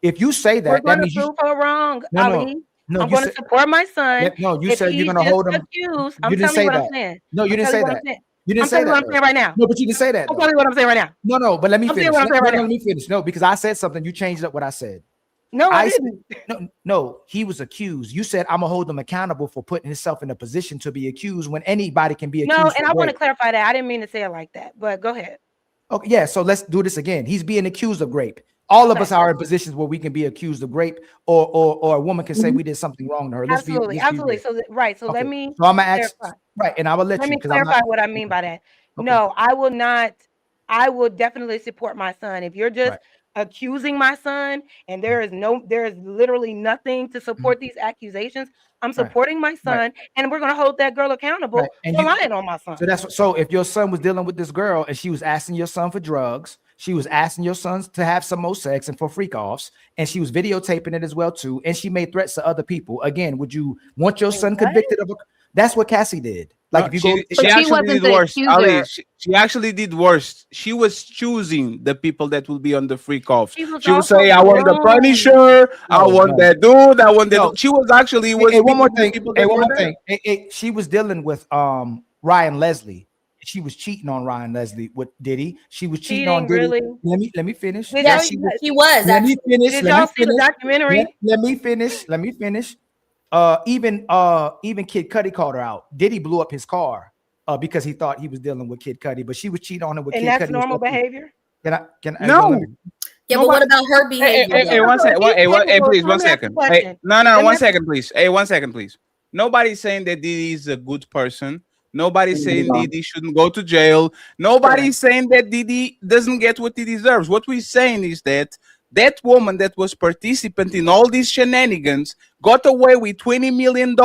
If you say that, We're going that to means prove her wrong, Ali. No, I'm going to support my son. No, you said you're going to hold him. Accused, You didn't say that. I'm saying. No, you didn't say that. You didn't say that. I'm saying right now. No, but you didn't say that. I'm telling you what I'm saying right now. No, but let me finish. Let me finish. No, because I said something. You changed up what I said. No, I didn't. No, he was accused. You said I'm gonna hold him accountable for putting himself in a position to be accused when anybody can be accused. No, and I want to clarify that. I didn't mean to say it like that, but go ahead. Okay, yeah. So let's do this again. He's being accused of rape. All of us are in positions where we can be accused of rape, or a woman can say we did something wrong to her. Absolutely. So right. So okay. let me. So I'm gonna ask. Right, and I will let me clarify what I mean by that. Okay. No, I will not. I will definitely support my son. If you're just accusing my son and there is literally nothing to support these accusations, I'm supporting my son, and we're going to hold that girl accountable for lying on my son. So if your son was dealing with this girl and she was asking your son for drugs, she was asking your sons to have some more sex and for freak offs, and she was videotaping it as well too, and she made threats to other people. Again, would you want your son convicted of? That's what Cassie did. Like, if you she actually did worse. Ali, she actually did worse. She was choosing the people that will be on the freak off. She would say, "I want the Punisher. I want that dude. I want that." She was actually one more thing. She was dealing with Ryan Leslie. She was cheating on Ryan Leslie with Diddy. She was cheating on Diddy. Really? Let me finish. Yeah, she was. Let me finish. Did y'all see the documentary? Let me finish. Even Kid Cudi called her out. Diddy blew up his car because he thought he was dealing with Kid Cudi, but she was cheating on him with Kid Cudi. And that's normal behavior? No. Yeah, but what about her behavior? Hey, one second. Hey, please, 1 second. Hey, no, 1 second, please. Hey, 1 second, please. Nobody's saying that Diddy is a good person. Nobody's saying Diddy shouldn't go to jail. Nobody's saying that Diddy doesn't get what he deserves. What we're saying is that that woman that was participant in all these shenanigans got away with $20 million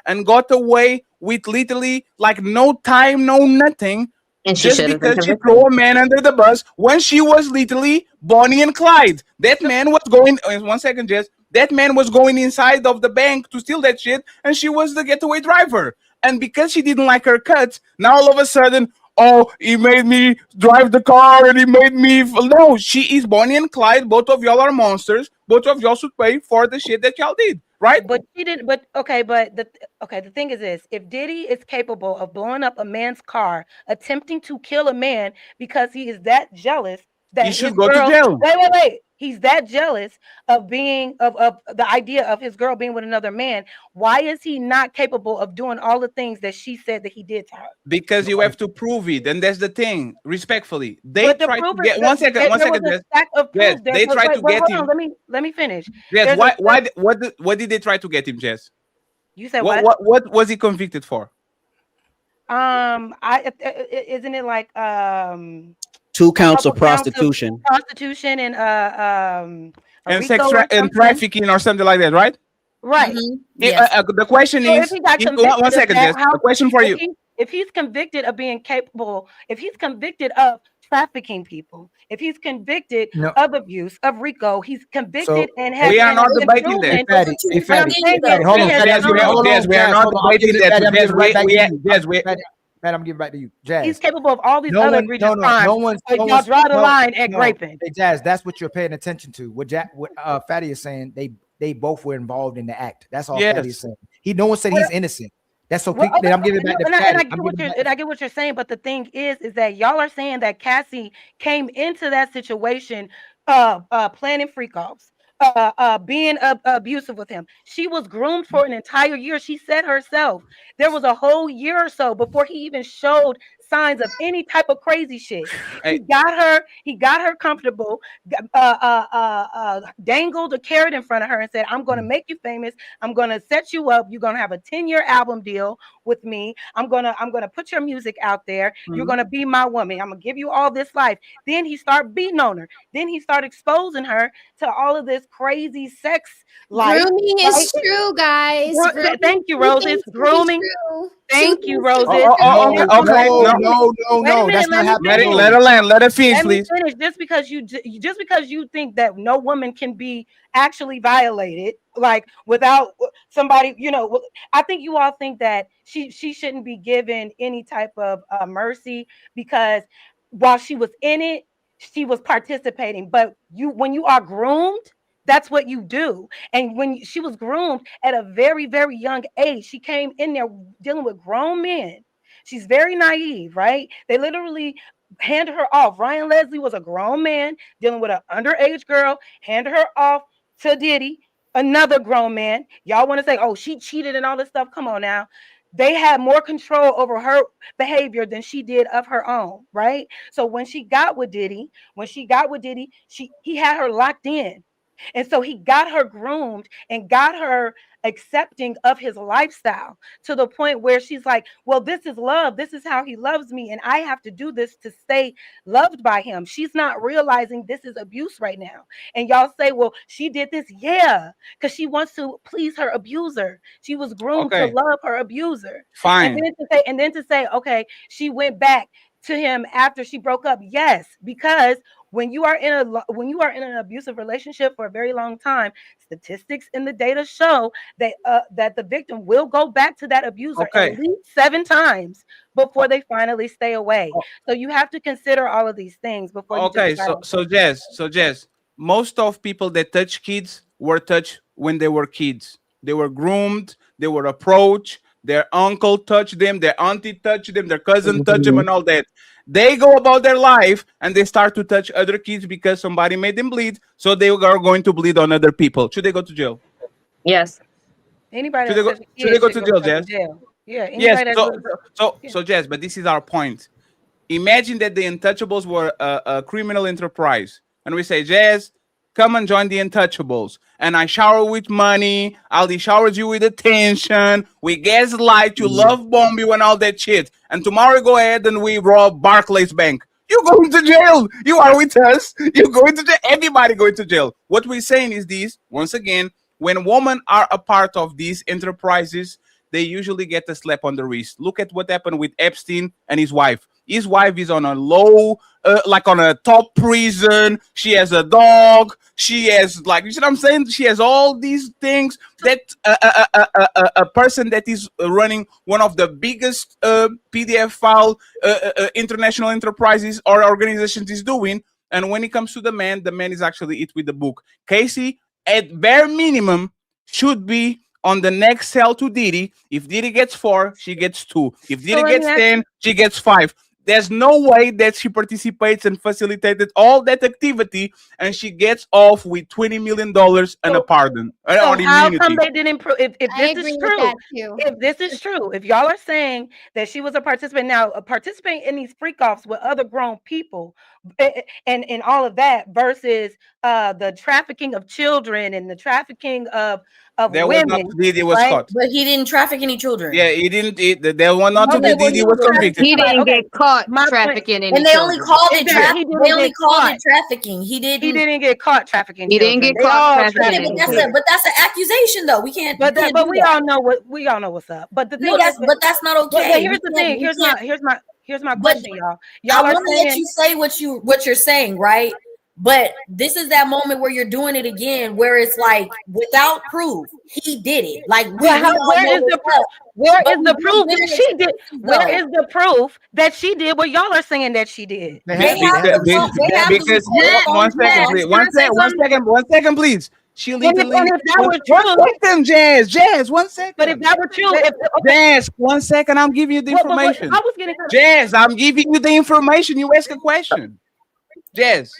and got away with literally like no time, no nothing. And just because she threw a man under the bus when she was literally Bonnie and Clyde. That man was going, 1 second, Jess. That man was going inside of the bank to steal that shit, and she was the getaway driver. And because she didn't like her cut, now all of a sudden, oh, he made me drive the car and he made me. No, she is Bonnie and Clyde. Both of y'all are monsters. Both of y'all should pay for the shit that y'all did, right? But she didn't. But okay, the thing is this: if Diddy is capable of blowing up a man's car, attempting to kill a man because he is that jealous that he should go to jail. Wait. He's that jealous of being of the idea of his girl being with another man. Why is he not capable of doing all the things that she said that he did to her? Because you have to prove it, and that's the thing. Respectfully, they tried to get 1 second. Yes, they tried to get him. Let me finish. Yes, what did they try to get him, Jess? You said what was he convicted for? Isn't it like 2 counts of prostitution, and sex and trafficking or something like that, right? Right. The question is, 1 second, Jess. The question for you: if he's convicted of being capable, if he's convicted of trafficking people, if he's convicted of abuse, of RICO, he's convicted and has. We are not debating that. Hold on, Jazz. We are not debating that. I'm giving back to you, Jazz. He's capable of all these other egregious crimes. Y'all draw the line at raping. Hey, Jazz, that's what you're paying attention to. What Fatty is saying, they both were involved in the act. That's all Fatty is saying. No one said he's innocent. That's so. I'm giving back to Fatty. I get what you're saying, but the thing is that y'all are saying that Cassie came into that situation planning freak offs. Being abusive with him. She was groomed for an entire year. She said herself there was a whole year or so before he even showed signs of any type of crazy shit. Hey. He got her comfortable, dangled a carrot in front of her and said, I'm going to make you famous. I'm going to set you up. You're going to have a 10-year album deal with me. I'm going to put your music out there. You're going to be my woman. I'm going to give you all this life. Then he started beating on her. Then he started exposing her to all of this crazy sex life. Grooming is true, guys. Thank you, Rose. It's grooming. Thank you, Rose. Okay. No. That's not happening. Let her land. Let her finish, please. Just because you think that no woman can be actually violated, like without somebody, I think you all think that she shouldn't be given any type of mercy because while she was in it, she was participating. But when you are groomed, that's what you do. And when she was groomed at a very, very young age, she came in there dealing with grown men. She's very naive, right? They literally handed her off. Ryan Leslie was a grown man dealing with an underage girl, handed her off to Diddy, another grown man. Y'all want to say, oh, she cheated and all this stuff. Come on now. They had more control over her behavior than she did of her own, right? So when she got with Diddy, he had her locked in. And so he got her groomed and got her accepting of his lifestyle to the point where she's like, well, this is love. This is how he loves me. And I have to do this to stay loved by him. She's not realizing this is abuse right now. And y'all say, well, she did this. Yeah, because she wants to please her abuser. She was groomed to love her abuser. Fine. And then to say, okay, she went back to him after she broke up. Yes, because when you are in an abusive relationship for a very long time, statistics in the data show that that the victim will go back to that abuser at least 7 times before they finally stay away. So you have to consider all of these things before you decide. So Jess, most of people that touch kids were touched when they were kids. They were groomed, they were approached, their uncle touched them, their auntie touched them, their cousin touched them, and all that. They go about their life and they start to touch other kids because somebody made them bleed, so they are going to bleed on other people. Should they go to jail? Yes. Anybody should they go to jail, Jess? Yeah. Yes. So Jess, but this is our point. Imagine that the Untouchables were a criminal enterprise, and we say, Jess, come and join the Untouchables. And I shower with money. Aldi showers you with attention. We gaslight you, love bomb you, and all that shit. And tomorrow go ahead and we rob Barclays Bank. You're going to jail. You are with us. You're going to jail. Everybody going to jail. What we're saying is this, once again, when women are a part of these enterprises, they usually get a slap on the wrist. Look at what happened with Epstein and his wife. His wife is on a low, like on a top prison. She has a dog. She has, like, you see what I'm saying? She has all these things that a person that is running one of the biggest PDF file international enterprises or organizations is doing. And when it comes to the man is actually it with the book. Casey, at bare minimum, should be on the next cell to Diddy. If Diddy gets 4, she gets 2. If Diddy gets 10, she gets 5. There's no way that she participates and facilitated all that activity and she gets off with $20 million and a pardon. So how come they didn't prove if this is true? If this is true, if y'all are saying that she was a participant, now a participant in these freak offs with other grown people and all of that versus the trafficking of children and the trafficking of women. Diddy was caught. But he didn't traffic any children. Yeah, he didn't. There was not to be Diddy was convicted. He didn't get caught trafficking any and they children. only called it trafficking. They only called it trafficking. He didn't get caught trafficking. He didn't get caught trafficking. But that's an accusation, though. We can't. But we all know what's up. But the thing is, that's not okay. But here's the thing. Here's my question, y'all. I want to let you say what you're saying, right? But this is that moment where you're doing it again, where it's like without proof, he did it. Like where is the proof? Where is the proof that she did? Where is the proof that she did what y'all are saying that she did? Because one second, please. She legally. And if that were true, Jazz, 1 second. But if that were true, Jazz, 1 second, I'm giving you the information. Jazz, I'm giving you the information. You ask a question. Jazz,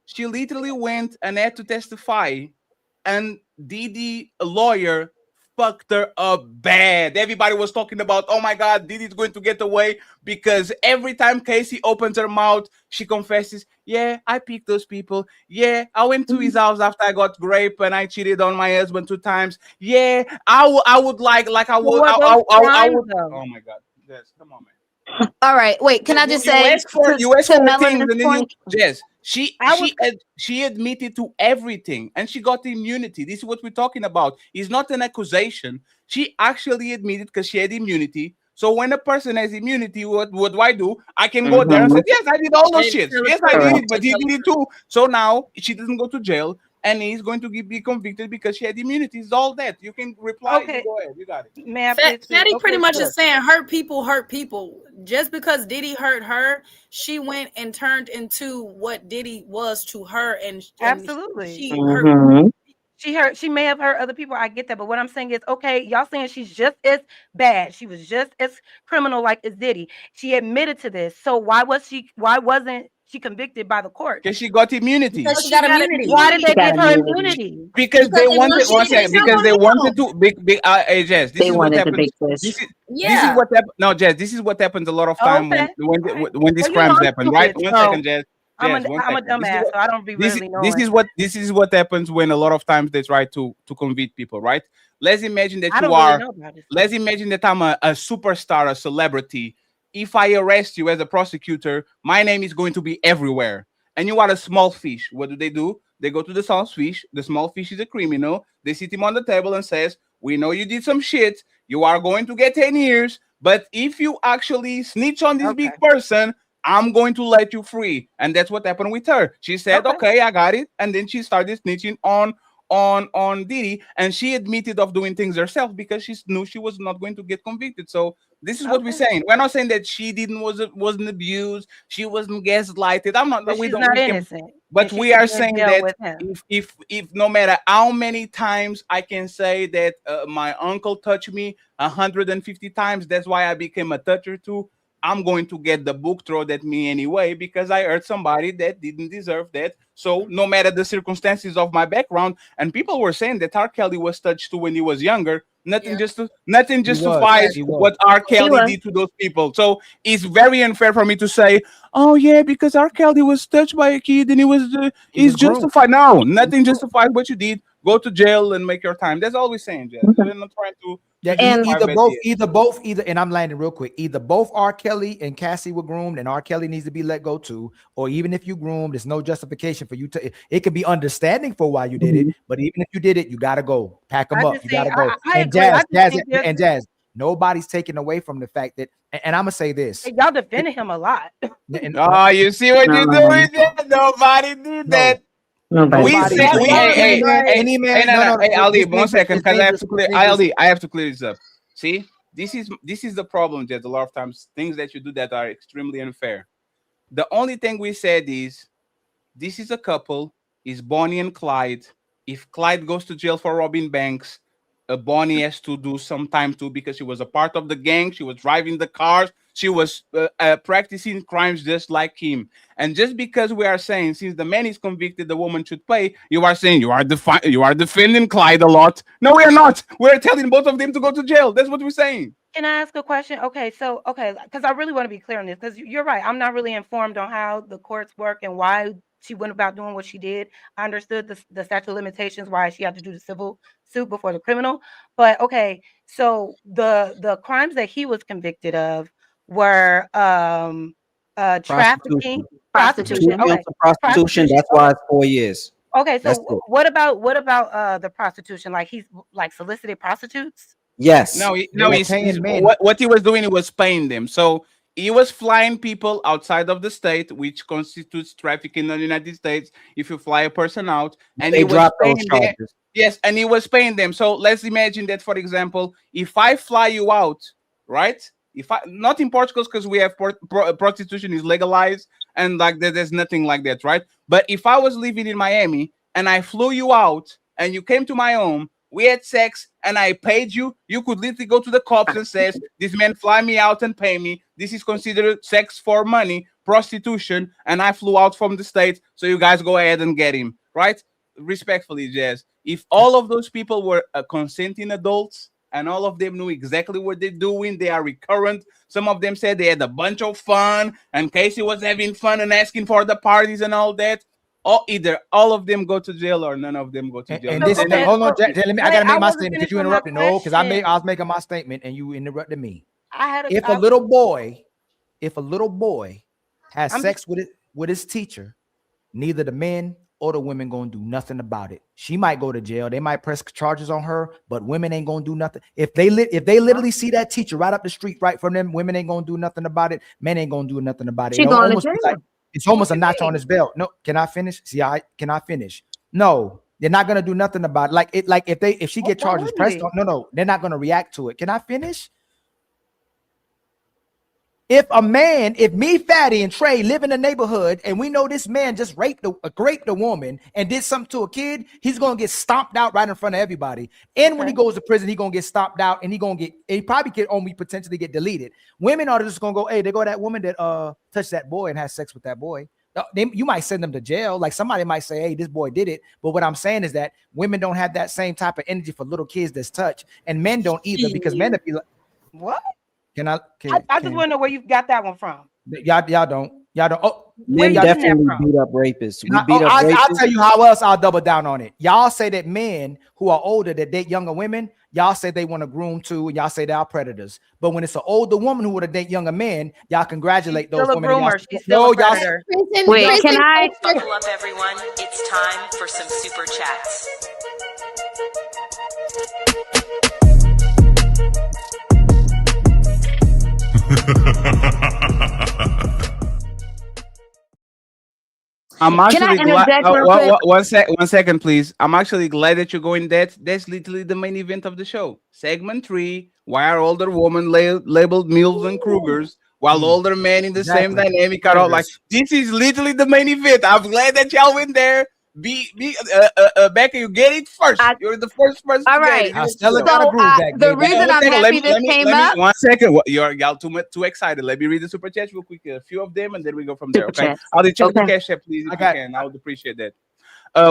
she literally went and had to testify, and Didi, a lawyer, fucked her up bad. Everybody was talking about, oh my God, Diddy's going to get away, because every time Casey opens her mouth, she confesses, yeah, I picked those people. Yeah, I went to his house after I got raped and I cheated on my husband 2 times. Yeah, I would oh my God. Yes, come on, man. All right, wait. Can I just you say ask for to things and Melanin's then point? Jess, she admitted to everything and she got immunity. This is what we're talking about. It's not an accusation. She actually admitted because she had immunity. So when a person has immunity, what do I do? I can go there and say, yes, I did all those shits. Yes, I did it, but he did it too. So now she doesn't go to jail and he's going to be convicted because she had immunity. It's all that. You can reply. Okay. You go ahead. You got it. Fatty pretty much is saying hurt people. Just because Diddy hurt her, she went and turned into what Diddy was to her, and absolutely she hurt. She may have hurt other people. I get that, but what I'm saying is, okay, y'all saying she's just as bad. She was just as criminal like as Diddy. She admitted to this. So why wasn't she convicted by the court? Because she got immunity. Because she got immunity. Why did they give her immunity? Because they wanted to. Jess, this is what happens. This is what happens. No, Jess, this is what happens a lot of time when these crimes happen. Right? 1 second, Jess. I'm a dumbass, so I don't be really knowing. This is what happens when a lot of times they try to convict people, right? Let's imagine that let's imagine that I'm a superstar, a celebrity. If I arrest you as a prosecutor, my name is going to be everywhere. And you are a small fish. What do? They go to the small fish. The small fish is a criminal. They sit him on the table and says, we know you did some shit. You are going to get 10 years. But if you actually snitch on this big person, I'm going to let you free. And that's what happened with her. She said, okay, I got it. And then she started snitching on Diddy, and she admitted of doing things herself because she knew she was not going to get convicted. So this is what we're saying. We're not saying that she wasn't abused, she wasn't gaslighted. I'm not. She's not innocent. But we are saying that if no matter how many times I can say that my uncle touched me 150 times, that's why I became a toucher too. I'm going to get the book thrown at me anyway because I hurt somebody that didn't deserve that. So no matter the circumstances of my background, and people were saying that R. Kelly was touched too when he was younger. Nothing justifies what R. Kelly did to those people. So it's very unfair for me to say, oh yeah, because R. Kelly was touched by a kid and he's justified. No, nothing justifies what you did. Go to jail and make your time. That's all we're saying, Jeff. We're not trying to. Yeah, either, and I'm landing real quick. Either both R. Kelly and Cassie were groomed, and R. Kelly needs to be let go too. Or even if you groomed, there's no justification for you to. It could be understanding for why you did it, but even if you did it, you gotta go. Pack them up. You gotta go. And Jazz, nobody's taking away from the fact that. And I'm gonna say this. Hey, y'all defended him a lot. You see what you're doing? Nobody did that. Hey, Ali, 1 second, because I have to clear this up. See, this is the problem, Jed. A lot of times, things that you do that are extremely unfair. The only thing we said is, this is a couple, is Bonnie and Clyde. If Clyde goes to jail for robbing banks, Bonnie has to do some time too because she was a part of the gang. She was driving the cars. She was practicing crimes just like him. And just because we are saying since the man is convicted, the woman should pay, you are saying you are defending Clyde a lot. No, we are not. We're telling both of them to go to jail. That's what we're saying. Can I ask a question? Okay, because I really want to be clear on this, because you're right. I'm not really informed on how the courts work and why she went about doing what she did. I understood the statute of limitations, why she had to do the civil suit before the criminal. But okay, so the crimes that he was convicted of were trafficking, prostitution. Okay. Prostitution. That's why it's 4 years. Okay, so what about the prostitution? Like he's like solicited prostitutes? Yes. What he was doing, he was paying them. So he was flying people outside of the state, which constitutes trafficking in the United States. If you fly a person out, and they drop those charges. Yes, and he was paying them. So let's imagine that, for example, if I fly you out, right? Not in Portugal because we have prostitution is legalized and like there's nothing like that, right? But if I was living in Miami and I flew you out and you came to my home, we had sex and I paid you, you could literally go to the cops and says, this man fly me out and pay me. This is considered sex for money, prostitution, and I flew out from the States, so you guys go ahead and get him, right? Respectfully, Jazz. If all of those people were consenting adults and all of them knew exactly what they're doing, they are recurrent. Some of them said they had a bunch of fun, and Casey was having fun and asking for the parties and all that. Or either all of them go to jail or none of them go to jail. And this, hold on, Jack, let me. I gotta make my statement because you interrupted. No, because I was making my statement and you interrupted me. If a little boy has sex with his teacher, neither the men or the women gonna do nothing about it. She might go to jail. They might press charges on her, but women ain't gonna do nothing. If they literally see that teacher right up the street, right from them, women ain't gonna do nothing about it. Men ain't gonna do nothing about it. She going to jail. It's almost a notch on his belt. No, can I finish? See, can I finish? No, they're not gonna do nothing about it. Like if she get charges pressed on, no, they're not gonna react to it. Can I finish? If me, Fatty, and Trey live in the neighborhood and we know this man just raped a woman and did something to a kid, he's gonna get stomped out right in front of everybody. And when he goes to prison, he's gonna get stomped out and he probably could only potentially get deleted. Women are just gonna go, hey, they go that woman that touched that boy and had sex with that boy. You might send them to jail. Like somebody might say, hey, this boy did it. But what I'm saying is that women don't have that same type of energy for little kids that's touched, and men don't either, because men would be like, what? I just want to know where you got that one from. Y'all don't. Oh, men definitely beat up rapists. I'll tell you how else I'll double down on it. Y'all say that men who are older that date younger women, y'all say they want to groom too, and y'all say they are predators. But when it's an older woman who would date younger men, y'all congratulate those women. She's still a predator. Wait, can I? Buckle up, everyone. It's time for some super chats. I'm actually glad. One second, please. I'm actually glad that you're going that. That's literally the main event of the show. Segment 3. Why are older women labeled MILFs and cougars, while older men in the same dynamic are all like, this is literally the main event. I'm glad that y'all went there. Becca, you get it first. You're the first person. All right. The reason I'm happy this came up. 1 second. Y'all too excited. Let me read the super chat real quick. A few of them, and then we go from there. Okay. I'll check the cash app, please. If you can, I would appreciate that.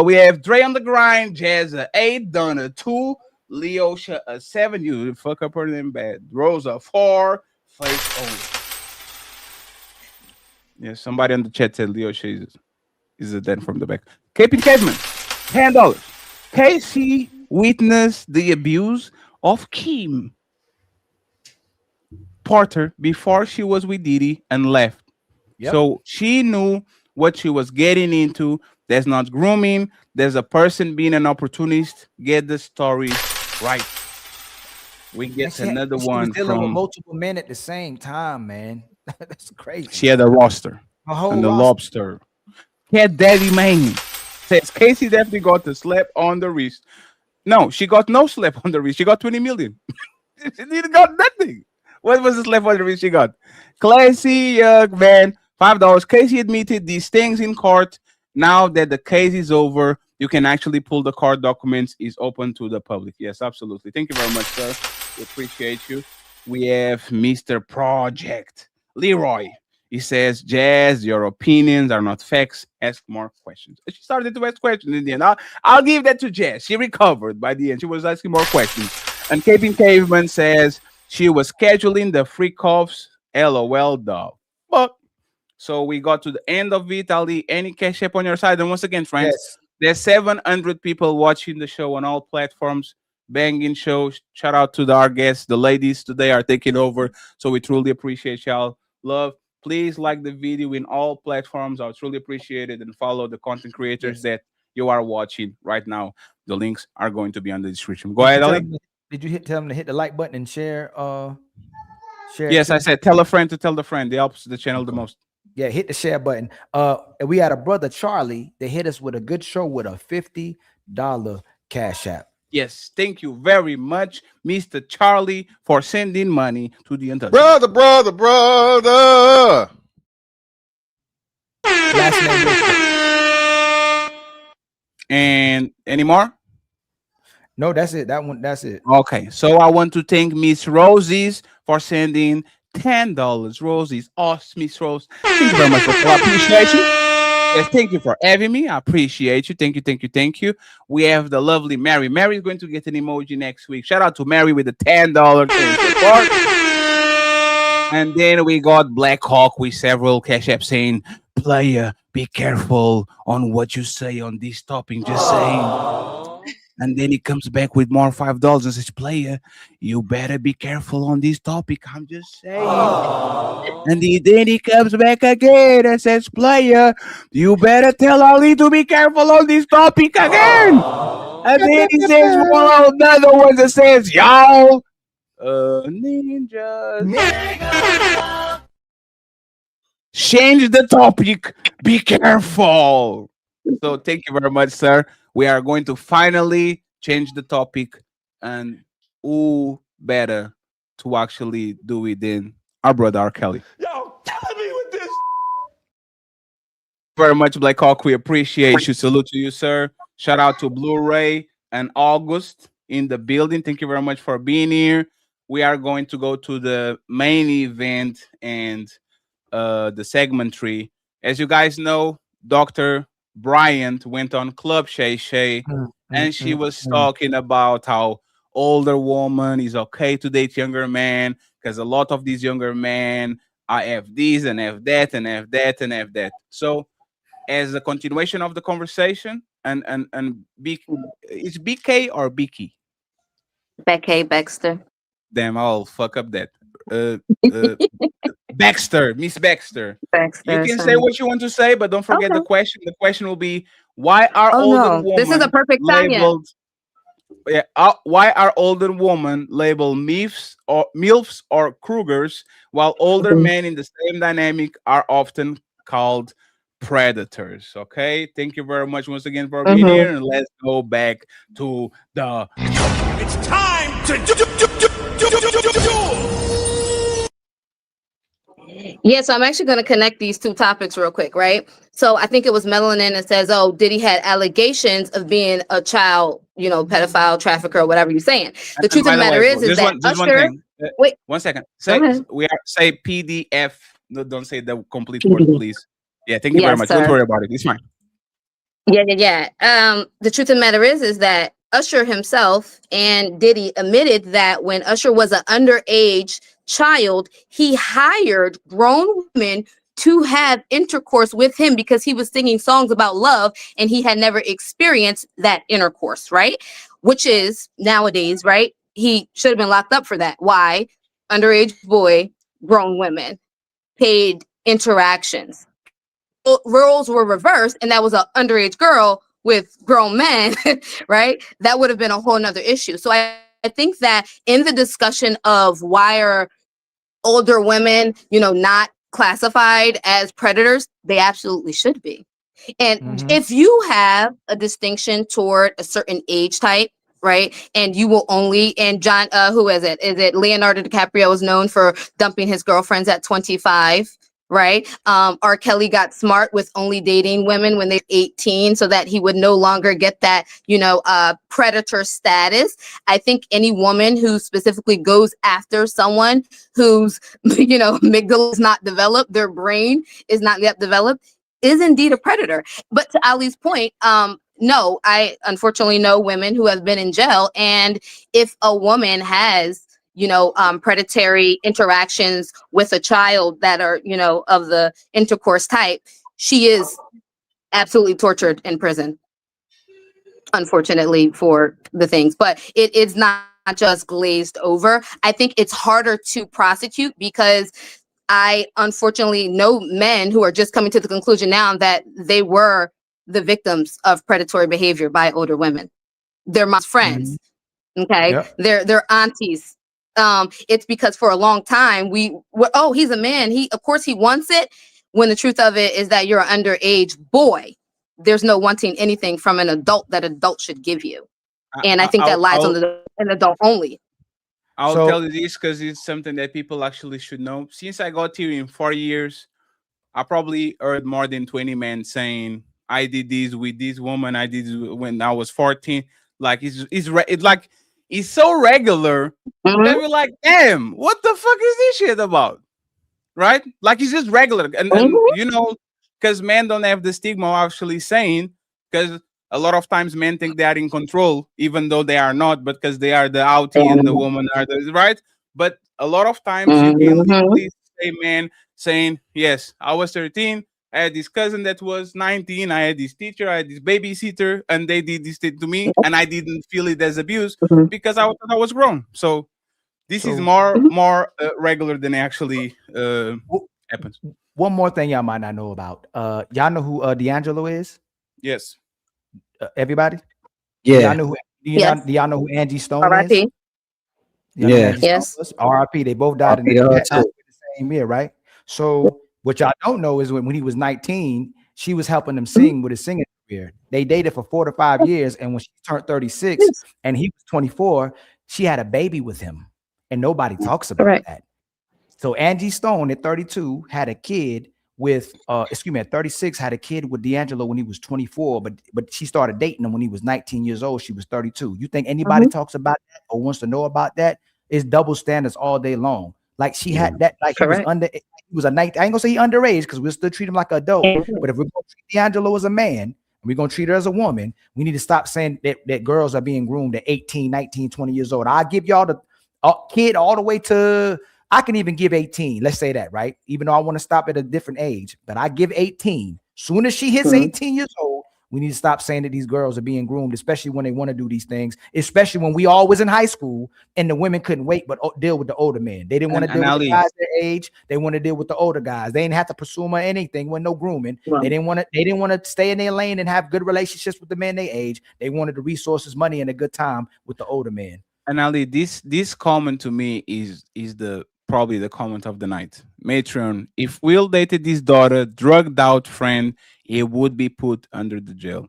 We have Dre on the grind, Jazz 8, Donna 2, Leosha 7. You fuck up her name bad. Rosa 4, Face only. Yeah, somebody on the chat said Leosha is a den from the back. Captain Caveman, $10. Casey witnessed the abuse of Kim Porter before she was with Diddy and left. Yep. So she knew what she was getting into. There's not grooming. There's a person being an opportunist. Get the story right. We get another one was dealing with multiple men at the same time, man. That's crazy. She had a roster and the lobster. Cat Daddy Man says Casey definitely got the slap on the wrist. No, she got no slap on the wrist. She got 20 million. She didn't got nothing. What was the slap on the wrist she got? Classy young man, $5. Casey admitted these things in court. Now that the case is over, you can actually pull the court documents. Is open to the public. Yes, absolutely. Thank you very much, sir. We appreciate you. We have Mr. Project Leroy. He says, Jazz, your opinions are not facts. Ask more questions. She started to ask questions in the end. I'll give that to Jazz. She recovered by the end. She was asking more questions. And Captain Caveman says she was scheduling the free coughs. LOL, dog. But so we got to the end of it. I'll leave any cash app on your side. And once again, friends, there's 700 people watching the show on all platforms. Banging show. Shout out to our guests. The ladies today are taking over. So we truly appreciate y'all. Love. Please like the video in all platforms. I would truly appreciate it, and follow the content creators that you are watching right now. The links are going to be on the description. Go ahead, Ali. Did you tell them to hit the like button and share? Share. Yes, I said tell a friend to tell the friend. It helps the channel the most. Yeah, hit the share button. And we had a brother Charlie that hit us with a good show with a $50 cash app. Yes, thank you very much, Mr. Charlie, for sending money to the Untouchable. Brother. Last name. And any more? No, that's it. That's it. Okay, so I want to thank Miss Roses for sending $10. Roses, Miss Rose. Thank you very much. I appreciate you. Yes, thank you for having me. I appreciate you. Thank you, thank you, thank you. We have the lovely Mary. Mary is going to get an emoji next week. Shout out to Mary with the $10 support. And then we got Black Hawk with several cash apps saying, player, be careful on what you say on this topic. Just saying. And then he comes back with more $5 and says, player, you better be careful on this topic. I'm just saying. And then he comes back again and says, player, you better tell Ali to be careful on this topic again. And then he says, well, another one that says, y'all, ninjas. Change the topic. Be careful. So thank you very much, sir. We are going to finally change the topic, and who better to actually do it than our brother R. Kelly. Y'all killing me with this. Very much, Black Hawk. We appreciate you. Salute to you, sir. Shout out to Blu-ray and August in the building. Thank you very much for being here. We are going to go to the main event and the segment 3. As you guys know, Dr. Bryant went on Club Shay Shay, and she was talking about how older woman is okay to date younger man because a lot of these younger men are have this and have that and have that and have that. So, as a continuation of the conversation, and it's BK or BK? Becky Baxter. Damn, I'll fuck up that. Baxter, Miss Baxter. You can say what you want to say, but don't forget the question. The question will be, why are older women this is a perfect time labeled? Yeah, why are older women labeled MILFs or cougars, while older men in the same dynamic are often called predators? Okay, thank you very much once again for being here, and let's go back to the. It's time to do. Yeah, so I'm actually going to connect these two topics real quick, right? So I think it was Melanin that says, oh, Diddy had allegations of being a child, pedophile, trafficker, or whatever you're saying. The truth of the matter is that Usher... Wait. 1 second. Say PDF. No, don't say the complete word, please. Yeah, thank you very much. Sir. Don't worry about it. It's fine. Yeah. The truth of the matter is that Usher himself and Diddy admitted that when Usher was an underage child, he hired grown women to have intercourse with him because he was singing songs about love and he had never experienced that intercourse, right? Which is nowadays, right? He should have been locked up for that. Why? Underage boy, grown women, paid interactions. Roles were reversed, and that was an underage girl with grown men, right? That would have been a whole nother issue. So I think that in the discussion of why are older women, not classified as predators, they absolutely should be. And if you have a distinction toward a certain age type, right, and you will only, and John, who is it? Is it Leonardo DiCaprio is known for dumping his girlfriends at 25? Right. R. Kelly got smart with only dating women when they're 18 so that he would no longer get that, predator status. I think any woman who specifically goes after someone whose, amygdala is not developed, their brain is not yet developed, is indeed a predator. But to Ali's point, no, I unfortunately know women who have been in jail. And if a woman has predatory interactions with a child that are, of the intercourse type, she is absolutely tortured in prison, unfortunately, for the things. But it is not just glazed over. I think it's harder to prosecute because I unfortunately know men who are just coming to the conclusion now that they were the victims of predatory behavior by older women. They're my friends. Okay. Yep. They're aunties. It's because for a long time he's a man. Of course he wants it, when the truth of it is that you're an underage boy. There's no wanting anything from an adult that adult should give you. And I think that lies on an adult only. I'll tell you this because it's something that people actually should know. Since I got here in 4 years, I probably heard more than 20 men saying, I did this with this woman. I did this when I was 14. Like it's so regular that we're like, damn, what the fuck is this shit about? Right? Like it's just regular. And because men don't have the stigma of actually saying, because a lot of times men think they are in control, even though they are not, but because they are the outie and the woman are the right. But a lot of times you can literally say, man, saying, yes, I was 13. I had this cousin that was 19. I had this teacher, I had this babysitter, and they did this thing to me, and I didn't feel it as abuse because I thought I was grown. So this is more regular than actually happens. One more thing y'all might not know about. Y'all know who D'Angelo is? Yes. Everybody? Yeah. Y'all know who, do y'all know who Angie Stone is? R.I.P. Yeah. Yes. R.I.P. They both died in R.I.P. her the too. same year, right? So what y'all don't know is when he was 19, she was helping him sing with his singing career. They dated for 4 to 5 years, and when she turned 36 and he was 24, she had a baby with him, and nobody talks about that. So Angie Stone at 32 had a kid with at 36 had a kid with D'Angelo when he was 24, but she started dating him when he was 19 years old. She was 32. You think anybody talks about that or wants to know about that? It's double standards all day long. Like she had that, like he was a 19. I ain't gonna say he underage because we'll still treat him like an adult. But if we're gonna treat D'Angelo as a man and we're gonna treat her as a woman, we need to stop saying that girls are being groomed at 18, 19, 20 years old. I'll give y'all the kid all the way to, I can even give 18. Let's say that, right? Even though I want to stop at a different age, but I give 18. Soon as she hits 18 years old, we need to stop saying that these girls are being groomed, especially when they want to do these things, especially when we all was in high school and the women couldn't wait but deal with the older men. They didn't want to deal with the guys their age. They want to deal with the older guys. They didn't have to pursue them or anything with no grooming. They didn't want to stay in their lane and have good relationships with the men they age. They wanted the resources, money, and a good time with the older men. And Ali, this comment to me is probably the comment of the night. Matron, if Will dated his daughter, drugged out friend, he would be put under the jail.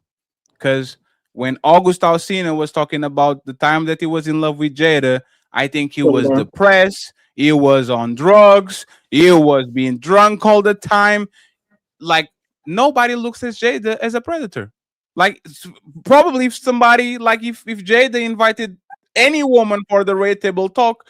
Because when August Alsina was talking about the time that he was in love with Jada, I think he was depressed, he was on drugs, he was being drunk all the time. Like, nobody looks at Jada as a predator. Like, probably if somebody, like if Jada invited any woman for the red table talk,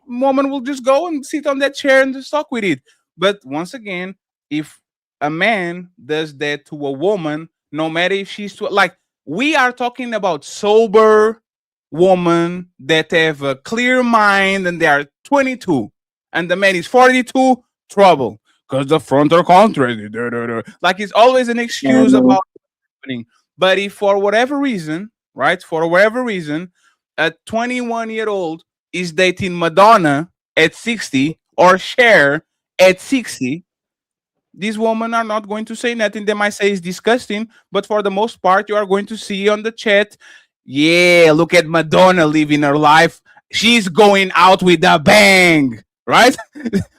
woman will just go and sit on that chair and just talk with it. But once again, if a man does that to a woman, no matter if she's like, we are talking about sober women that have a clear mind and they are 22 and the man is 42, trouble because the front are contrary. Like, it's always an excuse about what's happening. But if for whatever reason, right, for whatever reason, a 21-year-old is dating Madonna at 60 or Cher at 60, these women are not going to say nothing. They might say it's disgusting, but for the most part, you are going to see on the chat, yeah, look at Madonna living her life. She's going out with a bang, right?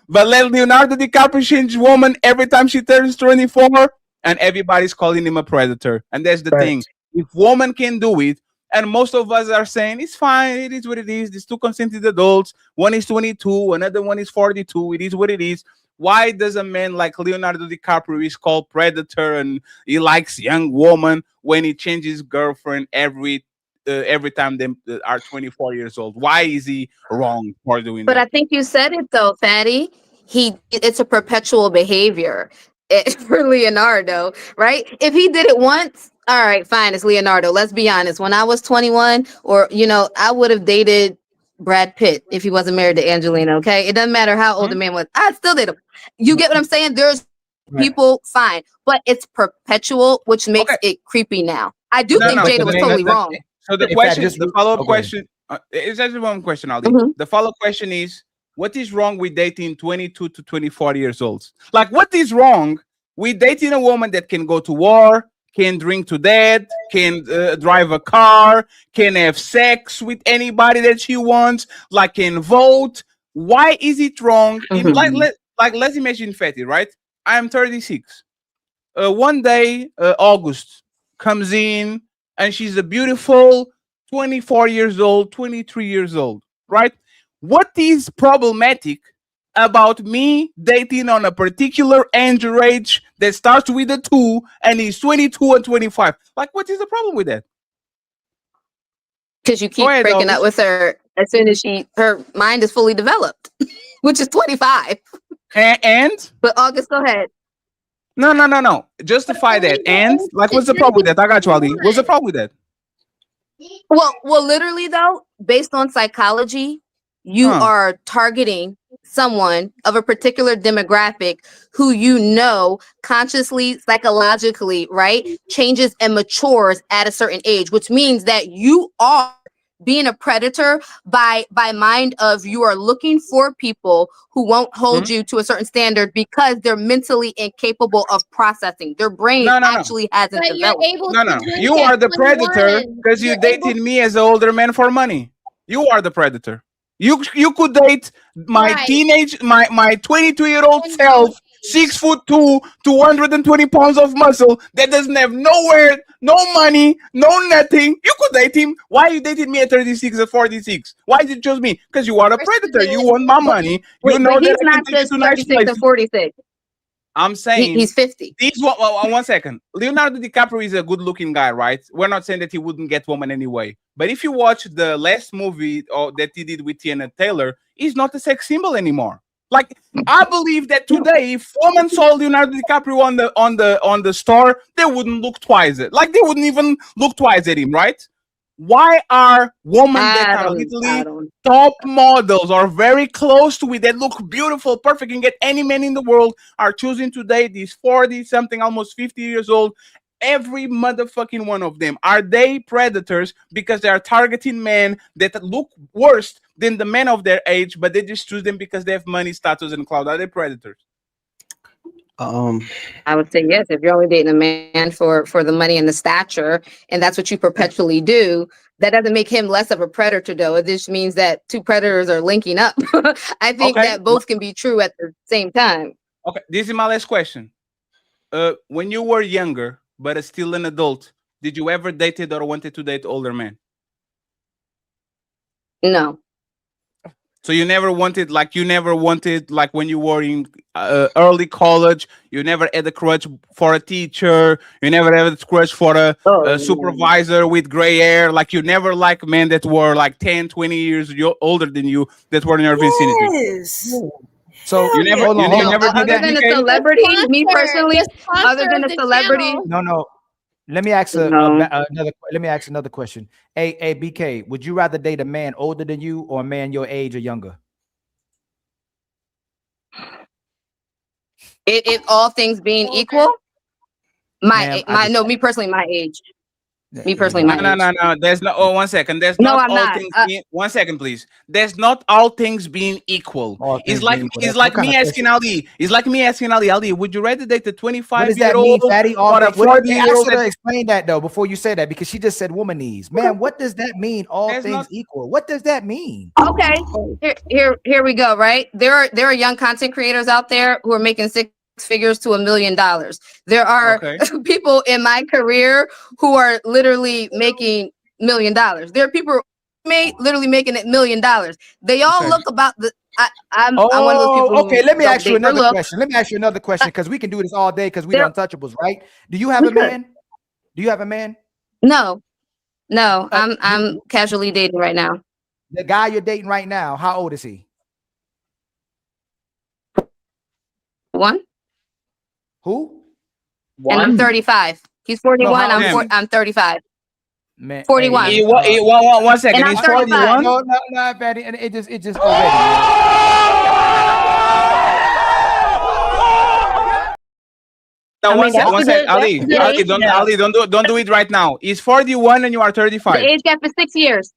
But let Leonardo DiCaprio change woman every time she turns 24, and everybody's calling him a predator. And that's the thing. If woman can do it, and most of us are saying, it's fine, it is what it is. These two consented adults, one is 22, another one is 42, it is what it is. Why does a man like Leonardo DiCaprio is called predator and he likes young woman when he changes girlfriend every time they are 24 years old? Why is he wrong for doing that? But I think you said it though, Fatty. It's a perpetual behavior for Leonardo, right? If he did it once, all right, fine, it's Leonardo. Let's be honest. When I was 21, or I would have dated Brad Pitt if he wasn't married to Angelina. Okay, it doesn't matter how old the man was. I'd still date him. You get what I'm saying? There's people, fine, but it's perpetual, which makes it creepy now. I do think Jada was totally wrong. So the question, the follow-up question, it's actually one question, Ali. The follow-up question is, what is wrong with dating 22 to 24 years olds? Like, what is wrong with dating a woman that can go to war, can drink to death, can drive a car, can have sex with anybody that she wants, like can vote? Why is it wrong? Let's imagine Fatty, right? I am 36. One day, August comes in and she's a beautiful 24 years old, 23 years old, right? What is problematic about me dating on a particular age that starts with a 2 and is 22 and 25? Like, what is the problem with that? Because you keep breaking up with her as soon as her mind is fully developed, which is 25. And? But August, go ahead. No. Justify that. And like, what's the problem with that? I got you, Ali. What's the problem with that? Well, literally though, based on psychology, you are targeting someone of a particular demographic who you know consciously, psychologically, right, changes and matures at a certain age, which means that you are being a predator by mind of you are looking for people who won't hold you to a certain standard because they're mentally incapable of processing. Their brain actually hasn't But you're developed. able to drink You at are the predator 21. because you You're dated me as an older man for money. You are the predator. You could date my teenage, my 22-year-old self, 6'2", 220 pounds of muscle that doesn't have nowhere, no money, no nothing. You could date him. Why you dated me at 36 or 46? Why did you choose me? Because you are a predator. You want my money. You know But that he's I can not take you just to nice 36 places. and 46. I'm saying He's 50. These one second. Leonardo DiCaprio is a good-looking guy, right? We're not saying that he wouldn't get woman anyway. But if you watch the last movie that he did with Tiana Taylor, he's not a sex symbol anymore. Like, I believe that today, if women saw Leonardo DiCaprio on the store, they wouldn't look twice at, like they wouldn't even look twice at him, right? Why are women that are literally top models or very close to it, that look beautiful, perfect, and get any man in the world, are choosing today these 40 something, almost 50 years old? Every motherfucking one of them. Are they predators because they are targeting men that look worse than the men of their age, but they just choose them because they have money, status, and clout? Are they predators? I would say yes. If you're only dating a man for the money and the stature, and that's what you perpetually do, that doesn't make him less of a predator, though. It just means that two predators are linking up. I think that both can be true at the same time. Okay, this is my last question. When you were younger, but still an adult, did you ever dated or wanted to date older men? No. So you never wanted, like when you were in early college, you never had a crush for a teacher, you never had a crush for a supervisor with gray hair, like you never liked men that were like 10, 20 years older than you that were in your vicinity. Yes. So you never, hold on, you hold on. never did Other that, than a DK? celebrity, me personally, The sponsor other than of a the celebrity, channel. No. Let me ask another. Let me ask another question. Hey, BK, would you rather date a man older than you or a man your age or younger? If all things being equal, me personally, my age. Me personally, my age. No. There's no. Oh, 1 second. There's No, not I'm all not. things being. 1 second, please. There's not all things being equal. It's like me asking Ali. It's like me asking Ali. Ali, would you rather date the 25-year-old Fatty? or a 40-year-old? Explain that though before you say that, because she just said womanese. Man, what does that mean? All things equal. What does that mean? Okay, here we go. Right, there are young content creators out there who are making six figures to $1 million. There are people in my career who are literally making $1 million. There are people literally making $1 million. They all look about the. I'm one of those people. Okay, let me ask you another question. Because we can do this all day because we're untouchables, right? Do you have a man? Do you have a man? No. I'm casually dating right now. The guy you're dating right now, how old is he? One. Who? And I'm 35. He's 41. I'm 35. Man, 41. Hey, 1 second. And He's I'm 35. 41. No, Patty. And it just already. No, 1 second. Ali, don't do it right now. He's 41 and you are 35. The age gap is 6 years.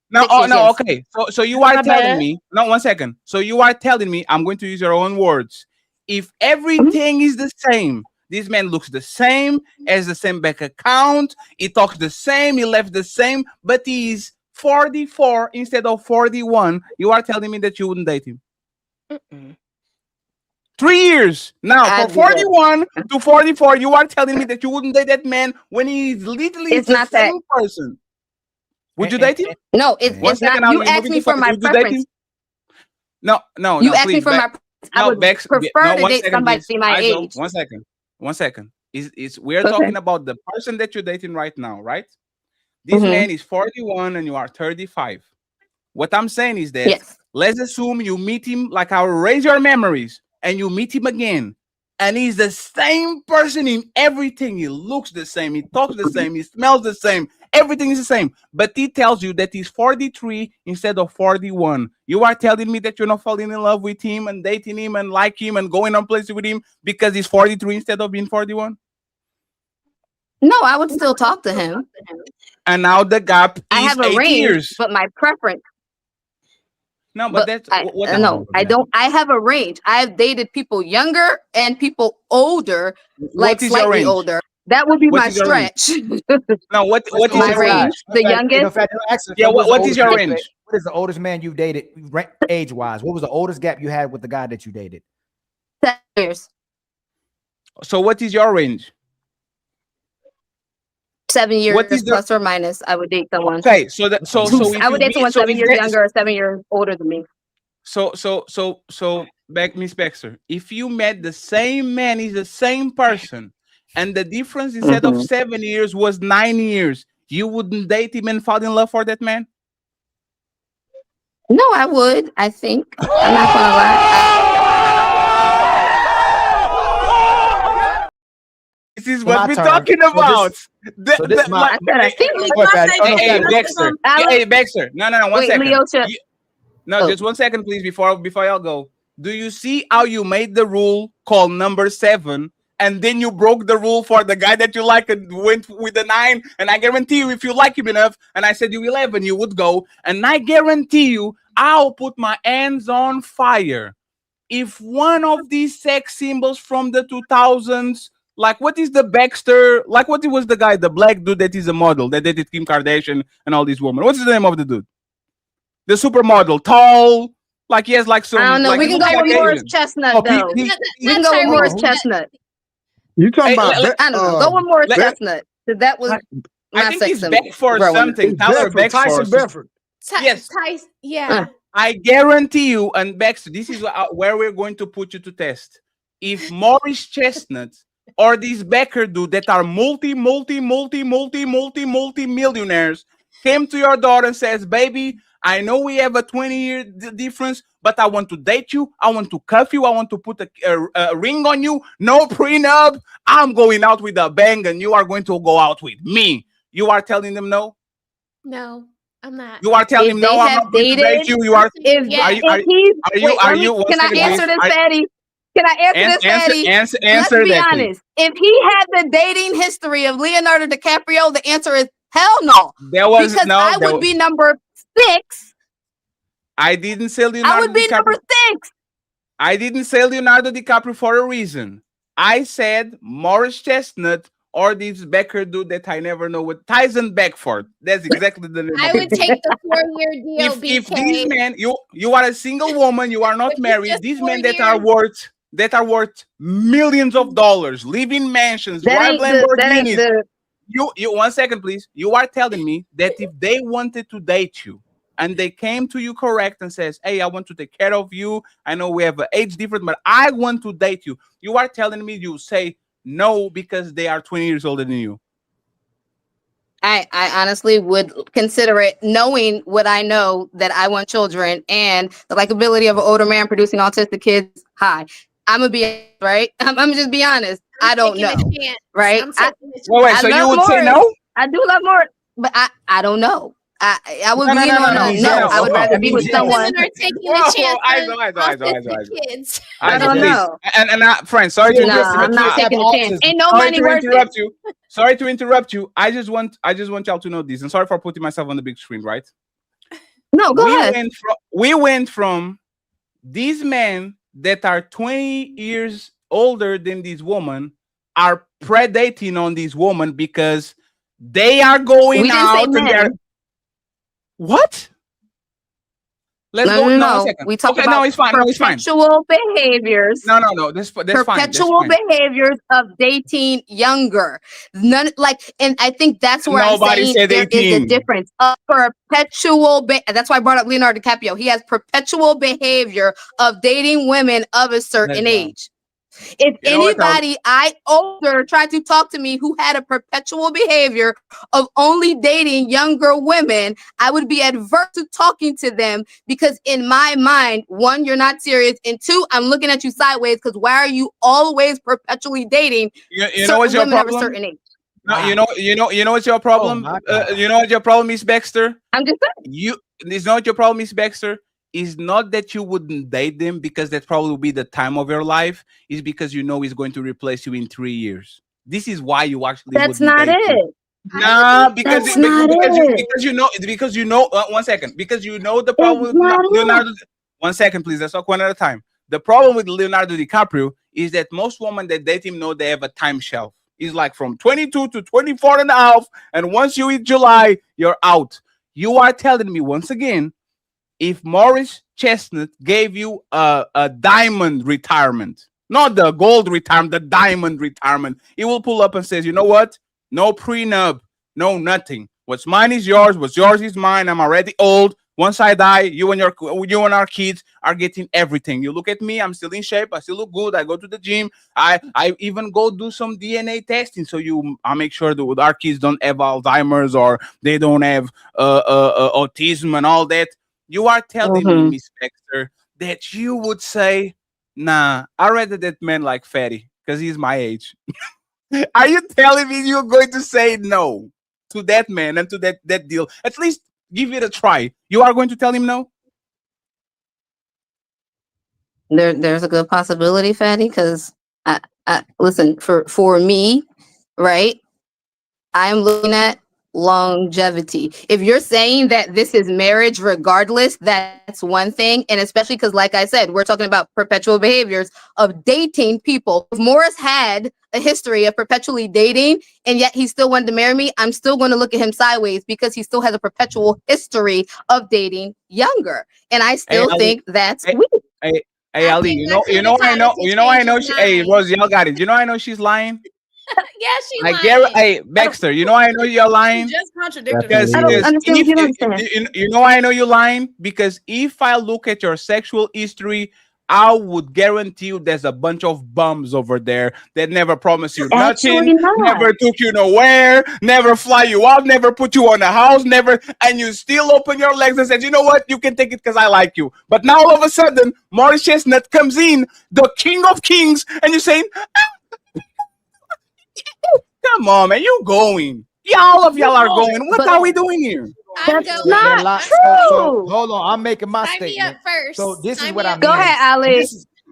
No, okay. So you are telling me. No, 1 second. So you are telling me, I'm going to use your own words. If everything is the same, this man looks the same, has the same bank account, he talks the same, he left the same, but he's 44 instead of 41. You are telling me that you wouldn't date him? 3 years now, from 41 to 44, you are telling me that you wouldn't date that man when he's literally the same person. Would you date him? No, it's not. You asked me for my preference. No. You asked me for my preference. I would prefer to date somebody my age. 1 second. We're talking about the person that you're dating right now, right? This man is 41 and you are 35. What I'm saying is that let's assume you meet him, like I'll raise your memories, and you meet him again. and he's the same person in everything. He looks the same, he talks the same, he smells the same, everything is the same. But he tells you that he's 43 instead of 41. You are telling me that you're not falling in love with him and dating him and like him and going on places with him because he's 43 instead of being 41? No, I would still talk to him. And now the gap is I have a 8 range, years. but my preference. No, but that's no, I don't. I have a range. I've dated people younger and people older, like What is your slightly range? older. That would be What my is your range? stretch. No, what is my your range? range? The youngest. Yeah, what is your range? What is the oldest man you've dated, age-wise? What was the oldest gap you had with the guy that you dated? 7 years. So what is your range? 7 years What is the- plus or minus. I would date someone. Okay, so that so if I would you date someone meet- so 7 if years that- younger or 7 years older than me. So Miss Baxter, if you met the same man, is the same person, and the difference instead of 7 years was 9 years, you wouldn't date him and fall in love for that man? No, I would. I think. I'm not gonna lie. This is My what we're turn. talking So about. this my- I said I think. Hey, Baxter. Hey, Baxter. No, one Wait, second. Leosha. No, just 1 second, please, before y'all go. Do you see how you made the rule called number 7, and then you broke the rule for the guy that you like and went with the 9? And I guarantee you, if you like him enough, and I said you 11, you would go. And I guarantee you, I'll put my hands on fire if one of these sex symbols from the 2000s, like what is the Baxter, like what was the guy, the black dude that is a model that dated Kim Kardashian and all these women? What's the name of the dude? The supermodel, tall, like he has like some. I don't know. Like, We can go with Morris Chestnut though. We can go with Morris Chestnut. You talking about? I don't know. Go with Morris Chestnut. That was I think it's Beckford something. Tyler Beckford. Tyson Bedford. Yes. Yeah. I guarantee you, and Baxter, this is where we're going to put you to test. If Morris Chestnut or these Becker dude that are multi-millionaires came to your daughter and says, baby, I know we have a 20-year difference, but I want to date you. I want to cuff you. I want to put a ring on you. No prenup. I'm going out with a bang, and you are going to go out with me. You are telling them no? No, I'm not. You are telling him no, I'm not going to date you. You are. Can I answer this, Fatty? Can I answer this, Fatty? Answer Let's that, be honest. If he had the dating history of Leonardo DiCaprio, the answer is hell no. Because I would be number 6. I didn't say Leonardo. I would be number 6. I didn't say Leonardo DiCaprio for a reason. I said Morris Chestnut or this Becker dude that I never know what, Tyson Beckford. That's exactly the name. I would take the 4-year deal. If these men, you are a single woman, you are not married. These men that are worth millions of dollars, live in mansions, drive Lamborghinis. You 1 second, please. You are telling me that if they wanted to date you and they came to you correct and says, hey, I want to take care of you. I know we have an age difference, but I want to date you. You are telling me you say no because they are 20 years older than you. I honestly would consider it, knowing what I know, that I want children and the likability of an older man producing autistic kids. Hi. I'm gonna be right. I'm gonna just be honest. I don't know. Right? Wait, so you would say no? I do love more, but I don't know. I would lean on a no. I would rather be with someone. Women are taking the chance I on kids. I don't know. And friends, sorry to I'm not taking a chance. Ain't no money worth it. Sorry to interrupt you. I just want y'all to know this, and sorry for putting myself on the big screen, right? No, go ahead. We went from these men that are 20 years older than this woman are predating on this woman because they are going out and they're what? Let's go. No, we talk about no, it's fine. Perpetual behaviors. No. That's perpetual behaviors of dating younger. And I think that's where nobody I'm saying there is a difference. That's why I brought up Leonardo DiCaprio. He has perpetual behavior of dating women of a certain age. If anybody older tried to talk to me who had a perpetual behavior of only dating younger women, I would be adverse to talking to them because in my mind, one, you're not serious, and two, I'm looking at you sideways because why are you always perpetually dating You know what's your women of a problem? certain age? No, you know what's your problem? You know what your problem is, Baxter? I'm just saying. It's not your problem, Miss Baxter. It's not that you wouldn't date them because that probably will be the time of your life. It's because you know he's going to replace you in 3 years. This is why you actually That's wouldn't not date him. it. Nah, because That's not it. because you know 1 second, because you know the problem That's with not it. Leonardo. 1 second, please. Let's talk one at a time. The problem with Leonardo DiCaprio is that most women that date him know they have a time shelf. It's like from 22 to 24 and a half, and once you hit July, you're out. You are telling me once again, if Morris Chestnut gave you a diamond retirement, not the gold retirement, the diamond retirement, he will pull up and says, you know what? No prenup, no nothing. What's mine is yours. What's yours is mine. I'm already old. Once I die, you and our kids are getting everything. You look at me, I'm still in shape. I still look good. I go to the gym. I even go do some DNA testing. So I make sure that our kids don't have Alzheimer's or they don't have autism and all that. You are telling me, Miss Baxter, that you would say, nah, I rather that man like Fatty because he's my age. Are you telling me you're going to say no to that man and to that deal? At least give it a try. You are going to tell him no? There's a good possibility, Fatty, because I listen, for me, right? I'm looking at longevity. If you're saying that this is marriage regardless, that's one thing. And especially because, like I said, we're talking about perpetual behaviors of dating people. If Morris had a history of perpetually dating and yet he still wanted to marry me, I'm still going to look at him sideways because he still has a perpetual history of dating younger. And I still think that's weak. Hey, Ali, I know she, hey, Rosie, y'all got it. You know, I know she's lying. Yeah, she I lying. Hey, Baxter, you know I know you're lying. She just contradicted Because herself. you know I know you're lying because if I look at your sexual history, I would guarantee you there's a bunch of bums over there that never promised you nothing, never took you nowhere, never fly you out, never put you on a house, never, and you still open your legs and said, you know what, you can take it because I like you. But now all of a sudden, Morris Chestnut comes in, the king of kings, and you're saying, come on, man, you going. Yeah, all of y'all are going. What are we doing here? That's not true. So, hold on, I'm making my statement. Me up first. So this is Sign what me I up mean. Go ahead, Ali.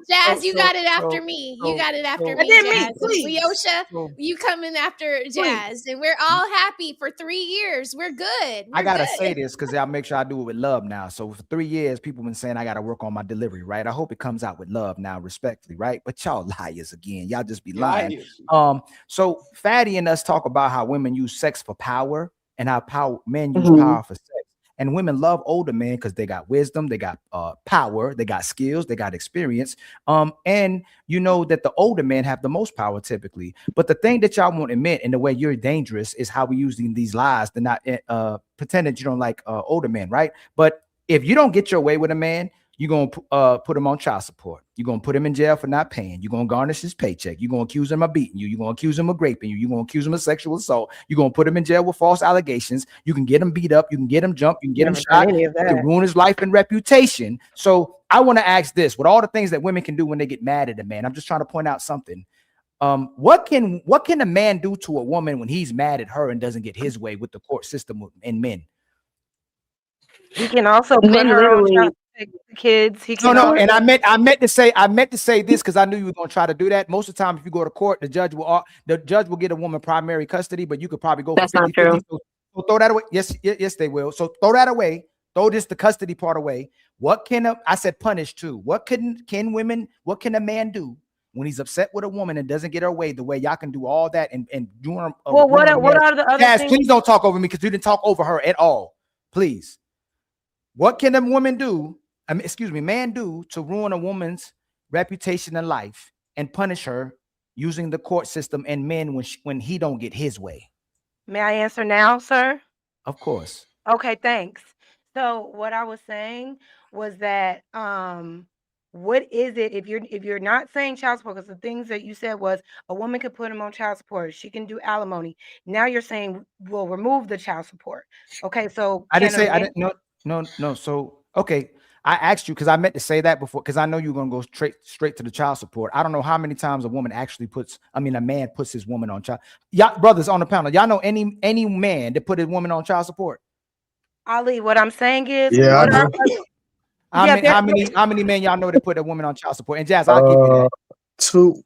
Jazz, you got it after me. You got it after me, Jazz. Leosha, you coming after Jazz. And we're all happy for 3 years. We're good. I gotta say this because I'll make sure I do it with love now. So for 3 years, people been saying I gotta work on my delivery, right? I hope it comes out with love now, respectfully, right? But y'all liars again. Y'all just be lying. So Fatty and us talk about how women use sex for power and how men use power for sex. And women love older men because they got wisdom, they got power, they got skills, they got experience. And you know that the older men have the most power typically. But the thing that y'all won't admit and the way you're dangerous is how we using these lies to not pretend that you don't like older men, right? But if you don't get your way with a man, you're going to put him on child support. You're going to put him in jail for not paying. You're going to garnish his paycheck. You're going to accuse him of beating you. You're going to accuse him of raping you. You're going to accuse him of sexual assault. You're going to put him in jail with false allegations. You can get him beat up. You can get him jumped. You can get him shot. You can ruin his life and reputation. So I want to ask this, with all the things that women can do when they get mad at a man, I'm just trying to point out something. What can a man do to a woman when he's mad at her and doesn't get his way with the court system and men? He can also put her on child kids. He can no, and I meant to say this because I knew you were going to try to do that. Most of the time, if you go to court, the judge will get a woman primary custody, but you could probably go for 50-50. So throw that away. Yes, they will. So throw that away. Throw the custody part away. What can I said punish too? What can a man do when he's upset with a woman and doesn't get her way the way y'all can do all that and do her? Well, what are the other things? Please don't talk over me because you didn't talk over her at all. Please. What can a woman do? Man do to ruin a woman's reputation and life and punish her using the court system and men when he don't get his way? May I answer now, sir? Of course. Okay, thanks. So what I was saying was that what is it if you're not saying child support, because the things that you said was a woman could put him on child support, she can do alimony. Now you're saying we'll remove the child support. Okay, so I didn't say I didn't no. So okay, I asked you because I meant to say that before, because I know you're gonna go straight to the child support. I don't know how many times a man puts his woman on child. Y'all brothers on the panel, y'all know any man that put his woman on child support? Ali, what I'm saying is, Yeah, what I are do. How many men y'all know that put a woman on child support? And Jazz, I'll give you that.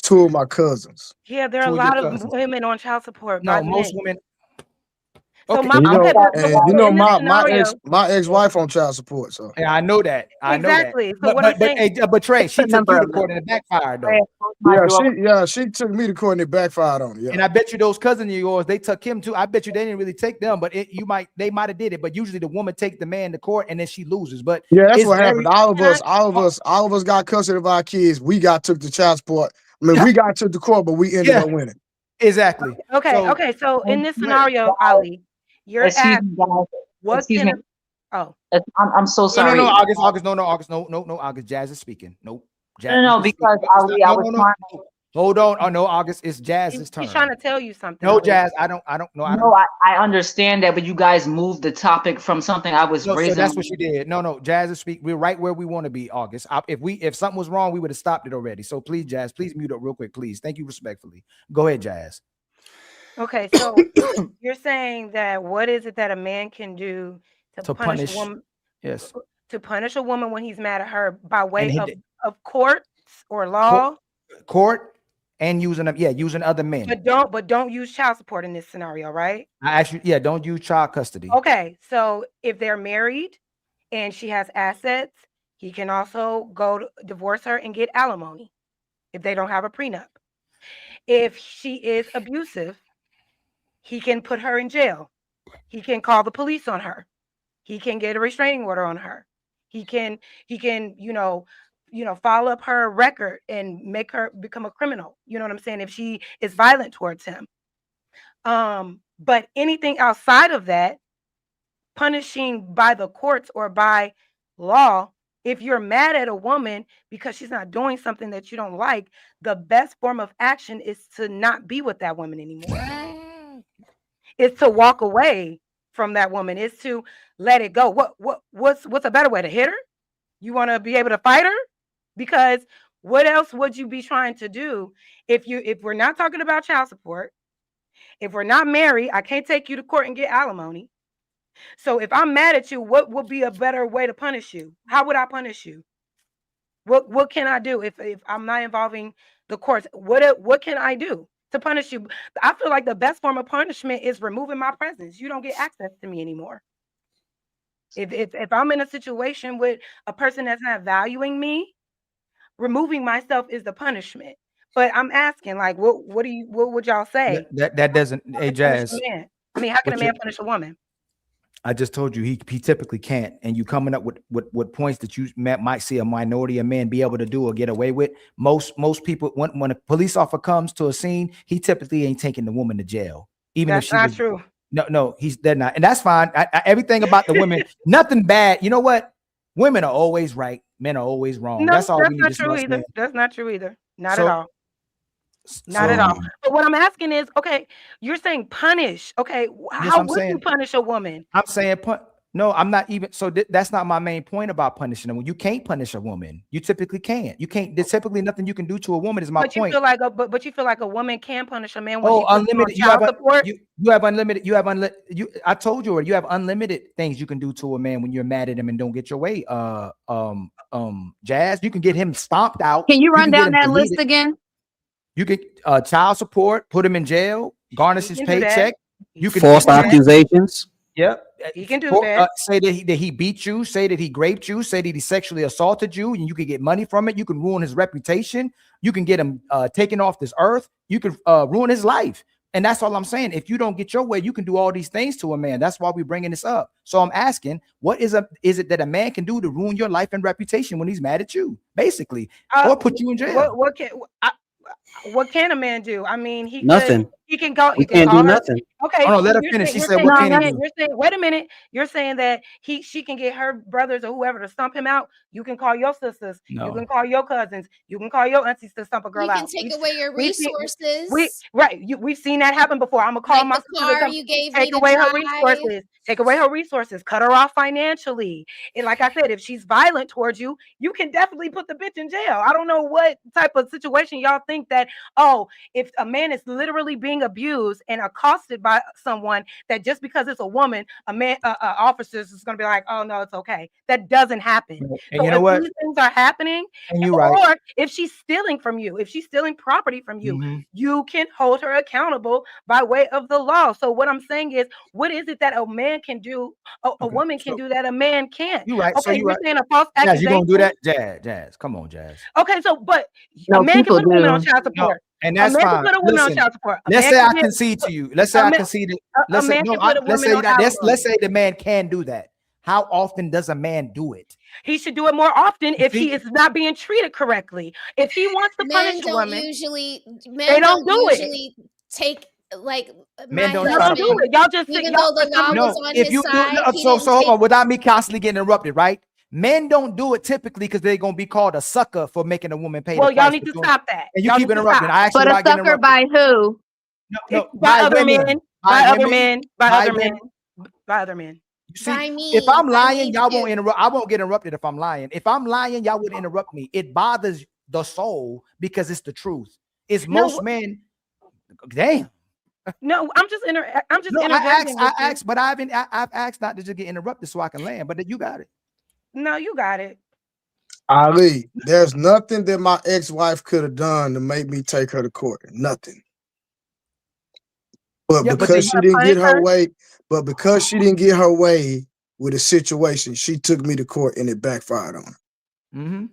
Two of my cousins. Yeah, there are a Two of your lot of cousins. women on child support. No, by most men. women. So Okay, my You know, okay, but and so you know in this my scenario, ex-wife on child support. So yeah, I know that. I know that. exactly. So what I'm saying, But Trey, she A took number you to of court them. and it backfired though. she took me to court and it backfired on it. Yeah. And I bet you those cousins of yours, they took him too. I bet you they didn't really take them, but they might have did it. But usually the woman take the man to court and then she loses. But Yeah, that's it's what happened. very All of us got custody of our kids. We got took to child support. I mean, we got took to court, but we ended up winning. Exactly. Okay. So in this scenario, Ali, you're asking, what Excuse can me. oh I'm so sorry. No, August, August, no, August. Jazz is speaking. Nope. Jazz, No, because Ali, I was trying. Hold on. Oh no, August, it's Jazz's turn. He's trying to tell you something. No, Ali. Jazz, I don't know. No, I understand that, but you guys moved the topic from something I was raising. So that's what you did. No, Jazz is speak. We're right where we want to be, August. If something was wrong, we would have stopped it already. So please, Jazz, please mute up real quick, please. Thank you respectfully. Go ahead, Jazz. Okay, so you're saying that what is it that a man can do to punish a woman? Yes. To punish a woman when he's mad at her by way And of courts or law? Court and using other men. But don't use child support in this scenario, right? I actually, don't use child custody. Okay, so if they're married and she has assets, he can also go to divorce her and get alimony if they don't have a prenup. If she is abusive, he can put her in jail. He can call the police on her. He can get a restraining order on her. He can, file up her record and make her become a criminal. You know what I'm saying? If she is violent towards him. But anything outside of that, punishing by the courts or by law, if you're mad at a woman because she's not doing something that you don't like, the best form of action is to not be with that woman anymore. It's to walk away from that woman. It's to let it go. What's a better way to hit her? You want to be able to fight her? Because what else would you be trying to do if we're not talking about child support? If we're not married, I can't take you to court and get alimony. So if I'm mad at you, what would be a better way to punish you? How would I punish you? What can I do if I'm not involving the courts? What can I do to punish you? I feel like the best form of punishment is removing my presence. You don't get access to me anymore. If I'm in a situation with a person that's not valuing me, removing myself is the punishment. But I'm asking, like, what would y'all say? That doesn't, hey, Jazz. I mean, how can a man punish a woman? I just told you he typically can't, and you coming up with points that you might see a minority of men be able to do or get away with. Most people, when a police officer comes to a scene, he typically ain't taking the woman to jail, even that's if she not was, true. No, they're not, and that's fine. Everything about the women, nothing bad. You know what? Women are always right, men are always wrong. No, that's all. That's not true either. That's not true either. Not at all. Not at all. But what I'm asking is, okay, you're saying punish. Okay, how would you punish a woman? I'm saying no, I'm not even. So that's not my main point about punishing a woman. You can't punish a woman. You typically can't. You can't. There's typically nothing you can do to a woman. Is my point. But you feel like a woman can punish a man when she unlimited. You have unlimited. I told you already. You have unlimited things you can do to a man when you're mad at him and don't get your way. Jazz, you can get him stomped out. Can you run down that list again? You can child support, put him in jail, garnish his paycheck. You can false accusations. Yep. He can do that. Say that he beat you, say that he raped you, say that he sexually assaulted you, and you can get money from it. You can ruin his reputation. You can get him taken off this earth. You can ruin his life. And that's all I'm saying. If you don't get your way, you can do all these things to a man. That's why we're bringing this up. So I'm asking, what is it that a man can do to ruin your life and reputation when he's mad at you, basically, or put you in jail? What can a man do? I mean, Nothing. he can go. We He can can't call do her. nothing. Okay, Oh no, let her you're finish. saying, She you're said, saying, "What you're can he saying, do?" you're saying, wait a minute. You're saying that she can get her brothers or whoever to stump him out. You can call your sisters. You No. can call your cousins. You can call your aunties to stump a girl You can out. take away your We've seen, resources, we've seen that happen before. I'm gonna call like my the sister to car come you gave me take to away her drive. resources. Take away her resources. Cut her off financially. And like I said, if she's violent towards you, you can definitely put the bitch in jail. I don't know what type of situation y'all think that. Oh, if a man is literally being abused and accosted by someone, that just because it's a woman, a man, officers is going to be like, oh no, it's okay. That doesn't happen. And So you know if what? these things are happening, And you're right. or if she's stealing from you, if she's stealing property from you, you can hold her accountable by way of the law. So what I'm saying is, what is it that a man can do, a woman can do that a man can't? You're right. So Okay, you're you're right. saying a false Jazz, you gonna do accusation. that? Jazz. Come on, Jazz. Okay, so but a No, man can people put a woman on do. child No, support. and A that's man can fine. put a woman on Listen, child support. A let's man say can I get concede to you. Let's say a I man, conceded. a Let's say man no. can put a Let's woman say on that. alimony. Let's say the man can do that. How often does a man do it? He should do it more often if See? he is not being treated correctly. If he wants to punish a woman, Men don't don't do it. usually take, like, Men my don't Y'all try to don't do husband, it. Y'all just sit. even Y'all though for the some law reason. was No, on if his you do side, he so didn't hold take. on, without me constantly getting interrupted, right? Men don't do it typically because they're gonna be called a sucker for making a woman pay Well, the y'all price need for to doing stop that. And you Y'all keep need to interrupting. stop. I asked you, But do a I get sucker interrupted? by who? No, By other women. men, By by other women. men, by By other men, women. by other men. You see, By if me, I'm by lying, me y'all won't too. interrupt. I won't get interrupted if I'm lying. If I'm lying, y'all would interrupt me. It bothers the soul because it's the truth. It's most No, men. Damn. no, I'm just No, interjecting with I you. asked, but I've asked not to just get interrupted so I can land. But you got it. No, you got it. Ali, there's nothing that my ex-wife could have done to make me take her to court. Nothing. But Yeah, but because then she didn't get her way, with a situation, she took me to court and it backfired on her.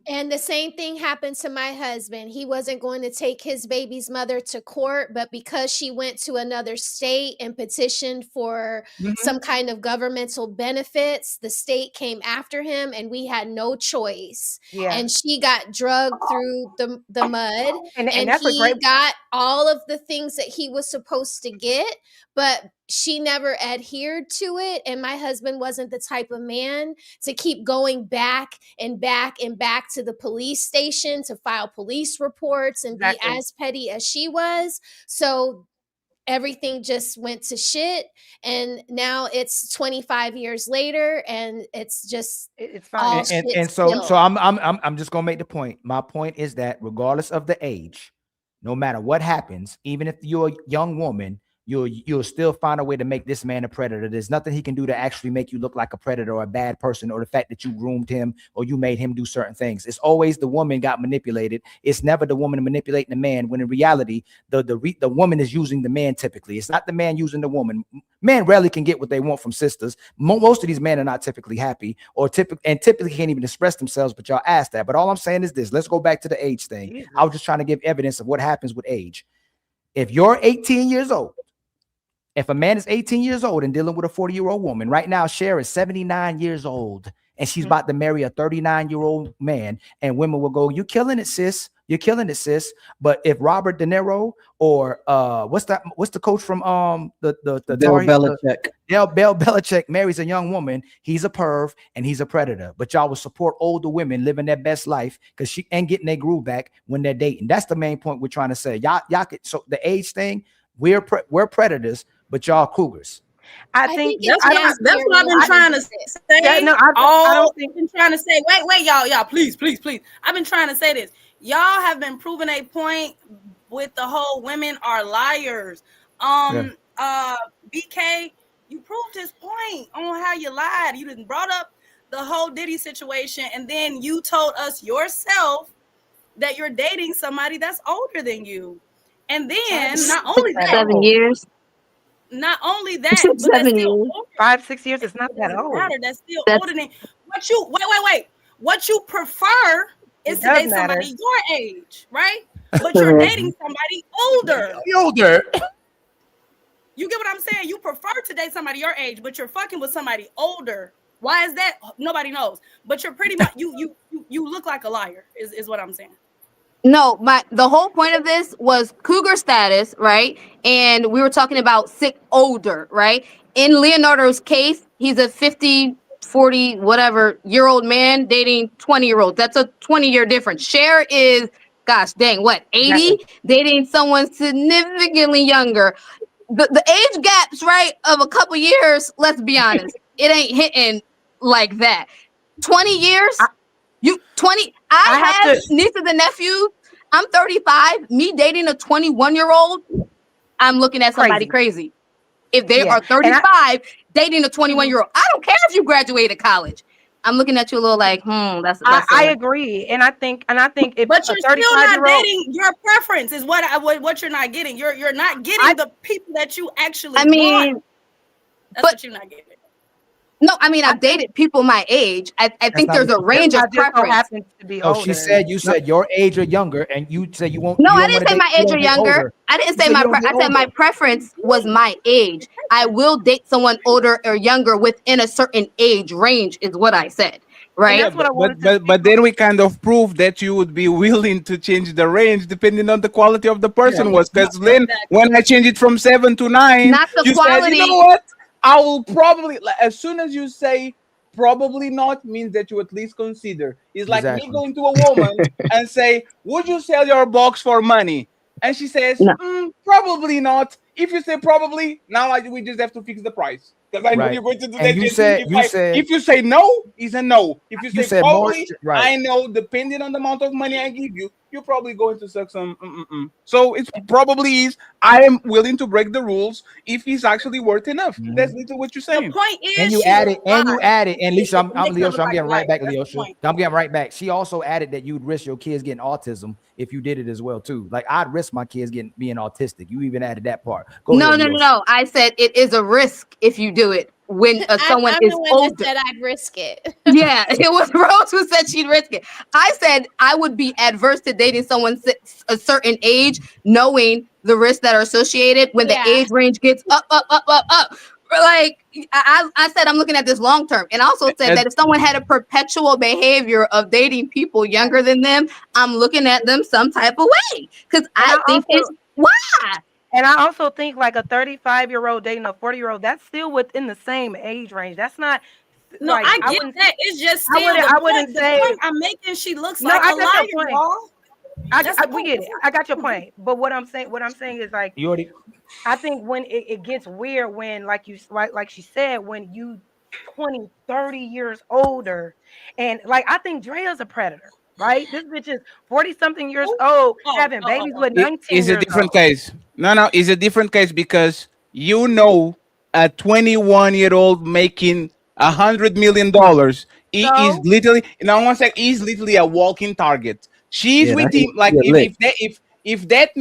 And the same thing happened to my husband. He wasn't going to take his baby's mother to court, but because she went to another state and petitioned for some kind of governmental benefits, the state came after him and we had no choice. Yeah. And she got drugged through the mud, And and that's a he great. got all of the things that he was supposed to get, but she never adhered to it. And my husband wasn't the type of man to keep going back and back and back to the police station to file police reports and be as petty as she was. So everything just went to shit, and now it's 25 years later and it's just it's all fine. shit And so still. I'm just gonna make the point. My point is that regardless of the age, no matter what happens, even if you're a young woman, you'll still find a way to make this man a predator. There's nothing he can do to actually make you look like a predator or a bad person, or the fact that you groomed him or you made him do certain things. It's always the woman got manipulated. It's never the woman manipulating the man, when in reality, the woman is using the man typically. It's not the man using the woman. Men rarely can get what they want from sisters. Most of these men are not typically happy or typically can't even express themselves, but y'all ask that. But all I'm saying is this. Let's go back to the age thing. Jesus. I was just trying to give evidence of what happens with age. If you're 18 years old, if a man is 18 years old and dealing with a 40-year-old woman, right now, Cher is 79 years old and she's about to marry a 39-year-old man, and women will go, "You're killing it, sis. You're killing it, sis." But if Robert De Niro or what's the coach from the Bill Belichick. Bill Belichick marries a young woman, he's a perv and he's a predator. But y'all will support older women living their best life because she ain't getting their groove back when they're dating. That's the main point we're trying to say. Y'all could, so the age thing, we're predators, but y'all cougars. I think that's what I've been trying to say. I don't think. I've been trying to say. Wait, y'all, please. I've been trying to say this. Y'all have been proving a point with the whole women are liars. BK, you proved his point on how you lied. You didn't brought up the whole Diddy situation, and then you told us yourself that you're dating somebody that's older than you, and then not only that, 7 years. not only that, but that's 7 still years. older. 5-6 years is not that Doesn't old. matter. That's still That's- older than what you. Wait. What you prefer is It to does date somebody matter. your age, right? But you're dating somebody older. Older. You get what I'm saying? You prefer to date somebody your age, but you're fucking with somebody older. Why is that? Nobody knows. But you're pretty much you look like a liar. Is what I'm saying. No, the whole point of this was cougar status, right? And we were talking about sick older, right? In Leonardo's case, he's a 50, 40, whatever year old man dating 20-year-old. That's a 20-year difference. Cher is, gosh dang, what, 80? Exactly. Dating someone significantly younger. The age gaps, right, of a couple years, let's be honest, it ain't hitting like that. 20 years? I have nieces and nephews. I'm 35. Me dating a 21-year-old, I'm looking at somebody crazy. If they are 35 dating a 21-year-old, I don't care if you graduated college. I'm looking at you a little like, that's I agree, and I think if but you're still not dating your preference is what you're not getting. You're not getting the people that you actually want. That's what you're not getting. No, I mean, I've dated people my age. I think there's a range of preference. She said you said your age or younger, and you said you won't. No, I didn't say my age or younger. I didn't say I said my preference was my age. I will date someone older or younger within a certain age range, is what I said. Right. Yeah, but then we kind of prove that you would be willing to change the range depending on the quality of the person was. Because then when I change it from 7 to 9, not the quality. Said, you know what? I will probably, as soon as you say probably not, means that you at least consider. It's like me going to a woman and say, would you sell your box for money? And she says, probably not. If you say probably, now we just have to fix the price. Because I know you're going to do that. If you say no, it's a no. If you say probably, I know, depending on the amount of money I give you, you're probably going to suck some. So it's probably is. I am willing to break the rules if he's actually worth enough. That's literally what you're saying. The point is, and you added, and Lisa, I'm Leosha. I'm getting right back, Leosha. I'm getting right back. She also added that you'd risk your kids getting autism if you did it as well too. Like I'd risk my kids being autistic. You even added that part. No. I said it is a risk if you do it when someone is older. That said I'd risk it. Yeah, it was Rose who said she'd risk it. I said I would be adverse to dating someone a certain age, knowing the risks that are associated when the age range gets up. Like I said, I'm looking at this long term, and also said that if someone had a perpetual behavior of dating people younger than them, I'm looking at them some type of way because I think it's why. And I also think like a 35-year-old dating a 40-year-old, that's still within the same age range. That's not. No, like, I get that. It's just still I wouldn't say. I'm making she looks like a liar, y'all. We get it. I got your point. But what I'm saying is like I think when it gets weird when like she said, when you 20, 30 years older, and like I think Drea's a predator. Right, this bitch is 40-something years old, having babies with 19 It's a years different old. case. No, it's a different case because you know a 21-year-old making $100 million. He is literally, now one sec, he's literally a walking target. She's with him like if that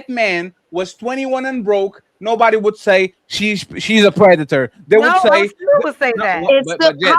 man was 21 and broke, nobody would say she's a predator. They would say that.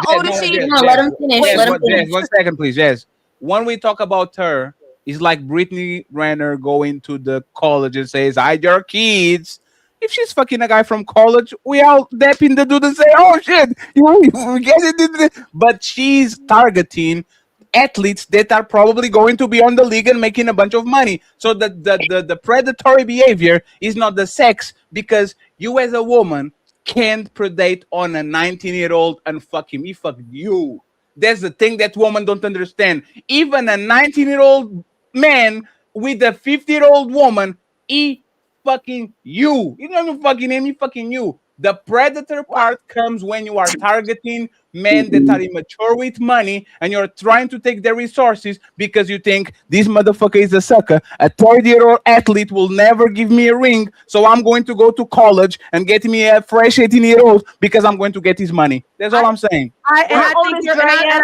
How old is she? Let him finish. 1 second, please. Yes. When we talk about her, it's like Brittany Renner going to the college and says, "Hide your kids." If she's fucking a guy from college, we all dap in the dude and say, "Oh shit, you get it." But she's targeting athletes that are probably going to be on the league and making a bunch of money. So the predatory behavior is not the sex, because you as a woman can't predate on a 19-year-old and fuck him. He fucked you. That's the thing that women don't understand. Even a 19-year-old man with a 50-year-old woman, he fucking you. You don't even fucking him, he fucking you. The predator part comes when you are targeting men that are immature with money and you're trying to take their resources because you think this motherfucker is a sucker. A 30-year-old athlete will never give me a ring, so I'm going to go to college and get me a fresh 18-year-old because I'm going to get his money. That's all I'm saying. I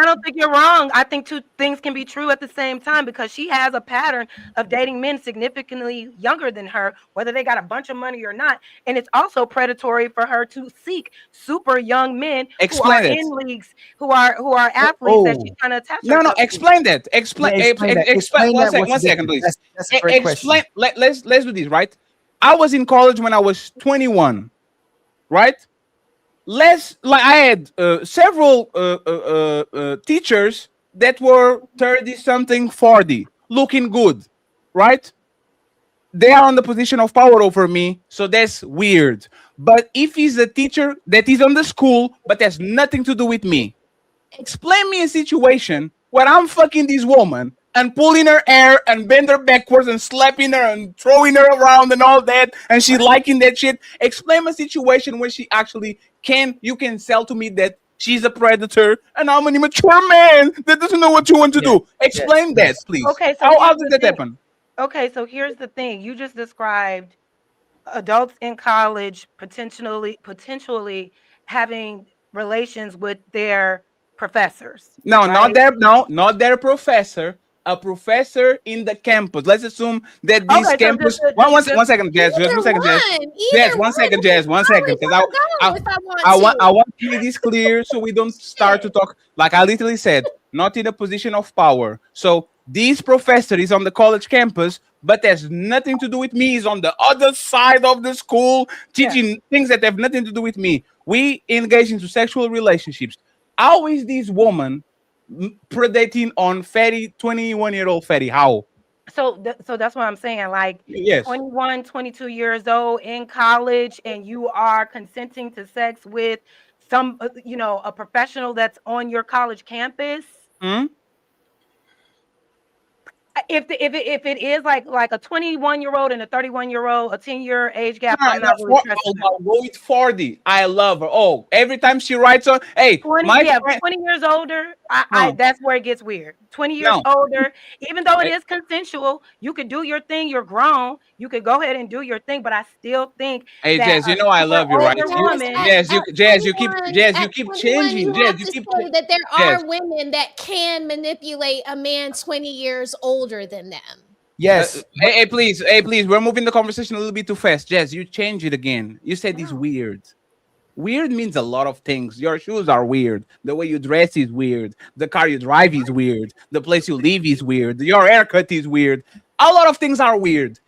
don't think you're wrong. I think two things can be true at the same time, because she has a pattern of dating men significantly younger than her, whether they got a bunch of money or not. And it's also predatory for her to seek super young men who are in leagues, who are athletes that she's trying to attach herself to. Explain that. Explain 1 second, please. That's a great question. Let's do this, right? I was in college when I was 21, right? I had several teachers that were 30 something, 40, looking good, right? They are on the position of power over me, so that's weird. But if he's a teacher that is on the school but has nothing to do with me, explain me a situation where I'm fucking this woman and pulling her hair and bend her backwards and slapping her and throwing her around and all that, and she liking that shit. Explain a situation where she actually you can sell to me that she's a predator and I'm an immature man that doesn't know what you want to do. Explain that, please. Okay, so How did that happen? Okay, so here's the thing. You just described adults in college potentially having relations with their professors. No, right? not their professor. A professor in the campus. Let's assume that this Okay, so campus. just- One just- second, Jazz. Just 1 second, Jazz. Jazz, 1 second, Jazz. 1 second, because I want to make this clear so we don't start to talk. Like I literally said, not in a position of power. So this professor is on the college campus, but has nothing to do with me. He's on the other side of the school teaching things that have nothing to do with me. We engage into sexual relationships. How is this woman predating on fatty 21-year-old fatty? How? So that's what I'm saying. Like Yes. 21, 22 years old in college, and you are consenting to sex with some, a professional that's on your college campus. Hmm? If it is like a 21-year-old and a 31-year-old, a 10-year age gap, I'm not really interested. I'll go with 40. I love her. Oh, every time she writes on, hey, 20 years older, that's where it gets weird. 20 years older, even though it is consensual, you could do your thing. You're grown. You could go ahead and do your thing, but I still think. Hey, that Jazz, you know I love you, right? Jazz, you keep changing. Jazz, you keep say that there are women that can manipulate a man 20 years older than them. Yes. Hey, please. We're moving the conversation a little bit too fast. Jazz, you change it again. You said it's weird. Weird means a lot of things. Your shoes are weird. The way you dress is weird. The car you drive is weird. The place you live is weird. Your haircut is weird. A lot of things are weird.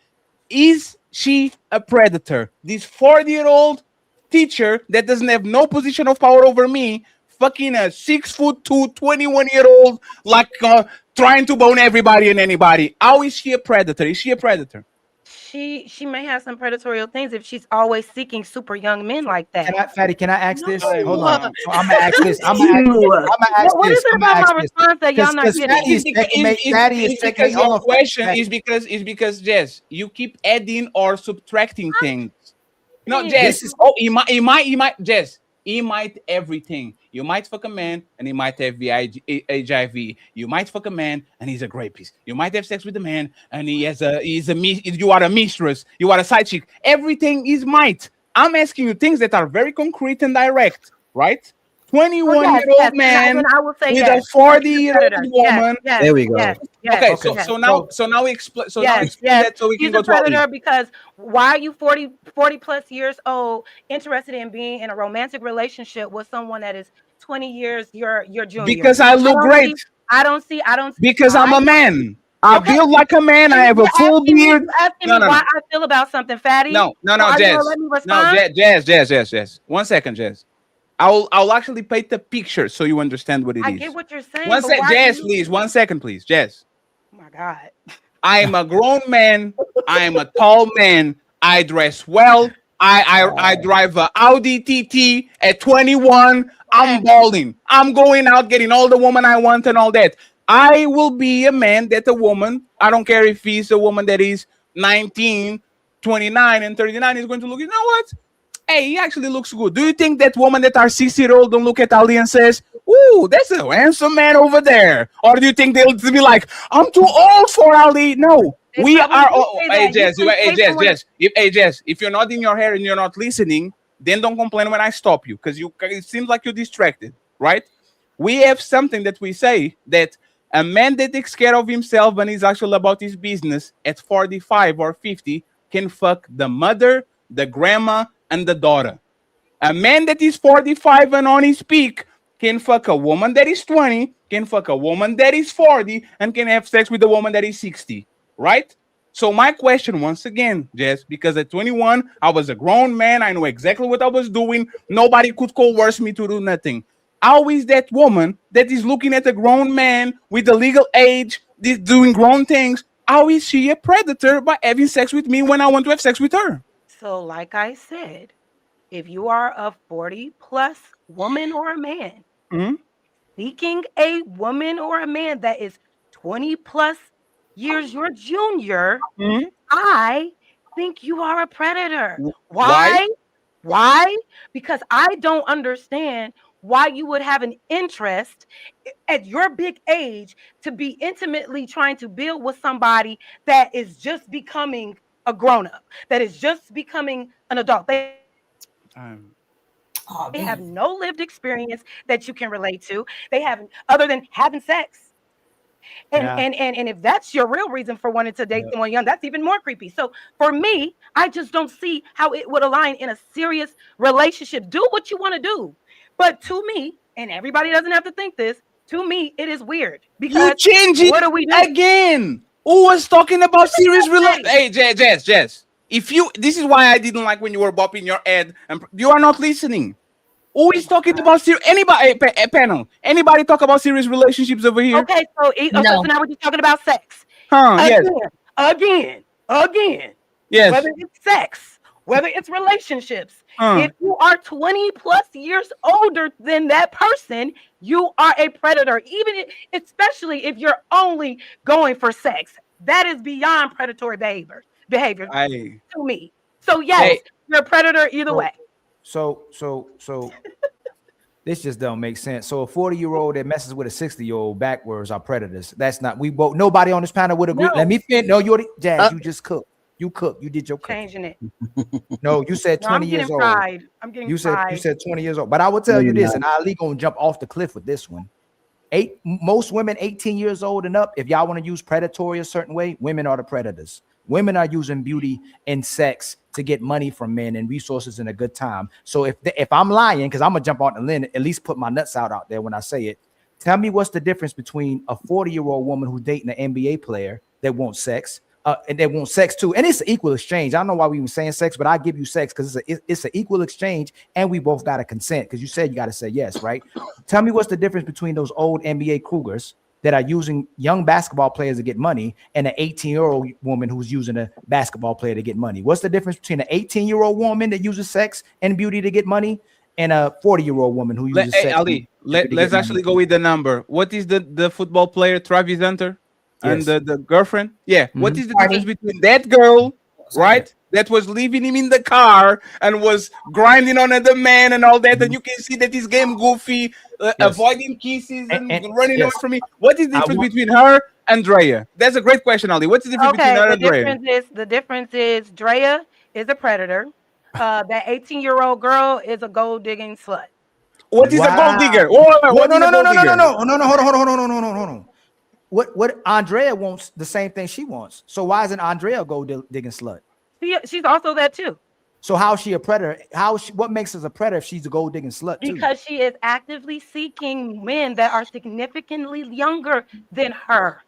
Is she a predator? This 40-year-old teacher that doesn't have no position of power over me, fucking a 6'2", 21-year-old, like trying to bone everybody and anybody. How is she a predator? Is she a predator? She may have some predatory things if she's always seeking super young men like that. Fatty, can I ask this? Hold on. No. So I'm gonna ask this. I'm gonna ask What is it about my response that y'all not getting? Fatty is because your question is because Jess, you keep adding or subtracting things. No, Jess. He might Jess. He might everything. You might fuck a man and he might have HIV. You might fuck a man and he's a rapist. You might have sex with a man and you are a mistress. You are a side chick. Everything is might. I'm asking you things that are very concrete and direct, right? 21-year-old man with a 40-year-old woman. There we go. Okay, so now we explain. So now explain that so we can go to predator because why are you 40 plus years old interested in being in a romantic relationship with someone that is 20 years your junior? Because I look great. I don't see. Because I'm a man. I build like a man. I have a full beard. You're asking me why I feel about something, Fatty. No, Jazz. Jazz. 1 second, Jazz. I'll actually paint the picture so you understand what it is. I get what you're saying. Jazz, please. 1 second, please. Jazz. Oh my God. I am a grown man. I am a tall man. I dress well. I drive a Audi TT at 21. I'm balling. I'm going out getting all the woman I want and all that. I will be a man that a woman, I don't care if he's a woman that is 19, 29, and 39 is going to look, you know what? Hey, he actually looks good. Do you think that woman that are 60-year-old don't look at Ali and says, ooh, that's a handsome man over there? Or do you think they'll be like, I'm too old for Ali? No. We are. Hey, Jess. If you're not in your hair and you're not listening, then don't complain when I stop you because it seems like you're distracted, right? We have something that we say that a man that takes care of himself and is actually about his business at 45 or 50 can fuck the mother, the grandma, and the daughter. A man that is 45 and on his peak can fuck a woman that is 20, can fuck a woman that is 40, and can have sex with a woman that is 60, right? So my question once again, Jess, because at 21, I was a grown man. I know exactly what I was doing. Nobody could coerce me to do nothing. How is that woman that is looking at a grown man with the legal age, doing grown things? How is she a predator by having sex with me when I want to have sex with her? So, like I said, if you are a 40+ woman or a man seeking a woman or a man that is 20+ years your junior, I think you are a predator. Why? Why? Because I don't understand why you would have an interest at your big age to be intimately trying to build with somebody that is just becoming a grown-up, that is just becoming an adult. They have no lived experience that you can relate to. They haven't, other than having sex. And if that's your real reason for wanting to date someone young, that's even more creepy. So for me, I just don't see how it would align in a serious relationship. Do what you want to do. But to me, and everybody doesn't have to think this, to me, it is weird. Because you change it what do we do? again. Who was talking about serious relationship? Hey, Jess. This is why I didn't like when you were bopping your head and you are not listening. Who is talking about serious? Anybody, panel? Anybody talk about serious relationships over here? Okay, so now we're just talking about sex. Yes. Again. Yes. Whether it's sex, whether it's relationships, if you are 20+ years older than that person, you are a predator. Especially if you're only going for sex, that is beyond predatory behavior to me. So yes, you're a predator either way. So this just don't make sense. So a 40-year-old that messes with a 60-year-old backwards are predators. That's not, we both, nobody on this panel would agree. No. Let me finish. No, you're the Jazz, you just cooked. You cooked. You did your cooking. Changing it. No, you said 20 years old. I'm getting you fried. said 20 years old. But I will tell you this, and Ali gonna jump off the cliff with this one. Most women 18 years old and up, if y'all want to use predatory a certain way, women are the predators. Women are using beauty and sex to get money from men and resources and a good time. So if I'm lying, because I'm gonna jump on the limb, at least put my nuts out there when I say it. Tell me what's the difference between a 40-year-old woman who's dating an NBA player that wants sex, and they want sex too, and it's an equal exchange. I don't know why we even saying sex, but I give you sex because it's an equal exchange, and we both got to consent because you said you got to say yes, right? Tell me what's the difference between those old NBA cougars that are using young basketball players to get money and an 18-year-old woman who's using a basketball player to get money. What's the difference between an 18-year-old woman that uses sex and beauty to get money and a 40-year-old woman who uses sex? Ali, let's actually go with the number. What is the football player Travis Hunter and the girlfriend? Yeah. What is the difference between that girl, right? That was leaving him in the car and was grinding on the man and all that, and you can see that he's game goofy, avoiding kisses and running away from me. What is the difference between her and Drea? That's a great question, Ali. What's the difference between her and Drea? The difference is Drea is a predator. That 18-year-old girl is a gold digging slut. What is a gold digger? No. Hold on. What Andrea wants the same thing she wants. So why isn't Andrea a gold digging slut? She's also that too. So how is she a predator? What makes us a predator if she's a gold digging slut too? Because she is actively seeking men that are significantly younger than her.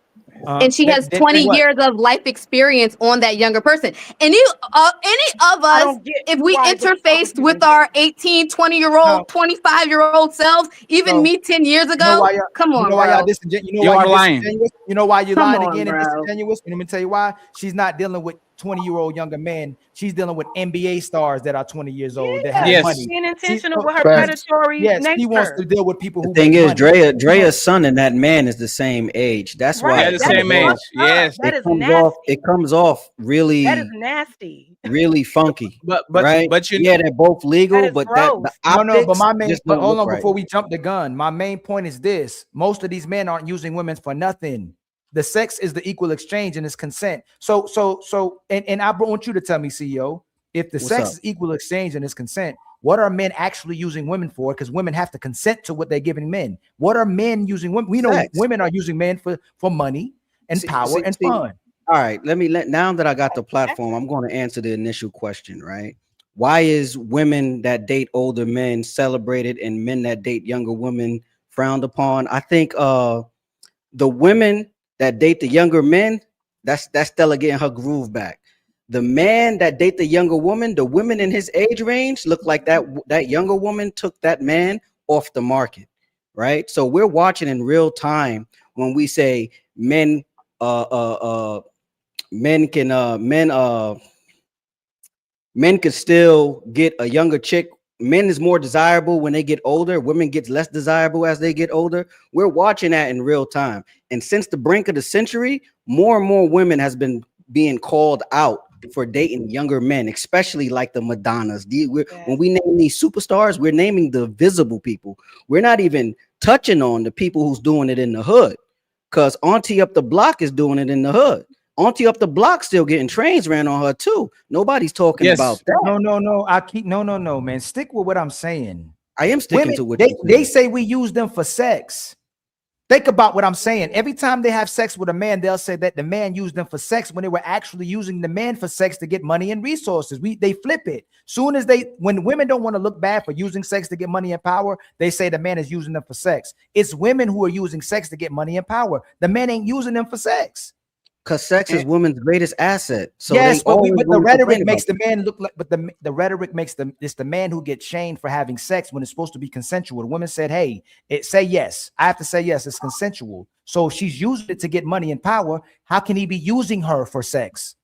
And she has 20 years of life experience on that younger person. Any of us, if we interfaced with our 18, 20-year-old, 25-year-old selves, even me 10 years ago, come on, bro. You are lying. You know why you're lying again and disingenuous? Let me tell you why. She's not dealing with 20-year-old younger men. She's dealing with NBA stars that are 20 years old that have money. Being intentional with her predatory nature. He wants to deal with people who. The thing is, Drea's son and that man is the same age. That's why they're the same age. Yes, it comes off really. That is nasty. Really funky. But they're both legal, but but my main. But hold on, before we jump the gun, my main point is this: most of these men aren't using women for nothing. The sex is the equal exchange and it's consent. So, and I want you to tell me, CEO, if the sex is equal exchange and it's consent, what are men actually using women for? Because women have to consent to what they're giving men. What are men using women? We know women are using men for money and power and fun. All right, now that I got the platform, I'm going to answer the initial question, right? Why is women that date older men celebrated and men that date younger women frowned upon? I think the women that date the younger men, that's Stella getting her groove back. The man that date the younger woman, the women in his age range look like that younger woman took that man off the market. right? So we're watching in real time when we say men men can still get a younger chick. Men is more desirable when they get older. Women get less desirable as they get older. We're watching that in real time. And since the brink of the century, more and more women has been being called out for dating younger men, especially like the Madonnas. When we name these superstars, we're naming the visible people. We're not even touching on the people who's doing it in the hood, because Auntie up the block is doing it in the hood. Auntie up the block still getting trains ran on her too. Nobody's talking about that. No, man. Stick with what I'm saying. I am sticking to what they say. We use them for sex. Think about what I'm saying. Every time they have sex with a man, they'll say that the man used them for sex when they were actually using the man for sex to get money and resources. They flip it. When women don't want to look bad for using sex to get money and power, they say the man is using them for sex. It's women who are using sex to get money and power. The man ain't using them for sex. Because sex is women's greatest asset. So yes, but the rhetoric makes the man look like, but the rhetoric makes it's the man who gets shamed for having sex when it's supposed to be consensual. The woman said, hey, say yes. I have to say yes, it's consensual. So she's using it to get money and power. How can he be using her for sex?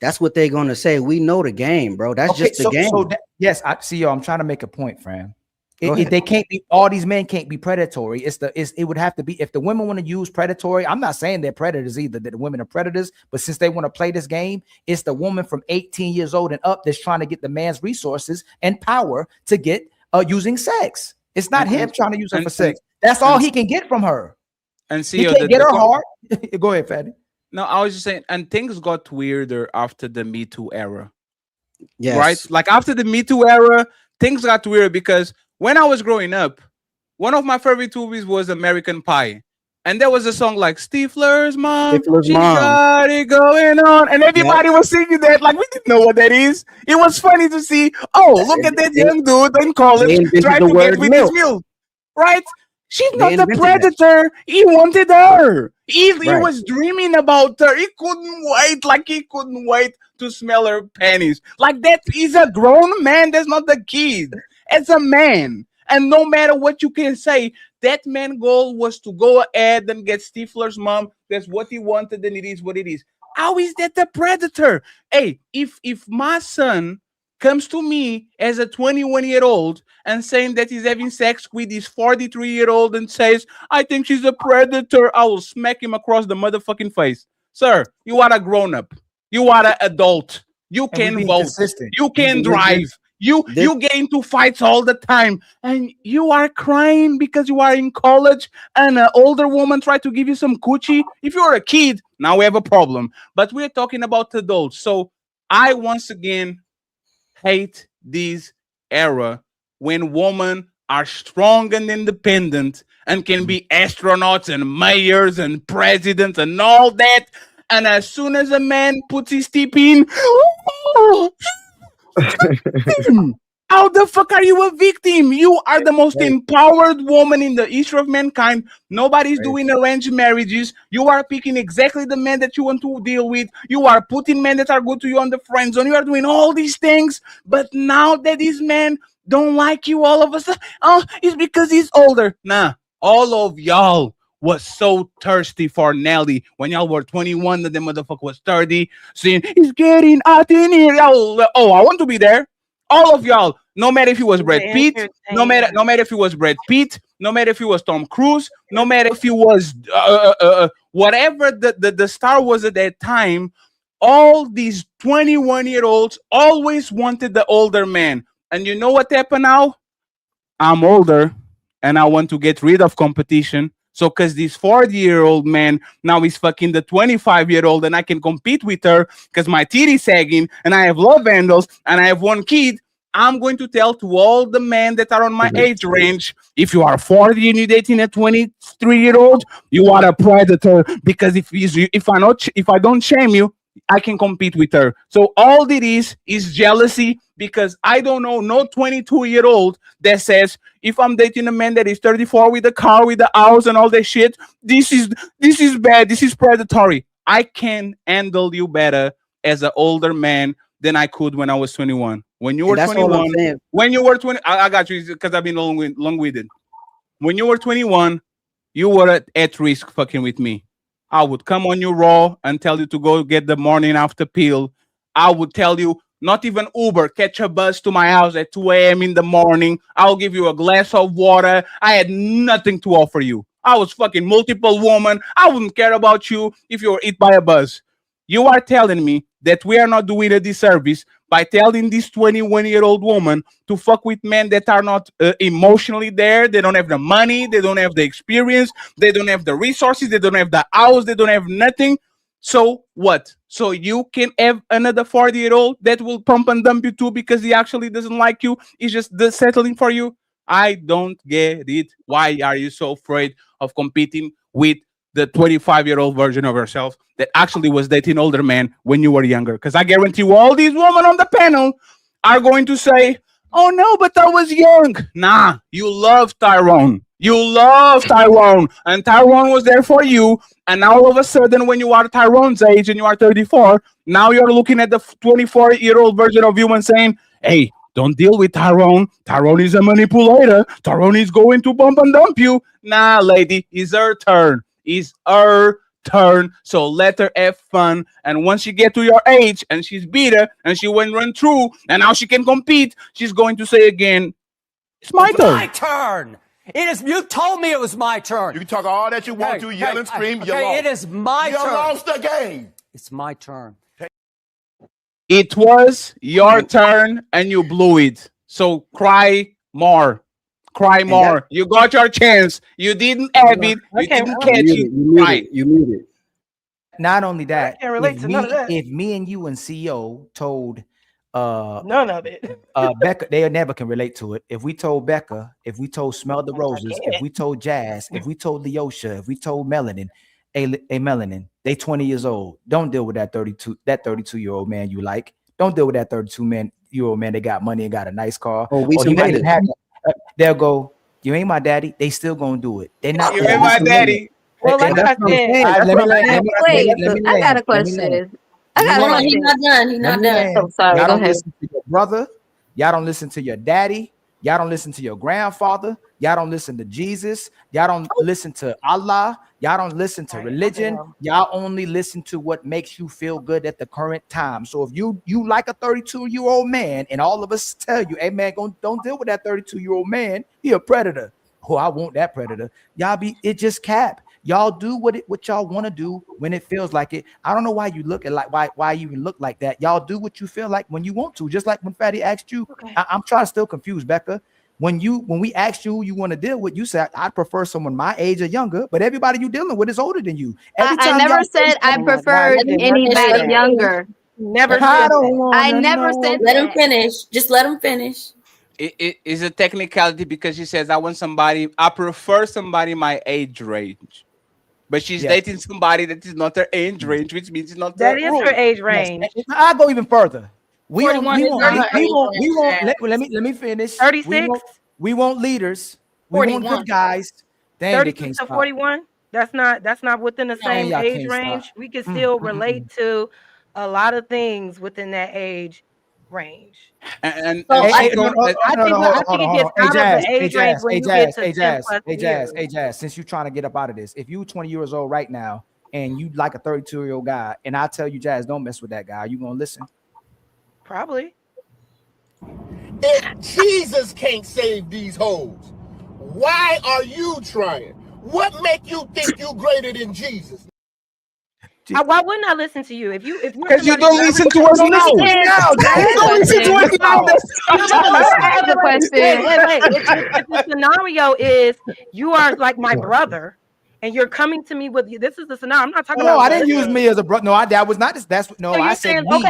That's what they're going to say. We know the game, bro. That's just the game. Yes, I see. I'm trying to make a point, fam. They can't be, all these men can't be predatory. It would have to be, if the women want to use predatory, I'm not saying they're predators either, that the women are predators, but since they want to play this game, it's the woman from 18 years old and up that's trying to get the man's resources and power to get using sex. It's not him trying to use her for sex. That's all he can get from her. And see, he can't get her heart. Go ahead, Fatty. No, I was just saying, and things got weirder after the Me Too era. Yes. Right? Like after the Me Too era, things got weird because when I was growing up, one of my favorite movies was American Pie. And there was a song like Stifler's mom, she got it going on. And everybody was singing that. Like, we didn't know what that is. It was funny to see, oh, look at that young dude in college trying to get with his milk. Right? She's not the predator. He wanted her. He was dreaming about her. He couldn't wait. Like, he couldn't wait to smell her panties. Like, that is a grown man. That's not the kid. As a man, and no matter what you can say, that man's goal was to go ahead and get Stifler's mom. That's what he wanted, and it is what it is. How is that a predator? Hey, if my son comes to me as a 21-year-old and saying that he's having sex with his 43-year-old and says, I think she's a predator, I will smack him across the motherfucking face. Sir, you are a grown-up. You are an adult. You can vote. You can drive. You get into fights all the time, and you are crying because you are in college and an older woman tried to give you some coochie. If you're a kid, now we have a problem. But we're talking about adults. So I once again hate this era when women are strong and independent and can be astronauts and mayors and presidents and all that. And as soon as a man puts his tip in, how the fuck are you a victim? You are the most empowered woman in the history of mankind. Nobody's doing arranged marriages. You are picking exactly the men that you want to deal with. You are putting men that are good to you on the friend zone. You are doing all these things. But now that these men don't like you all of a sudden, oh, it's because he's older. Nah, all of y'all was so thirsty for Nelly when y'all were 21 that the motherfucker was 30, saying, it's getting hot in here. Oh, I want to be there. All of y'all, no matter if he was Brad Pitt, no matter if he was Brad Pitt, no matter if he was Tom Cruise, no matter if he was whatever the star was at that time, all these 21-year-olds always wanted the older man. And you know what happened now? I'm older and I want to get rid of competition. So because this 40-year-old man now is fucking the 25-year-old and I can compete with her because my teeth is sagging and I have love handles and I have one kid, I'm going to tell to all the men that are on my age range, if you are 40 and you're dating a 23-year-old, you are a predator, because if I don't shame you, I can compete with her. So all it is jealousy, because I don't know no 22-year-old that says, if I'm dating a man that is 34 with a car, with the house and all that shit, this is bad, this is predatory. I can handle you better as an older man than I could when I was 21. When you were 21, when you were 20, I got you because I've been long-winded. when you were 21, you were at risk fucking with me. I would come on you raw and tell you to go get the morning after pill. I would tell you not even Uber, catch a bus to my house at 2 a.m. in the morning. I'll give you a glass of water. I had nothing to offer you. I was fucking multiple woman. I wouldn't care about you if you were hit by a bus. You are telling me that we are not doing a disservice by telling this 21-year-old woman to fuck with men that are not emotionally there. They don't have the money. They don't have the experience. They don't have the resources. They don't have the hours. They don't have nothing. So what? So you can have another 40-year-old that will pump and dump you too because he actually doesn't like you. He's just settling for you. I don't get it. Why are you so afraid of competing with the 25-year-old version of yourself that actually was dating older men when you were younger? Because I guarantee you all these women on the panel are going to say, oh no, but I was young. Nah, you love Tyrone. You love Tyrone. And Tyrone was there for you. And now all of a sudden, when you are Tyrone's age and you are 34, now you're looking at the 24-year-old version of you and saying, hey, don't deal with Tyrone. Tyrone is a manipulator. Tyrone is going to bump and dump you. Nah, lady, it's her turn. It's her turn. So let her have fun. And once she get to your age and she's bitter and she went run through and now she can compete, she's going to say again, it's my turn. My turn. It is. You told me it was my turn. You can talk all that you want to, yell and scream. You lost. It is my turn. You lost the game. It's my turn. It was your turn and you blew it. So cry more. Cry more. You got your chance. You didn't have it. You didn't catch it. You muted. Not only that, I can't relate to none of that. if me and you and CEO told none of it. Becca, they never can relate to it. If we told Becca, if we told Smell the Roses, if we told Jazz, if we told Leosha, if we told Melanin, a Melanin, they 20 years old. Don't deal with that 32-year-old man you like. Don't deal with that 32-year-old man that got money and got a nice car. Oh, we might even have they'll go, you ain't my daddy. They still gonna do it. They're not. You ain't my daddy. Well, like I said, wait, I got a question. Hold on, he's not done. He's not done. Oh, sorry. Y'all Go don't ahead. listen to your brother. Y'all don't listen to your daddy. Y'all don't listen to your grandfather. Y'all don't listen to Jesus. Y'all don't listen to Allah. Y'all don't listen to religion. Y'all only listen to what makes you feel good at the current time. So if you like a 32-year-old man and all of us tell you, hey man, don't deal with that 32-year-old man. He a predator. Oh, I want that predator. It just cap. Y'all do what y'all want to do when it feels like it. I don't know why you look at why you even look like that. Y'all do what you feel like when you want to. Just like when Fatty asked you. Okay. I'm trying to still confuse Becca. When we asked you who you want to deal with, you said I prefer someone my age or younger, but everybody you dealing with is older than you. I never said I preferred anybody younger. Never. I never said. Let him finish. Just let him finish. It is a technicality because she says I prefer somebody my age range. But she's dating somebody that is not her age range, which means it's not that is her age range. I'll go even further. We won't. Let me finish. 36. We want leaders. We want good guys. 36 to 41. That's not within the same age range. We can still relate to a lot of things within that age range. I think it gets out of the age range when you get to 10 plus years. Hey, Jazz, since you're trying to get up out of this, if you're 20 years old right now and you like a 32-year-old guy, and I tell you, Jazz, don't mess with that guy, are you gonna listen? Probably. If Jesus can't save these hoes, why are you trying? What make you think you greater than Jesus? Why wouldn't I listen to you? Because you don't listen to us now. You don't listen to us now. If the scenario is you are like my brother, and you're coming to me with this is the scenario. I'm not talking about. No, I didn't use me as a brother. No, that was not. I said me.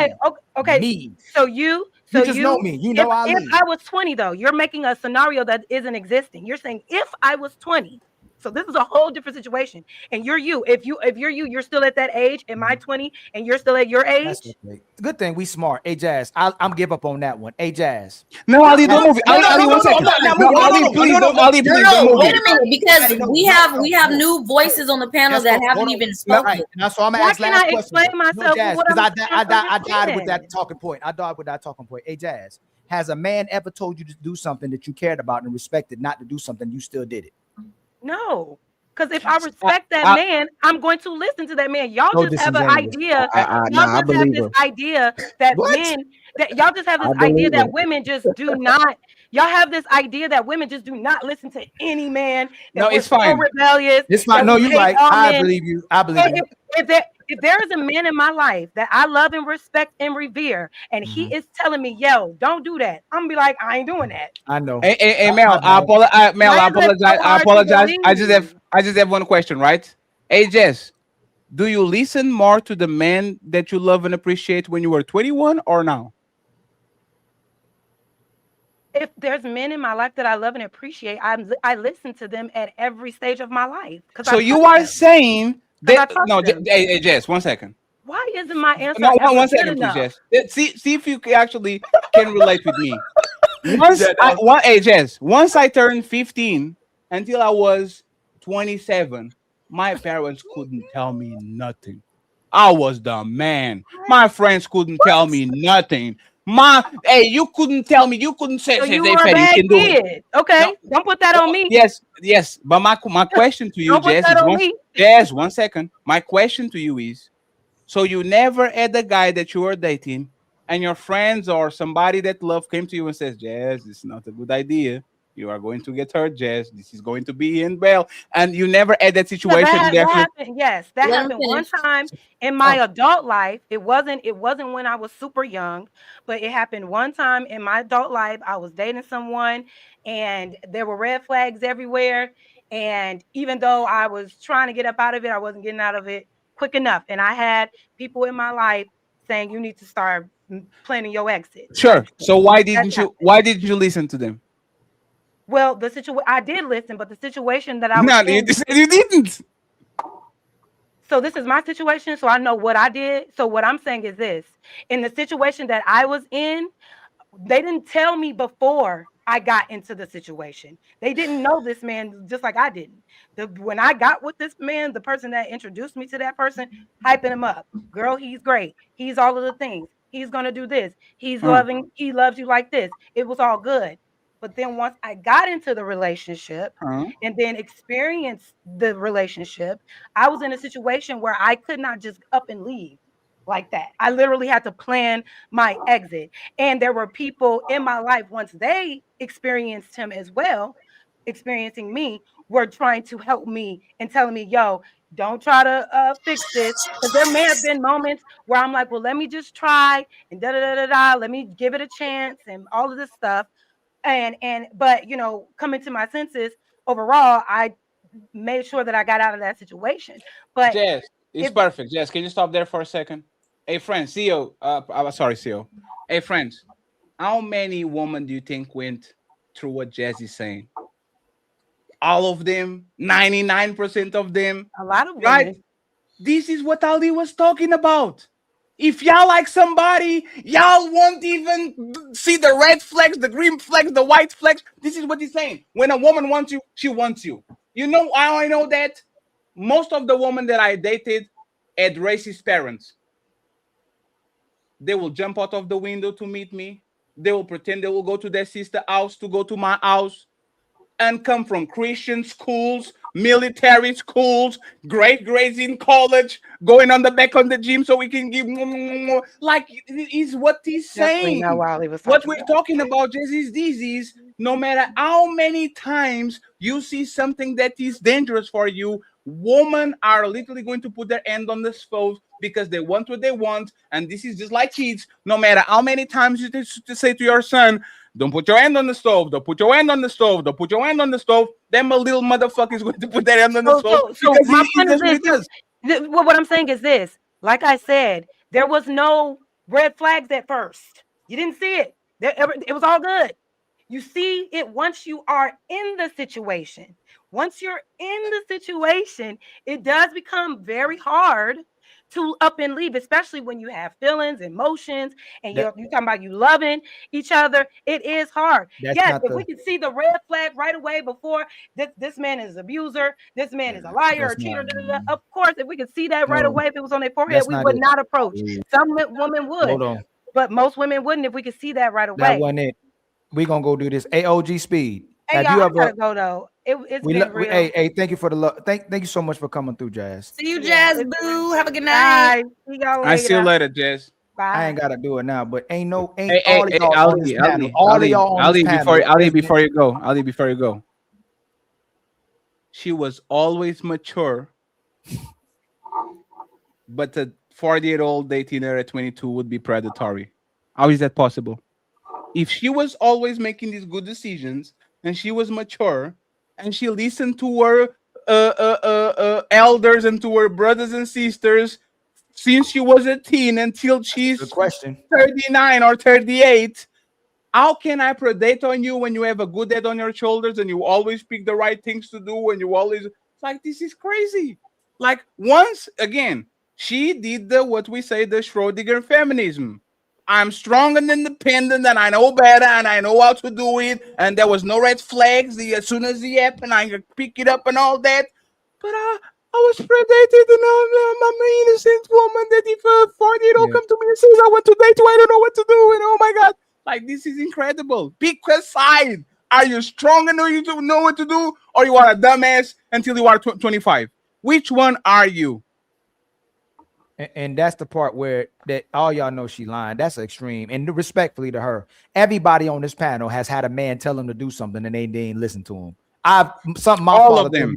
Okay. Me. So you just know me. You know I. If I was 20, though, you're making a scenario that isn't existing. You're saying if I was 20. So this is a whole different situation. And you're you. If you're you, you're still at that age. Am I 20 and you're still at your age? Good thing we smart. Hey, Jazz, I'm give up on that one. Hey, Jazz. No, Ali, don't move it. Ali, 1 second. Ali, please don't. Ali, please don't move it. Wait a minute, because we have new voices on the panel that haven't even spoken. So I'm gonna ask last question. Explain myself? Because I died with that talking point. Hey, Jazz, has a man ever told you to do something that you cared about and respected not to do something, you still did it? No. Because if I respect that man, I'm going to listen to that man. Y'all So just have an disingenuous. idea. I Y'all just have believe this her. idea that What? men, that y'all just have I this idea believe her. that women just do not, y'all have this idea that women just do not listen to any man, that No, we're it's so fine. rebellious, It's fine. that No, we you're hate right. all I men. believe you. I believe you. If there is a man in my life that I love and respect and revere, and he is telling me, yo, don't do that, I'm gonna be like, I ain't doing that. I know. Hey, Mel, I apologize. Mel, Why I is that apologize. so I hard to apologize. believe? I just have one question, right? Hey, Jess, do you listen more to the men that you love and appreciate when you were 21 or now? If there's men in my life that I love and appreciate, I listen to them at every stage of my life because I So you trust are them. saying Because I that trust no, them. hey, Jess, 1 second. Why isn't my answer No, ever one good second, please, enough? Jess. See if you actually can relate with me. Hey, Jess, once I turned 15 until I was 27, my parents couldn't tell me nothing. I was the man. My friends couldn't tell me nothing. Hey, you couldn't tell me. You couldn't say, So you hey, were a Fetty, you bad can do it. kid. Okay, don't put that on me. Yes. But my question to you, Don't put Jess, that is on me. 1 second. My question to you is, so you never had a guy that you were dating, and your friends or somebody that love came to you and says, Jess, this is not a good idea. You are going to get hurt, Jess. This is going to be in bail. And you never had that No, situation. that happened. Yes, that Let him happened one finish. time in my adult life. It wasn't when I was super young, but it happened one time in my adult life. I was dating someone and there were red flags everywhere. And even though I was trying to get up out of it, I wasn't getting out of it quick enough. And I had people in my life saying, you need to start planning your exit Sure. type So thing. why That's didn't happened. you listen to them? Well, the situation I did listen, but the situation that I was No, in. you didn't. So this is my situation, so I know what I did. So what I'm saying is this: in the situation that I was in, they didn't tell me before I got into the situation. They didn't know this man just like I didn't. When I got with this man, the person that introduced me to that person, hyping him up. Girl, he's great. He's all of the things. He's gonna do this. He's loving. He loves you like this. It was all good. But then once I got into the relationship and then experienced the relationship, I was in a situation where I could not just up and leave like that. I literally had to plan my exit. And there were people in my life, once they experienced him as well, experiencing me, were trying to help me and telling me, yo, don't try to fix this. Because there may have been moments where I'm like, well, let me just try and da da da da da. Let me give it a chance and all of this stuff. But coming to my senses, overall, I made sure that I got out of that situation. But Jess, it's perfect. Jess, can you stop there for a second? Hey, friends, CEO. Sorry, CEO. Hey, friends, how many women do you think went through what Jess is saying? All of them, 99% of them. A lot of women. Right? This is what Ali was talking about. If y'all like somebody, y'all won't even see the red flags, the green flags, the white flags. This is what he's saying. When a woman wants you, she wants you. You know how I know that? Most of the women that I dated had racist parents. They will jump out of the window to meet me. They will pretend they will go to their sister's house to go to my house, and come from Christian schools, military schools, great grades in college, going on the back on the gym so we can give like is what he's Definitely saying. not Wally was What talking we're about. talking about just is this is no matter how many times you see something that is dangerous for you, women are literally going to put their hand on the stove because they want what they want. And this is just like kids. No matter how many times you to say to your son, don't put your hand on the stove. Don't put your hand on the stove. Don't put your hand on the stove. Then my little motherfucker is going to put their hand on the stove because My he point is does what he does. what I'm saying is this. Like I said, there was no red flags at first. You didn't see it. It was all good. You see it once you are in the situation. Once you're in the situation, it does become very hard to up and leave, especially when you have feelings, emotions, and you're talking about you loving each other. It is hard. Yes, if we could see the red flag right away before this man is an abuser, this man is a liar or cheater, of course, if we could see that right away, if it was on their forehead, that's we not would it. not approach. Some women would, Hold on. but most women wouldn't if we could see that right That away. wasn't it. We gonna go do this. AOG speed. Hey, Have y'all, you I ever? gotta go though. It's been real. Hey, thank you for the love. Thank you so much for coming through, Jazz. See you, Yeah, Jazz Boo. Have a good Bye. night. See y'all I see you later. later, Jess. I ain't Bye. gotta do it now, but ain't all of Hey, y'all on this panel. All of y'all on this panel. Ali, before you go. She was always mature, but a 40-year-old dating her at 22 would be predatory. How is that possible? If she was always making these good decisions and she was mature and she listened to her elders and to her brothers and sisters since she was a teen until she's Good question. 39 or 38, how can I predate on you when you have a good head on your shoulders and you always pick the right things to do and you always, it's like, this is crazy. Like, once again, she did what we say, the Schrodinger feminism. I'm strong and independent and I know better and I know how to do it. And there was no red flags. As soon as it happened, I could pick it up and all that. But I was predated and I'm an innocent woman that if a 40-year-old come to me and says, I want to date you, I don't know what to do. And oh my God, like, this is incredible. Pick a side. Are you strong enough to know what to do? Or you are a dumbass until you are 25? Which one are you? And that's the part where that all y'all know she lying. That's extreme. And respectfully to her, everybody on this panel has had a man tell them to do something and they didn't listen to him. All of them.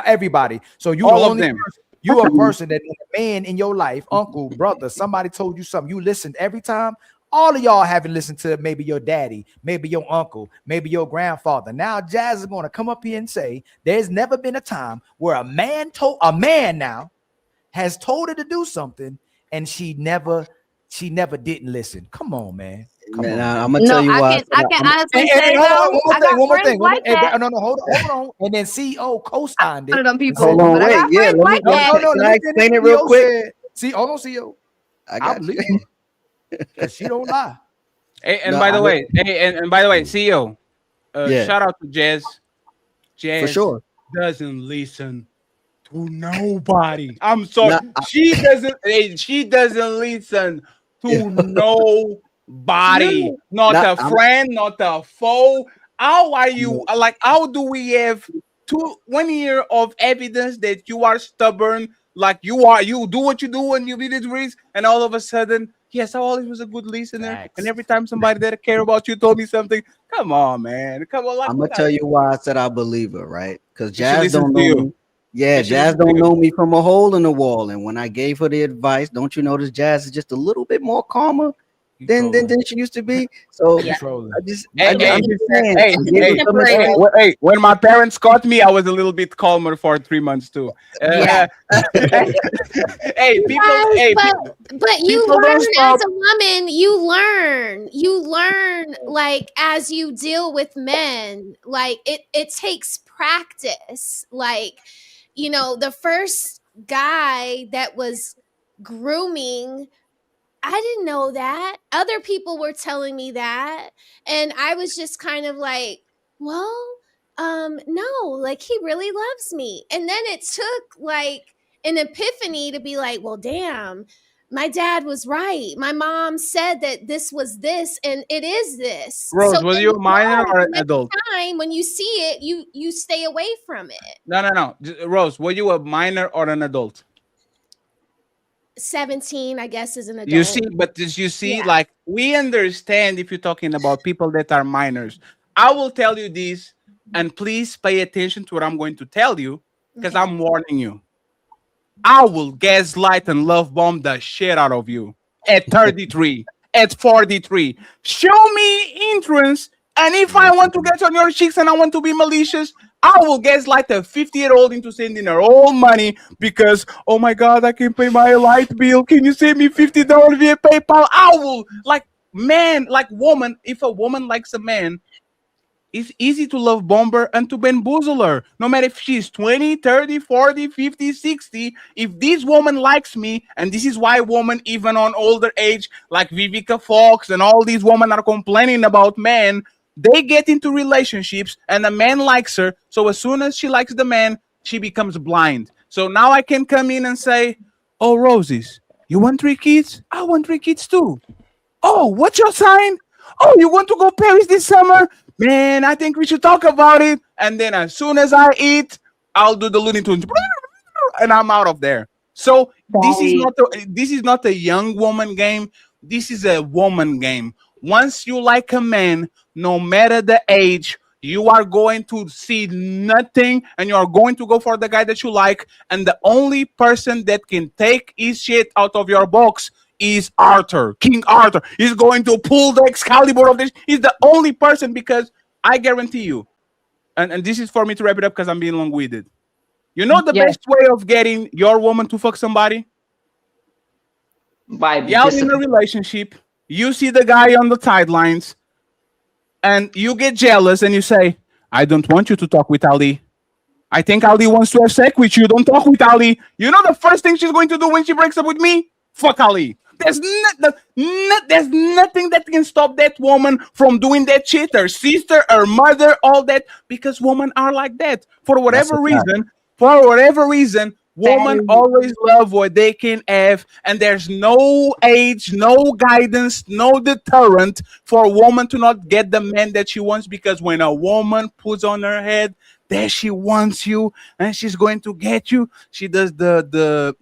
Everybody. So you all the of only them. Person, you a person that a man in your life, uncle, brother, somebody told you something. You listened every time. All of y'all haven't listened to maybe your daddy, maybe your uncle, maybe your grandfather. Now Jazz is going to come up here and say there's never been a time where a man now has told her to do something and she never didn't listen. Come on, man. Come on. I'm gonna tell you why. I can honestly say hold on, though, one more thing. like that. No, hold on. And then CEO co-signed it. One of them people. Hold on, but wait. I got Yeah, friends let me. like that. Can I explain it real CEO quick? said, see, hold on, CEO. I got you. Because she don't lie. Hey, and by the way, CEO, Yeah. shout out to Jazz. Jazz For sure. doesn't listen to nobody. I'm sorry. She doesn't listen to nobody. Not a friend, not a foe. How are you? Like, how do we have 1 year of evidence that you are stubborn? Like, you do what you do and you did it with, and all of a sudden, yes, I always was a good listener. Facts. And every time somebody that care about you told me something, come on, man. Come on. Like, I'm gonna tell you why I said I believe her, right? Because Jazz listens don't to know you. me. Yeah, She Jazz listens to don't you. know me from a hole in the wall. And when I gave her the advice, don't you notice Jazz is just a little bit more calmer than she used to be? So I'm just saying. Hey, when my parents caught me, I was a little bit calmer for 3 months too. Yeah. Hey, people. But you people learn don't stop. as a woman, you learn like as you deal with men, like it takes practice. Like, you know, the first guy that was grooming, I didn't know that. Other people were telling me that. And I was just kind of like, well, no, like he really loves me. And then it took like an epiphany to be like, well, damn, my dad was right. My mom said that this was this and it is this. Rose, So was then you a minor or an next adult? time when you see it, you stay away from it. No. Rose, were you a minor or an adult? 17, I guess, is an adult. You see, but you see, like, we understand if you're talking about people that are minors. I will tell you this, and please pay attention to what I'm going to tell you, because I'm warning you. I will gaslight and love bomb the shit out of you at 33, at 43. Show me interest, and if I want to get on your cheeks and I want to be malicious, I will gaslight a 50-year-old into sending her all money because, oh my God, I can pay my light bill. Can you send me $50 via PayPal? I will, like, man, like woman, if a woman likes a man, it's easy to love bomber and to bamboozle her. No matter if she's 20, 30, 40, 50, 60. If this woman likes me, and this is why women, even on older age, like Vivica Fox and all these women are complaining about men, they get into relationships and the man likes her. So as soon as she likes the man, she becomes blind. So now I can come in and say, oh, Roses, you want 3 kids? I want 3 kids too. Oh, what's your sign? Oh, you want to go Paris this summer? man, I think we should talk about it. And then as soon as I eat, I'll do the Looney Tunes, and I'm out of there. So this is not a young woman game. This is a woman game. Once you like a man, no matter the age, you are going to see nothing, and you are going to go for the guy that you like. And the only person that can take his shit out of your box is Arthur. King Arthur is going to pull the Excalibur of this. He's the only person, because I guarantee you, and this is for me to wrap it up because I'm being long-winded. You know the best way of getting your woman to fuck somebody? By You're in a relationship, you see the guy on the sidelines, and you get jealous and you say, I don't want you to talk with Ali. I think Ali wants to have sex with you. Don't talk with Ali. You know the first thing she's going to do when she breaks up with me? Fuck Ali. There's nothing that can stop that woman from doing that shit. Her sister, her mother, all that, because women are like that. For whatever reason, women always love what they can have, and there's no age, no guidance, no deterrent for a woman to not get the man that she wants, because when a woman puts on her head that she wants you and she's going to get you, she does the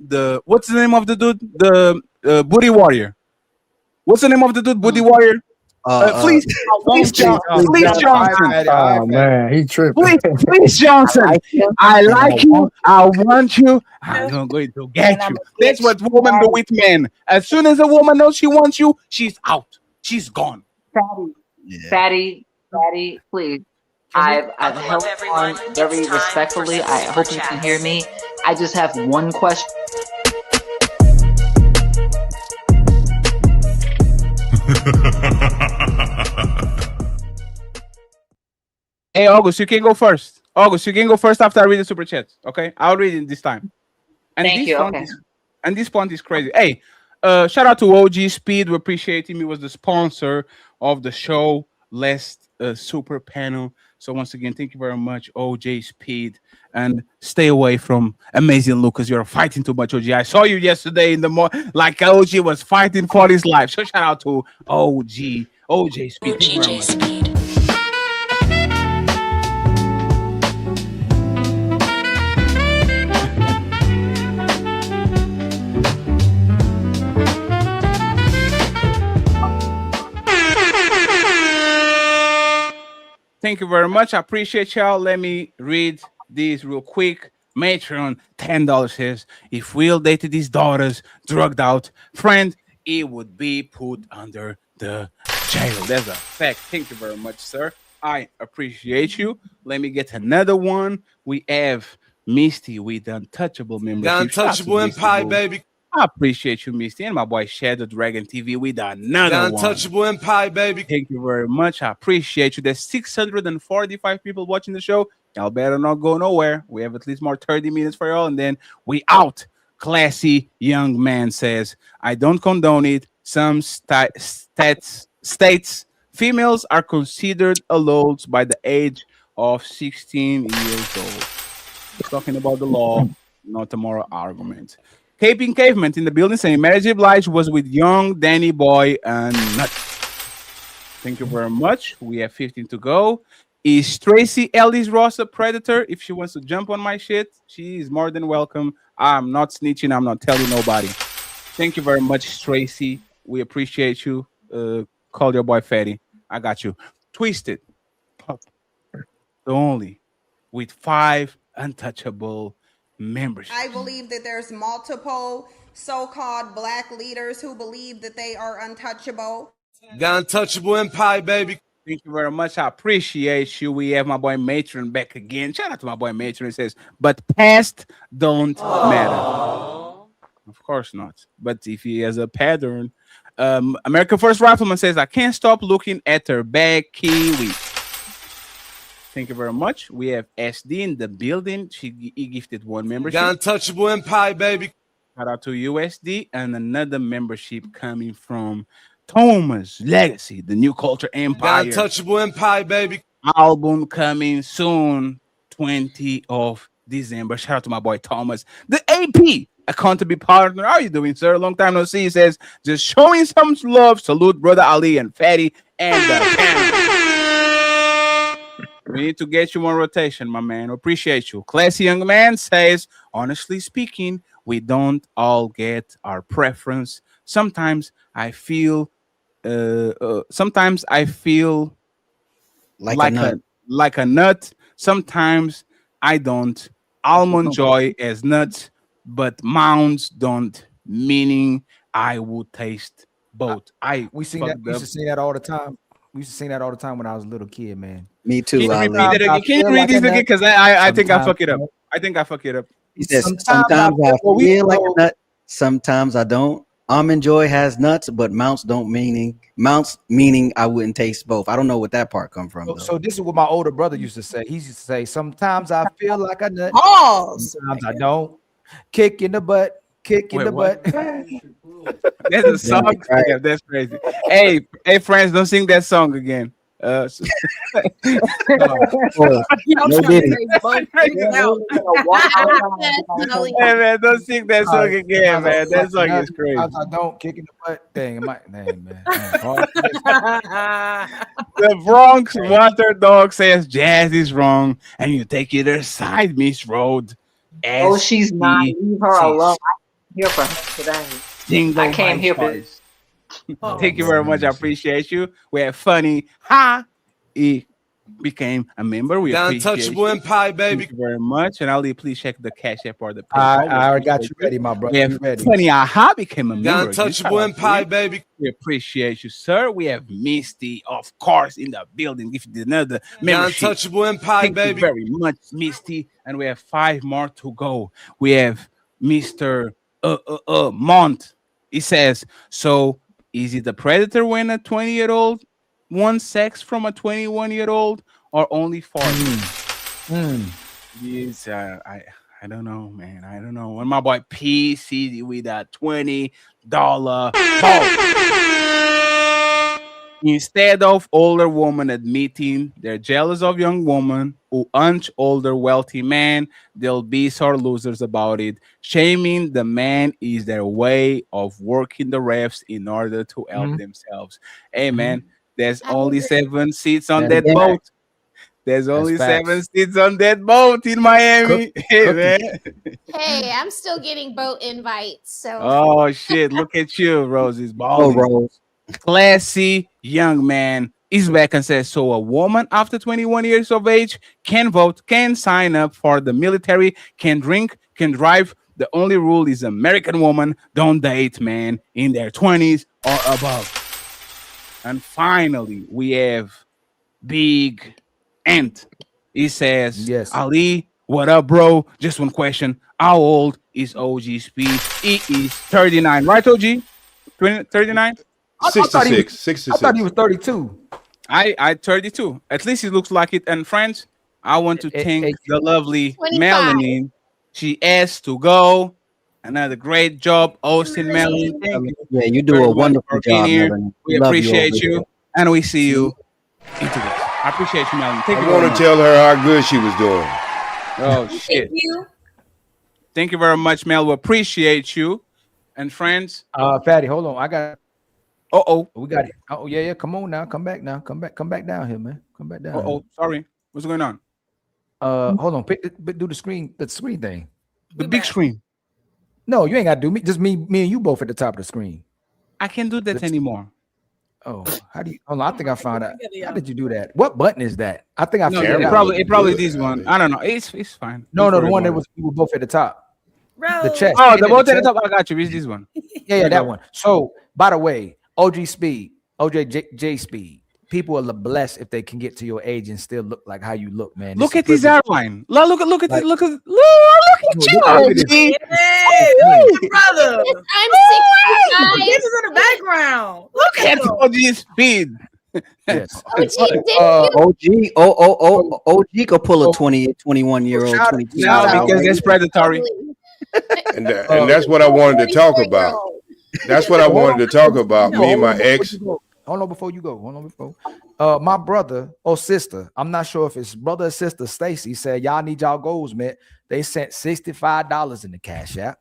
what's the name of the dude? The Booty Warrior. What's the name of the dude? Booty Warrior? Fleece Johnson. Oh man, he tripping. Fleece Johnson. I like you. I want you. I'm going to get you. That's what women do with men. As soon as a woman knows she wants you, she's out. She's gone. Fatty, please. I've held on very respectfully. I hope you can hear me. I just have one question. Hey, August, you can go first. August, you can go first after I read the super chats. Okay, I'll read it this time. And Thank you. Okay. This point is crazy. Hey, shout out to OG Speed. We appreciate him. He was the sponsor of the show last super panel. So once again, thank you very much, OJ Speed, and stay away from Amazing Lucas. You're fighting too much, OG. I saw you yesterday in the morning, like OG was fighting for his life. So shout out to OJ Speed. Thank you very much. Thank you very much. I appreciate y'all. Let me read these real quick. Matron, $10 says, if Will dated his daughters, drugged out, friend, he would be put under the jail. That's a fact. Thank you very much, sir. I appreciate you. Let me get another one. We have Misty with the Untouchable membership. The Untouchable Empire, baby. I appreciate you, Misty, and my boy Shadow Dragon TV with another one. The Untouchable Empire, baby. Thank you very much. I appreciate you. There's 645 people watching the show. Y'all better not go nowhere. We have at least more 30 minutes for y'all, and then we out. Classy young man says, I don't condone it. Some states, females are considered adults by the age of 16 years old. Talking about the law, not a moral argument. Caping Caveman in the building saying Mary J. Blige was with young Danny Boy and Nut. Thank you very much. We have 15 to go. Is Tracy Ellis Ross a predator? If she wants to jump on my shit, she is more than welcome. I'm not snitching. I'm not telling nobody. Thank you very much, Tracy. We appreciate you. Call your boy Fatty. I got you. Twisted. The only with 5 untouchable membership. I believe that there's multiple so-called black leaders who believe that they are untouchable. The Untouchable Empire, baby. Thank you very much. I appreciate you. We have my boy Matron back again. Shout out to my boy Matron. It says, but past don't matter. Of course not. But if he has a pattern, American First Rifleman says, I can't stop looking at her back kiwi. Thank you very much. We have SD in the building. He gifted 1 membership. The Untouchable Empire, baby. Shout out to USD and another membership coming from Thomas Legacy, the New Culture Empire. The Untouchable Empire, baby. Album coming soon, 20th of December. Shout out to my boy Thomas. The AP, accountability partner. How are you doing, sir? Long time no see. He says, just showing some love. Salute, brother Ali and Fatty and the We need to get you on rotation, my man. Appreciate you. Classy young man says, honestly speaking, we don't all get our preference. Sometimes I feel like a nut. Sometimes I don't. Almond joy as nuts, but mounds don't. Meaning I would taste both. We seen that. We used to see that all the time. We used to sing that all the time when I was a little kid, man. Me too. Can you repeat it again? Can you read these again? Because I think I fuck it up. I think I fuck it up. He says, sometimes I feel like a nut, sometimes I don't. Almond joy has nuts, but mounts meaning I wouldn't taste both. I don't know what that part come from. So this is what my older brother used to say. He used to say, sometimes I feel like a nut. Sometimes I don't. Kick in the butt. Kick in the butt. That's a song. Yeah, that's crazy. Hey, friends, don't sing that song again. No Hey man, don't sing that song again, man. That song is crazy. I don't kick in the butt. Dang, man. The Bronx Water Dog says jazz is wrong, and you take either side, Miss Road. Oh, she's not. Leave her alone. I can't hear from her today. I came here for this. Thank you very much. I appreciate you. We have funny. He became a member. We The Untouchable Empire, baby. Thank you very much. And Ali, please check the Cash App or the I already got you ready, my brother. We have ready. funny. Became a member. The Untouchable Empire, baby. We appreciate you, sir. We have Misty, of course, in the building. Give you another membership. The Untouchable Empire, Thank baby. you very much, Misty. And we have 5 more to go. We have Mr. Mont. He says, so is it the predator when a 20-year-old wants sex from a 21-year-old or only 40? Yes, I don't know, man. I don't know. When my boy P sees it with a $20 ball. Instead of older woman admitting they're jealous of young woman who hunch older wealthy man, they'll be sore losers about it. Shaming the man is their way of working the refs in order to help themselves. Hey, man, there's only 7 seats on that boat. There's only 7 seats on that boat in Miami. Hey, man. Hey, I'm still getting boat invites. So. Oh, shit. Look at you, Rosie's balling. Rose. Classy young man is back and says, so a woman after 21 years of age can vote, can sign up for the military, can drink, can drive. The only rule is American woman don't date men in their 20s or above. And finally, we have Big Ant. He says, yes, Ali, what up, bro? Just one question. How old is OG Speed? He is 39. Right, OG? 39? 66. I thought he was 32. I 32. At least he looks like it. And friends, I want to thank the lovely 25. Melanie. She asked to go. Another great job, Austin Melanie. Yeah, you do a wonderful job, Melanie. We appreciate you, and we see you into this. I appreciate you, Melanie. I want to tell her how good she was doing. Oh shit! Thank you very much, Mel. We appreciate you, and friends. Fatty, hold on. I got. We got it. Oh yeah. Come on now. Come back now. Come back down here, man. Come back down. Sorry. What's going on? Hold on. Do the screen thing. The big screen. No, you ain't got to do me. Just me and you both at the top of the screen. I can't do that anymore. Oh, how do you? Hold on. I think I found out. How did you do that? What button is that? I think I found it. It probably this one. I don't know. It's fine. No, the one that we were both at the top. Bro. The chest. Oh, the both at the top. I got you. It's this one. Yeah, that one. So, by the way, OG Speed, J Speed. People are blessed if they can get to your age and still look like how you look, man. Look at this outline. Look at you, OG. Brother. I'm 65. This is in the background. Look at OG Speed. Yes. OG could pull a 20, 21-year-old, 22. No, because that's predatory. And that's what I wanted to talk about. That's what I wanted to talk about. Me and my ex. Hold on before you go. My brother or sister, I'm not sure if it's brother or sister, Stacy said, y'all need y'all goals, man. They sent $65 in the Cash App.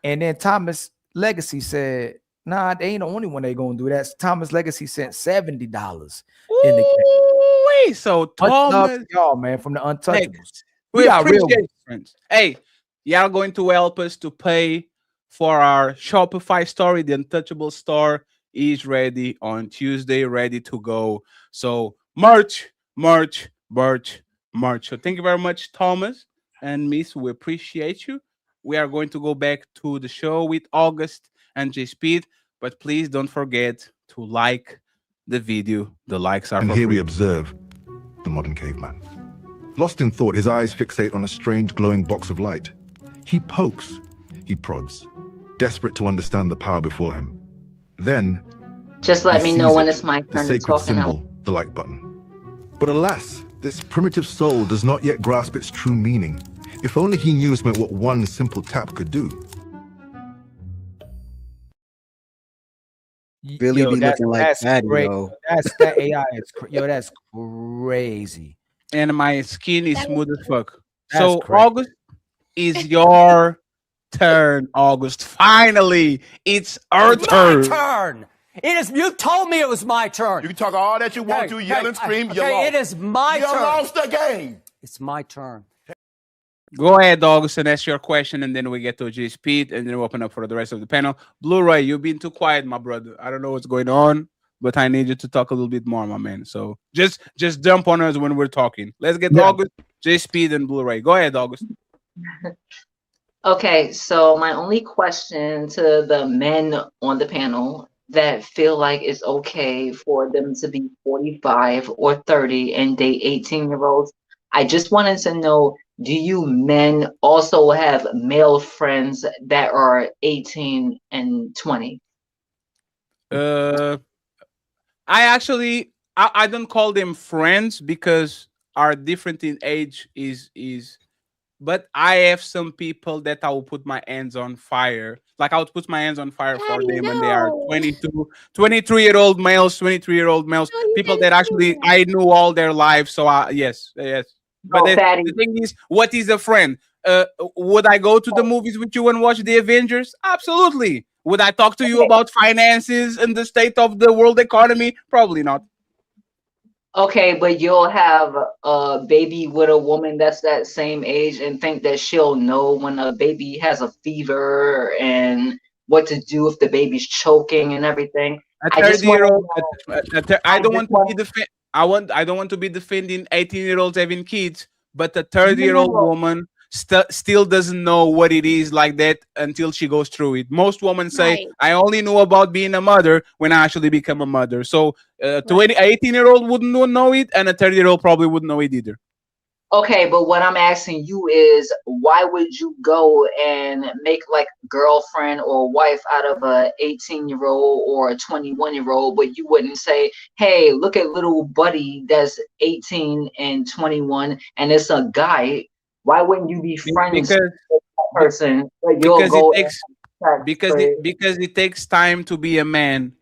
And then Thomas Legacy said, Nah, they ain't the only one they gonna do that. Thomas Legacy sent $70 in the Ooh, so Thomas, y'all, man, from the Untouchables. we got real appreciate it, friends. Hey, y'all going to help us to pay for our Shopify store. The Untouchable store is ready on Tuesday, ready to go. So merch. So thank you very much, Thomas and Miss. We appreciate you. We are going to go back to the show with August and J Speed, but please don't forget to like the video. The likes are And for here free. we observe the modern caveman. Lost in thought, his eyes fixate on a strange glowing box of light. He pokes, he prods, desperate to understand the power before him. Then, Just let he me know sees when it, it's my the turn to sacred talk. And I'll symbol, the like button. But alas, this primitive soul does not yet grasp its true meaning. If only he knew it meant what one simple tap could do. Billy be looking like Fatty, great. yo. That AI is that's crazy. And my skin is smooth as fuck. That's So crazy. August is your turn. August, finally, it's our My turn. turn. It is. You told me it was my turn. You can talk all that you want to, yell and scream. You Okay, lost. it is my You turn. lost the game. It's my turn. Go ahead, August, and ask your question, and then we get to J Speed, and then we open up for the rest of the panel. Blu-ray, you've been too quiet, my brother. I don't know what's going on, but I need you to talk a little bit more, my man. So just jump on us when we're talking. Let's get August, J Speed, and Blu-ray. Go ahead, August. Okay, so my only question to the men on the panel that feel like it's okay for them to be 45 or 30 and date 18-year-olds, I just wanted to know, do you men also have male friends that are 18 and 20? I actually I don't call them friends because our different in age is but I have some people that I will put my hands on fire. Like I would put my hands on fire for them and they are 22, 23-year-old males, 23-year-old males, people that actually I knew all their lives. So yes. But the thing is, what is a friend? Would I go to the movies with you and watch the Avengers? Absolutely. Would I talk to you about finances and the state of the world economy? Probably not. Okay, but you'll have a baby with a woman that's that same age and think that she'll know when a baby has a fever and what to do if the baby's choking and everything. A 30-year-old. I don't want to be defending 18-year-olds having kids, but a 30-year-old woman still doesn't know what it is like that until she goes through it. Most women say, Right. I only knew about being a mother when I actually become a mother. So 18-year-old wouldn't know it, and a 30-year-old probably wouldn't know it either. Okay, but what I'm asking you is, why would you go and make like girlfriend or wife out of a 18-year-old or a 21-year-old, but you wouldn't say, hey, look at little buddy that's 18 and 21 and it's a guy. Why wouldn't you be friends with that person? But you'll go because it takes time to be a man.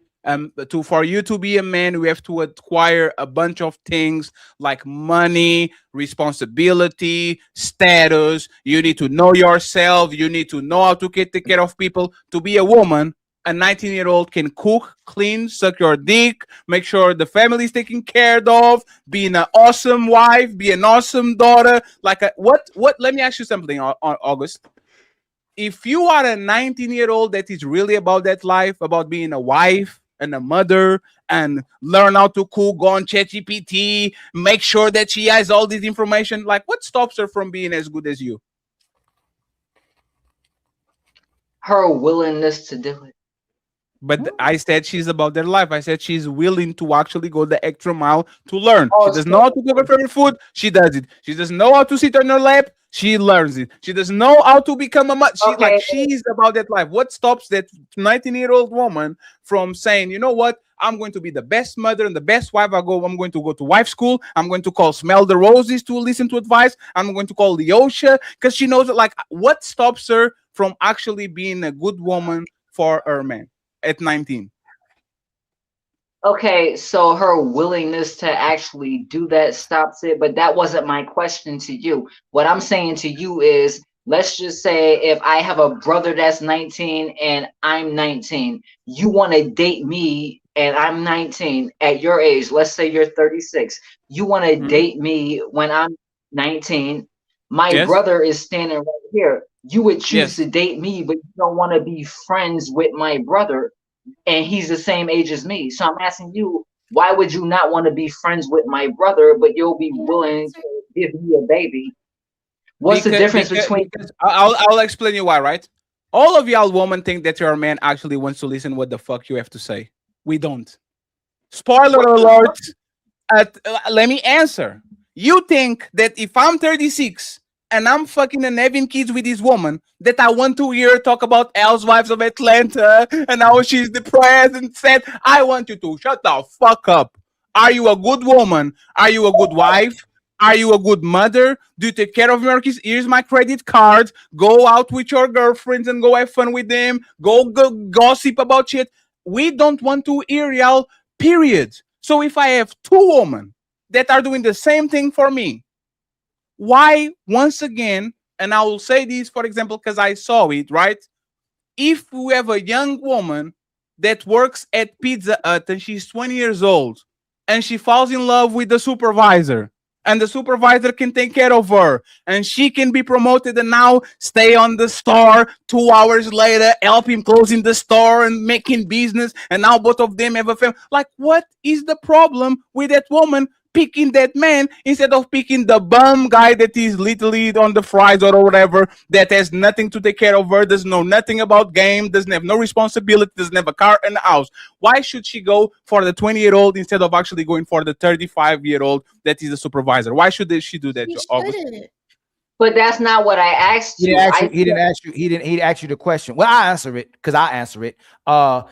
For you to be a man, we have to acquire a bunch of things like money, responsibility, status. You need to know yourself. You need to know how to take care of people. To be a woman, a 19-year-old can cook, clean, suck your dick, make sure the family is taken care of, be an awesome wife, be an awesome daughter. What? Let me ask you something, August. If you are a 19-year-old that is really about that life, about being a wife and a mother, and learn how to cook, go on ChatGPT, make sure that she has all this information, like what stops her from being as good as you? her willingness to do it. But I said she's about their life. I said she's willing to actually go the extra mile to learn. She does know how to cook her favorite food. She does it. She doesn't know how to sit on her lap. She learns it. She doesn't know how to become a mother. She's about that life. What stops that 19-year-old woman from saying, you know what? I'm going to be the best mother and the best wife. I'm going to go to wife school. I'm going to call Smell the Roses to listen to advice. I'm going to call Leosha because she knows that. What stops her from actually being a good woman for her man at 19? Okay, so her willingness to actually do that stops it, but that wasn't my question to you. What I'm saying to you is, let's just say if I have a brother that's 19 and I'm 19, you want to date me and I'm 19 at your age. Let's say you're 36. You want to date me when I'm 19. My brother is standing right here. You would choose to date me, but you don't want to be friends with my brother, and he's the same age as me. So I'm asking you, why would you not want to be friends with my brother, but you'll be willing to give me a baby? What's the difference between? I'll explain you why, right? All of y'all women think that your man actually wants to listen what the fuck you have to say. We don't. Spoiler alert. Let me answer. You think that if I'm 36 and I'm fucking and having kids with this woman, that I want to hear her talk about Housewives of Atlanta and how she's depressed and sad. I want you to shut the fuck up. Are you a good woman? Are you a good wife? Are you a good mother? Do you take care of your kids? Here's my credit card. Go out with your girlfriends and go have fun with them. Go gossip about shit. We don't want to hear y'all, period. So if I have two women that are doing the same thing for me, why, once again, and I will say this, for example, because I saw it, right? If we have a young woman that works at Pizza Hut and she's 20 years old and she falls in love with the supervisor, and the supervisor can take care of her, and she can be promoted and now stay on the store 2 hours later, help him closing the store and making business, and now both of them have a family. Like, what is the problem with that woman picking that man instead of picking the bum guy that is literally on the fries or whatever, that has nothing to take care of her, doesn't know nothing about game, doesn't have no responsibility, doesn't have a car and a house? Why should she go for the 20-year-old instead of actually going for the 35-year-old that is a supervisor? Why should she do that, August? But that's not what I asked you. He didn't ask you the question. Well, I answer it because I answer it.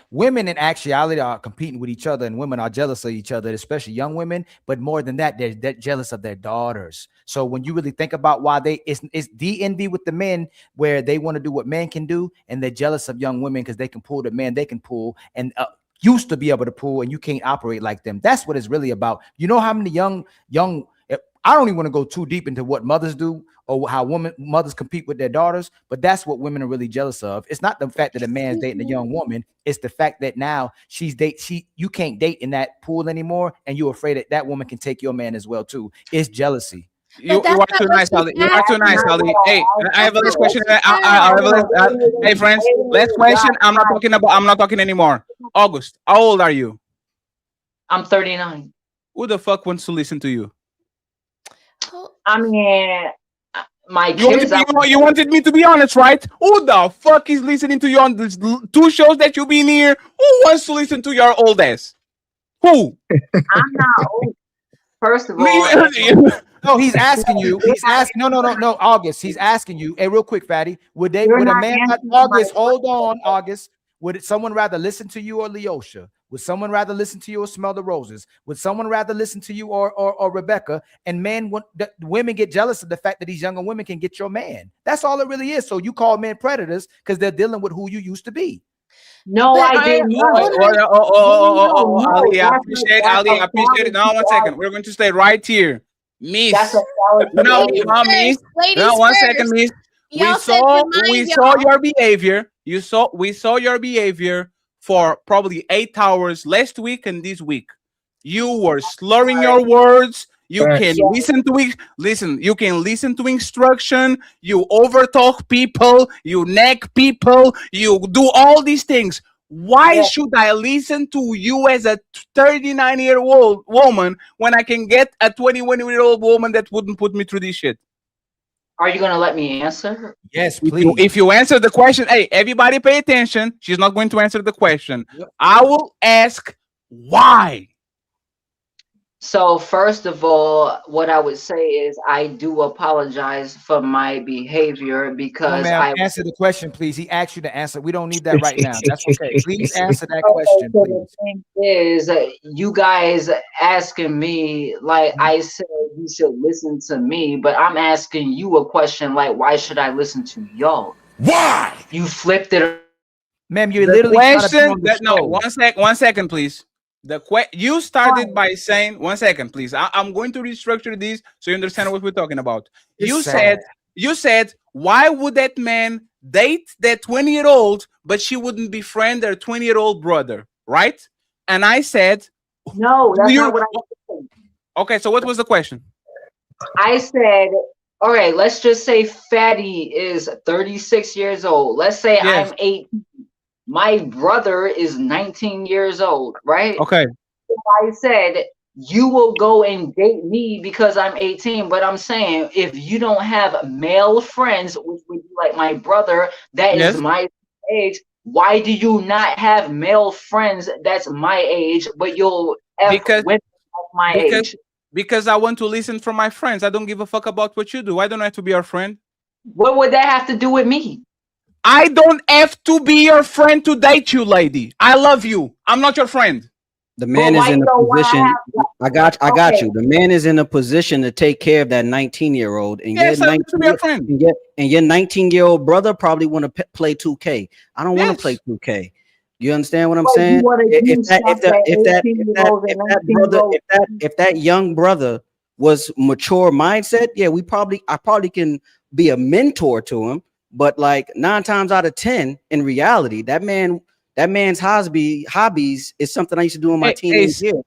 Women in actuality are competing with each other, and women are jealous of each other, especially young women. But more than that, they're jealous of their daughters. So when you really think about why it's the envy with the men, where they want to do what men can do, and they're jealous of young women because they can pull the man they can pull, and used to be able to pull, and you can't operate like them. That's what it's really about. You know how many young I don't even want to go too deep into what mothers do or how mothers compete with their daughters, but that's what women are really jealous of. It's not the fact that a man's dating a young woman. It's the fact that now you can't date in that pool anymore, and you're afraid that that woman can take your man as well too. It's jealousy. You are too nice, Ali. You are too nice, Ali. Hey, I have a last question. Hey, friends, last question. I'm not talking anymore. August, how old are you? I'm 39. Who the fuck wants to listen to you? I mean, my kids. You wanted me to be honest, right? Who the fuck is listening to you on these 2 shows that you've been here? Who wants to listen to your old ass? Who? I'm not old. First of all, no, he's asking you. He's asking. No, August. He's asking you. Hey, real quick, Fatty. Would a man like August? Hold on, August. Would someone rather listen to you or Leosha? Would someone rather listen to you or Smell the Roses? Would someone rather listen to you or Rebecca? And women get jealous of the fact that these younger women can get your man. That's all it really is. So you call men predators because they're dealing with who you used to be. No, I didn't. Ali, I appreciate it. No, 1 second. We're going to stay right here. Miss. No, Miss. No, 1 second, Miss. We saw your behavior. We saw your behavior for probably 8 hours last week and this week. You were slurring your words. You can listen to instruction. You overtalk people. You nag people. You do all these things. Why should I listen to you as a 39-year-old woman when I can get a 21-year-old woman that wouldn't put me through this shit? Are you going to let me answer? Yes, please. If you answer the question, hey, everybody pay attention. She's not going to answer the question. Yep. I will ask why. So first of all, what I would say is I do apologize for my behavior because answer the question, please. He asked you to answer. We don't need that right now. That's okay. Please answer that question, please. The thing is, you guys asking me, like I said, you should listen to me, but I'm asking you a question like, why should I listen to y'all? Why? You flipped it. Ma'am, you're literally question. No, 1 second, please. You started by saying 1 second, please. I'm going to restructure this so you understand what we're talking about. You said, why would that man date that 20-year-old, but she wouldn't befriend their 20-year-old brother, right? And I said, no, that's not what I said. Okay, so what was the question? I said, all right, let's just say Fatty is 36 years old. Let's say Yes. I'm 18. My brother is 19 years old, right? Okay. I said, you will go and date me because I'm 18. But I'm saying, if you don't have male friends, which would be like my brother, that Yes. is my age, why do you not have male friends that's my age, but you'll F women of my age? Because I want to listen from my friends. I don't give a fuck about what you do. I don't have to be your friend. What would that have to do with me? I don't have to be your friend to date you, lady. I love you. I'm not your friend. The man is in a position. I got you. The man is in a position to take care of that 19-year-old, and Yes, I want to be your friend. And your 19-year-old brother probably want to play 2K. I don't want to play 2K. You understand what I'm saying? If that young brother was mature mindset, yeah, I probably can be a mentor to him. But like 9 times out of 10, in reality, that man's hobbies is something I used to do in my teenage years.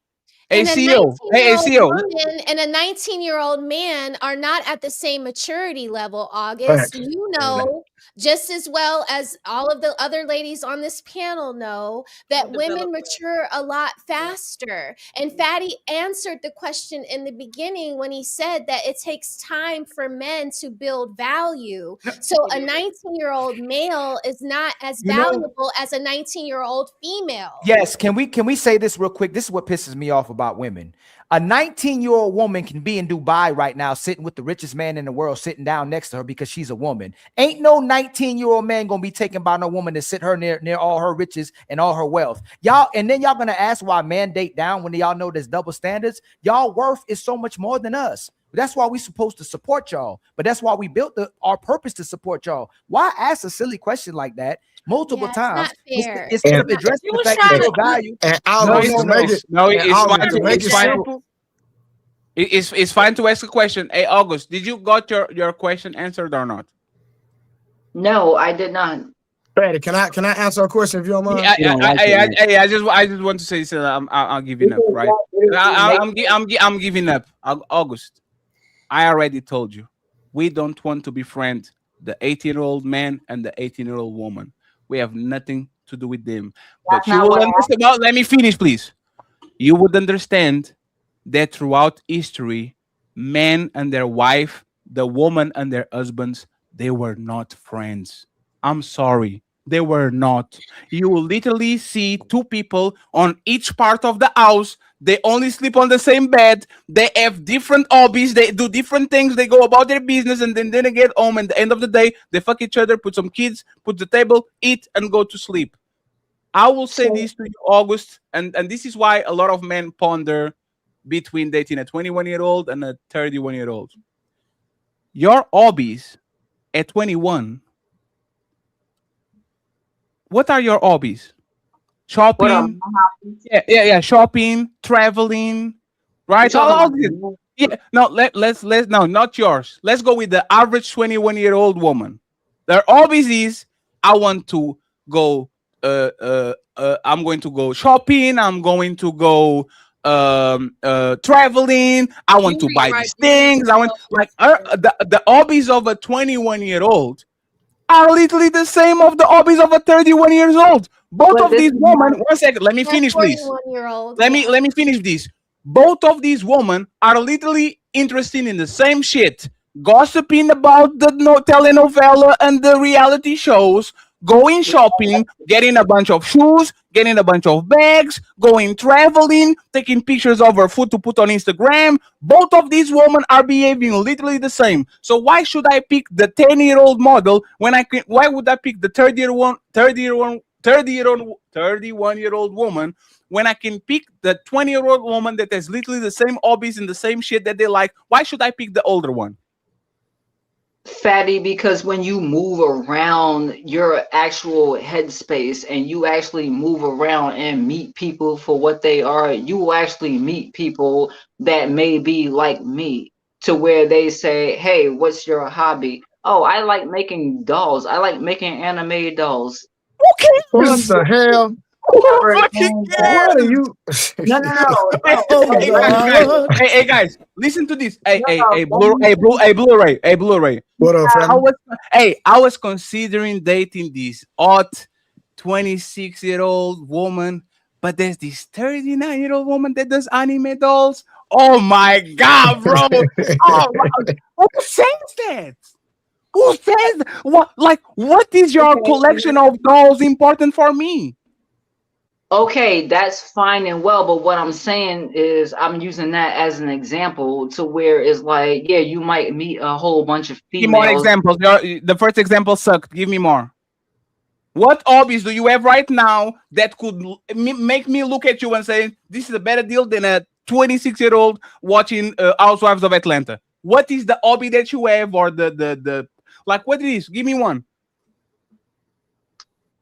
ACO and a 19-year-old man are not at the same maturity level, August. Right. You know just as well as all of the other ladies on this panel know that women mature a lot faster. And Fatty answered the question in the beginning when he said that it takes time for men to build value. So a 19-year-old male is not as valuable as a 19-year-old female. Yes, can we say this real quick? This is what pisses me off about women. A 19-year-old woman can be in Dubai right now, sitting with the richest man in the world, sitting down next to her because she's a woman. Ain't no 19-year-old man gonna be taken by no woman to sit her near all her riches and all her wealth. Y'all, and then y'all gonna ask why men date down when y'all know there's double standards. Y'all worth is so much more than us. That's why we're supposed to support y'all. But that's why we built our purpose to support y'all. Why ask a silly question like that multiple times? Instead of addressing the fact that your value. It's fine to ask a question. Hey, August, did you got your question answered or not? No, I did not. Fatty, can I answer a question if you don't mind? I just want to say so I'm giving up, right? I'm giving up. August, I already told you, we don't want to befriend the 18-year-old man and the 18-year-old woman. We have nothing to do with them. But you will understand. Well, let me finish, please. You would understand that throughout history, men and their wife, the woman and their husbands, they were not friends. I'm sorry. They were not. You will literally see 2 people on each part of the house. They only sleep on the same bed. They have different hobbies. They do different things. They go about their business, and then they get home. And at the end of the day, they fuck each other, put some kids, put the table, eat, and go to sleep. I will say this to you, August, and this is why a lot of men ponder between dating a 21-year-old and a 31-year-old. Your hobbies at 21. What are your hobbies? Shopping. Yeah. Shopping, traveling, right? No, let's no, not yours. Let's go with the average 21-year-old woman. Their hobbies is I want to go. I'm going to go shopping. I'm going to go traveling. I want to buy these things. I want the hobbies of a 21-year-old are literally the same of the hobbies of a 31 years old. Both of these women, 1 second, let me finish, please. Let me finish this. Both of these women are literally interested in the same shit, gossiping about the telenovela and the reality shows, going shopping, getting a bunch of shoes, getting a bunch of bags, going traveling, taking pictures of her food to put on Instagram. Both of these women are behaving literally the same. So why should I pick the 10-year-old model when why would I pick the 31-year-old woman when I can pick the 20-year-old woman that has literally the same hobbies and the same shit that they like? Why should I pick the older one? Fatty, because when you move around your actual headspace and you actually move around and meet people for what they are, you will actually meet people that may be like me, to where they say, hey, what's your hobby? Oh, I like making dolls. I like making animated dolls. What the hell? What are you? No. Hey, guys, listen to this. Hey, Blu-ray. What up, family? I was considering dating this hot 26-year-old woman, but there's this 39-year-old woman that does anime dolls. Oh my god, bro! Who says that? Who says what? Like, what is your collection of dolls important for me? Okay, that's fine and well, but what I'm saying is I'm using that as an example to where it's like, yeah, you might meet a whole bunch of Give me more females. examples. The first example sucked. Give me more. What hobbies do you have right now that could make me look at you and say, this is a better deal than a 26-year-old watching Housewives of Atlanta? What is the hobby that you have, or the like, what it is? Give me one.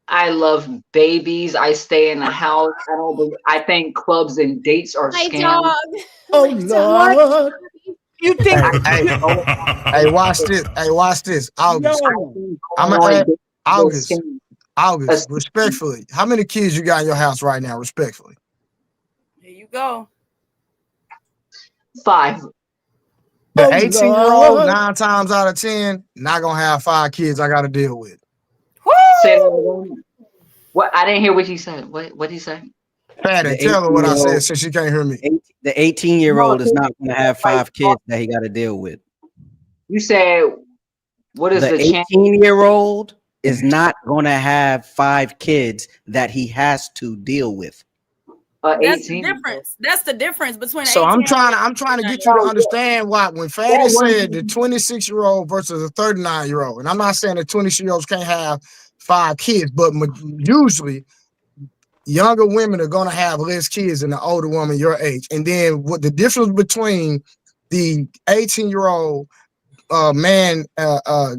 I love babies. I stay in the house. I think clubs and dates are My scams. dog. Oh Lord! You think? Hey, watch this. Hey, watch this. August. August. Respectfully, how many kids you got in your house right now? Respectfully. There you go. 5. The 18-year-old, 9 times out of 10, not gonna have 5 kids I gotta deal with. Say that again. What? I didn't hear what he said. What he said? Patty, tell her what I said since she can't hear me. The 18-year-old is not going to have 5 kids that he got to deal with. You said, what is the chance? 18-year-old is not going to have 5 kids that he has to deal with. That's the difference. That's the difference between. So I'm trying to get you to understand why when Fatty said the 26-year-old versus a 39-year-old, and I'm not saying that 26-year-olds can't have 5 kids, but usually younger women are going to have less kids than the older woman your age. And then what the difference between the 18-year-old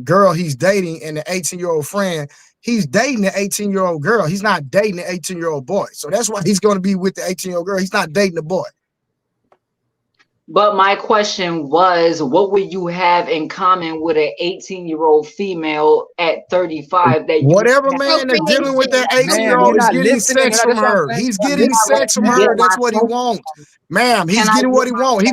girl he's dating and the 18-year-old friend, he's dating the 18-year-old girl. He's not dating the 18-year-old boy. So that's why he's going to be with the 18-year-old girl. He's not dating the boy. But my question was, what would you have in common with an 18-year-old female at 35? That whatever man that's dealing with that 18-year-old is getting sex from her. He's getting sex from her. That's what he wants, ma'am. He's getting what he wants.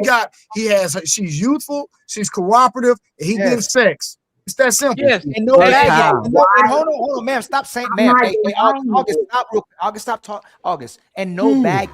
She's youthful, she's cooperative, and he's getting sex. It's that simple. Yes, and no baggage. And hold on, ma'am. Stop saying, ma'am. August, stop. August, stop talking. August, and no bag.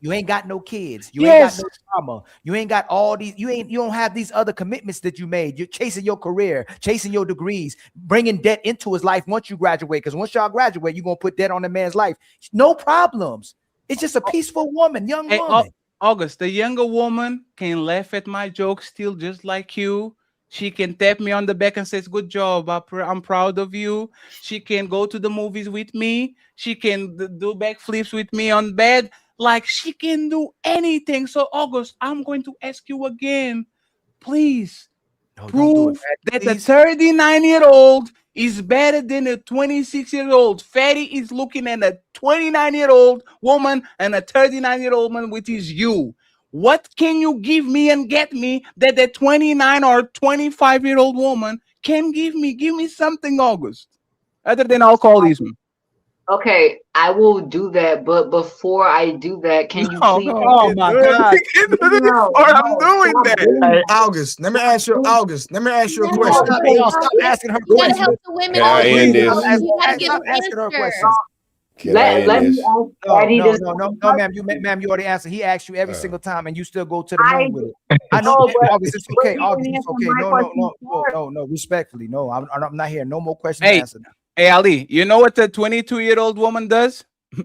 You ain't got no kids. You ain't got no trauma. You ain't got all these. You don't have these other commitments that you made. You're chasing your career, chasing your degrees, bringing debt into his life once you graduate. Because once y'all graduate, you're gonna put debt on the man's life. No problems. It's just a peaceful woman, young woman. August, the younger woman can laugh at my jokes still, just like you. She can tap me on the back and says, "Good job. I'm proud of you." She can go to the movies with me. She can do backflips with me on bed. Like, she can do anything. So, August, I'm going to ask you again. Please prove that the 39-year-old is better than a 26-year-old. Fatty is looking at a 29-year-old woman and a 39-year-old woman, which is you. What can you give me and get me that the 29 or 25-year-old woman can give me? Give me something, August, other than alcoholism. Okay, I will do that, but before I do that, can you please? Oh my God! I'm doing that. Hey, August, let me ask you a question. Stop asking her You gotta questions. help the women. Can I end this? You gotta give Stop an asking her answer. questions. Can I end this? No, ma'am. You already answered. He asked you every single time, and you still go to the moon with it. I know, August. It's okay. August, it's okay. No. Respectfully, no. I'm not here. No more questions answered. Hey, Ali, you know what the 22-year-old woman does?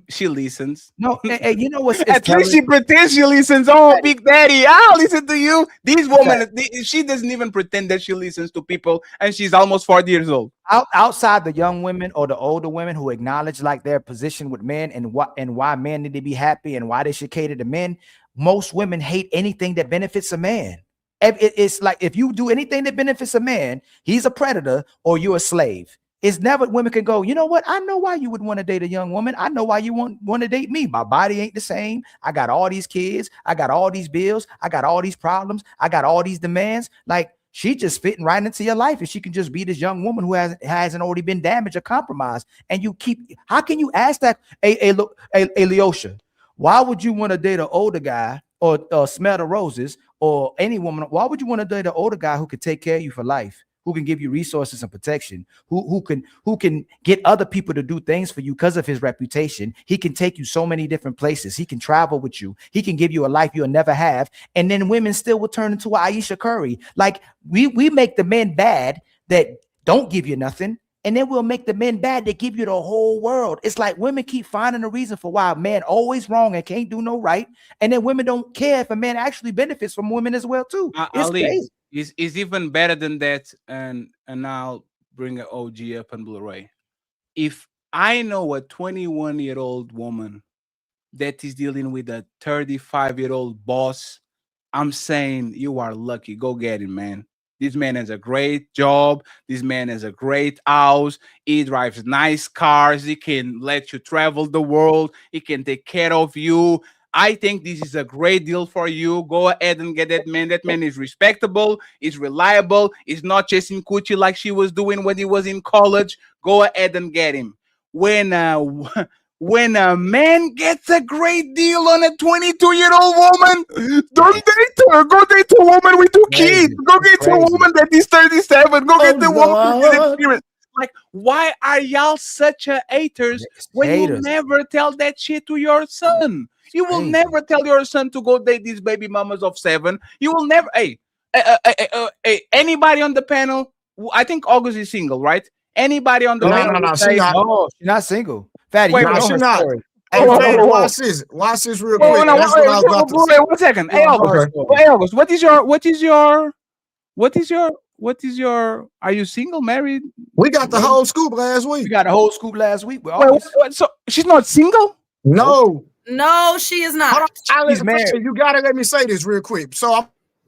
She listens. No, hey, you know what's at least she pretends she listens. Oh, Big Daddy, I'll listen to you. These women, she doesn't even pretend that she listens to people, and she's almost 40 years old. Outside the young women or the older women who acknowledge like their position with men and why men need to be happy and why they should cater to men, most women hate anything that benefits a man. It's like if you do anything that benefits a man, he's a predator or you're a slave. It's never women can go, you know what? I know why you would want to date a young woman. I know why you want to date me. My body ain't the same. I got all these kids. I got all these bills. I got all these problems. I got all these demands. Like, She just fitting right into your life, and she can just be this young woman who hasn't already been damaged or compromised. And you keep, how can you ask that, Leosha? Why would you want to date an older guy or smell the roses, or any woman? Why would you want to date an older guy who could take care of you for life, who can give you resources and protection, who can get other people to do things for you because of his reputation? He can take you so many different places. He can travel with you. He can give you a life you'll never have. And then women still will turn into Aisha Curry. Like we make the men bad that don't give you nothing, and then we'll make the men bad that give you the whole world. It's like women keep finding a reason for why a man always wrong and can't do no right, and then women don't care if a man actually benefits from women as well too. It's crazy. Is even better than that, and I'll bring an OG up on Blu-ray. If I know a 21-year-old woman that is dealing with a 35-year-old boss, I'm saying you are lucky. Go get him, man. This man has a great job. This man has a great house. He drives nice cars. He can let you travel the world. He can take care of you. I think this is a great deal for you. Go ahead and get that man. That man is respectable, is reliable, is not chasing coochie like she was doing when he was in college. Go ahead and get him. When a man gets a great deal on a 22-year-old woman, don't date her. Go date a woman with 2 kids. Go get a woman that is 37. Go get the woman with experience. Like, why are y'all such a haters when you never tell that shit to your son? You will never tell your son to go date these baby mamas of 7. You will never. Hey, anybody on the panel? I think August is single, right? Anybody on the panel? No, she's not. No, she's not single. Fatty, Wait, she's not. Hey, Fatty, watch this. Watch this real quick. Wait, 1 second. Hey, August. Hey, August. What is your? Are you single, married? We got the whole scoop last week. We got a whole scoop last week. Wait, so she's not single? No. No, she is not. She's married. You gotta let me say this real quick. So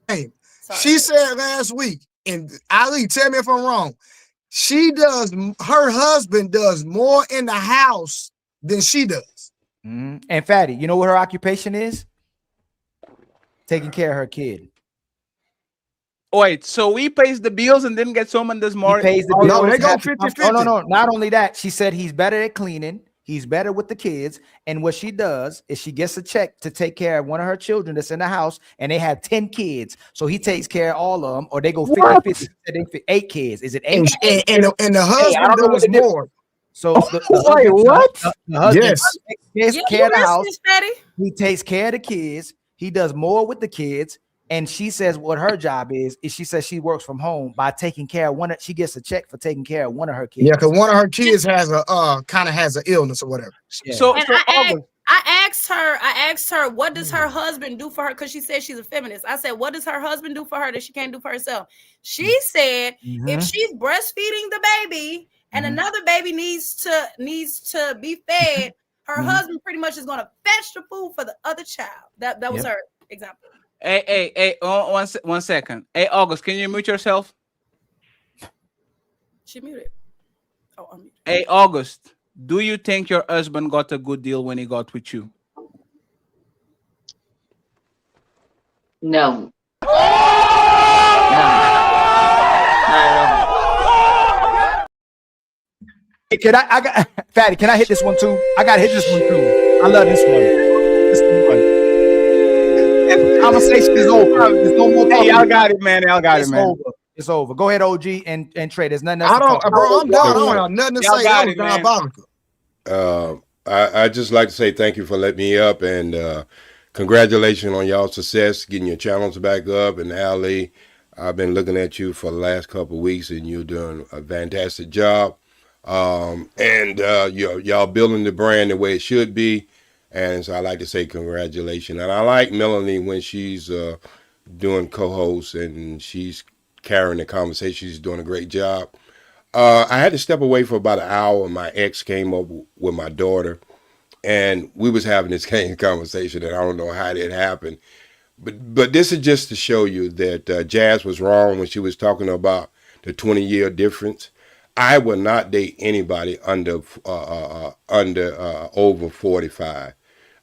she said last week, and Ali, tell me if I'm wrong. Her husband does more in the house than she does. Mm-hmm. And Fatty, you know what her occupation is? Taking care of her kid. Wait, so he pays the bills and then gets home and does more? He pays the bills. No, they go 50-50. No. Not only that, she said he's better at cleaning. He's better with the kids. And what she does is she gets a check to take care of one of her children that's in the house, and they have 10 kids. So he takes care of all of them, or they go 50-50. They fit 8 kids. Is it 8? And the husband does more. So wait, what? The husband takes care of the house. Fatty? He takes care of the kids. He does more with the kids. And she says what her job is she says she works from home by taking care of she gets a check for taking care of one of her kids. Yeah, because one of her kids has a kind of has an illness or whatever. Yeah. I asked her, what does her husband do for her? Because she said she's a feminist. I said, what does her husband do for her that she can't do for herself? She said, if she's breastfeeding the baby and another baby needs to be fed, her husband pretty much is gonna fetch the food for the other child. That was her example. Hey, 1 second. Hey, August, can you mute yourself? She muted. Oh, I'm muted. Hey, August, do you think your husband got a good deal when he got with you? No. Hey, I got Fatty, can I hit this one too? I gotta hit this one too. I love this one. This one. Conversation is over. There's no more. Hey, y'all got it, man. Y'all got it, man. Over. It's over. Go ahead, OG, and Trey. There's nothing else. I'm done. I don't have nothing to say. That was diabolical. I just like to say thank you for letting me up, and congratulations on y'all's success, getting your channels back up. And Ali, I've been looking at you for the last couple of weeks, and you're doing a fantastic job. And y'all building the brand the way it should be. And so I like to say congratulations. And I like Melanie when she's doing co-host and she's carrying the conversation. She's doing a great job. I had to step away for about an hour. My ex came up with my daughter, and we was having this kind of conversation, and I don't know how that happened. But this is just to show you that Jazz was wrong when she was talking about the 20-year difference. I will not date anybody under over 45.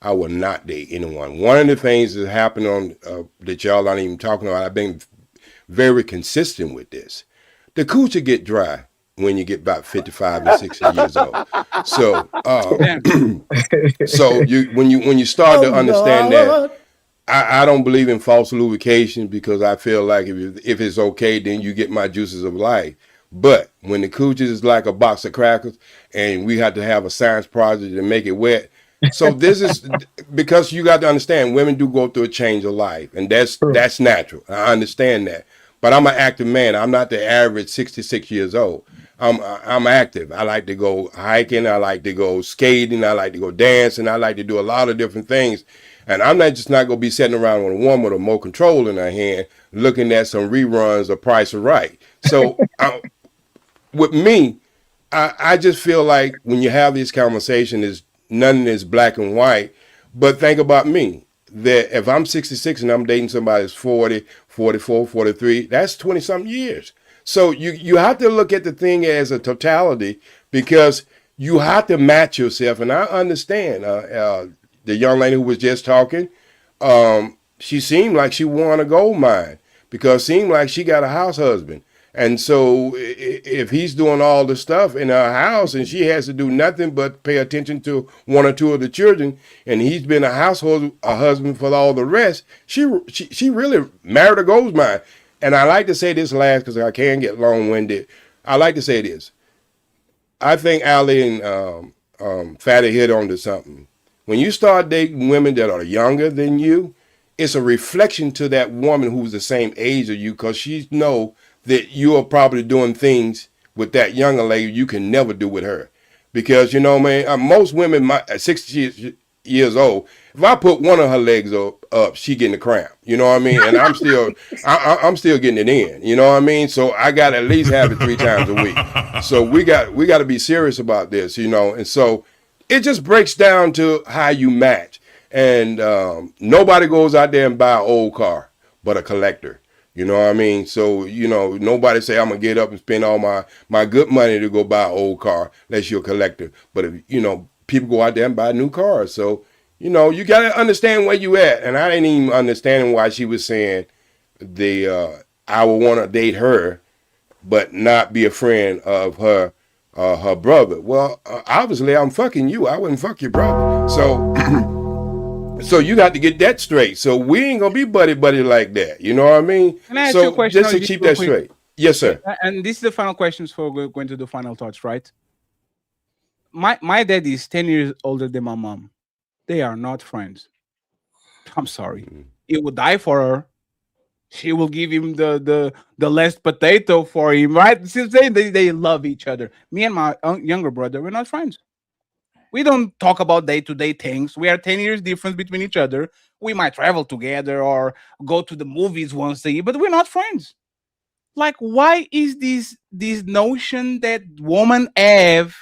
I will not date anyone. One of the things that happened on that y'all aren't even talking about, I've been very consistent with this. The coochie get dry when you get about 55 and 60 years old. So, so when you start to understand that, I don't believe in false lubrication, because I feel like if it's okay, then you get my juices of life. But when the coochie is like a box of crackers and we have to have a science project to make it wet. So this is because you got to understand, women do go through a change of life, and that's natural. I understand that. But I'm an active man. I'm not the average 66 years old. I'm active. I like to go hiking. I like to go skating. I like to go dancing. I like to do a lot of different things. And I'm not going to be sitting around with a woman with a remote control in her hand looking at some reruns of Price is Right. So with me, I just feel like when you have this conversation, none is black and white. But think about me, that if I'm 66 and I'm dating somebody that's 40, 44, 43, that's 20-something years. So you have to look at the thing as a totality, because you have to match yourself. And I understand the young lady who was just talking, she seemed like she won a gold mine, because it seemed like she got a house husband. And so if he's doing all the stuff in her house and she has to do nothing but pay attention to one or two of the children, and he's been a husband for all the rest, she really married a gold mine. And I like to say this last, because I can't get long-winded. I like to say this. I think Ali and Fatty hit onto something. When you start dating women that are younger than you, it's a reflection to that woman who's the same age as you, because she know that you are probably doing things with that younger lady you can never do with her. Because, man, most women, 60 years old, if I put one of her legs up, she getting a cramp. You know what I mean? And I'm still getting it in. You know what I mean? So I got to at least have it 3 times a week. So we got to be serious about this, And so it just breaks down to how you match. And nobody goes out there and buy an old car but a collector. You know what I mean? So, nobody say I'm going to get up and spend all my good money to go buy an old car unless you're a collector. But, if people go out there and buy new cars. So, you got to understand where you at. And I didn't even understand why she was saying I would want to date her but not be a friend of her brother. Well, obviously I'm fucking you. I wouldn't fuck your brother. So you got to get that straight. So we ain't gonna be buddy like that. You know what I mean? Can I ask you a question? Just to keep that straight. Yes, sir. And this is the final questions for going to the final thoughts, right? My dad is 10 years older than my mom. They are not friends. I'm sorry. He will die for her. She will give him the last potato for him, right? Since they love each other. Me and my younger brother, we're not friends. We don't talk about day-to-day things. We are 10 years difference between each other. We might travel together or go to the movies once a year, but we're not friends. Like, why is this notion that women have,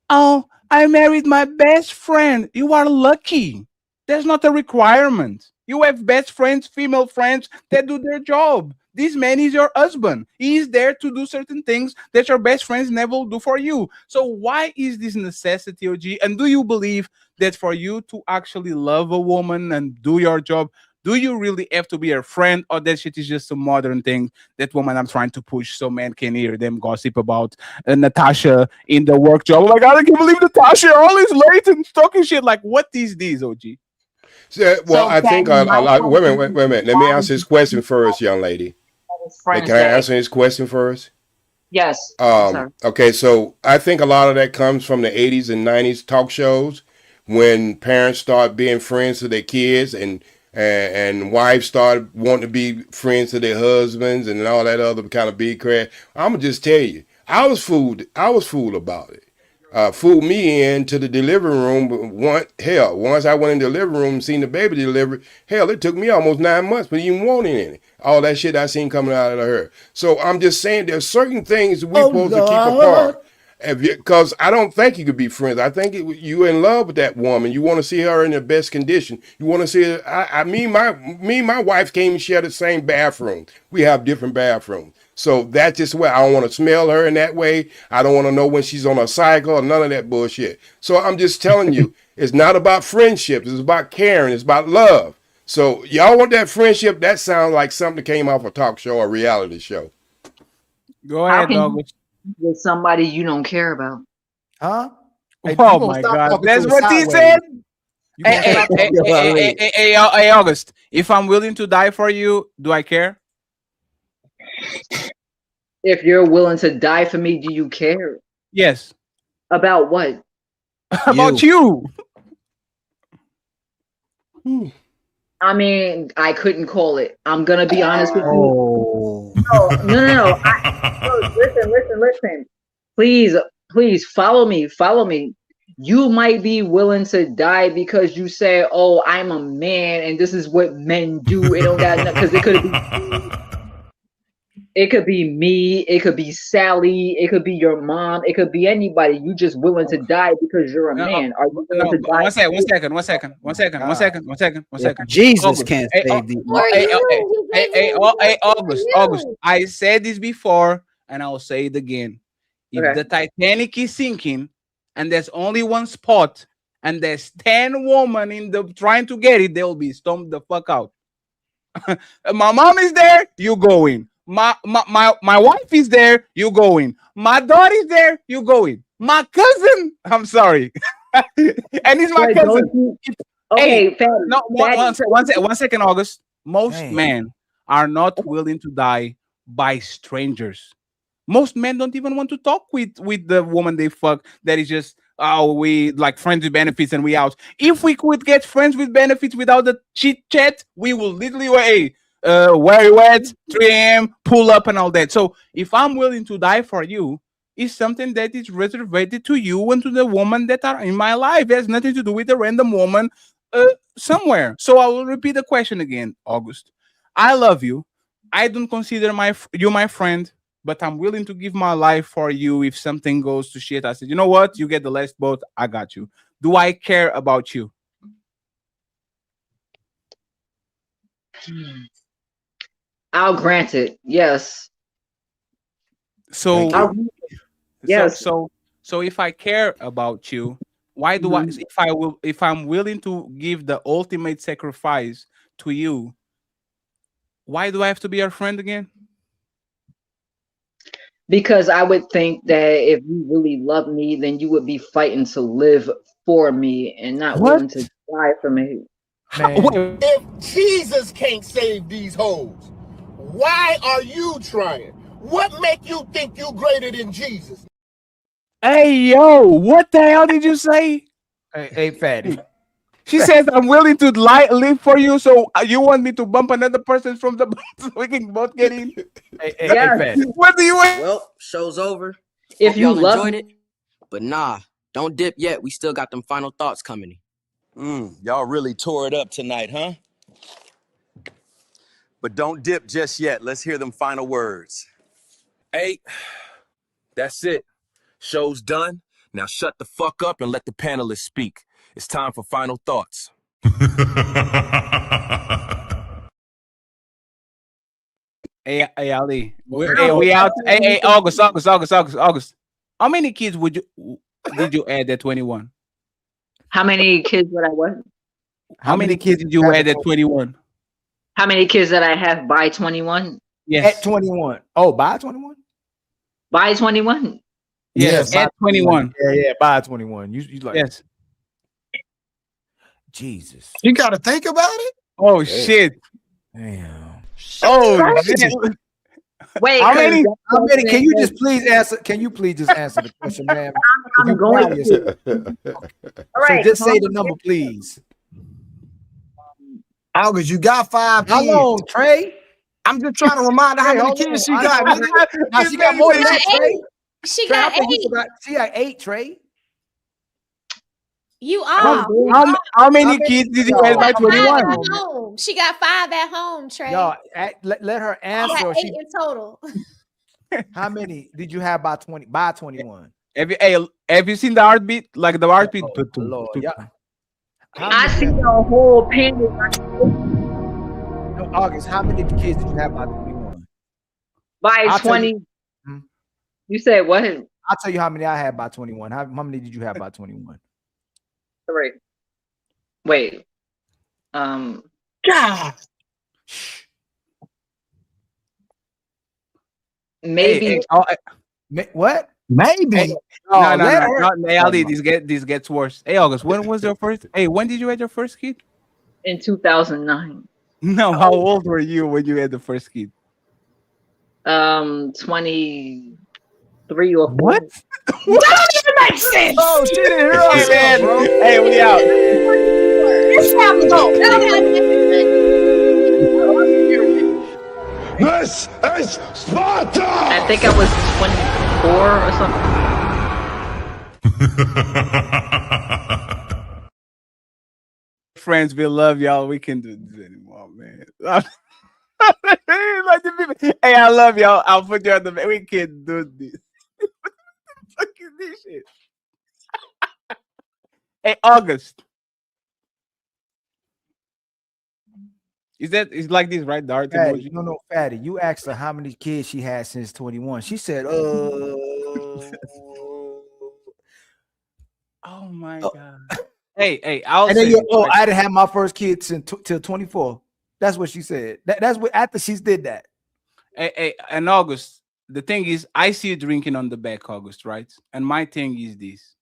oh, I married my best friend. You are lucky. That's not a requirement. You have best friends, female friends that do their job. This man is your husband. He is there to do certain things that your best friends never will do for you. So why is this necessity, OG? And do you believe that for you to actually love a woman and do your job, do you really have to be her friend, or that shit is just a modern thing that women are trying to push so men can hear them gossip about Natasha in the work job? Oh my God, I can't believe Natasha always late and talking shit. Like, what is this, OG? I think a lot. Wait a minute. Let me answer this question first, young lady. Can I answer this question first? Yes. Okay, so I think a lot of that comes from the 80s and 90s talk shows, when parents start being friends to their kids, and wives start wanting to be friends to their husbands and all that other kind of big crap. I'm gonna just tell you, I was fooled about it. Fooled me into the delivery room. Once I went in the delivery room and seen the baby delivered, it took me almost 9 months, but even wanting any. All that shit I seen coming out of her. So I'm just saying, there's certain things we're supposed to keep apart. Because I don't think you could be friends. I think you're in love with that woman. You want to see her in the best condition. You want to see her. Me and my wife came and share the same bathroom. We have different bathrooms. So that's just where I don't want to smell her in that way. I don't want to know when she's on a cycle or none of that bullshit. So I'm just telling you, it's not about friendship. It's about caring. It's about love. So y'all want that friendship? That sounds like something that came off a talk show or reality show. Go How ahead, can dog. you be with somebody you don't care about? Huh? Hey, Oh my God, that's what he said. Hey, August. If I'm willing to die for you, do I care? If you're willing to die for me, do you care? Yes. About what? About you. I mean, I couldn't call it. I'm gonna be honest with you. No. Listen. Please follow me. You might be willing to die because you say, "Oh, I'm a man, and this is what men do." It don't got nothing because it could be me, it could be Sally, it could be your mom, it could be anybody. You just willing to die because you're a man. Are you willing to die? One second. Jesus August. can't Hey, save these. August. I said this before, and I'll say it again. If the Titanic is sinking, and there's only one spot, and there's 10 women in the trying to get it, they'll be stomped the fuck out. My mom is there, you going. My wife is there, you going. My daughter is there, you going. My cousin, I'm sorry. And he's my cousin. Okay, one second, August. Most men are not willing to die by strangers. Most men don't even want to talk with the woman they fuck. That is just, oh, we like friends with benefits and we out. If we could get friends with benefits without the chit chat, we will literally where you at, 3 a.m., pull up and all that. So if I'm willing to die for you, it's something that is reserved to you and to the woman that are in my life. It has nothing to do with a random woman somewhere. So I will repeat the question again, August. I love you. I don't consider you my friend, but I'm willing to give my life for you if something goes to shit. I said, you know what? You get the last boat. I got you. Do I care about you? I'll grant it. Yes. So yes. So if I care about you, why do if I'm willing to give the ultimate sacrifice to you, why do I have to be your friend again? Because I would think that if you really love me, then you would be fighting to live for me and not willing to die for me. If Jesus can't save these hoes, why are you trying? What make you think you greater than Jesus? Hey, yo, what the hell did you say? Hey, fatty. She says, I'm willing to live for you, so you want me to bump another person from the so we can both get in? Hey, fatty. What do you want? Well, show's over. If Hope you y'all love enjoyed it. But nah, don't dip yet. We still got them final thoughts coming. Y'all really tore it up tonight, huh? But don't dip just yet. Let's hear them final words. Hey, that's it. Show's done. Now shut the fuck up and let the panelists speak. It's time for final thoughts. Hey, Ali. We out. Hey, August. How many kids did you add at 21? How many kids would I want? How many kids did you add at 21? How many kids that I have by 21? Yes. At 21. Oh, by 21? By 21? Yes, at 21. Yeah, by 21. You like yes. Jesus. You gotta think about it. Oh shit. Damn. Oh shit. Wait, how many? Can you just please answer? Can you please just answer the question, man? I'm going to. All right. So just say the number, please. August, you got 5 kids. How long, Trey? I'm just trying to remind her how many kids she got. Now she got more than that, Trey. She Trey, got 8. She got 8, Trey. You are. How many kids did you have by 21? She got 5 at home, Trey. Y'all, let her answer. She got 8 in total. How many did you have by 20? By 21. Have you seen the heartbeat? Like the heartbeat? Lord, yeah. I see the whole panel. No, August, how many kids did you have by 21? By 20. You said what? I'll tell you how many I had by 21. How many did you have by 21? 3. Wait. God. Maybe. What? Maybe. Hey, No, let her. no. Hey, Ali, this gets worse. Hey, August, when was your first? Hey, when did you have your first kid? In 2009. No, how old were you when you had the first kid? 23 or 4. What? That don't even make sense. Oh, she didn't hear Hey, herself, man. bro. Hey, we out. It's time to go. This is Sparta! I think I was 24 or something. Friends, we love y'all. We can't do this anymore, man. Hey, I love y'all. I'll put you on the. We can't do this. Fucking this shit. Hey, August. It's like this, right? The heart Fatty, emoji. no, Fatty. You asked her how many kids she had since 21. She said, Oh my god. Hey, I'll and then say this, right? I didn't have my first kid till 24. That's what she said. That's what after she did that. Hey, and August, the thing is, I see you drinking on the back, August, right? And my thing is this.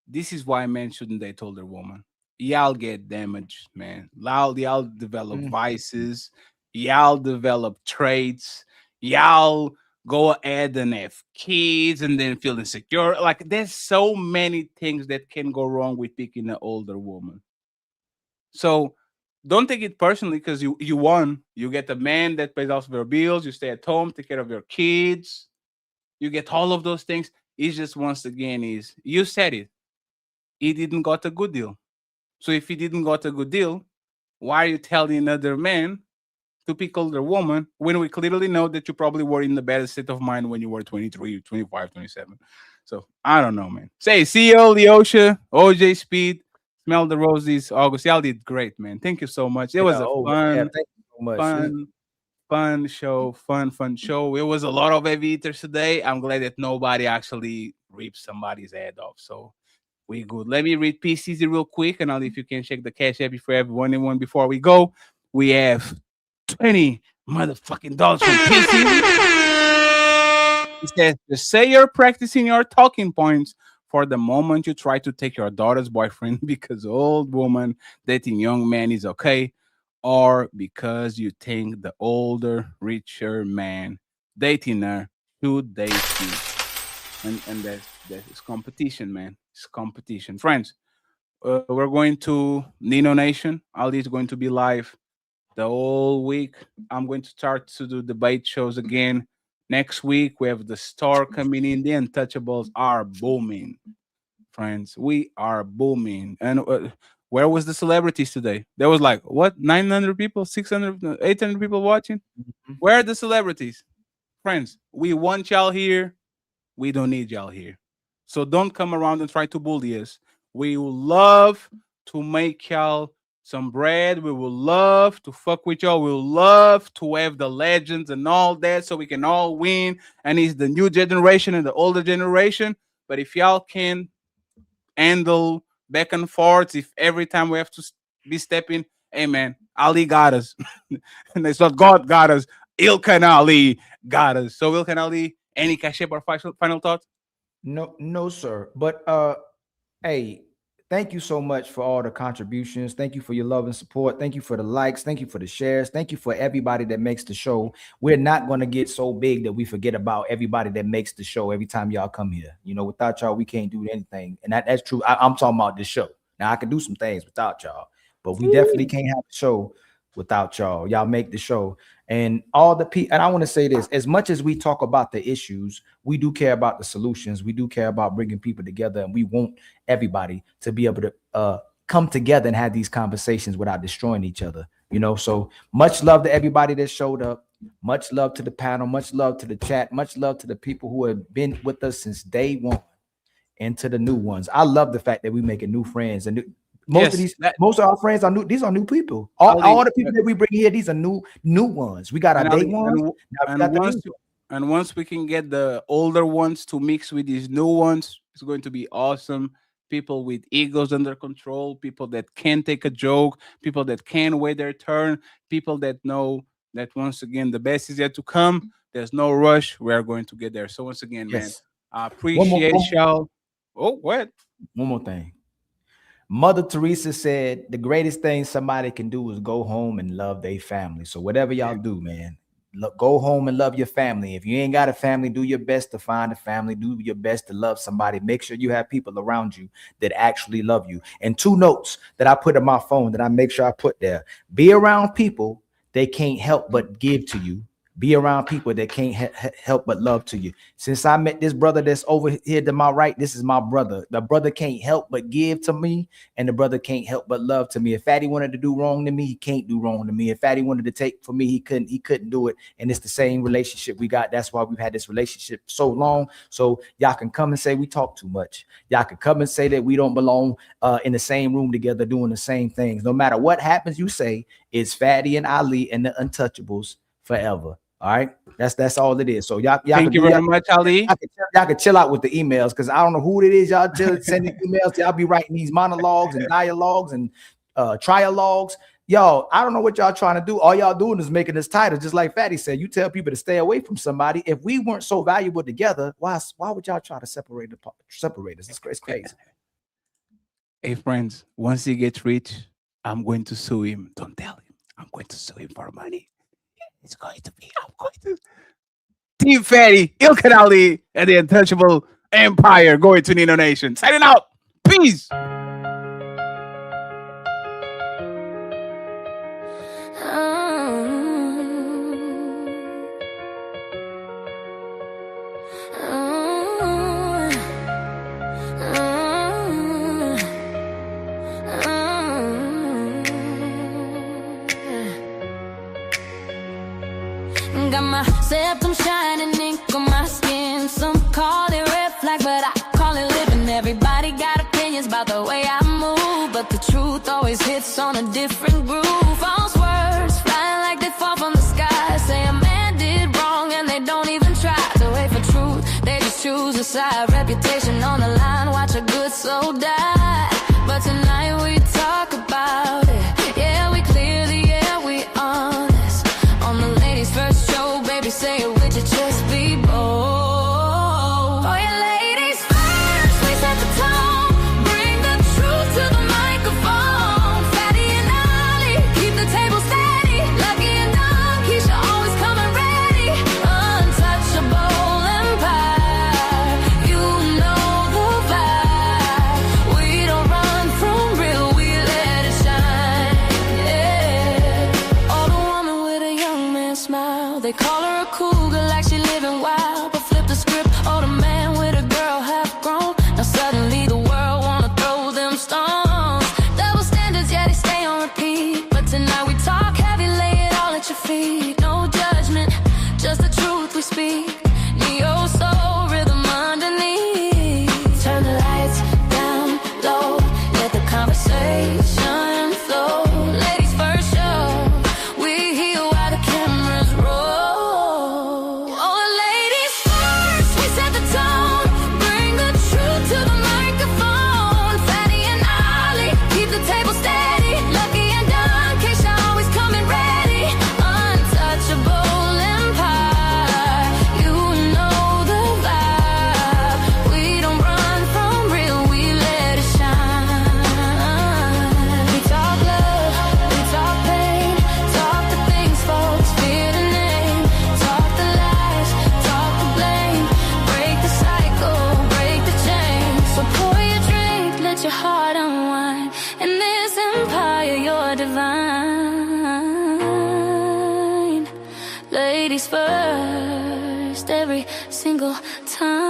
This is why men shouldn't date older women. Y'all get damaged, man. Y'all develop vices. Y'all develop traits. Y'all go ahead and have kids and then feel insecure. Like there's so many things that can go wrong with picking an older woman. So don't take it personally because you won. You get a man that pays off your bills. You stay at home, take care of your kids. You get all of those things. It's just once again is you said it. He didn't got a good deal. So if he didn't got a good deal, why are you telling another man to pick older woman when we clearly know that you probably were in the better state of mind when you were 23, 25, 27? So I don't know, man. Say CEO, Leosha, OJ Speed, Smell the Roses, August. Y'all did great, man. Thank you so much. It was a fun, thank you so much. fun show. Fun show. It was a lot of heavy eaters today. I'm glad that nobody actually ripped somebody's head off. So we good. Let me read PCZ real quick, and I'll if you can check the cash app for everyone before we go. We have 20 motherfucking dollars from PCZ. He says, just say you're practicing your talking points for the moment you try to take your daughter's boyfriend because old woman dating young man is okay, or because you think the older, richer man dating her should date you. And that's competition, man. It's competition. Friends, we're going to Nino Nation. Ali is going to be live the whole week. I'm going to start to do debate shows again. Next week, we have the star coming in. The Untouchables are booming, friends. We are booming. And where was the celebrities today? There was like, what, 900 people, 600, 800 people watching? Where are the celebrities? Friends, we want y'all here. We don't need y'all here. So don't come around and try to bully us. We will love to make y'all some bread. We will love to fuck with y'all. We will love to have the legends and all that so we can all win. And it's the new generation and the older generation. But if y'all can handle back and forth, if every time we have to be stepping, hey man, Ali got us. And it's not God got us. Ilkan Ali got us. So Ilkan Ali, any cash up or final thoughts? No, sir. But hey, thank you so much for all the contributions. Thank you for your love and support. Thank you for the likes. Thank you for the shares. Thank you for everybody that makes the show. We're not going to get so big that we forget about everybody that makes the show every time y'all come here. You know, without y'all, we can't do anything. And that's true. I'm talking about this show. Now, I can do some things without y'all, but we definitely can't have a show without y'all. Y'all make the show. And all the people, and I want to say this, as much as we talk about the issues, we do care about the solutions. We do care about bringing people together, and we want everybody to be able to come together and have these conversations without destroying each other. You know, so much love to everybody that showed up. Much love to the panel. Much love to the chat. Much love to the people who have been with us since day one and to the new ones. I love the fact that we're making new friends, and most of our friends are new. These are new people. All the people that we bring here, these are new ones. We got our day ones. And once we can get the older ones to mix with these new ones, it's going to be awesome. people with egos under control, people that can take a joke, people that can wait their turn, people that know that once again the best is yet to come. There's no rush. We are going to get there. So once again, man, Yes. I appreciate y'all. Oh, what? One more thing. Mother Teresa said the greatest thing somebody can do is go home and love their family. So whatever y'all do, man, go home and love your family. If you ain't got a family, do your best to find a family. Do your best to love somebody. Make sure you have people around you that actually love you. And 2 notes that I put in my phone that I make sure I put there. Be around people they can't help but give to you. Be around people that can't help but love to you. Since I met this brother that's over here to my right, this is my brother. The brother can't help but give to me, and the brother can't help but love to me. If Fatty wanted to do wrong to me, he can't do wrong to me. If Fatty wanted to take for me, he couldn't do it. And it's the same relationship we got. That's why we've had this relationship so long. So y'all can come and say we talk too much. Y'all can come and say that we don't belong in the same room together doing the same things. No matter what happens, you say it's Fatty and Ali and the Untouchables forever. All right, that's all it is. So y'all thank you very much, Ali. Y'all can chill out with the emails because I don't know who it is. Y'all sending emails. Y'all be writing these monologues and dialogues and trialogues. Y'all, I don't know what y'all trying to do. All y'all doing is making this title. Just like Fatty said, you tell people to stay away from somebody. If we weren't so valuable together, why would y'all try to separate us? It's crazy. Hey, friends, once he gets rich, I'm going to sue him. Don't tell him. I'm going to sue him for money. It's going to be, I'm going to. Team Fatty, Ilkan Ali, and the Untouchable Empire going to Nino Nation. Signing out. Peace. Got my septum shining, ink on my skin. Some call it red flag, but I call it living. Everybody got opinions about the way I move, but the truth always hits on a different groove. False words flying like they fall from the sky. Say a man did wrong and they don't even try to wait for truth. They just choose a side. Reputation on the line, watch a good soul die. But tonight we talk about it. Yeah, we clear the air, we honest. On the ladies' first show, baby, say it with you, just be bold. Oh, yeah, ladies first, we set the tone. Bring the truth to the microphone. Fatty and Ali, keep the table steady. Lucki and Donquisha, always coming ready. Untouchable empire, you know the vibe. We don't run from real, we let it shine. Yeah. Oh, the woman with a young man smile. They call her a cougar like she living wild, but flip the script. Oh, the man with a girl half grown. Now suddenly the world wanna throw them stones. Double standards, yeah, they stay on repeat. But tonight we talk heavy, lay it all at your feet. No judgment, just the truth we speak. Neo soul rhythm underneath. Turn the lights down low, let the conversation flow. Ladies first show, we heal while the cameras roll. Oh, ladies first, we set the tone. Bring the truth to the microphone. Fatty and Ali, keep the table steady. Lucki and Dungquesha, always coming ready. Untouchable empire, you know the vibe. We don't run from real, we let it shine. We talk love, we talk pain, talk the things folks fear to name. Talk the lies, talk the blame. Break the cycle, break the chain. So pour your drink, let your heart unwind. In this empire, you're divine. Ladies first, every single time.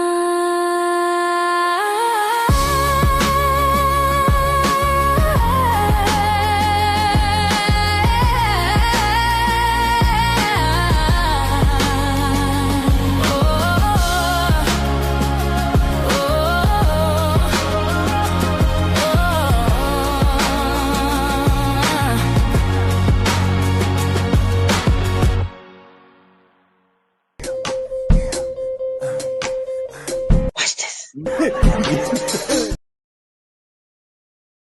Watch this.